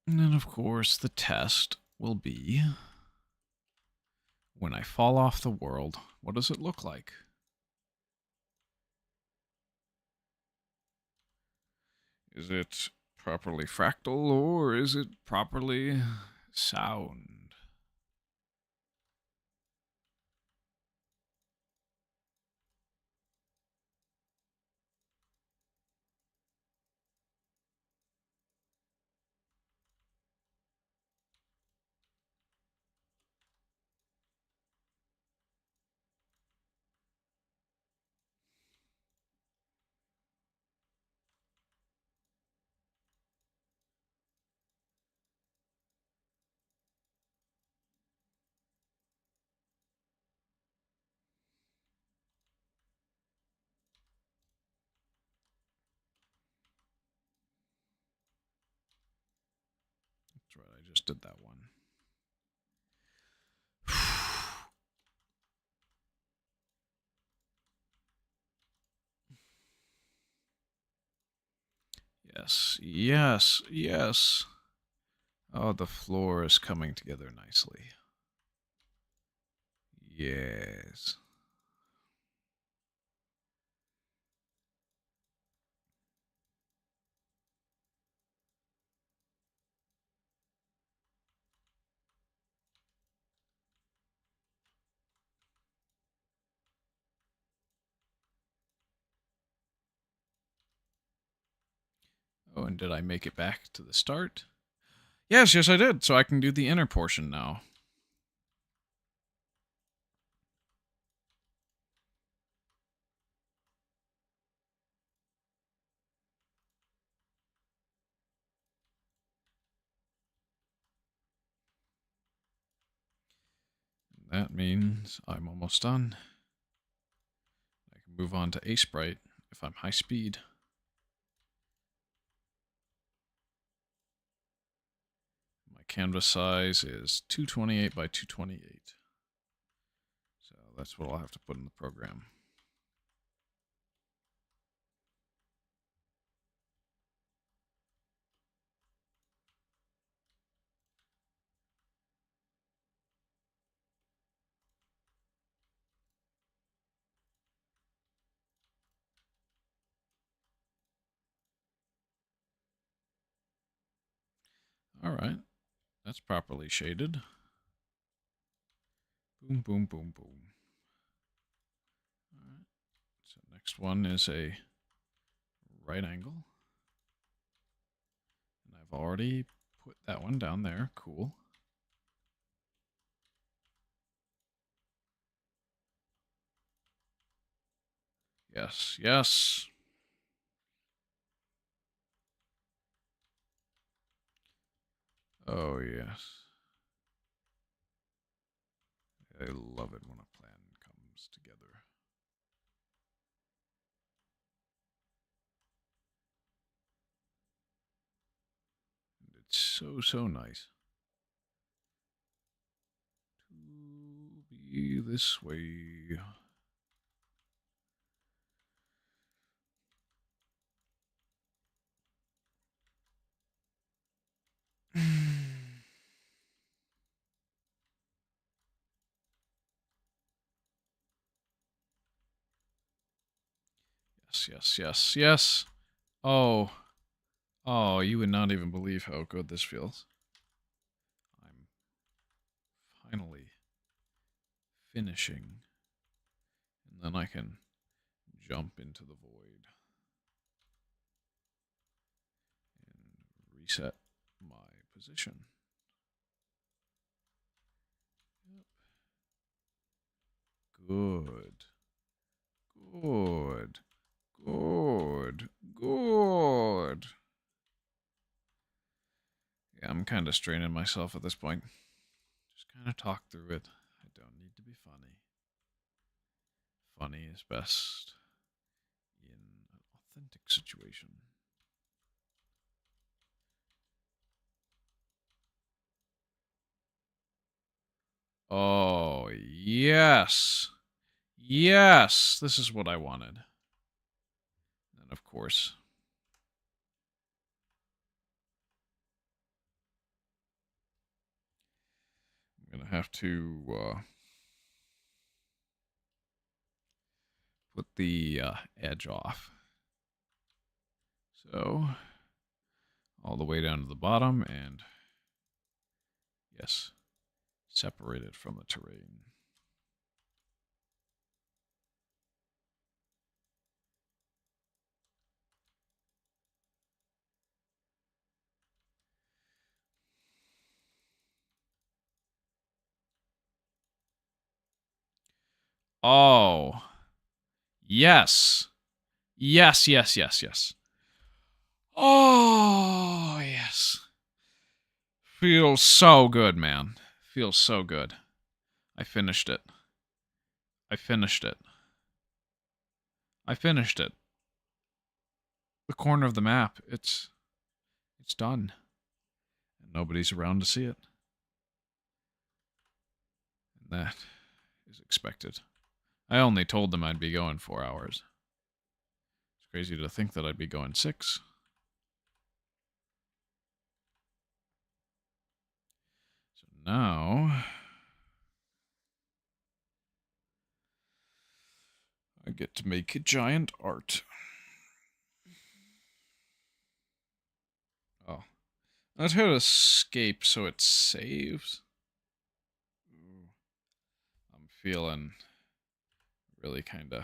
And then, of course, the test will be when I fall off the world, what does it look like? Is it properly fractal, or is it properly sound? That's right, I just did that one. Yes. Oh, the floor is coming together nicely. Yes. Oh, and did I make it back to the start? Yes, I did. So I can do the inner portion now. That means I'm almost done. I can move on to A-Sprite if I'm high speed. My canvas size is 228 by 228. So that's what I'll have to put in the program. All right. That's properly shaded. Boom, boom, boom, boom. All right. So next one is a right angle. And I've already put that one down there. Cool. Yes, yes. Oh, yes. I love it when a plan comes together. And it's so, so nice. To be this way. Yes, yes, yes, yes. Oh. Oh, you would not even believe how good this feels. I'm finally finishing. And then I can jump into the void and reset my position. Good. Good. Good. Good. Yeah, I'm kind of straining myself at this point. Just kind of talk through it. I don't need to be funny. Funny is best in an authentic situation. Oh, yes. Yes, this is what I wanted. And of course, I'm going to have to put the edge off. So, all the way down to the bottom, and yes, separate it from the terrain. Oh, yes. Yes, yes, yes, yes. Oh, yes. Feels so good, man. Feels so good. I finished it. I finished it. I finished it. The corner of the map. It's done. And nobody's around to see it. And that is expected. I only told them I'd be going 4 hours. It's crazy to think that I'd be going 6. So now I get to make a giant art. Oh. Let's hit escape so it saves. I'm feeling really kind of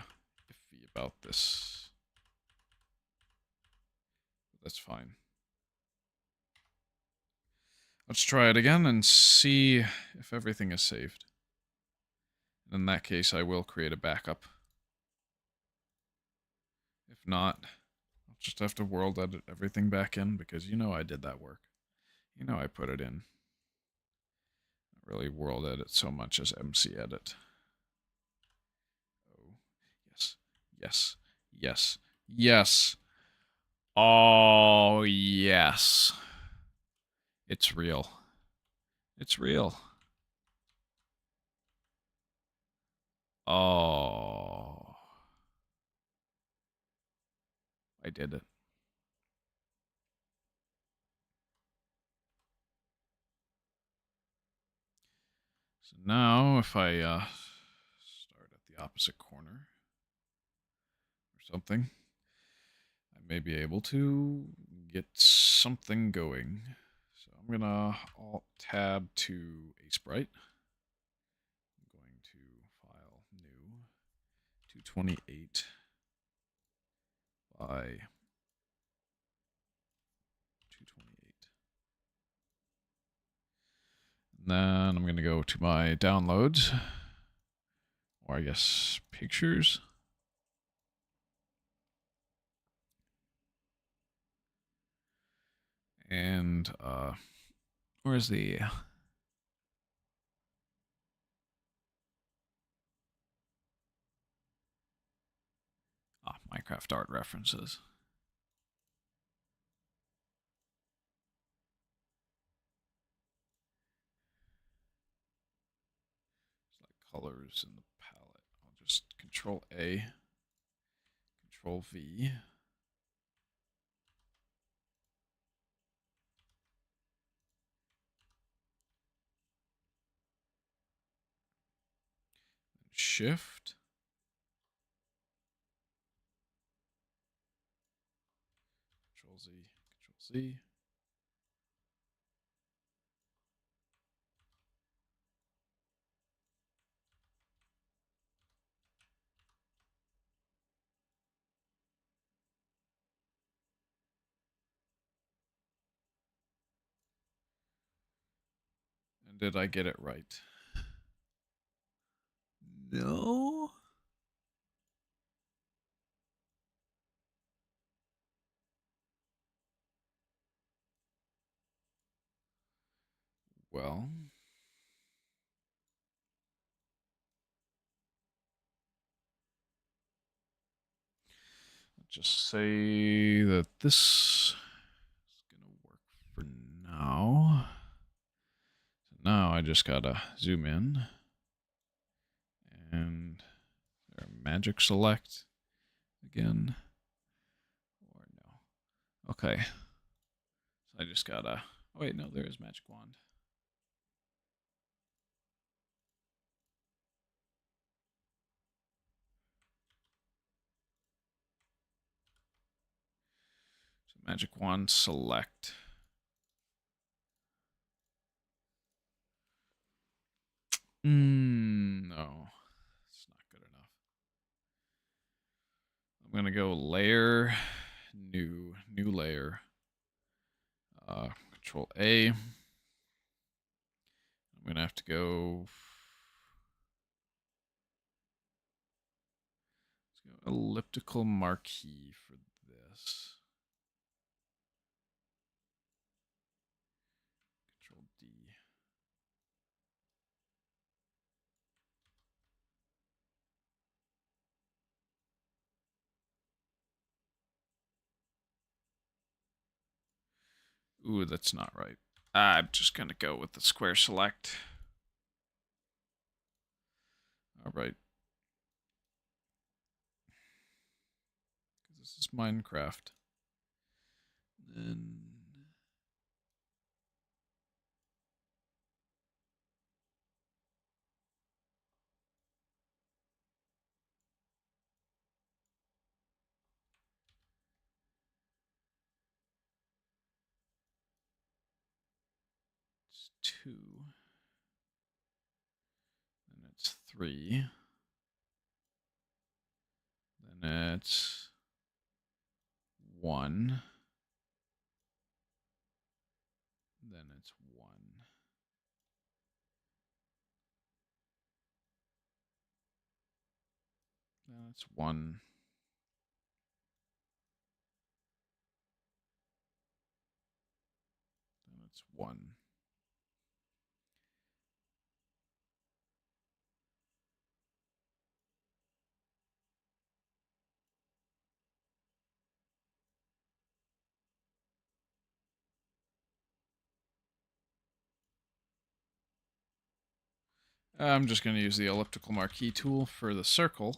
iffy about this. But that's fine. Let's try it again and see if everything is saved. In that case, I will create a backup. If not, I'll just have to world edit everything back in because you know I did that work. You know I put it in. Not really world edit so much as MC edit. Oh, yes, yes, yes, yes. Oh, yes. It's real. It's real. Oh. I did it. So now if I start at the opposite corner or something, I may be able to get something going. So I'm gonna Alt Tab to a sprite. I'm going to file new 228 by 228. And then I'm going to go to my downloads, or I guess pictures. And where's the Minecraft art references? Colors in the palette. I'll just Control A, Control V. Shift. Control Z, Control Z. And did I get it right? No. Well, just say that this is gonna work for now. So now I just gotta zoom in and magic select again, or no. Okay, so I just gotta. Oh wait, no, there is magic wand. So magic wand select. No, it's not good enough. I'm gonna go layer, new layer. Control A. I'm gonna have to go. Let's go elliptical marquee for this. Control D. Ooh, that's not right. I'm just gonna go with the square select. All right. This is Minecraft. Then it's 2. Then it's 3. Then it's 1. Then it's 1. Then it's 1. Then it's 1. I'm just going to use the elliptical marquee tool for the circle.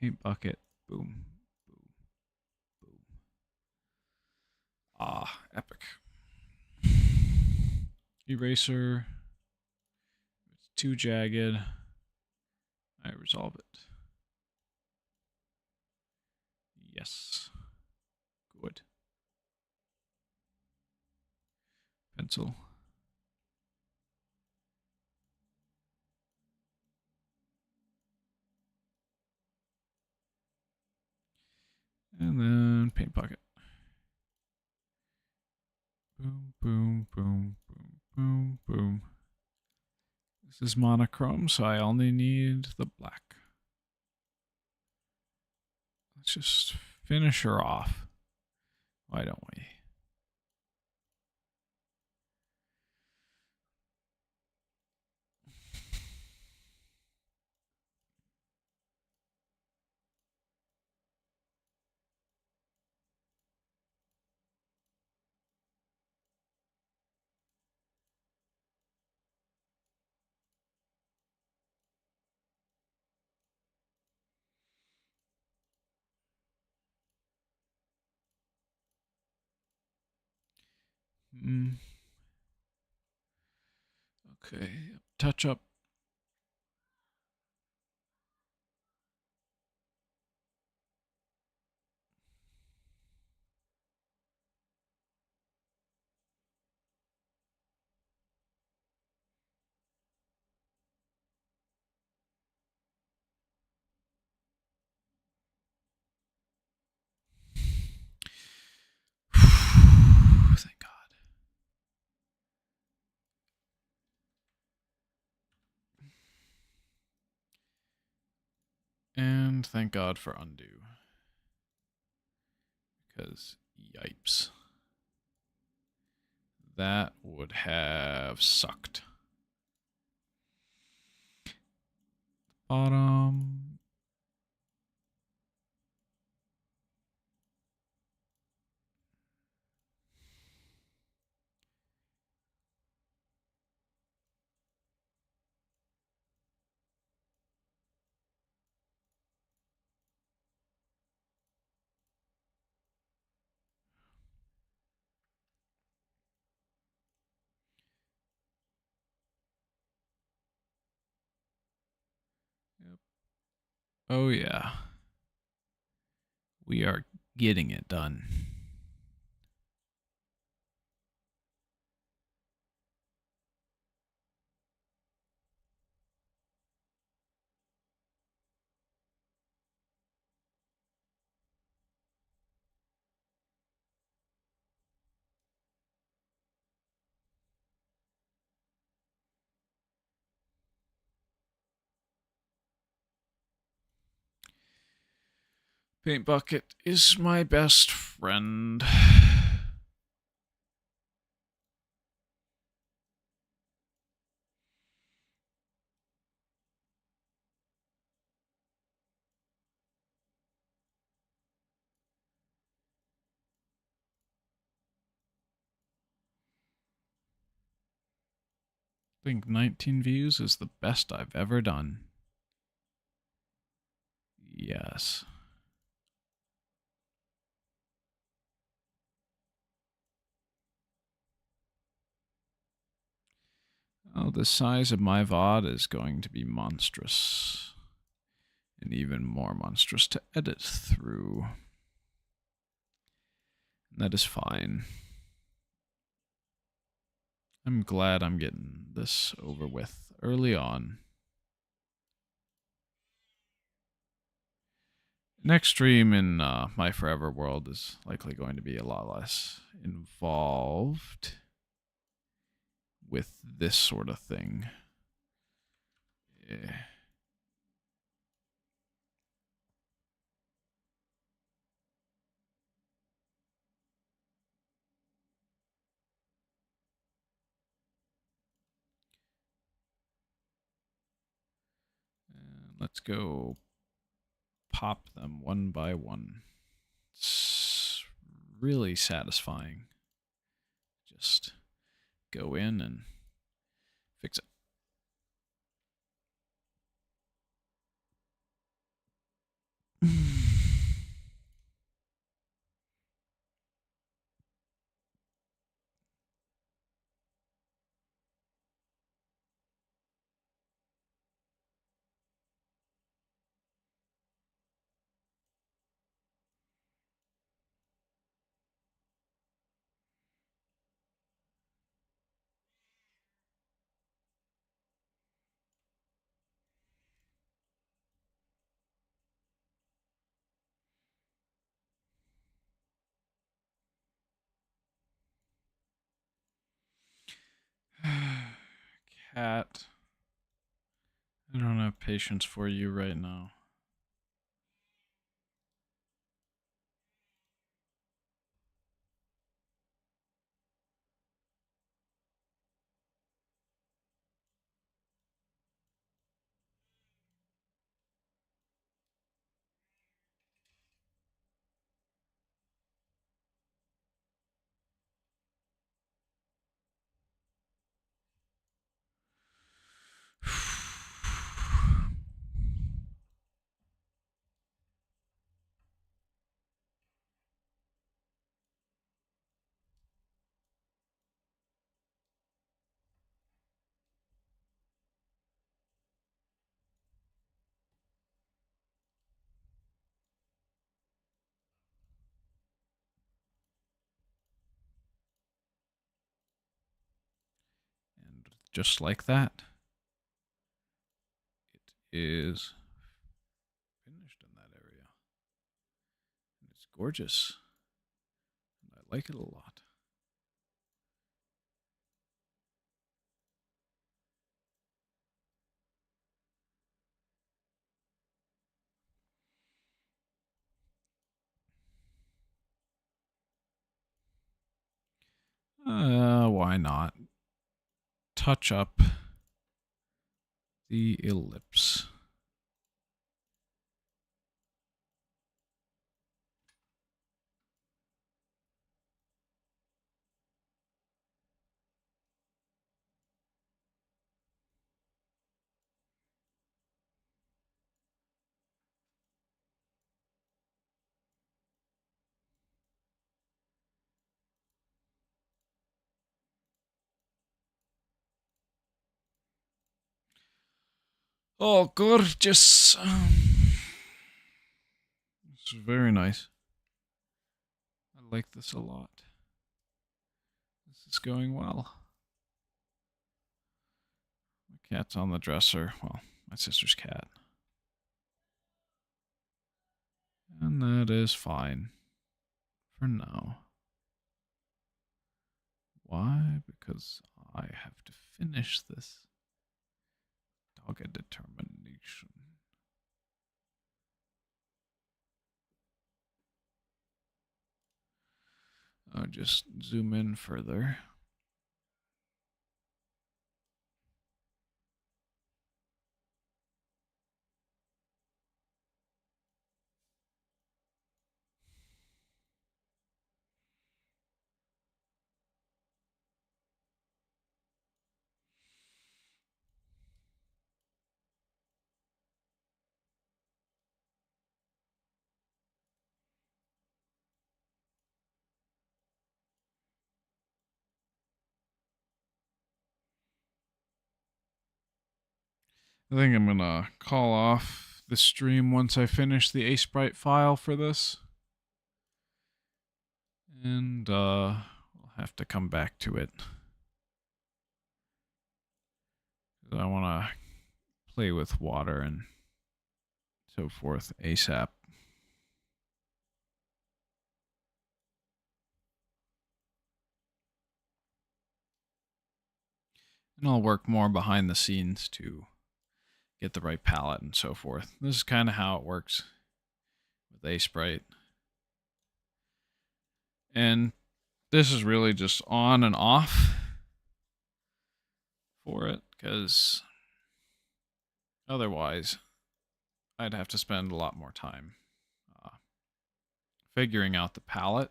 Paint bucket. Boom. Boom. Boom. Ah, epic. Eraser. It's too jagged. I resolve it. Yes. Good. Pencil. And then paint bucket. Boom, boom, boom, boom, boom, boom. This is monochrome, so I only need the black. Let's just finish her off. Why don't we? Okay, touch up. Thank God. And thank God for undo. Because, yipes. That would have sucked. Bottom. Yep. Oh, yeah. We are getting it done. Paint bucket is my best friend. I think 19 views is the best I've ever done. Yes. Oh, the size of my VOD is going to be monstrous. And even more monstrous to edit through. That is fine. I'm glad I'm getting this over with early on. Next stream in my forever world is likely going to be a lot less involved with this sort of thing. Yeah. And let's go pop them one by one. It's really satisfying. Just go in and fix it. cat. I don't have patience for you right now. And just like that, it is finished in that area. And it's gorgeous. And I like it a lot. Why not? Touch up the ellipse. Oh, gorgeous. It's very nice. I like this a lot. This is going well. My cat's on the dresser. Well, my sister's cat. And that is fine. For now. Why? Because I have to finish this. Dogged determination. I'll just zoom in further. I think I'm gonna call off the stream once I finish the Sprite file for this. And we'll have to come back to it. I want to play with water and so forth ASAP. And I'll work more behind the scenes to get the right palette and so forth. This is kind of how it works with Sprite. And this is really just on and off for it, because otherwise I'd have to spend a lot more time figuring out the palette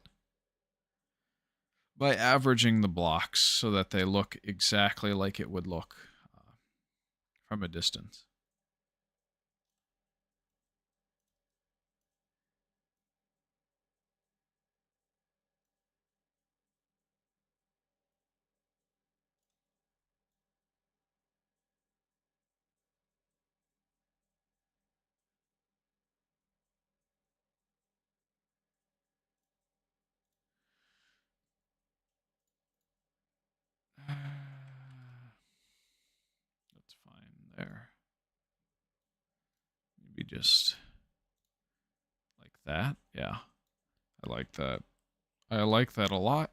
by averaging the blocks so that they look exactly like it would look from a distance. That's fine there. Maybe just like that. Yeah, I like that. I like that a lot.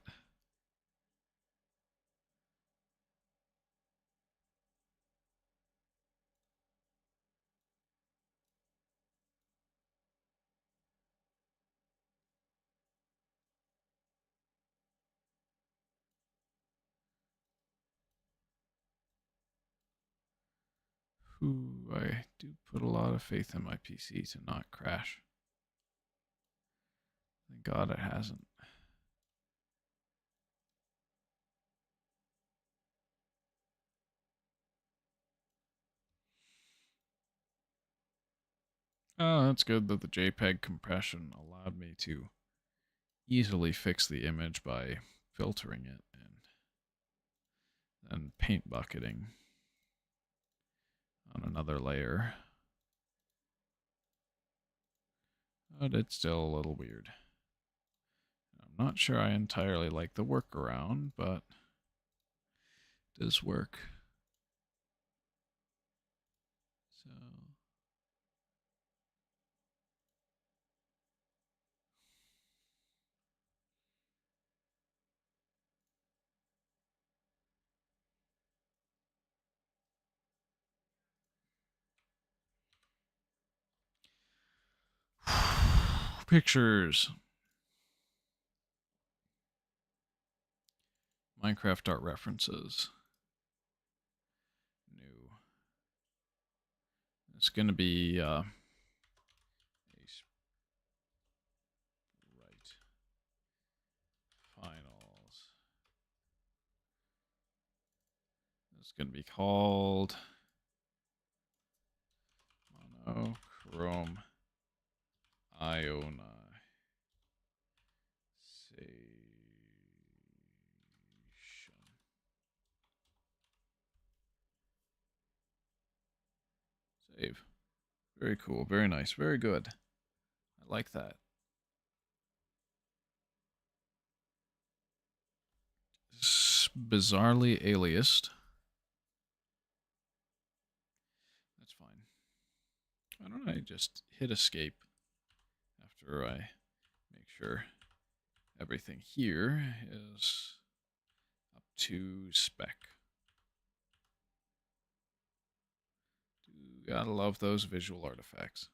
I do put a lot of faith in my PC to not crash. Thank God it hasn't. Oh, that's good that the JPEG compression allowed me to easily fix the image by filtering it and paint bucketing on another layer. But it's still a little weird. I'm not sure I entirely like the workaround, but it does work. So pictures. Minecraft art references. New. It's going to be a sprite finals. It's going to be called monochrome ionization. Save. Very cool. Very nice. Very good. I like that. Bizarrely aliased. That's fine. Why don't I just hit escape after I make sure everything here is up to spec. Gotta love those visual artifacts.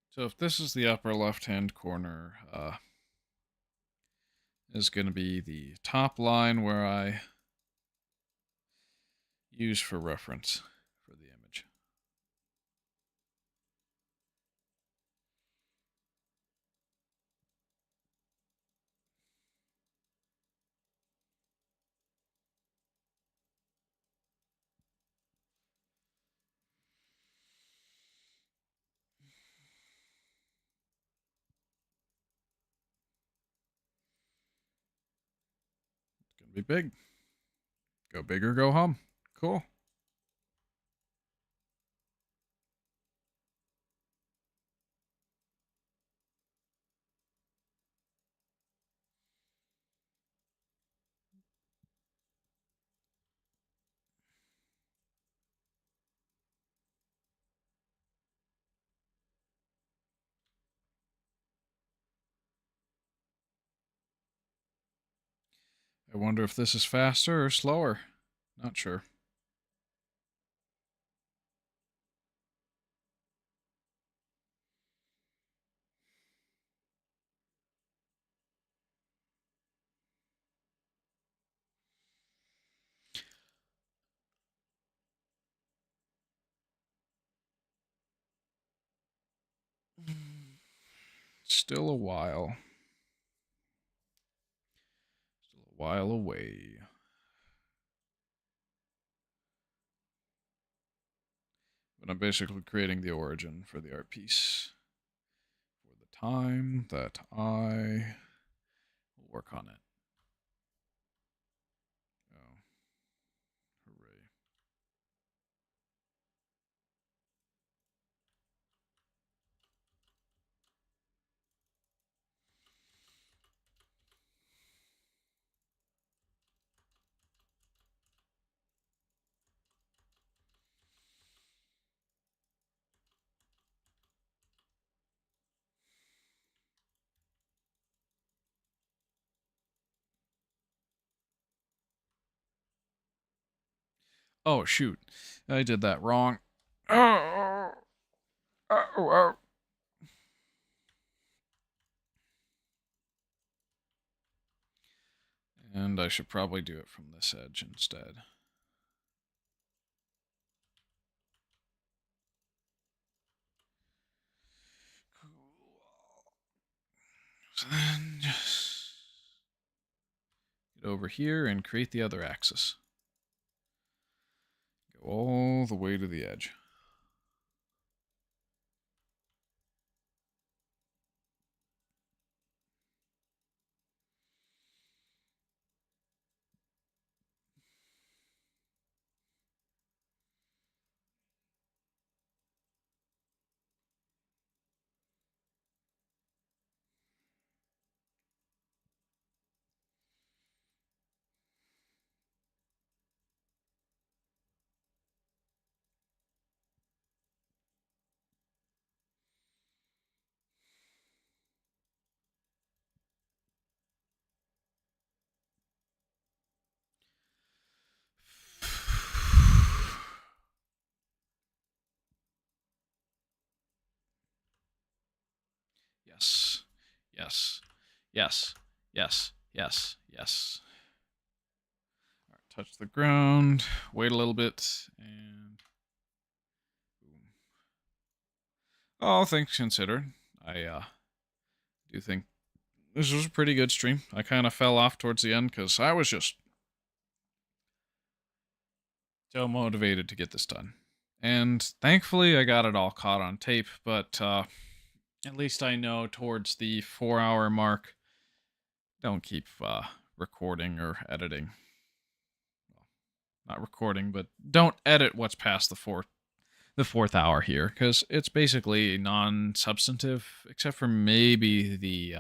So if this is the upper left-hand corner, is going to be the top line where I use for reference for the image. It's going to be big. Go big or go home. Cool. I wonder if this is faster or slower. Not sure. Still a while. Still a while away. But I'm basically creating the origin for the art piece for the time that I will work on it. Oh, hooray. Oh, shoot. I did that wrong. Oh, oh, oh. And I should probably do it from this edge instead. Cool. So then just get over here and create the other axis. Go all the way to the edge. Yes. Yes. Yes. Yes. Yes. Yes. All right, touch the ground. Wait a little bit, and boom. All things considered, I do think this was a pretty good stream. I kind of fell off towards the end because I was just so motivated to get this done. And thankfully, I got it all caught on tape, but at least I know towards the 4-hour mark, don't keep recording or editing. Well, not recording, but don't edit what's past the fourth hour here, because it's basically non-substantive, except for maybe the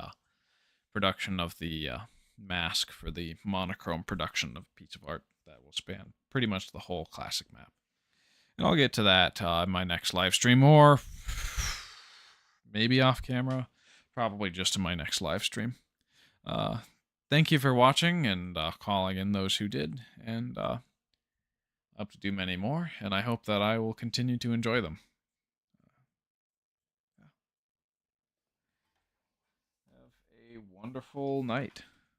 production of the mask for the monochrome production of a piece of art that will span pretty much the whole classic map. And I'll get to that in my next live stream, or maybe off camera, probably just in my next live stream. Thank you for watching and calling in those who did, and up to do many more, and I hope that I will continue to enjoy them. Have a wonderful night.